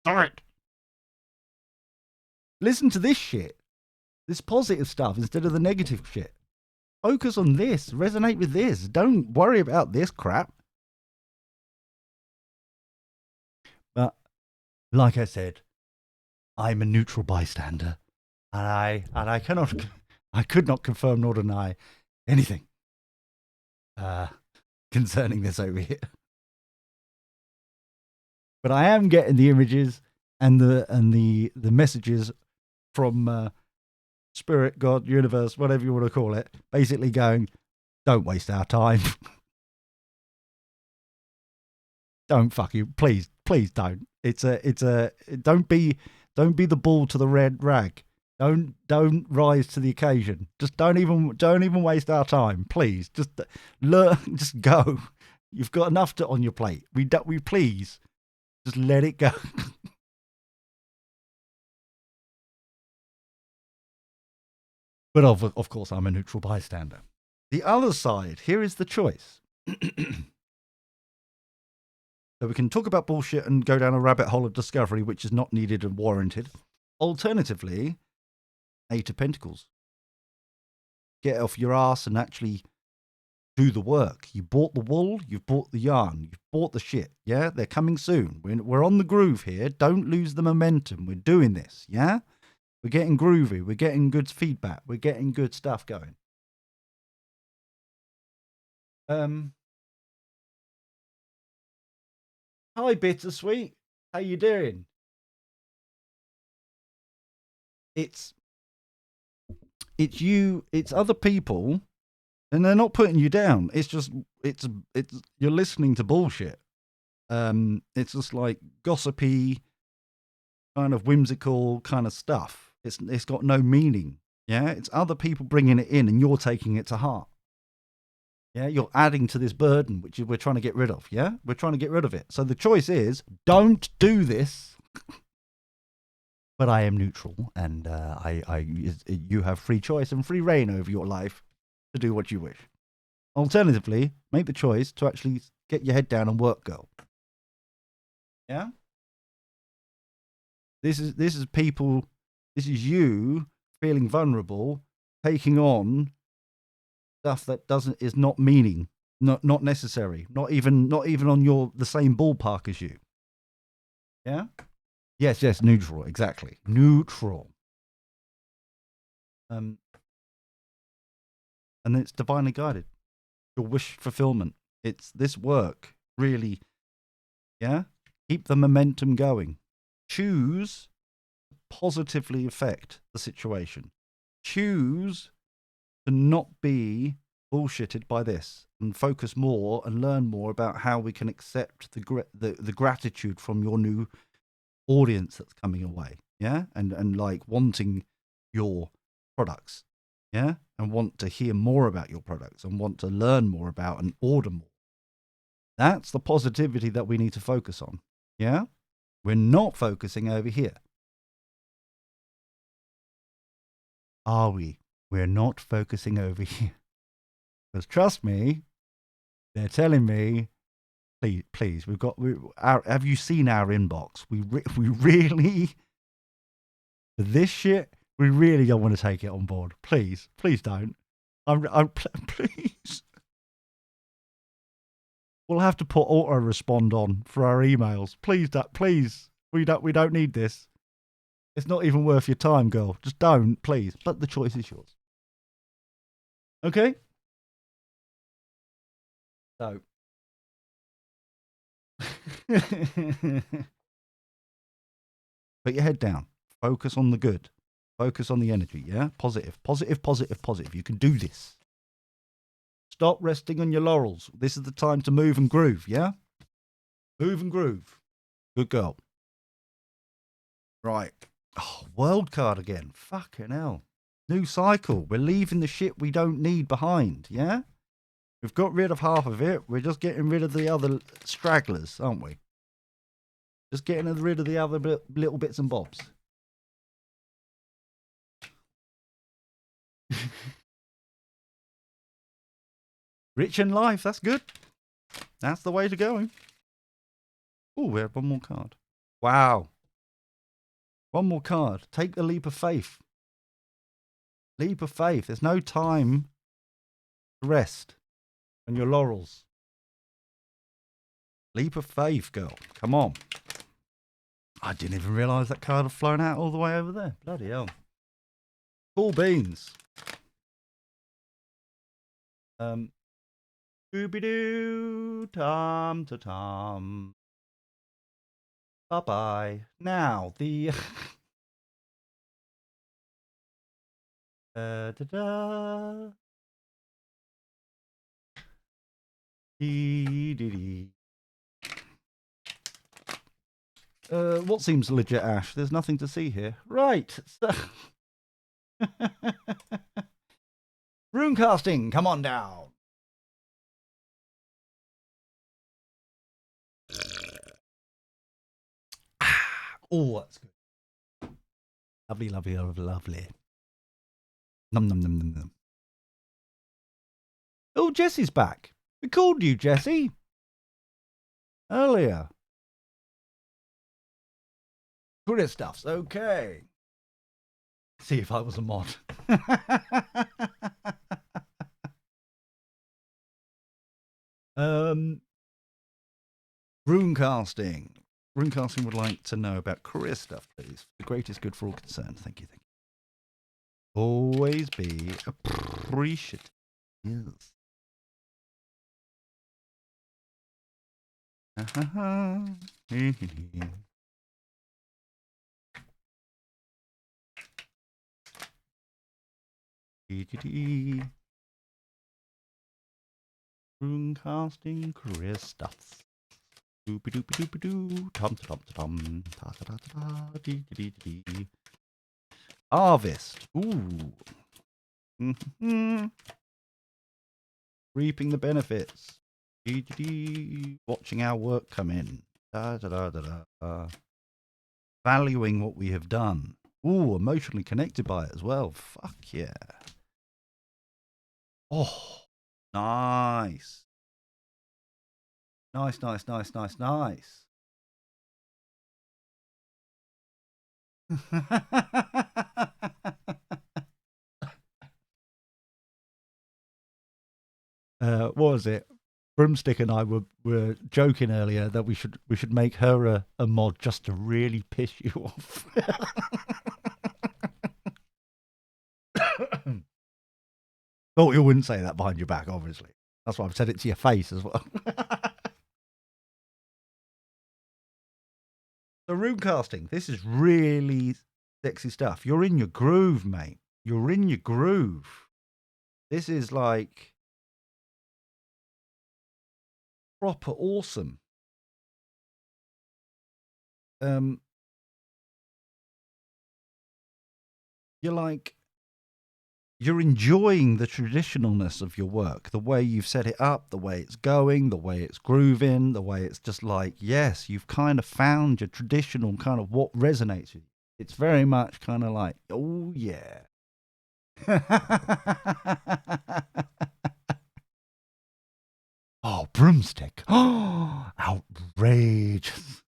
Stop it. Listen to this shit. This positive stuff instead of the negative shit. Focus on this. Resonate with this. Don't worry about this crap. But, like I said, I'm a neutral bystander. And I could not confirm nor deny anything concerning this over here. But I am getting the images and the messages from Spirit, God, Universe, whatever you want to call it, basically going, don't waste our time. Don't fuck you, please don't. Don't be the bull to the red rag. Don't rise to the occasion. Just don't even waste our time, please. Just learn, just go. You've got enough on your plate. We please just let it go. But of course, I'm a neutral bystander. The other side, here is the choice. So we can talk about bullshit and go down a rabbit hole of discovery, which is not needed and warranted. Alternatively, Eight of Pentacles. Get off your ass and actually do the work. You bought the wool, you've bought the yarn, you've bought the shit. Yeah, they're coming soon. We're on the groove here. Don't lose the momentum. We're doing this. Yeah, we're getting groovy. We're getting good feedback. We're getting good stuff going. Hi, Bittersweet. How you doing? It's you. It's other people, and they're not putting you down. It's just it's you're listening to bullshit. It's just like gossipy, kind of whimsical kind of stuff. It's got no meaning. Yeah, it's other people bringing it in, and you're taking it to heart. Yeah, you're adding to this burden, which we're trying to get rid of. Yeah, we're trying to get rid of it. So the choice is don't do this. But I am neutral, and you have free choice and free reign over your life to do what you wish. Alternatively, make the choice to actually get your head down and work, girl. Yeah. This is people. This is you feeling vulnerable, taking on stuff that is not meaning, not necessary, not even on the same ballpark as you. Yeah. Yes, neutral, exactly. Neutral. And it's divinely guided. Your wish fulfillment. It's this work, really. Yeah? Keep the momentum going. Choose to positively affect the situation. Choose to not be bullshitted by this and focus more and learn more about how we can accept the gratitude from your new audience that's coming away, yeah, and like wanting your products, yeah, and want to hear more about your products and want to learn more about and order more. That's the positivity that we need to focus on. Yeah, we're not focusing over here, are we? We're not focusing over here because trust me, they're telling me, please, have you seen our inbox? We really, for this shit, we really don't want to take it on board. Please don't. Please. We'll have to put auto respond on for our emails. Please, please. We don't need this. It's not even worth your time, girl. Just don't, please. But the choice is yours. Okay? So. Put your head down. Focus on the good. Focus on the energy, yeah? Positive, positive, positive, positive. You can do this. Stop resting on your laurels. This is the time to move and groove, yeah? Move and groove. Good girl. Right. Oh, world card again. Fucking hell. New cycle. We're leaving the shit we don't need behind, yeah? We've got rid of half of it. We're just getting rid of the other stragglers, aren't we? Just getting rid of the other little bits and bobs. Rich in life, that's good. That's the way to go. Oh, we have one more card. Wow. One more card. Take the leap of faith. Leap of faith. There's no time to rest on your laurels. Leap of faith, girl. Come on. I didn't even realise that card had flown out all the way over there. Bloody hell. Cool beans. Scooby-Doo, Tom to Tom. Bye-bye. Now, the... da-da. Dee-dee-dee. What seems legit, Ash? There's nothing to see here. Right. So... Runecasting, come on down. Oh, that's good. Lovely, lovely, lovely, lovely. Num, num, num, num, num. Oh, Jesse's back. We called you, Jesse. Earlier. Good stuffs. Okay. See if I was a mod. Runecasting. Runecasting would like to know about career stuff, please. The greatest good for all concerned. Thank you, thank you. Always be appreciative. Yes. Runecasting career stuff. Doopy doopy doopy doo. Tom tom tom. Ta ta ta ta. Dee dee dee dee. Harvest. Ooh. Reaping the benefits. Dee dee dee. Watching our work come in. Da da da da da. Valuing what we have done. Ooh, emotionally connected by it as well. Fuck yeah. Oh, nice. Nice, nice, nice, nice, nice. What was it? Broomstick and I were joking earlier that we should make her a mod just to really piss you off. Oh, you wouldn't say that behind your back, obviously. That's why I've said it to your face as well. The runecasting. This is really sexy stuff. You're in your groove, mate. You're in your groove. This is like proper awesome. You're enjoying the traditionalness of your work, the way you've set it up, the way it's going, the way it's grooving, the way it's just like, yes, you've kind of found your traditional kind of what resonates with you. It's very much kind of like, oh yeah. Oh, broomstick. Oh, outrageous.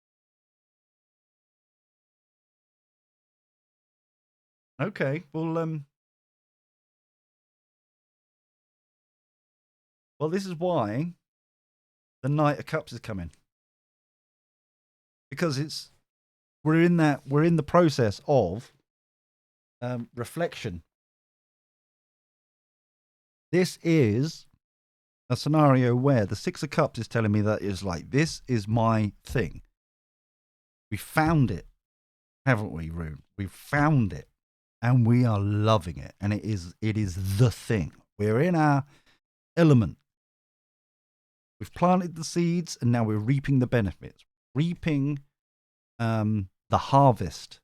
Okay, well, this is why the Knight of Cups is coming. Because we're in the process of reflection. This is a scenario where the Six of Cups is telling me that is like, this is my thing. We found it, haven't we, Rune? We've found it, and we are loving it, and it is the thing. We're in our element. We've planted the seeds, and now we're reaping the benefits, reaping the harvest.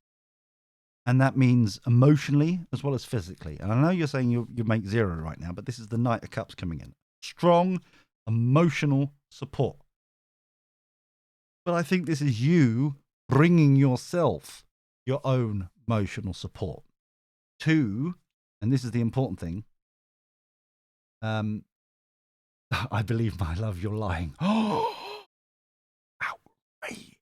And that means emotionally as well as physically. And I know you're saying you make 0 right now, but this is the Knight of Cups coming in. Strong emotional support. But I think this is you bringing yourself your own emotional support. 2, and this is the important thing, I believe, my love, you're lying. Oh, outrage.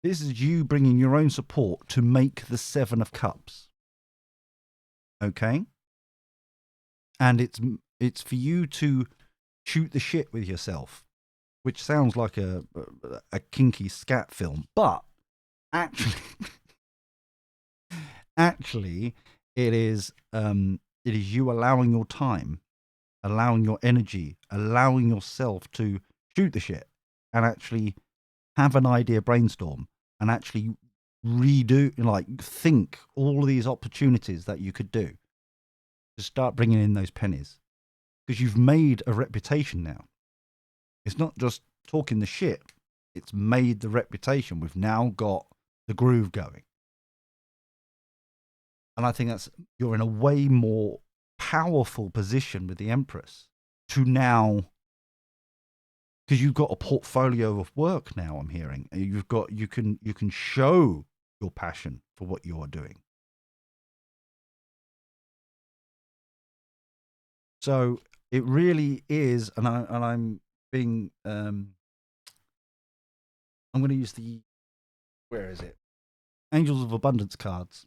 This is you bringing your own support to make the 7 of Cups. Okay? And it's for you to shoot the shit with yourself, which sounds like a kinky scat film, but actually it is you allowing your time, allowing your energy, allowing yourself to shoot the shit and actually have an idea brainstorm and actually think all of these opportunities that you could do to start bringing in those pennies, because you've made a reputation now. It's not just talking the shit, it's made the reputation. We've now got the groove going. And I think you're in a way more powerful position with the Empress to now, because you've got a portfolio of work now, I'm hearing. You can show your passion for what you are doing. So it really is, and I'm being I'm going to use where is it? Angels of Abundance cards,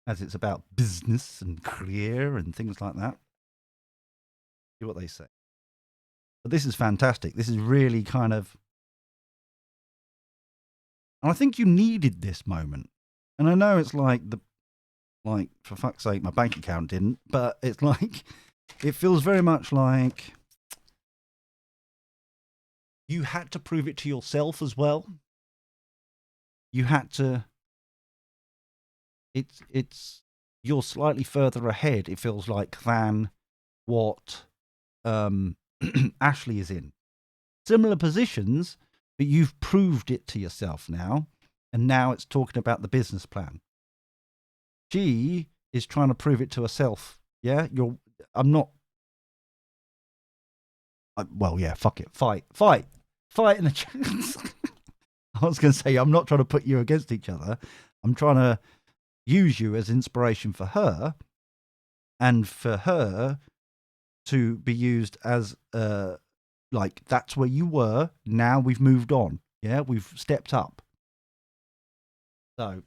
as it's about business and career and things like that. See what they say. But this is fantastic. This is really kind of, and I think you needed this moment. And I know it's like for fuck's sake, my bank account didn't, but it's like, it feels very much like you had to prove it to yourself as well. You had to, you're slightly further ahead, it feels like, than what Ashley is in. Similar positions, but you've proved it to yourself now, and now it's talking about the business plan. She is trying to prove it to herself. Yeah, well, yeah, fuck it. Fight in the chance. I was going to say, I'm not trying to put you against each other. I'm trying to use you as inspiration for her, and for her to be used as like, that's where you were. Now we've moved on. Yeah, we've stepped up. So,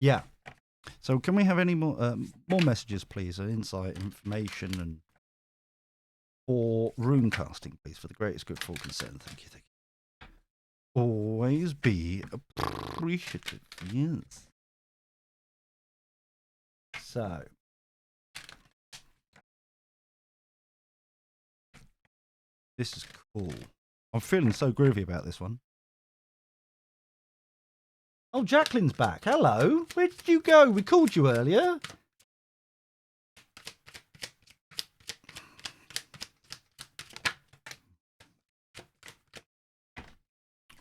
yeah. So can we have any more messages, please? Insight, information, and or rune casting, please, for the greatest good for concern. Thank you. Always be appreciative. Yes. So, this is cool. I'm feeling so groovy about this one. Oh, Jacqueline's back. Hello. Where did you go? We called you earlier.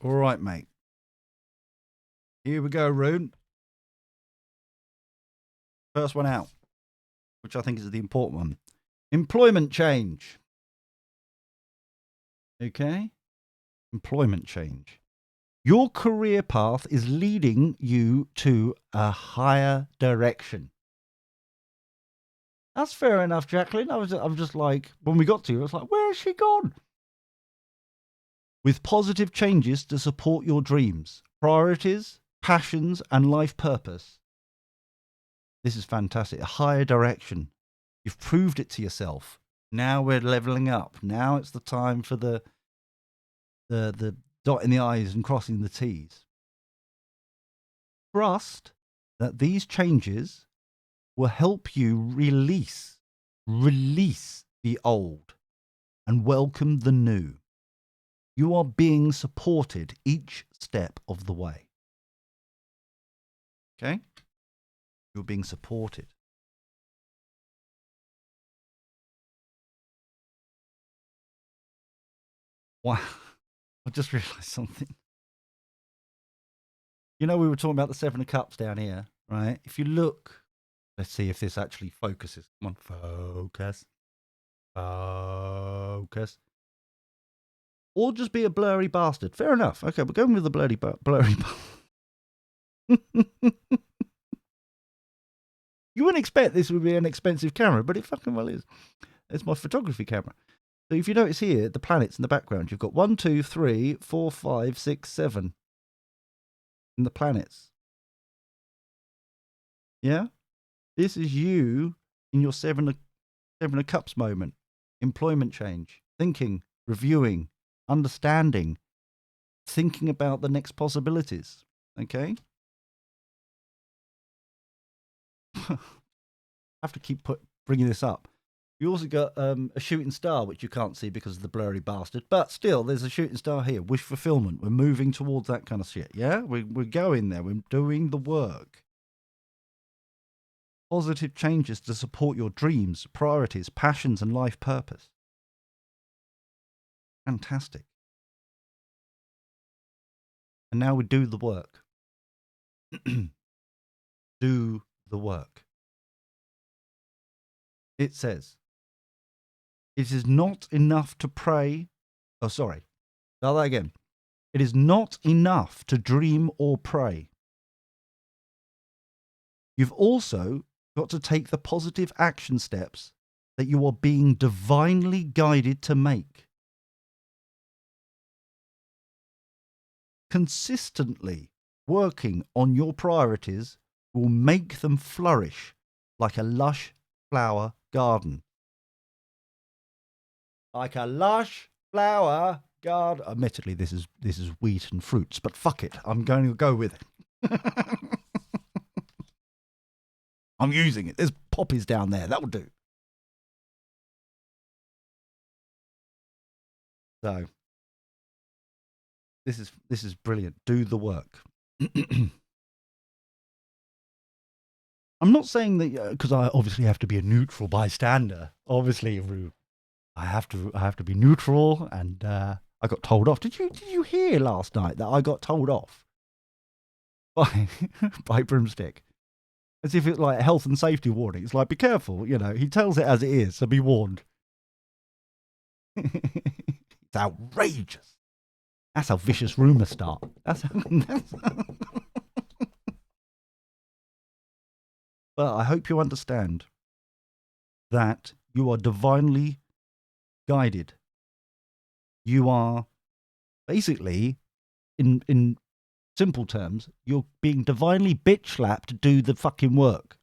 All right, mate. Here we go, Rune. First one out, which I think is the important one. Employment change. Okay? Employment change. Your career path is leading you to a higher direction. That's fair enough, Jacqueline. I'm just like, when we got to you, I was like, where has she gone? With positive changes to support your dreams, priorities, passions, and life purpose. This is fantastic. A higher direction. You've proved it to yourself. Now we're leveling up. Now it's the time for the dotting the I's and crossing the T's. Trust that these changes will help you release the old and welcome the new. You are being supported each step of the way. Okay? You're being supported. Wow. I just realized something. You know, we were talking about the Seven of Cups down here, right? If you look, let's see if this actually focuses. Come on, focus. Focus. Or just be a blurry bastard. Fair enough. Okay, we're going with the blurry bastard. You wouldn't expect this would be an expensive camera, but it fucking well is. It's my photography camera. So if you notice here, the planets in the background, you've got 1, 2, 3, 4, 5, 6, 7 in the planets. Yeah? This is you in your seven of Cups moment. Employment change. Thinking. Reviewing. Understanding. Thinking about the next possibilities. Okay? I have to keep bringing this up. You also got a shooting star, which you can't see because of the blurry bastard. But still, there's a shooting star here. Wish fulfillment. We're moving towards that kind of shit. Yeah? We're going there. We're doing the work. Positive changes to support your dreams, priorities, passions, and life purpose. Fantastic. And now we do the work. Do the work. It says, it is not enough to pray. Oh, sorry. Start that again. It is not enough to dream or pray. You've also got to take the positive action steps that you are being divinely guided to make. Consistently working on your priorities will make them flourish like a lush flower garden. Like a lush flower garden. Admittedly, this is wheat and fruits, but fuck it. I'm going to go with it. I'm using it. There's poppies down there. That will do. So this is brilliant. Do the work. I'm not saying that because I obviously have to be a neutral bystander. Obviously, I have to be neutral, and I got told off. Did you hear last night that I got told off by Broomstick? As if it's like a health and safety warning. It's like, be careful, you know. He tells it as it is, so be warned. It's outrageous. That's how vicious rumours start. But I hope you understand that you are divinely guided. You are basically, in simple terms, you're being divinely bitch slapped to do the fucking work.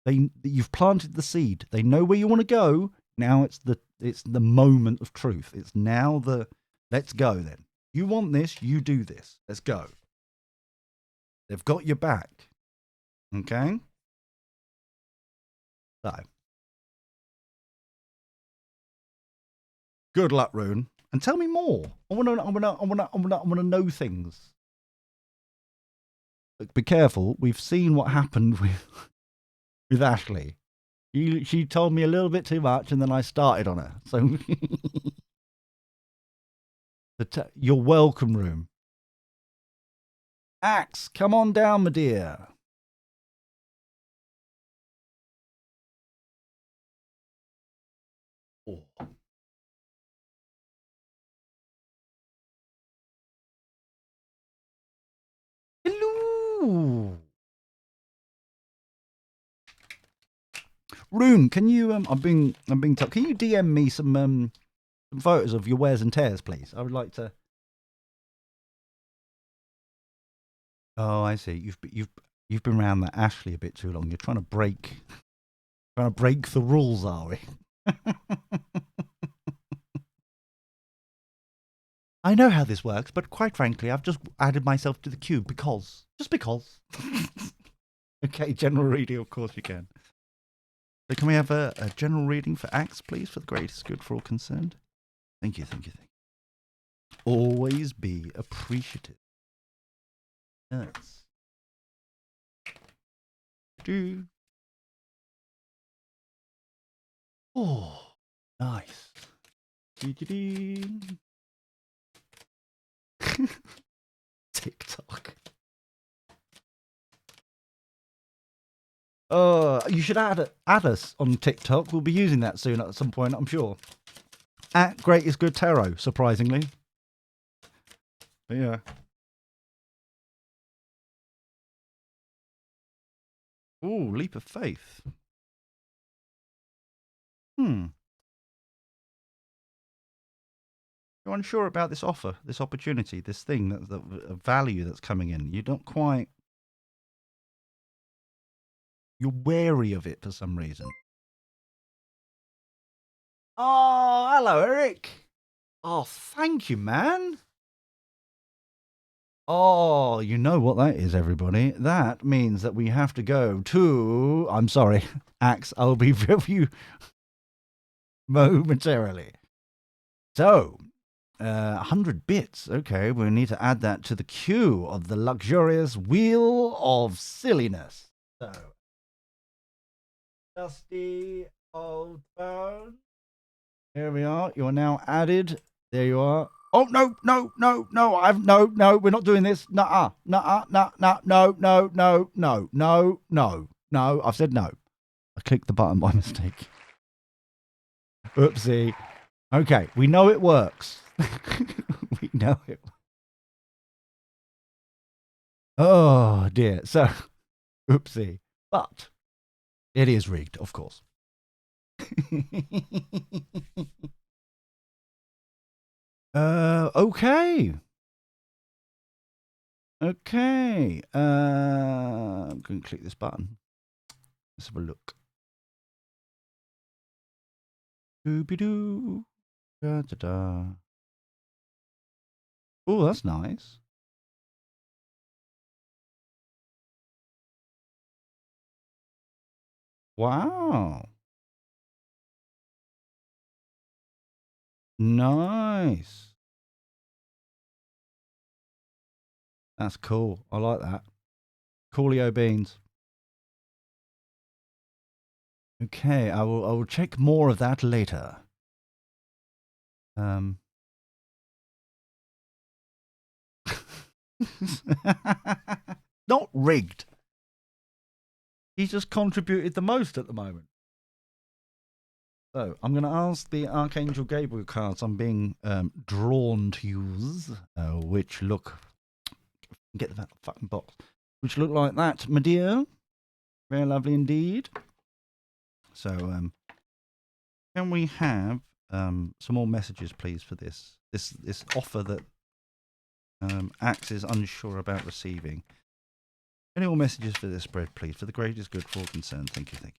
You've planted the seed. They know where you want to go. Now it's the moment of truth. It's now the let's go then. You want this, you do this. Let's go. They've got your back. Okay? So. Good luck, Rune. And tell me more. I want to know things. But be careful. We've seen what happened with Ashley. She told me a little bit too much, and then I started on her. So, you're welcome, Rune. Axe, come on down, my dear. Oh. Hello. Rune, can you I'm being told. Can you DM me some photos of your wears and tears, please? I would like to. Oh, I see. You've been around that Ashley a bit too long. You're trying to break Trying to break the rules, are we? I know how this works, but quite frankly, I've just added myself to the queue because. Just because. Okay, general reading, of course you can. So can we have a general reading for Axe, please, for the greatest good for all concerned? Thank you, thank you, thank you. Always be appreciative. Yes. Do. Oh, nice. TikTok. You should add us on TikTok. We'll be using that soon at some point, I'm sure. At Greatest Good Tarot, surprisingly. But yeah. Ooh, leap of faith. You're unsure about this offer, this opportunity, this thing, that value that's coming in. You're not quite. You're wary of it for some reason. Oh, hello, Eric. Oh, thank you, man. Oh, you know what that is, everybody. That means that we have to go to. I'm sorry, Axe. I'll be with you momentarily. So, 100 bits. Okay, we need to add that to the queue of the luxurious wheel of silliness. So, dusty old phone. Here we are. You are now added. There you are. Oh, no, no, no, no. No, we're not doing this. Nuh-uh, nuh-uh, no, no, no, no, no, no, no, no, no. I've said no. I clicked the button by mistake. Oopsie. Okay, we know it works. We know it. Oh, dear. So, oopsie. But it is rigged, of course. Okay. Okay. I'm going to click this button. Let's have a look. Doobie-doo. Da-da-da. Oh, that's nice. Wow. Nice. That's cool. I like that. Coolio beans. Okay, I will check more of that later. Not rigged. He's just contributed the most at the moment. So I'm going to ask the Archangel Gabriel cards I'm being drawn to use, which look. Get the fucking box. Which look like that, my dear. Very lovely indeed. So, can we have some more messages, please, for this offer that Axe is unsure about receiving? Any more messages for this spread, please, for the greatest good for all concerned. Thank you, thank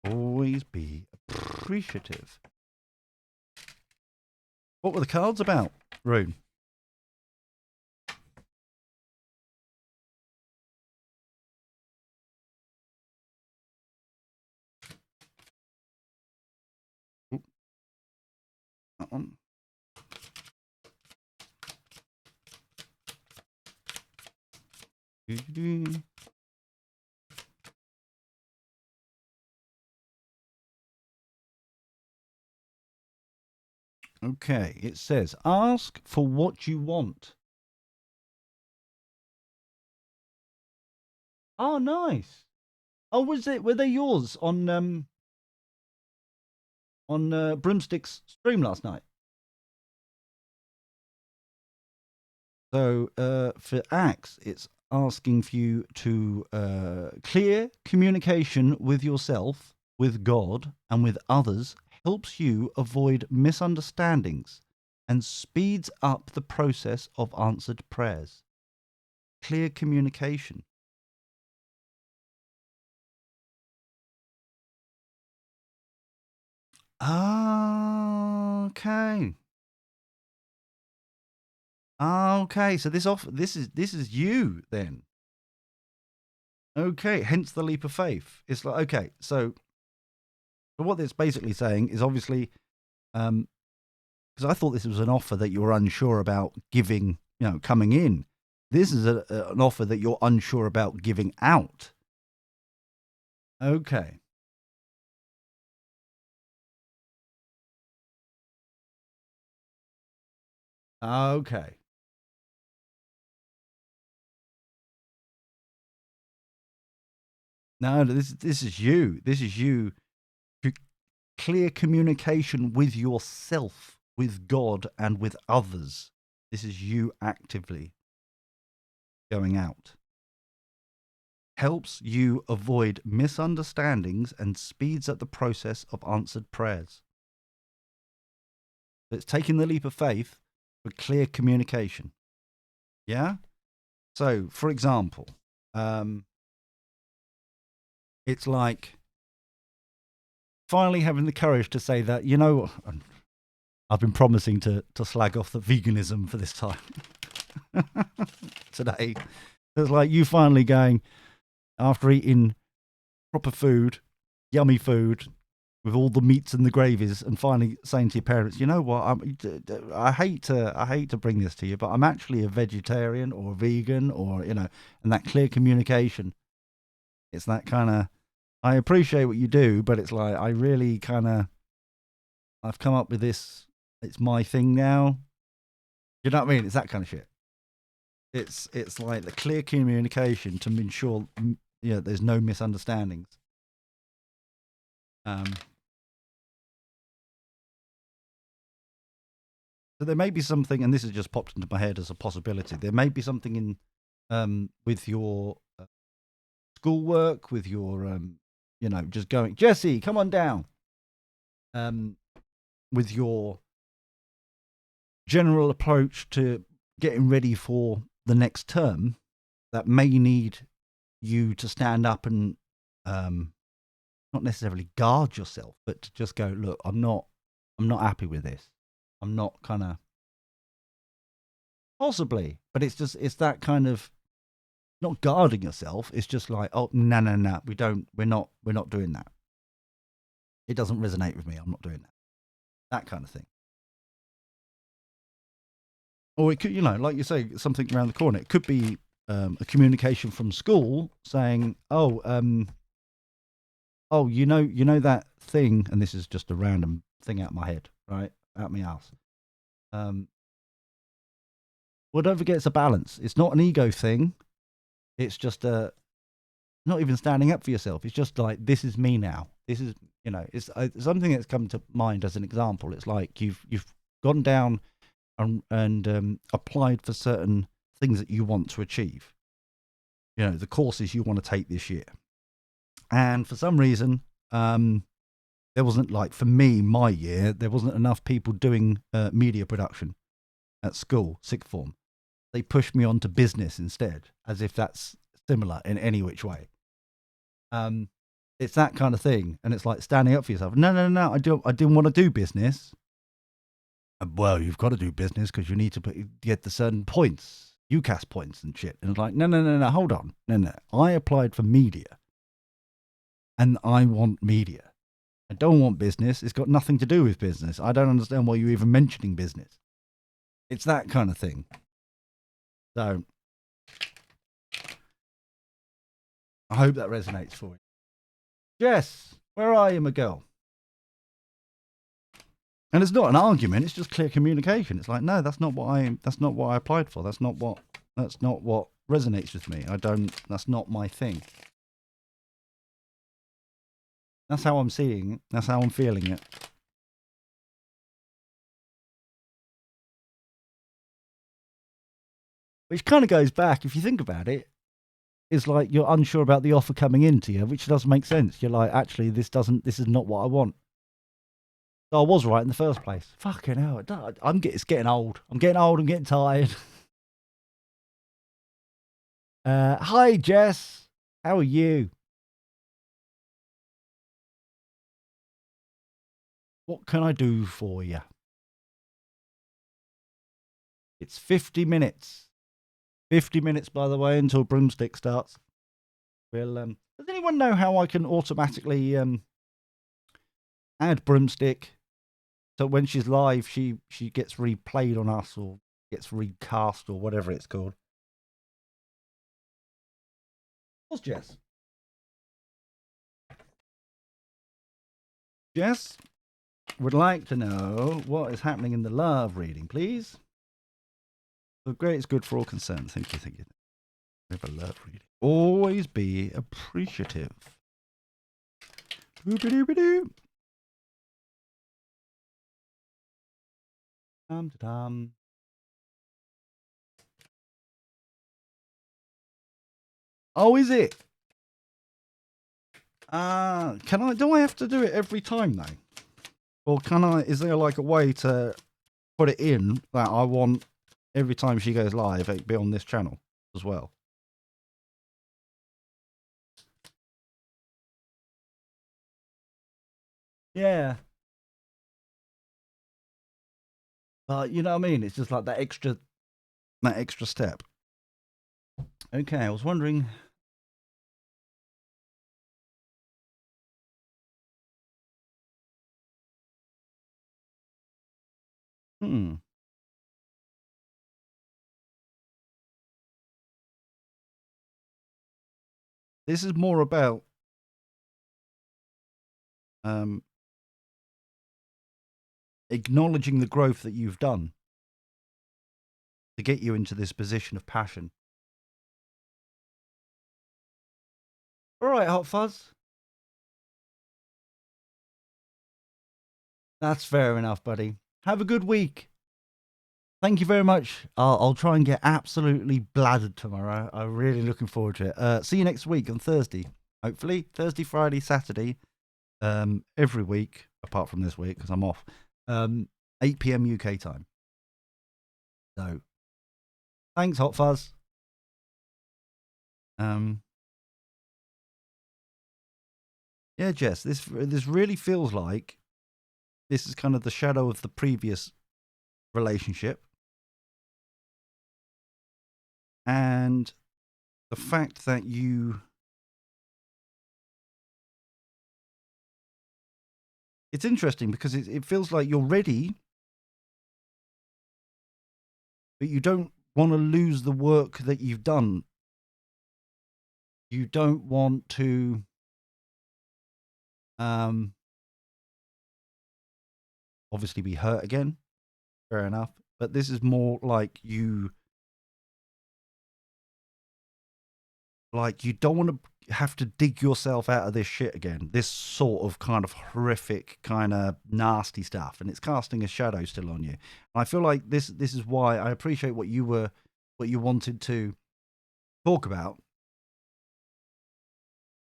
you. Always be appreciative. What were the cards about, Rune? Ooh. That one. Okay, it says, ask for what you want. Oh, nice. Oh, were they yours on Broomstick's stream last night? So for Axe, it's asking for you to clear communication with yourself, with God, and with others helps you avoid misunderstandings and speeds up the process of answered prayers. Clear communication. Okay. Okay. So this is you then. Okay. Hence the leap of faith. It's like, okay. So what it's basically saying is obviously, because I thought this was an offer that you were unsure about giving, coming in. This is an offer that you're unsure about giving out. Okay. Okay. No, this is you. This is you. Clear communication with yourself, with God, and with others. This is you actively going out. Helps you avoid misunderstandings and speeds up the process of answered prayers. It's taking the leap of faith for clear communication. Yeah? So, for example, it's like finally having the courage to say that, I've been promising to slag off the veganism for this time today. It's like you finally going, after eating proper food, yummy food, with all the meats and the gravies, and finally saying to your parents, you know what, I hate to bring this to you, but I'm actually a vegetarian or a vegan, or and that clear communication. It's that kind of, I appreciate what you do, but it's like I really kind of, I've come up with this. It's my thing now. You know what I mean? It's that kind of shit. It's like the clear communication to ensure there's no misunderstandings. So there may be something, and this has just popped into my head as a possibility. There may be something in with your schoolwork, with your just going, Jesse, come on down. With your general approach to getting ready for the next term, that may need you to stand up and not necessarily guard yourself, but to just go, look, I'm not happy with this. I'm not kind of possibly, but it's that kind of not guarding yourself. It's just like, oh, no, we're not doing that. It doesn't resonate with me. I'm not doing that. That kind of thing. Or it could, like you say, something around the corner. It could be a communication from school saying, oh, that thing, and this is just a random thing out of my head, right? Out my ass. Well, don't forget it's a balance. It's not an ego thing. It's just not even standing up for yourself. It's just like, this is me now. This is, it's something that's come to mind as an example. It's like you've gone down and applied for certain things that you want to achieve. The courses you want to take this year. And for some reason, there wasn't, like, for me, my year, there wasn't enough people doing media production at school, sixth form. They pushed me on to business instead, as if that's similar in any which way. It's that kind of thing, and it's like standing up for yourself. No, I didn't want to do business. Well, you've got to do business because you need to get the certain points, UCAS points and shit. And it's like, no, hold on. No. I applied for media, and I want media. I don't want business. It's got nothing to do with business. I don't understand why you're even mentioning business. It's that kind of thing. So I hope that resonates for you. Jess, where are you, my girl? And it's not an argument. It's just clear communication. It's like, no, that's not what I applied for. That's not what resonates with me. That's not my thing. That's how I'm seeing it. That's how I'm feeling it. Which kind of goes back, if you think about it, it's like you're unsure about the offer coming into you, which doesn't make sense. You're like, actually, this is not what I want. So I was right in the first place. Fucking hell. It's getting old. I'm getting tired. Hi, Jess. How are you? What can I do for you? It's 50 minutes. 50 minutes, by the way, until Broomstick starts. Well, does anyone know how I can automatically add Broomstick so when she's live, she gets replayed on us or gets recast or whatever it's called? What's Jess? Jess would like to know what is happening in the love reading, please. The great is good for all concerned. Thank you, thank you. We have a love reading. Always be appreciative. Boop-a-doop-a-doo. Dum-da-dum. Oh, is it? Do I have to do it every time though? Or is there like a way to put it in that I want every time she goes live, it be on this channel as well? Yeah. But you know what I mean? It's just like that extra step. Okay, I was wondering. This is more about acknowledging the growth that you've done to get you into this position of passion. All right, Hot Fuzz. That's fair enough, buddy. Have a good week. Thank you very much. I'll try and get absolutely bladdered tomorrow. I'm really looking forward to it. See you next week on Thursday. Hopefully, Thursday, Friday, Saturday. Every week, apart from this week because I'm off. 8 p.m. UK time. So, thanks, Hot Fuzz. Yeah, Jess, this really feels like this is kind of the shadow of the previous relationship. And the fact that it's interesting because it feels like you're ready, but you don't want to lose the work that you've done. You don't want to obviously be hurt again. Fair enough. But this is more like you don't want to have to dig yourself out of this shit again. This sort of kind of horrific, kind of nasty stuff, and it's casting a shadow still on you. I feel like this is why I appreciate what you wanted to talk about,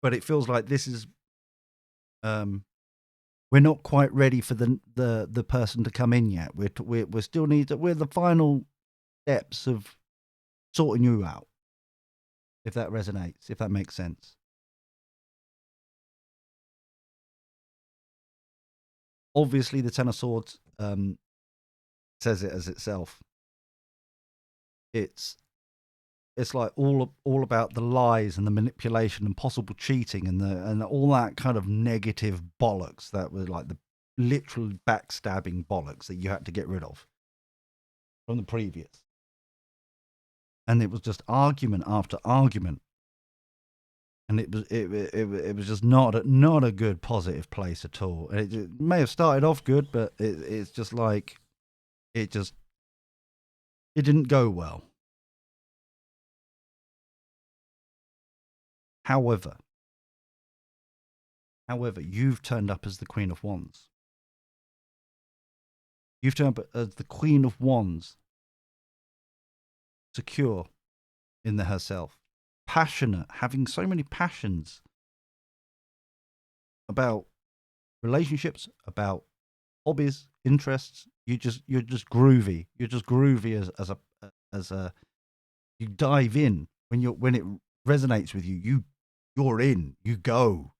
but it feels like this is we're not quite ready for the person to come in yet. We're still we're the final steps of sorting you out. If that resonates, if that makes sense. Obviously, the Ten of Swords says it as itself. It's like all about the lies and the manipulation and possible cheating and all that kind of negative bollocks that was like the literal backstabbing bollocks that you had to get rid of from the previous. And it was just argument after argument. And it was just not a good positive place at all. It may have started off good, but it's just like it didn't go well. However, you've turned up as the Queen of Wands. You've turned up as the Queen of Wands, secure in herself, passionate, having so many passions about relationships, about hobbies, interests. You're just groovy. You're just groovy as a you dive in when it resonates with you. You're in. You go.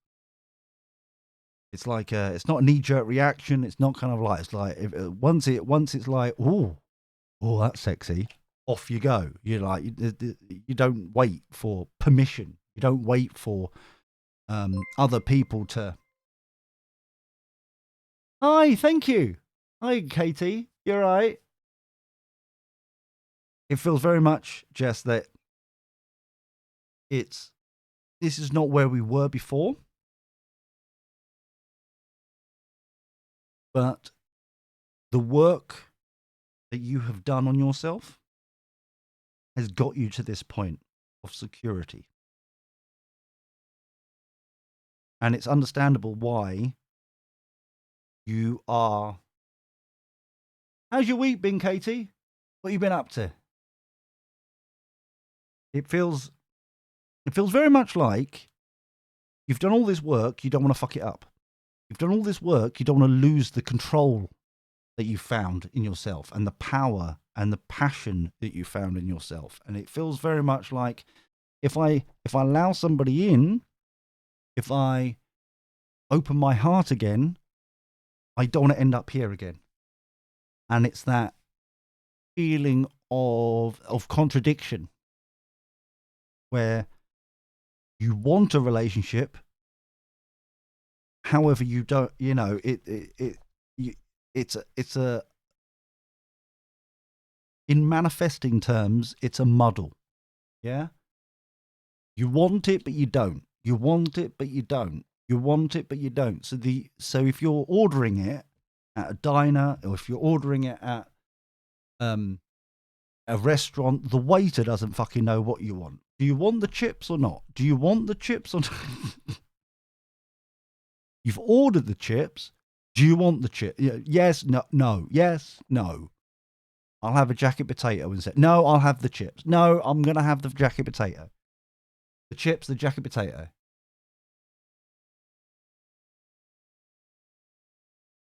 It's like it's not a knee-jerk reaction. It's not kind of like it's like if, once it's like oh that's sexy. Off you go. You're like you don't wait for permission. You don't wait for other people to. Hi, thank you. Hi, Katie. You're right. It feels very much just that this is not where we were before, but the work that you have done on yourself has got you to this point of security. And it's understandable why you are. How's your week been, Katie? What have you been up to? It feels very much like you've done all this work, you don't want to fuck it up. You've done all this work, you don't want to lose the control that you found in yourself and the power and the passion that you found in yourself. And it feels very much like if I allow somebody in, if I open my heart again, I don't want to end up here again. And it's that feeling of contradiction where you want a relationship, however you don't, you know, it's a in manifesting terms, it's a muddle. Yeah. You want it, but you don't. You want it, but you don't. You want it, but you don't. So if you're ordering it at a diner, or if you're ordering it at a restaurant, the waiter doesn't fucking know what you want. Do you want the chips or not? Do you want the chips or not? You've ordered the chips. Do you want the chip? Yes, no, no, yes, no. I'll have a jacket potato instead. No, I'll have the chips. No, I'm going to have the jacket potato. The chips, the jacket potato.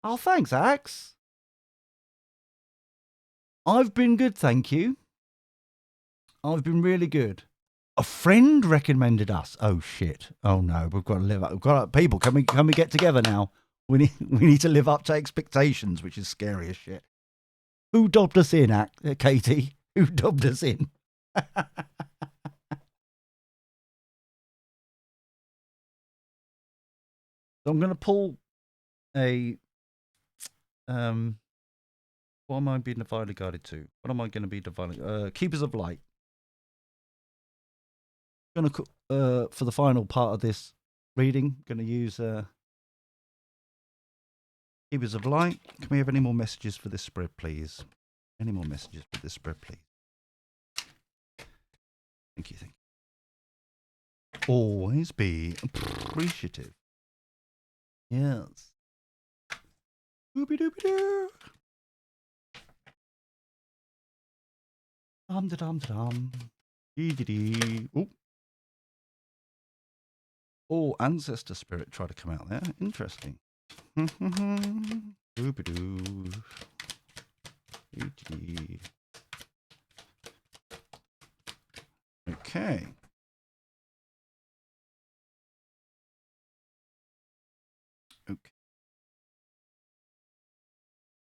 Oh, thanks, Axe. I've been good, thank you. I've been really good. A friend recommended us. Oh shit! Oh no, we've got to live up. We've got to, people. Can we get together now? We need to live up to expectations, which is scary as shit. Who dobbed us in, Katie? Who dobbed us in? So I'm going to pull a what am I being divinely guided to? What am I going to be divinely? Keepers of Light. Going to for the final part of this reading, going to use Keepers of Light. Can we have any more messages for this spread, please? Any more messages for this spread, please? Thank you. Always be appreciative. Yes. Doobie doobie doo. Dum da dum da dum. Dee dee dee. Oh. Oh, ancestor spirit tried to come out there. Interesting. Doobie doo. Dee dee. Okay. Okay.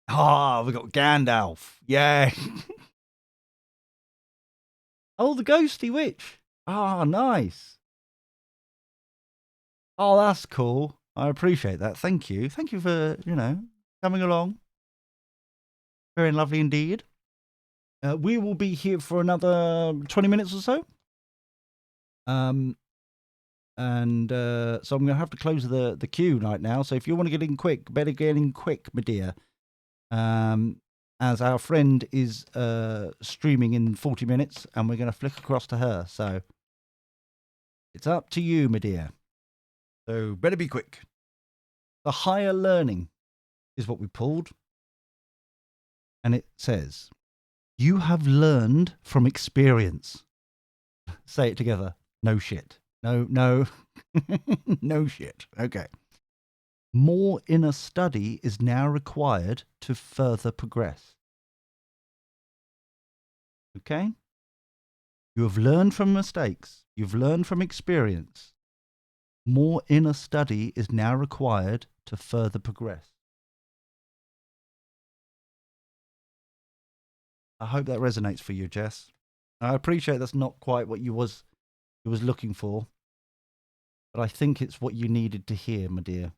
Ah, we got Gandalf. Yay. Oh, the ghosty witch. Ah, nice. Oh, that's cool. I appreciate that. Thank you. Thank you for, coming along. Very lovely indeed. We will be here for another 20 minutes or so. So I'm going to have to close the queue right now. So if you want to get in quick, better get in quick, my dear. As our friend is streaming in 40 minutes, and we're going to flick across to her. So it's up to you, my dear. So better be quick. The higher learning is what we pulled. And it says, you have learned from experience. Say it together. No shit. No, no shit. Okay. More inner study is now required to further progress. Okay? You have learned from mistakes. You've learned from experience. More inner study is now required to further progress. I hope that resonates for you, Jess. I appreciate that's not quite what you was looking for, but I think it's what you needed to hear, my dear.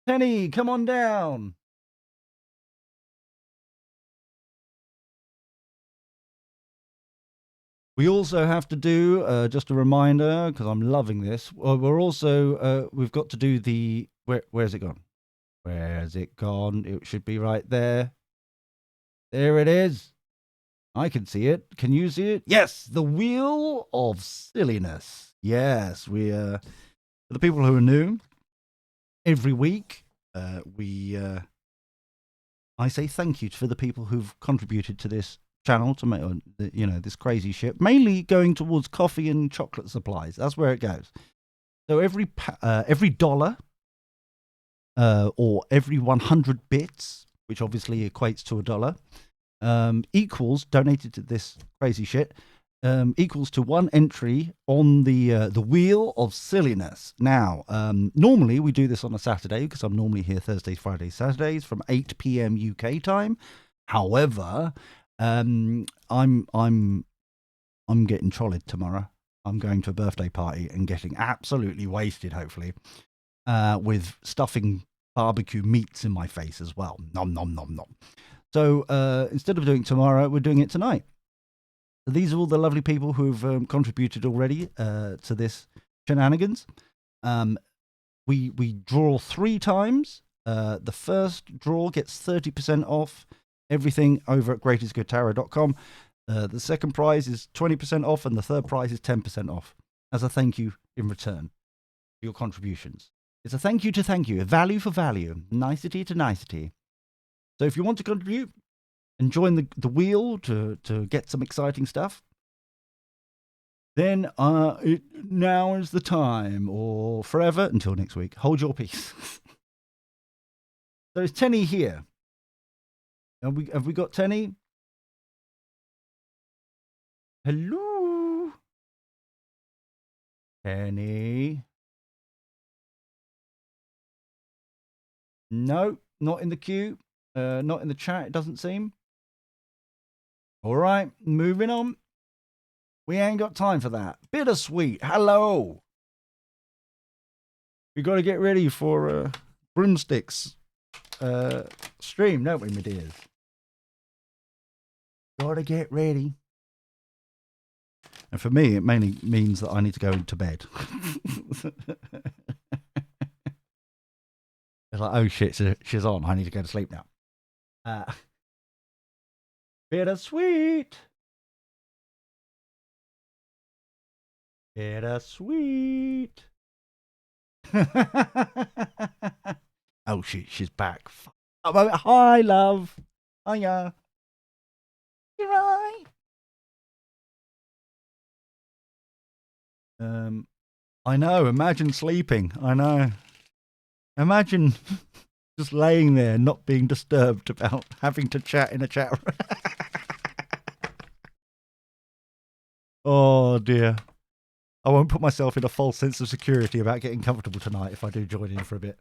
Penny, come on down. We also have to do, just a reminder, because I'm loving this. We're also, we've got to do the, where's it gone? Where's it gone? It should be right there. There it is. I can see it. Can you see it? Yes, the Wheel of Silliness. Yes, we, for the people who are new, every week, I say thank you for the people who've contributed to this channel to make, this crazy shit, mainly going towards coffee and chocolate supplies. That's where it goes. So every dollar, or every 100 bits, which obviously equates to $1, equals, donated to this crazy shit, equals to one entry on the Wheel of Silliness. Now, normally we do this on a Saturday because I'm normally here Thursdays, Fridays, Saturdays from 8 p.m. UK time. However, I'm getting trolled tomorrow. I'm going to a birthday party and getting absolutely wasted, hopefully, with stuffing barbecue meats in my face as well. Nom nom nom nom. So instead of doing it tomorrow, we're doing it tonight. So these are all the lovely people who've contributed already to this shenanigans. We draw 3 times. The first draw gets 30% off everything over at greatestgoodtarot.com. The second prize is 20% off, and the third prize is 10% off as a thank you in return for your contributions. It's a thank you to thank you, a value for value, nicety to nicety. So if you want to contribute and join the wheel to get some exciting stuff, then now is the time, or forever until next week. Hold your peace. So is Tenny here? Have we got Tenny? Hello, Tenny. No, not in the queue. Not in the chat, it doesn't seem. All right, moving on. We ain't got time for that. Bittersweet, hello. We got to get ready for Broomsticks stream, don't we, my dears? Got to get ready. And for me, it mainly means that I need to go to bed. It's like, oh shit, she's on. I need to go to sleep now. Bittersweet. Bittersweet. Oh shit, she's back. Oh, hi, love. Hiya. You're right. I know. Imagine sleeping. I know. Imagine just laying there, not being disturbed about having to chat in a chat room. Oh dear. I won't put myself in a false sense of security about getting comfortable tonight if I do join in for a bit.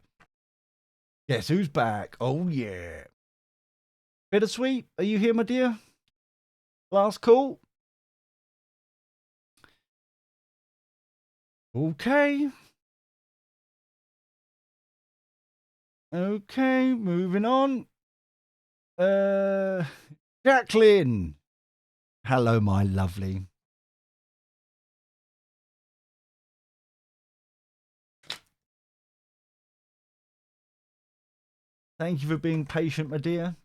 Guess who's back? Oh yeah. Bittersweet, are you here, my dear? Last call. Okay. Okay, moving on. Jacqueline. Hello, my lovely. Thank you for being patient, my dear.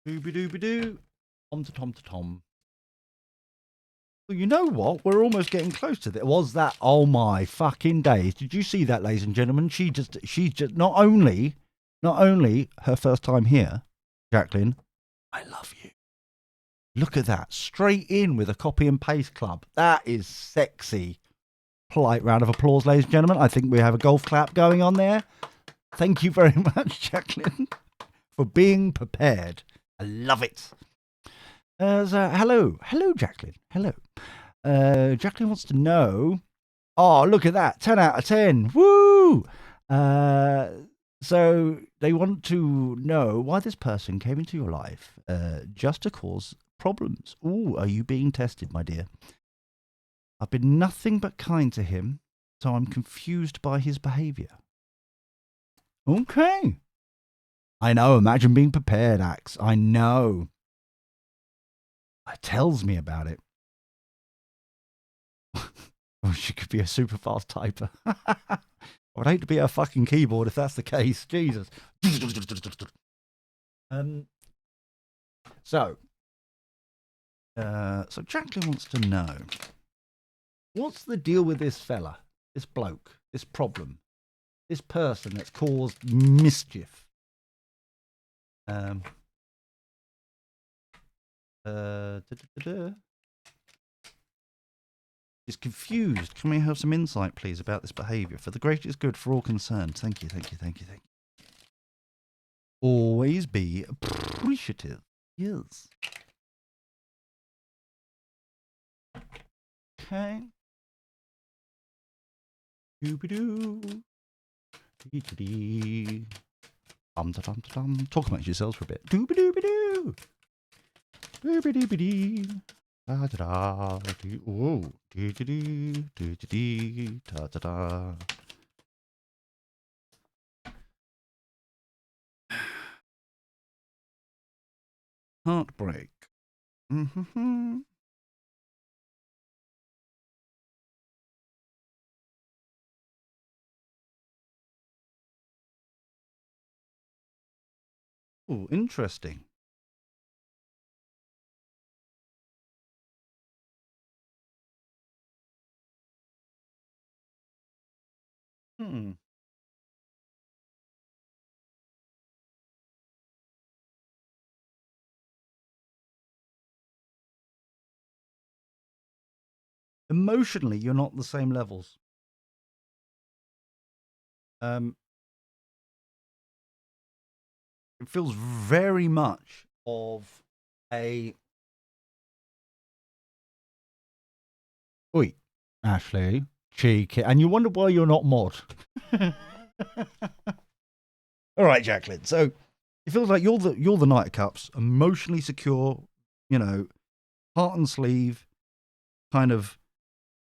Dooby-dooby-doo. Tom to Tom to Tom. Well, you know what? We're almost getting close to that. Was that? Oh my fucking days! Did you see that, ladies and gentlemen? She just not only her first time here, Jacqueline. I love you. Look at that, straight in with a copy and paste club. That is sexy. Polite round of applause, ladies and gentlemen. I think we have a golf clap going on there. Thank you very much, Jacqueline, for being prepared. I love it. Hello, Jacqueline. Hello. Jacqueline wants to know. Oh, look at that! 10 out of 10. Woo! So they want to know why this person came into your life just to cause problems. Ooh, are you being tested, my dear? I've been nothing but kind to him, so I'm confused by his behaviour. Okay. I know, imagine being prepared, Axe. I know. It tells me about it. Oh, she could be a super fast typer. I would hate to be her fucking keyboard if that's the case. Jesus. So Jacqueline wants to know, what's the deal with this fella, this bloke, this problem, this person that's caused mischief? Is confused. Can we have some insight, please, about this behaviour for the greatest good for all concerned? Thank you. Always be appreciative. Yes. Okay. Doo-ba-doo. Dee-dee-dee. Dum-da-dum-da-dum. Talk amongst yourselves for a bit. Doo-ba-doo-ba-doo. Doo-ba-doo-ba-dee. Da-da-da. Ooh. Dee-dee-dee. Dee-dee-dee. Da-da-da. Heartbreak. Mm-hmm. Oh, interesting. Emotionally, you're not the same levels. It feels very much of a. Oi, Ashley, cheeky, and you wonder why you're not mod. All right, Jacqueline. So it feels like you're the Knight of Cups, emotionally secure, heart and sleeve, kind of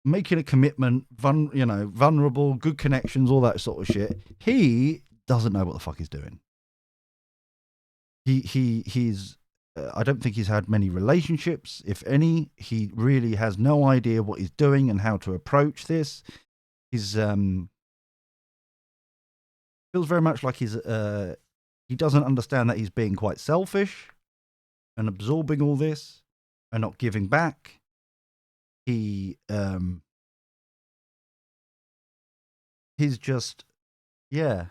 making a commitment, vulnerable, good connections, all that sort of shit. He doesn't know what the fuck he's doing. He's. I don't think he's had many relationships, if any. He really has no idea what he's doing and how to approach this. He's feels very much like he doesn't understand that he's being quite selfish and absorbing all this and not giving back. He's just, yeah.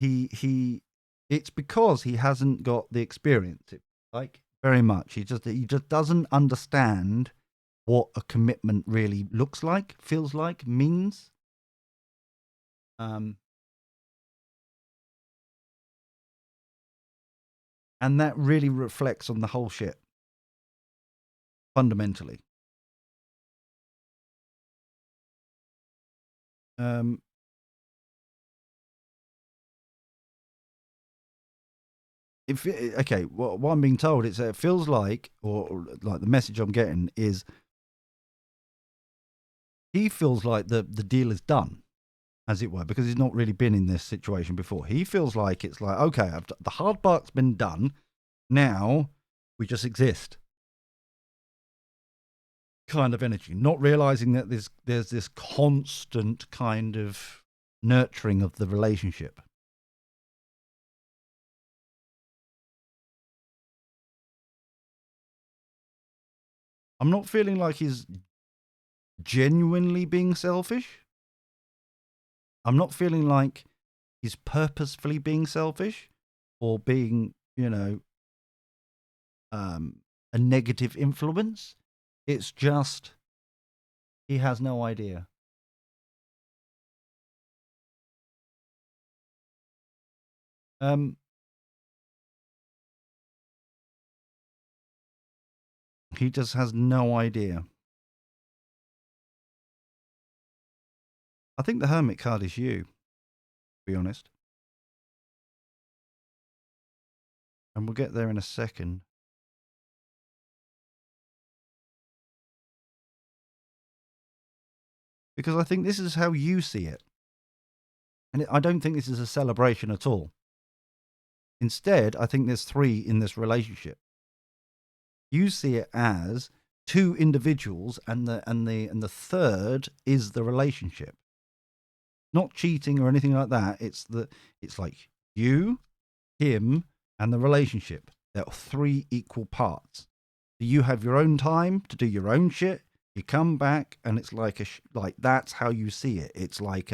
It's because he hasn't got the experience. Like, very much. He just doesn't understand what a commitment really looks like, feels like, means. And that really reflects on the whole shit, fundamentally. Okay, what I'm being told, it feels like, or like the message I'm getting is, he feels like the deal is done, as it were, because he's not really been in this situation before. He feels like it's like, okay, the hard part's been done. Now we just exist. Kind of energy, not realizing that there's this constant kind of nurturing of the relationship. I'm not feeling like he's genuinely being selfish. I'm not feeling like he's purposefully being selfish or being, a negative influence. It's just he has no idea. Um, he just has no idea. I think the Hermit card is you, to be honest. And we'll get there in a second. Because I think this is how you see it. And I don't think this is a celebration at all. Instead, I think there's three in this relationship. You see it as two individuals, and the third is the relationship. Not cheating or anything like that. It's like you, him, and the relationship. There are three equal parts. You have your own time to do your own shit. You come back, and it's like like that's how you see it. It's like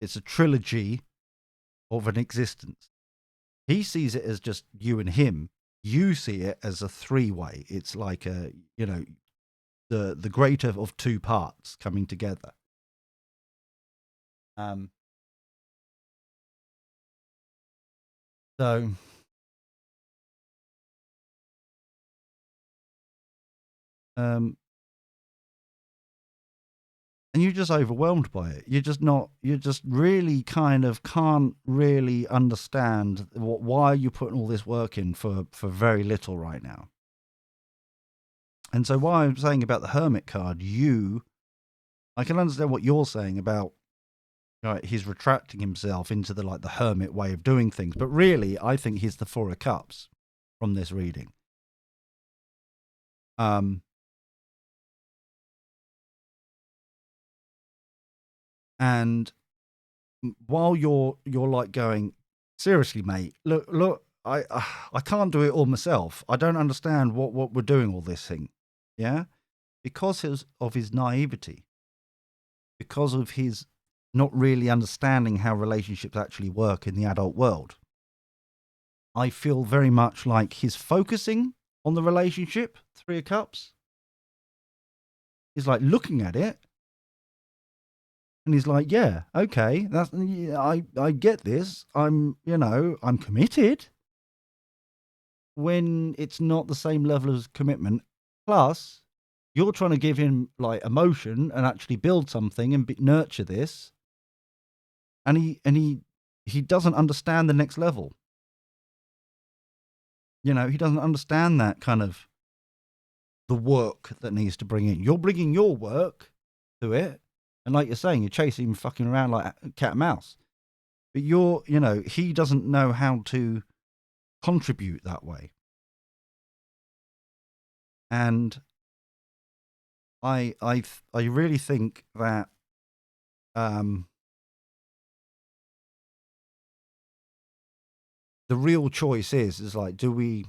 it's a trilogy of an existence. He sees it as just you and him. You see it as a three-way. It's like the greater of two parts coming together. So and you're just overwhelmed by it. You're just really kind of can't really understand why you're putting all this work in for very little right now. And so why I'm saying about the Hermit card, I can understand what you're saying about, right, he's retracting himself into the hermit way of doing things. But really, I think he's the Four of Cups from this reading. And while you're like going, seriously, mate, look, I can't do it all myself. I don't understand what we're doing all this thing. Yeah? Because of his naivety. Because of his not really understanding how relationships actually work in the adult world. I feel very much like he's focusing on the relationship, Three of Cups. He's like looking at it. And he's like, yeah, okay, I get this. I'm committed. When it's not the same level of commitment. Plus, you're trying to give him like emotion and actually build something and nurture this. And he doesn't understand the next level. He doesn't understand that kind of the work that needs to bring in. You're bringing your work to it. And like you're saying, you're chasing him fucking around like cat and mouse. But he doesn't know how to contribute that way. And I really think that the real choice is like, do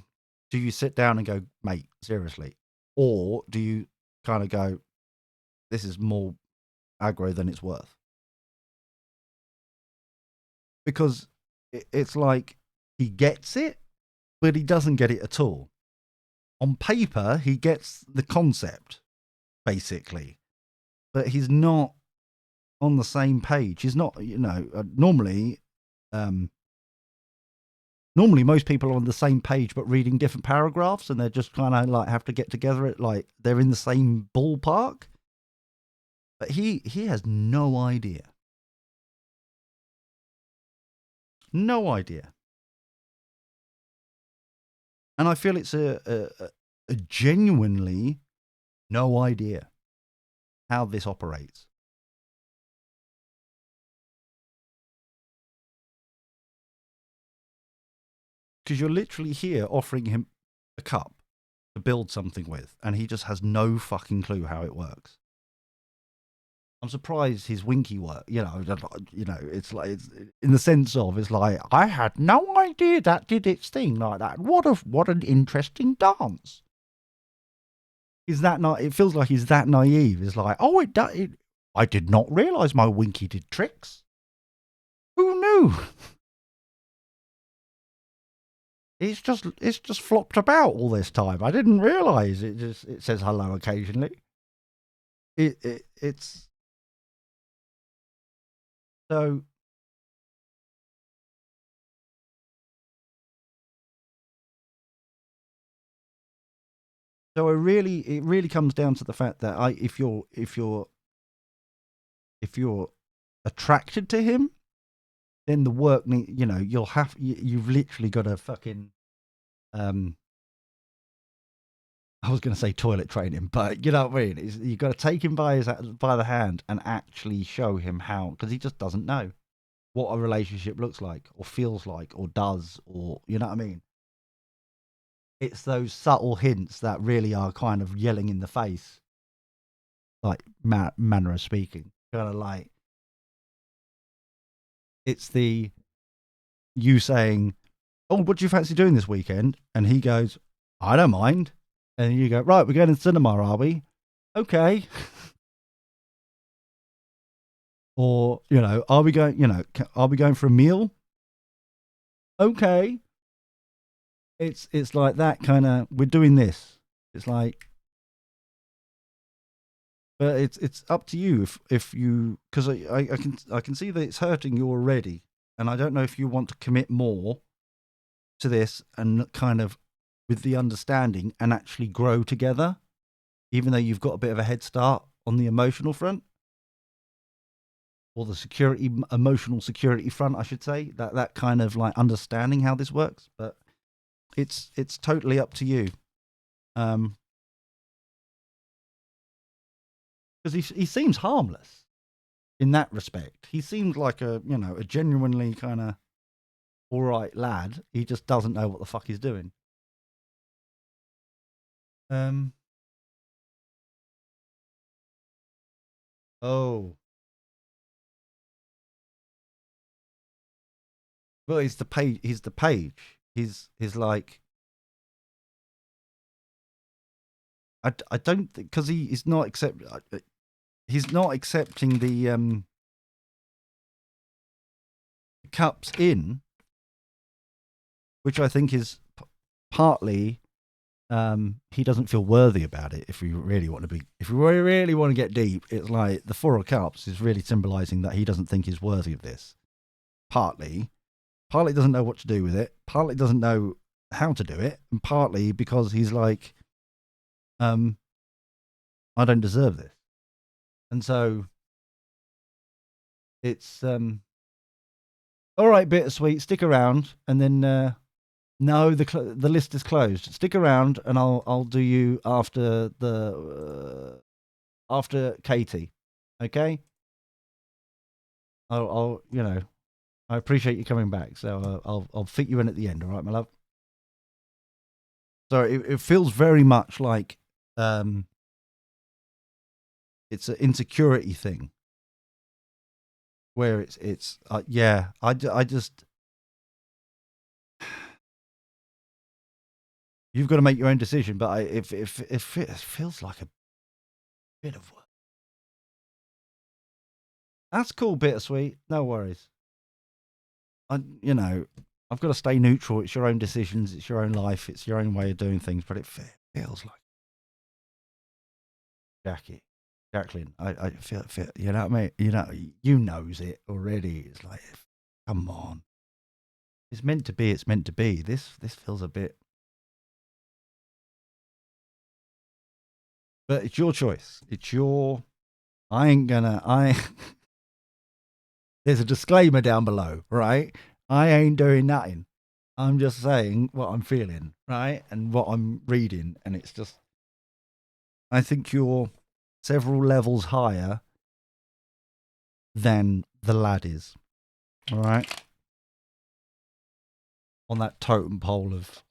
you sit down and go, mate, seriously? Or do you kind of go, this is more aggro than it's worth? Because it's like he gets it, but he doesn't get it at all. On paper, he gets the concept, basically, but he's not on the same page. He's not, normally most people are on the same page but reading different paragraphs, and they're just kind of like have to get together it like they're in the same ballpark. But he has no idea. No idea. And I feel it's a genuinely no idea how this operates. Because you're literally here offering him a cup to build something with, and he just has no fucking clue how it works. I'm surprised his winky work. It's like it's in the sense of it's like I had no idea that did its thing like that. What an interesting dance. Is that not? It feels like he's that naive. It's like, oh, I did not realize my winky did tricks. Who knew? It's just flopped about all this time. I didn't realize it says hello occasionally. It's So it really comes down to the fact that if you're attracted to him, then the work you've literally got to fucking um I was going to say toilet train him, but you know what I mean. You've got to take him by the hand and actually show him how, because he just doesn't know what a relationship looks like, or feels like, or does, or you know what I mean. It's those subtle hints that really are kind of yelling in the face, like manner of speaking, kind of like it's the you saying, "Oh, what do you fancy doing this weekend?" And he goes, "I don't mind." And you go, "Right, we're going to the cinema, are we?" Okay. Or, are we going, are we going for a meal? Okay. It's like that kind of, we're doing this. It's like, but it's up to you if you, because I can see that it's hurting you already. And I don't know if you want to commit more to this and kind of with the understanding and actually grow together, even though you've got a bit of a head start on the emotional front. Or the emotional security front, I should say, that kind of like understanding how this works. But it's totally up to you, because he seems harmless in that respect. He seems like a genuinely kind of all right lad. He just doesn't know what the fuck he's doing. Um. Oh. Well, he's the page. He's the page. He's like. I don't think because he's not he's not accepting the cups in, which I think is partly he doesn't feel worthy about it. If we really want to get deep, it's like the Four of Cups is really symbolizing that he doesn't think he's worthy of this. Partly doesn't know what to do with it. Partly doesn't know how to do it, and partly because he's like, I don't deserve this, and so it's all right, bittersweet. Stick around, and then no, the list is closed. Stick around, and I'll do you after the after Katie. Okay. I'll I appreciate you coming back. So I'll fit you in at the end. All right, my love. So it feels very much like it's an insecurity thing where it's yeah. I just you've got to make your own decision. But if it feels like a bit of work. That's cool, bittersweet. No worries. I've got to stay neutral. It's your own decisions. It's your own life. It's your own way of doing things. But it feels like Jacqueline. I feel, you know what I mean? You knows it already. It's like, come on. It's meant to be. It's meant to be. This feels a bit. But it's your choice. It's your. I ain't gonna. There's a disclaimer down below, right? I ain't doing nothing. I'm just saying what I'm feeling, right? And what I'm reading. And it's just, I think you're several levels higher than the lad is, all right? On that totem pole of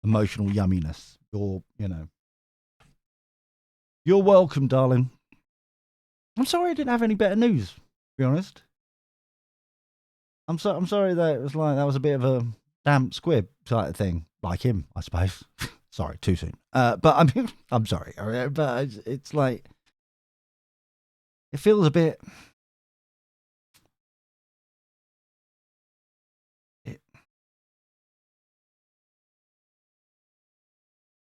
emotional yumminess. You're welcome, darling. I'm sorry I didn't have any better news, to be honest. I'm sorry that it was like that was a bit of a damp squib type of thing. Like him, I suppose. Sorry, too soon. But I mean, I'm sorry. But it's like it feels a bit. It,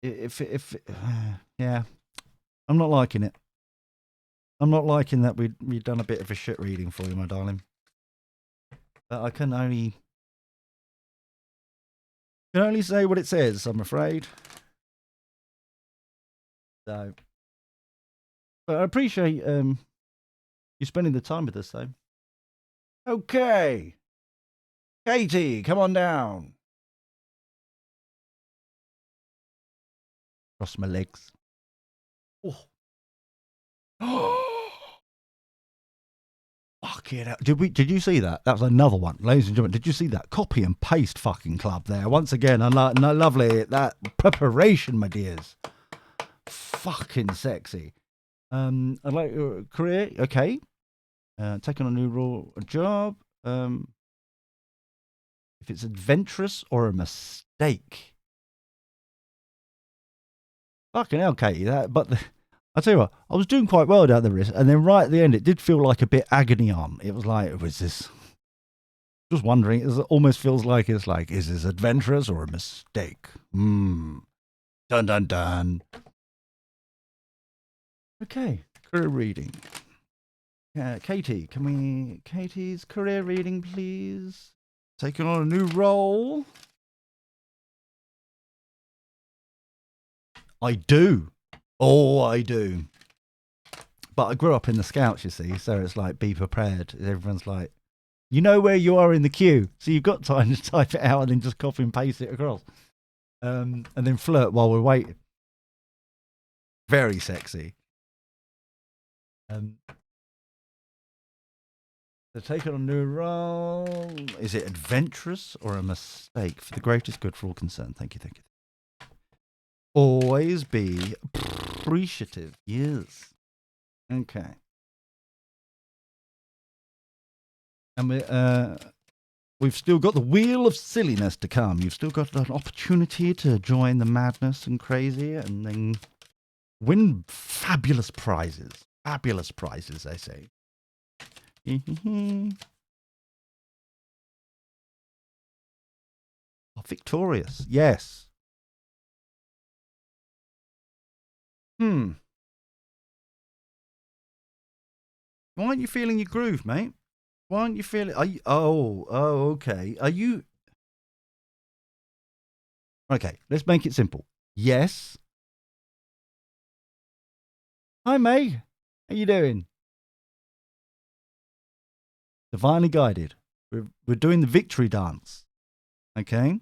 if yeah, I'm not liking it. I'm not liking that we've done a bit of a shit reading for you, my darling. But I can only say what it says, I'm afraid. So, but I appreciate you spending the time with us, though. Okay, Katie, come on down. Cross my legs. Oh. Fucking hell. Did you see that? That was another one, ladies and gentlemen. Did you see that? Copy and paste fucking club there. Once again, lovely. That preparation, my dears. Fucking sexy. I'd like your career. Okay. Taking on a new role, a job. If it's adventurous or a mistake. Fucking hell, Katie. I'll tell you what, I was doing quite well down the wrist, and then right at the end, it did feel like a bit agony on. It was like, was this? Just wondering. It almost feels like is this adventurous or a mistake? Dun dun dun. Okay, career reading. Katie, Katie's career reading, please? Taking on a new role. I do. Oh, I do. But I grew up in the Scouts, you see, so it's like, be prepared. Everyone's like, you know where you are in the queue, so you've got time to type it out and then just copy and paste it across. And then flirt while we're waiting. Very sexy. They're taking on a new role. Is it adventurous or a mistake? For the greatest good for all concerned. Thank you. Always be appreciative. Yes. Okay. And we've still got the wheel of silliness to come. You've still got an opportunity to join the madness and crazy and then win fabulous prizes. Fabulous prizes, I say. Oh, victorious. Yes. Why aren't you feeling your groove, mate? Why aren't you feeling? Are you? Oh, okay. Are you? Okay, let's make it simple. Yes. Hi, May. How you doing? Divinely guided. We're doing the victory dance. Okay.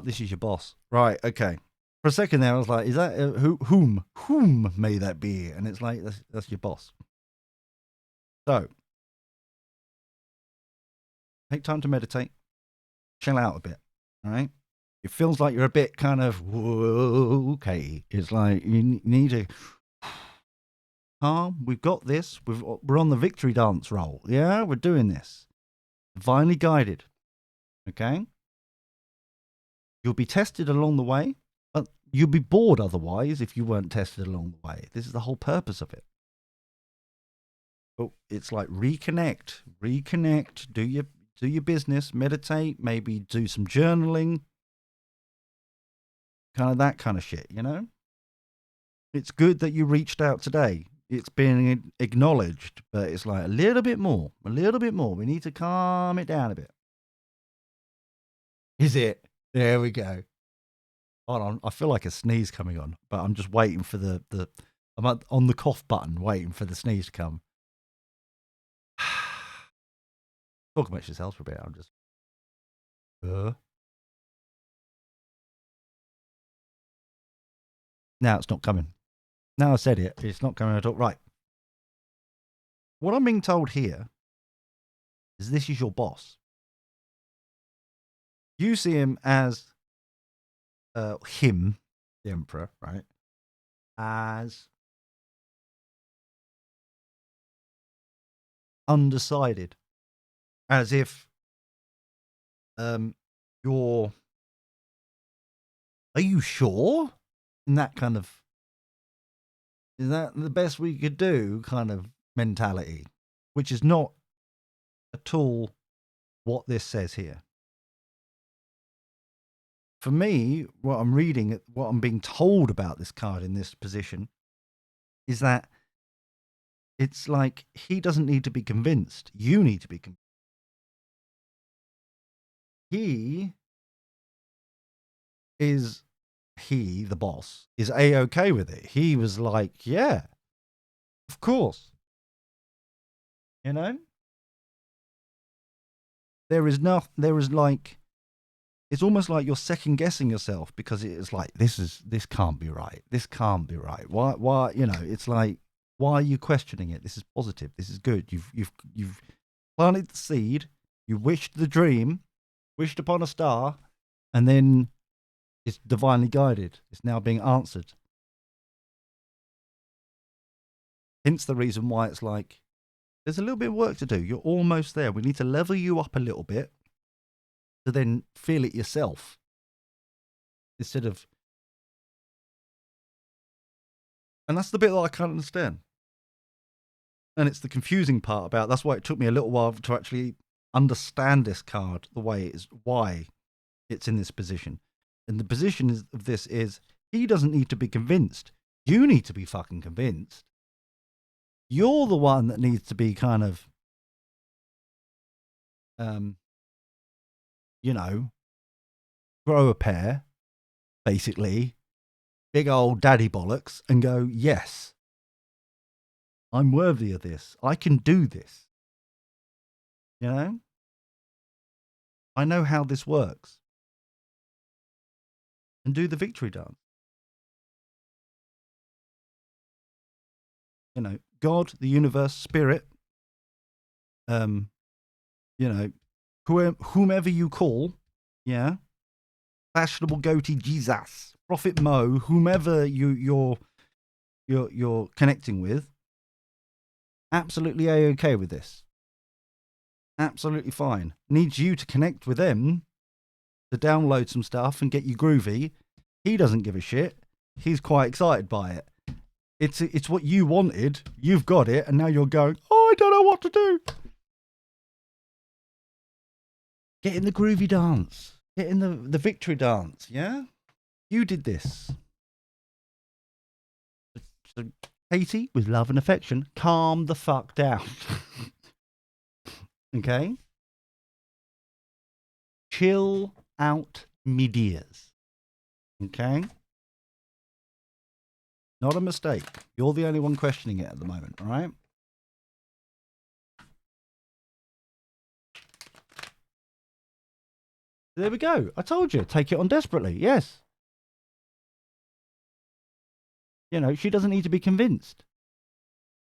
This is your boss. Right, okay. For a second there, I was like, is that whom may that be? And it's like, that's your boss. So, take time to meditate. Chill out a bit, all right? It feels like you're a bit kind of, whoa, okay. It's like, you need to calm. We've got this. We're on the victory dance roll. Yeah, we're doing this. Divinely guided. Okay? You'll be tested along the way, but you'll be bored otherwise if you weren't tested along the way. This is the whole purpose of it. But it's like reconnect, do your business, meditate, maybe do some journaling, kind of that kind of shit, you know? It's good that you reached out today. It's been acknowledged, but it's like a little bit more. We need to calm it down a bit. Is it? There we go. Hold on. I feel like a sneeze coming on, but I'm just waiting for I'm on the cough button, waiting for the sneeze to come. Talk about yourself for a bit. I'm just. Now it's not coming. Now I said it. It's not coming at all. Right. What I'm being told here is this is your boss. You see him as him, the emperor, right? As undecided, as if you're. Are you sure? In that kind of. Is that the best we could do? Kind of mentality, which is not at all what this says here. For me, what I'm reading, what I'm being told about this card in this position is that it's like he doesn't need to be convinced. You need to be convinced. He, the boss, is A-okay with it. He was like, yeah, of course. You know? There is like, it's almost like you're second guessing yourself because it's like, this can't be right. This can't be right. Why, you know, it's like, why are you questioning it? This is positive. This is good. You've planted the seed. You wished the dream, wished upon a star, and then it's divinely guided. It's now being answered. Hence the reason why it's like, there's a little bit of work to do. You're almost there. We need to level you up a little bit to then feel it yourself. Instead of... And that's the bit that I can't understand. And it's the confusing part about, that's why it took me a little while to actually understand this card the way it is, why it's in this position. And the position of this is, he doesn't need to be convinced. You need to be fucking convinced. You're the one that needs to be kind of, you know, grow a pair, basically, big old daddy bollocks, and go, yes, I'm worthy of this. I can do this. You know? I know how this works. And do the victory dance. You know, God, the universe, spirit, you know, whomever you call, yeah, fashionable goatee Jesus, Prophet Mo, whomever you're connecting with, absolutely A-okay with this. Absolutely fine. Needs you to connect with them to download some stuff and get you groovy. He doesn't give a shit. He's quite excited by it. It's what you wanted. You've got it, and now you're going, oh, I don't know what to do. Get in the groovy dance. Get in the victory dance, yeah? You did this. So, Katie, with love and affection, calm the fuck down. Okay? Chill out, me dears. Okay? Not a mistake. You're the only one questioning it at the moment, all right? There we go. I told you. Take it on desperately. Yes. You know, she doesn't need to be convinced.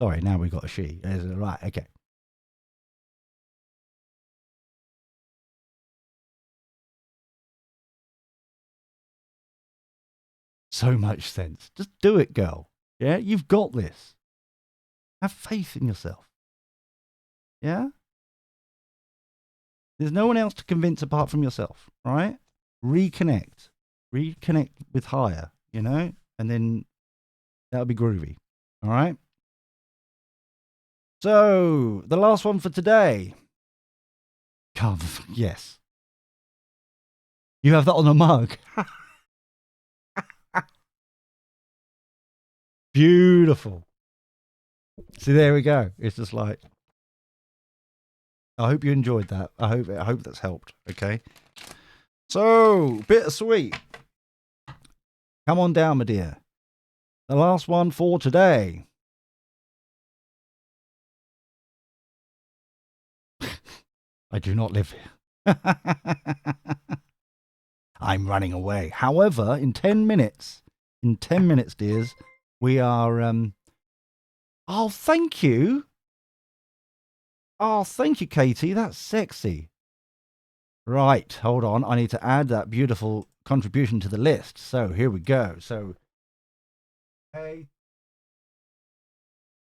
Sorry, now we've got a she. Right, okay. So much sense. Just do it, girl. Yeah, you've got this. Have faith in yourself. Yeah? There's no one else to convince apart from yourself, right? Reconnect. Reconnect with higher, you know? And then that'll be groovy. All right? So, the last one for today. Come, yes. You have that on a mug. Beautiful. See, there we go. It's just like, I hope you enjoyed that. I hope that's helped. Okay. So, bittersweet. Come on down, my dear. The last one for today. I do not live here. I'm running away. However, in 10 minutes, dears, we are, oh, thank you. Oh, thank you, Katie. That's sexy. Right, hold on. I need to add that beautiful contribution to the list. So here we go. So, hey,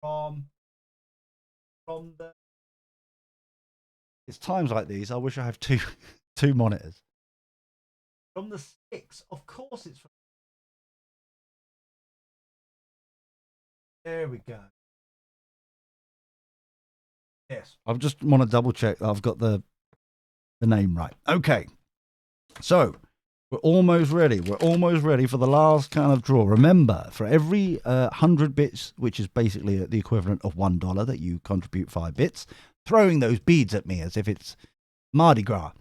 from the... It's times like these. I wish I have two monitors. From the 6, of course it's from... There we go. Yes. I just want to double check that I've got the name right. Okay. So we're almost ready. We're almost ready for the last kind of draw. Remember, for every 100 bits, which is basically the equivalent of $1 that you contribute 5 bits, throwing those beads at me as if it's Mardi Gras.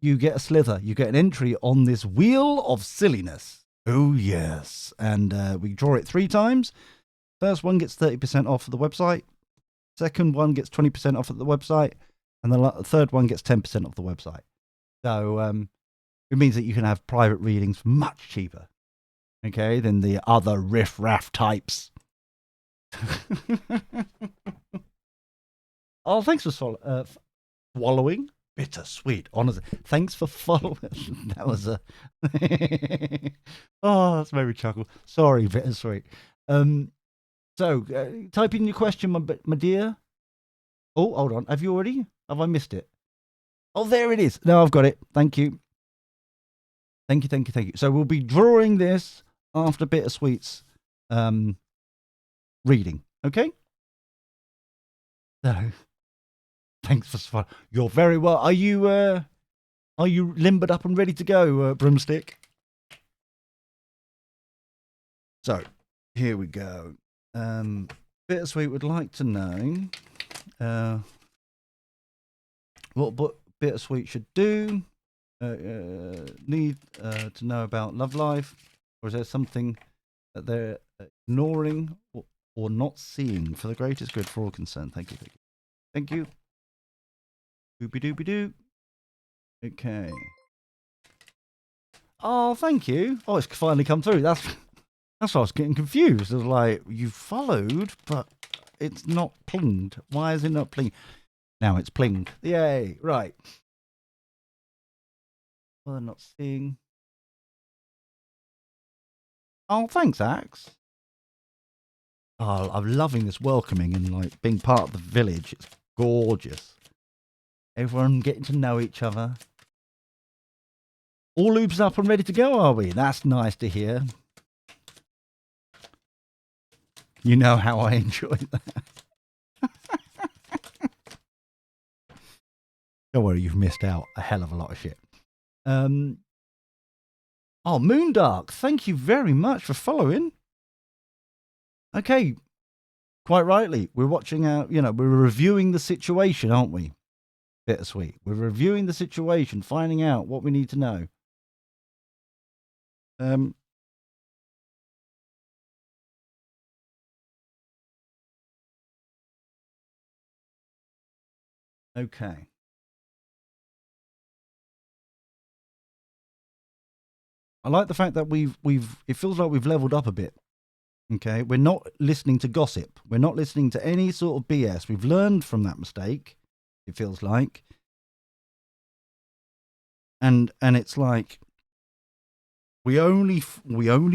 You get a slither. You get an entry on this wheel of silliness. Oh, yes. And we draw it 3 times. First one gets 30% off of the website. Second one gets 20% off at the website. And the third one gets 10% off the website. So it means that you can have private readings much cheaper, okay, than the other riff-raff types. Oh, thanks for swallowing. Bittersweet, honestly. Thanks for following. That was a... Oh, that's made me chuckle. Sorry, bittersweet. So, type in your question, my dear. Oh, hold on. Have you already? Have I missed it? Oh, there it is. No, I've got it. Thank you. Thank you, thank you, thank you. So we'll be drawing this after Bittersweet's reading. Okay? So, thanks for fun. You're very well. Are you limbered up and ready to go, Broomstick? So, here we go. Bittersweet would like to know what Bittersweet should do. Need to know about love life, or is there something that they're ignoring or not seeing for the greatest good for all concerned? Thank you, thank you. Doobie doobie doo. Okay. Oh, thank you. Oh, it's finally come through. That's why I was getting confused. I was like, you followed, but it's not pinged. Why is it not pinged? Now it's pinged. Yay! Right. Well, they're not seeing. Oh, thanks, Axe. Oh, I'm loving this welcoming and like being part of the village. It's gorgeous. Everyone getting to know each other. All loops up and ready to go, are we? That's nice to hear. You know how I enjoy that. Don't worry, you've missed out a hell of a lot of shit. Oh, Moondark, thank you very much for following. Okay, quite rightly, we're watching out, we're reviewing the situation, aren't we? Bittersweet. We're reviewing the situation, finding out what we need to know. Okay. I like the fact that it feels like we've leveled up a bit. Okay, we're not listening to gossip. We're not listening to any sort of BS. We've learned from that mistake, it feels like. And it's like we only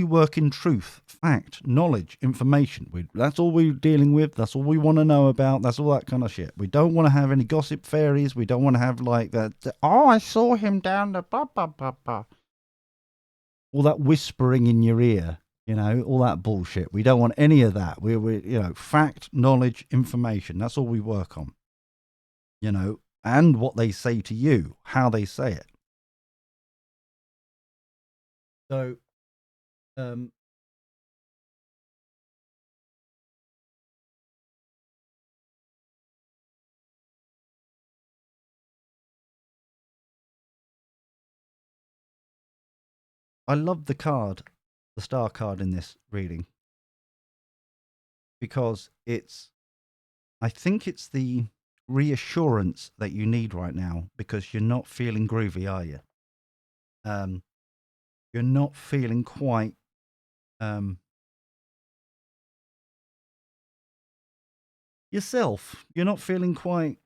work in truth, fact, knowledge, information. That's all we're dealing with. That's all we want to know about. That's all that kind of shit. We don't want to have any gossip fairies. We don't want to have like that. Oh, I saw him down the blah blah blah blah. All that whispering in your ear, all that bullshit. We don't want any of that. We fact, knowledge, information. That's all we work on. And what they say to you, how they say it. So, I love the star card in this reading, because I think it's the reassurance that you need right now, because you're not feeling groovy, are you? You're not feeling quite yourself. You're not feeling quite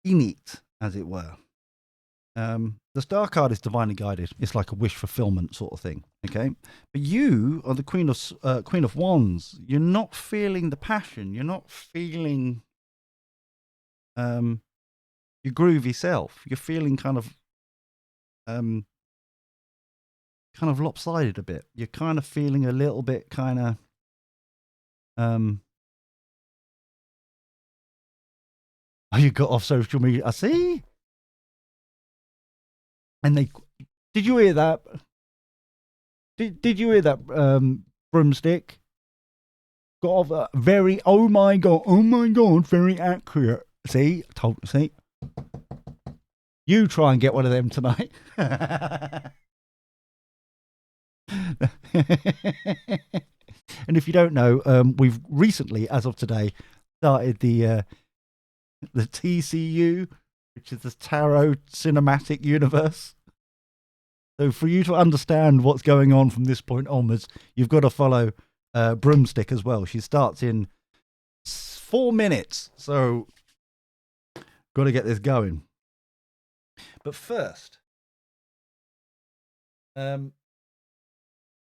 in it, as it were. The star card is divinely guided. It's like a wish fulfillment sort of thing. Okay, but you are the Queen of Wands. You're not feeling the passion. You're not feeling your groovy self. You're feeling kind of lopsided a bit. You're kind of feeling a little bit kind of Oh, you got off social media. I see. And they did you hear that? Did you hear that? Broomstick got off very. Oh my god, very accurate. See, see. You try and get one of them tonight. And if you don't know, we've recently, as of today, started the TCU, which is the Tarot Cinematic Universe. So for you to understand what's going on from this point onwards, you've got to follow Broomstick as well. She starts in 4 minutes, so got to get this going. But first, we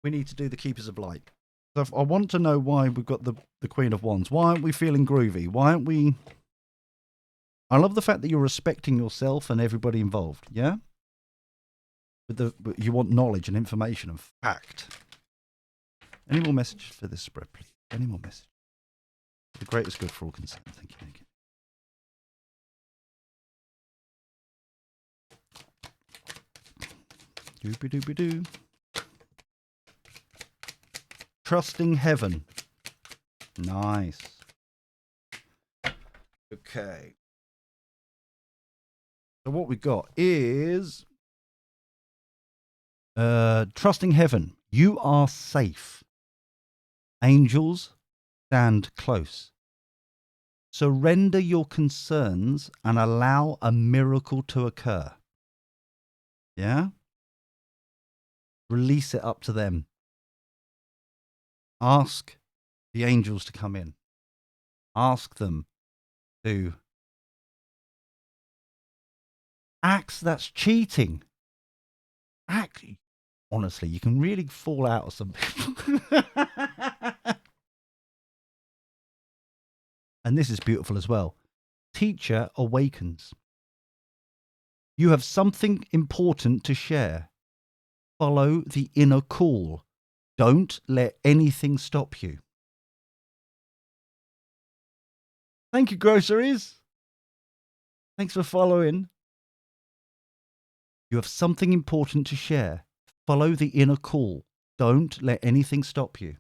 need to do the Keepers of Light. So I want to know why we've got the Queen of Wands. Why aren't we feeling groovy? Why aren't we... I love the fact that you're respecting yourself and everybody involved, yeah? But you want knowledge and information and fact. Any more messages for this spread, please? Any more messages? The greatest good for all concerned. Thank you, thank you. Doopy-doopy-doo. Trusting heaven. Nice. Okay. So what we got is trusting heaven. You are safe. Angels stand close. Surrender your concerns and allow a miracle to occur. Yeah? Release it up to them. Ask the angels to come in. Ask them to acts that's cheating. Honestly, you can really fall out of some people. And this is beautiful as well. Teacher awakens. You have something important to share. Follow the inner call. Don't let anything stop you. Thank you, groceries. Thanks for following. You have something important to share. Follow the inner call. Don't let anything stop you.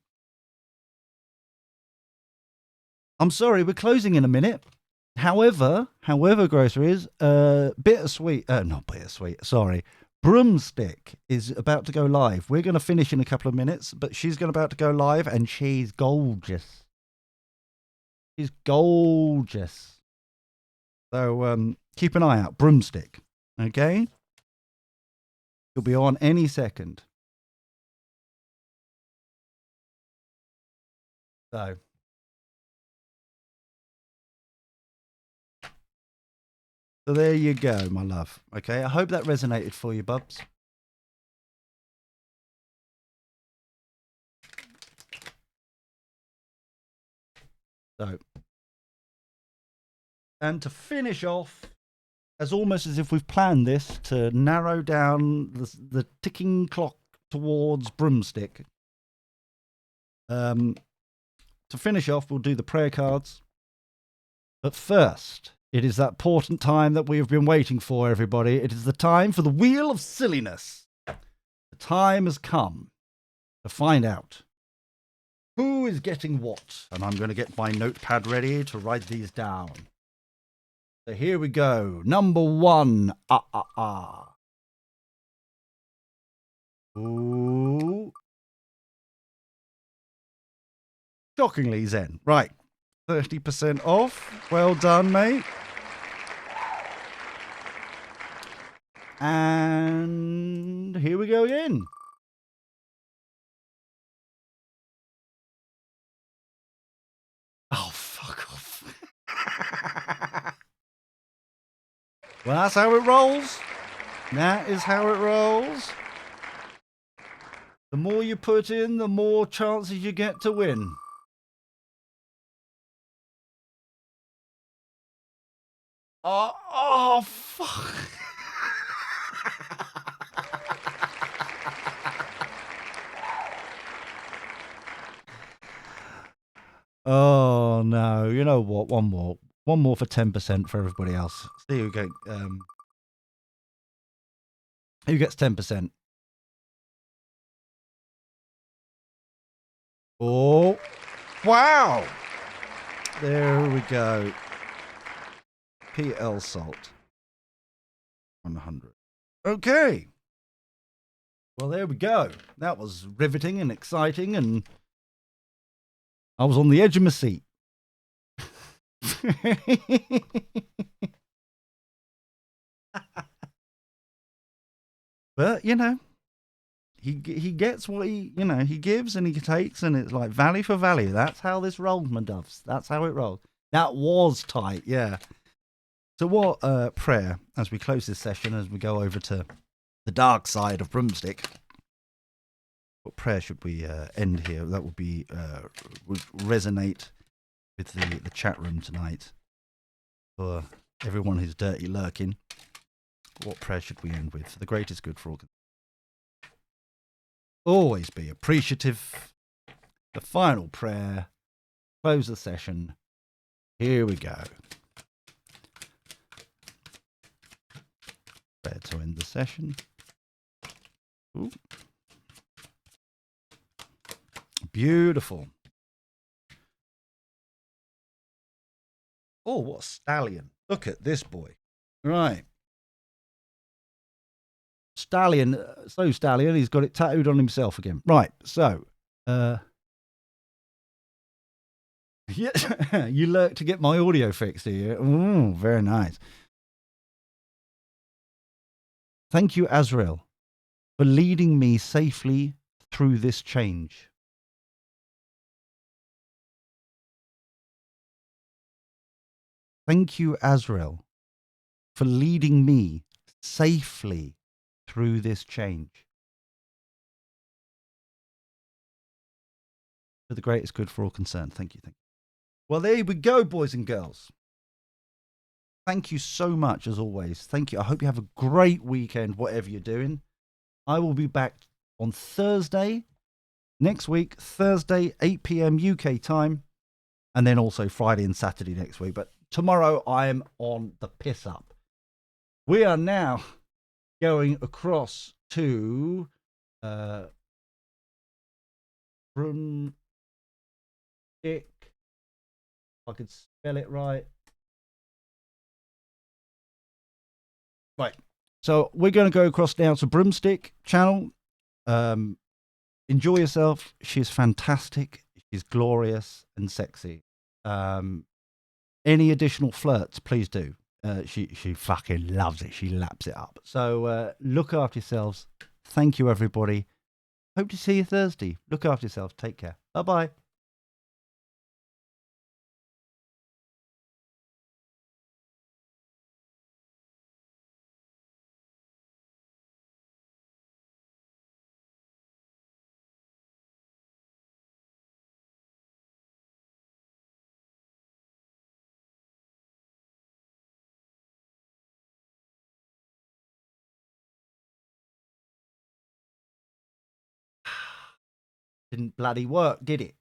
I'm sorry, we're closing in a minute. However, groceries, bittersweet, not bittersweet, sorry. Broomstick is about to go live. We're going to finish in a couple of minutes, but she's about to go live and she's gorgeous. She's gorgeous. So keep an eye out. Broomstick. Okay? She'll be on any second. So there you go, my love. Okay, I hope that resonated for you, bubs. So, and to finish off, as almost as if we've planned this to narrow down the ticking clock towards Broomstick. To finish off, we'll do the prayer cards. But first, it is that important time that we have been waiting for, everybody. It is the time for the Wheel of Silliness. The time has come to find out who is getting what. And I'm going to get my notepad ready to write these down. So here we go. Number 1. Ooh. Shockingly zen. Right. 30% off. Well done, mate. And here we go again. Oh, fuck off. Well, that's how it rolls. That is how it rolls. The more you put in, the more chances you get to win. Oh, fuck. Oh, no. You know what? One more. One more for 10% for everybody else. See who gets 10%. Oh, wow. There we go. PL Salt. 100. Okay. Well, there we go. That was riveting and exciting, and I was on the edge of my seat. But, you know, he gets what he gives and he takes, and it's like value for value. That's how this rolls, my doves. That's how it rolls. That was tight, yeah. So what prayer, as we close this session, as we go over to the dark side of Broomstick, what prayer should we end here? That would be would resonate with the chat room tonight for everyone who's dirty lurking. What prayer should we end with? For the greatest good for all. Always be appreciative. The final prayer. Close the session. Here we go. Prayer to end the session. Ooh. Beautiful. Oh, what a stallion. Look at this boy. Right. Stallion. So Stallion, he's got it tattooed on himself again. Right. So, yeah, you lurk to get my audio fixed here. Ooh, very nice. Thank you, Azrael, for leading me safely through this change. Thank you, Azrael, for leading me safely through this change. For the greatest good for all concerned. Thank you. Thank you. Well, there we go, boys and girls. Thank you so much, as always. Thank you. I hope you have a great weekend, whatever you're doing. I will be back on Thursday, next week, Thursday, 8 p.m. UK time, and then also Friday and Saturday next week. But tomorrow I am on the piss up. We are now going across to Broomstick. If I could spell it right. Right. So we're going to go across now to Broomstick channel. Enjoy yourself. She's fantastic. She's glorious and sexy. Any additional flirts, please do. She fucking loves it. She laps it up. So look after yourselves. Thank you, everybody. Hope to see you Thursday. Look after yourselves. Take care. Bye-bye. Didn't bloody work, did it?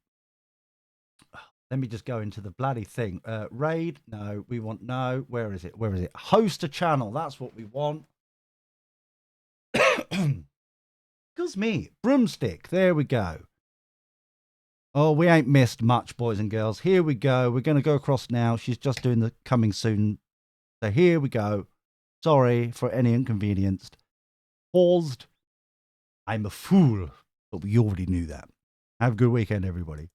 Let me just go into the bloody thing. Raid? No, we want no. Where is it? Where is it? Host a channel. That's what we want. Excuse me. Broomstick. There we go. Oh, we ain't missed much, boys and girls. Here we go. We're going to go across now. She's just doing the coming soon. So here we go. Sorry for any inconvenience. Paused. I'm a fool. But we already knew that. Have a good weekend, everybody.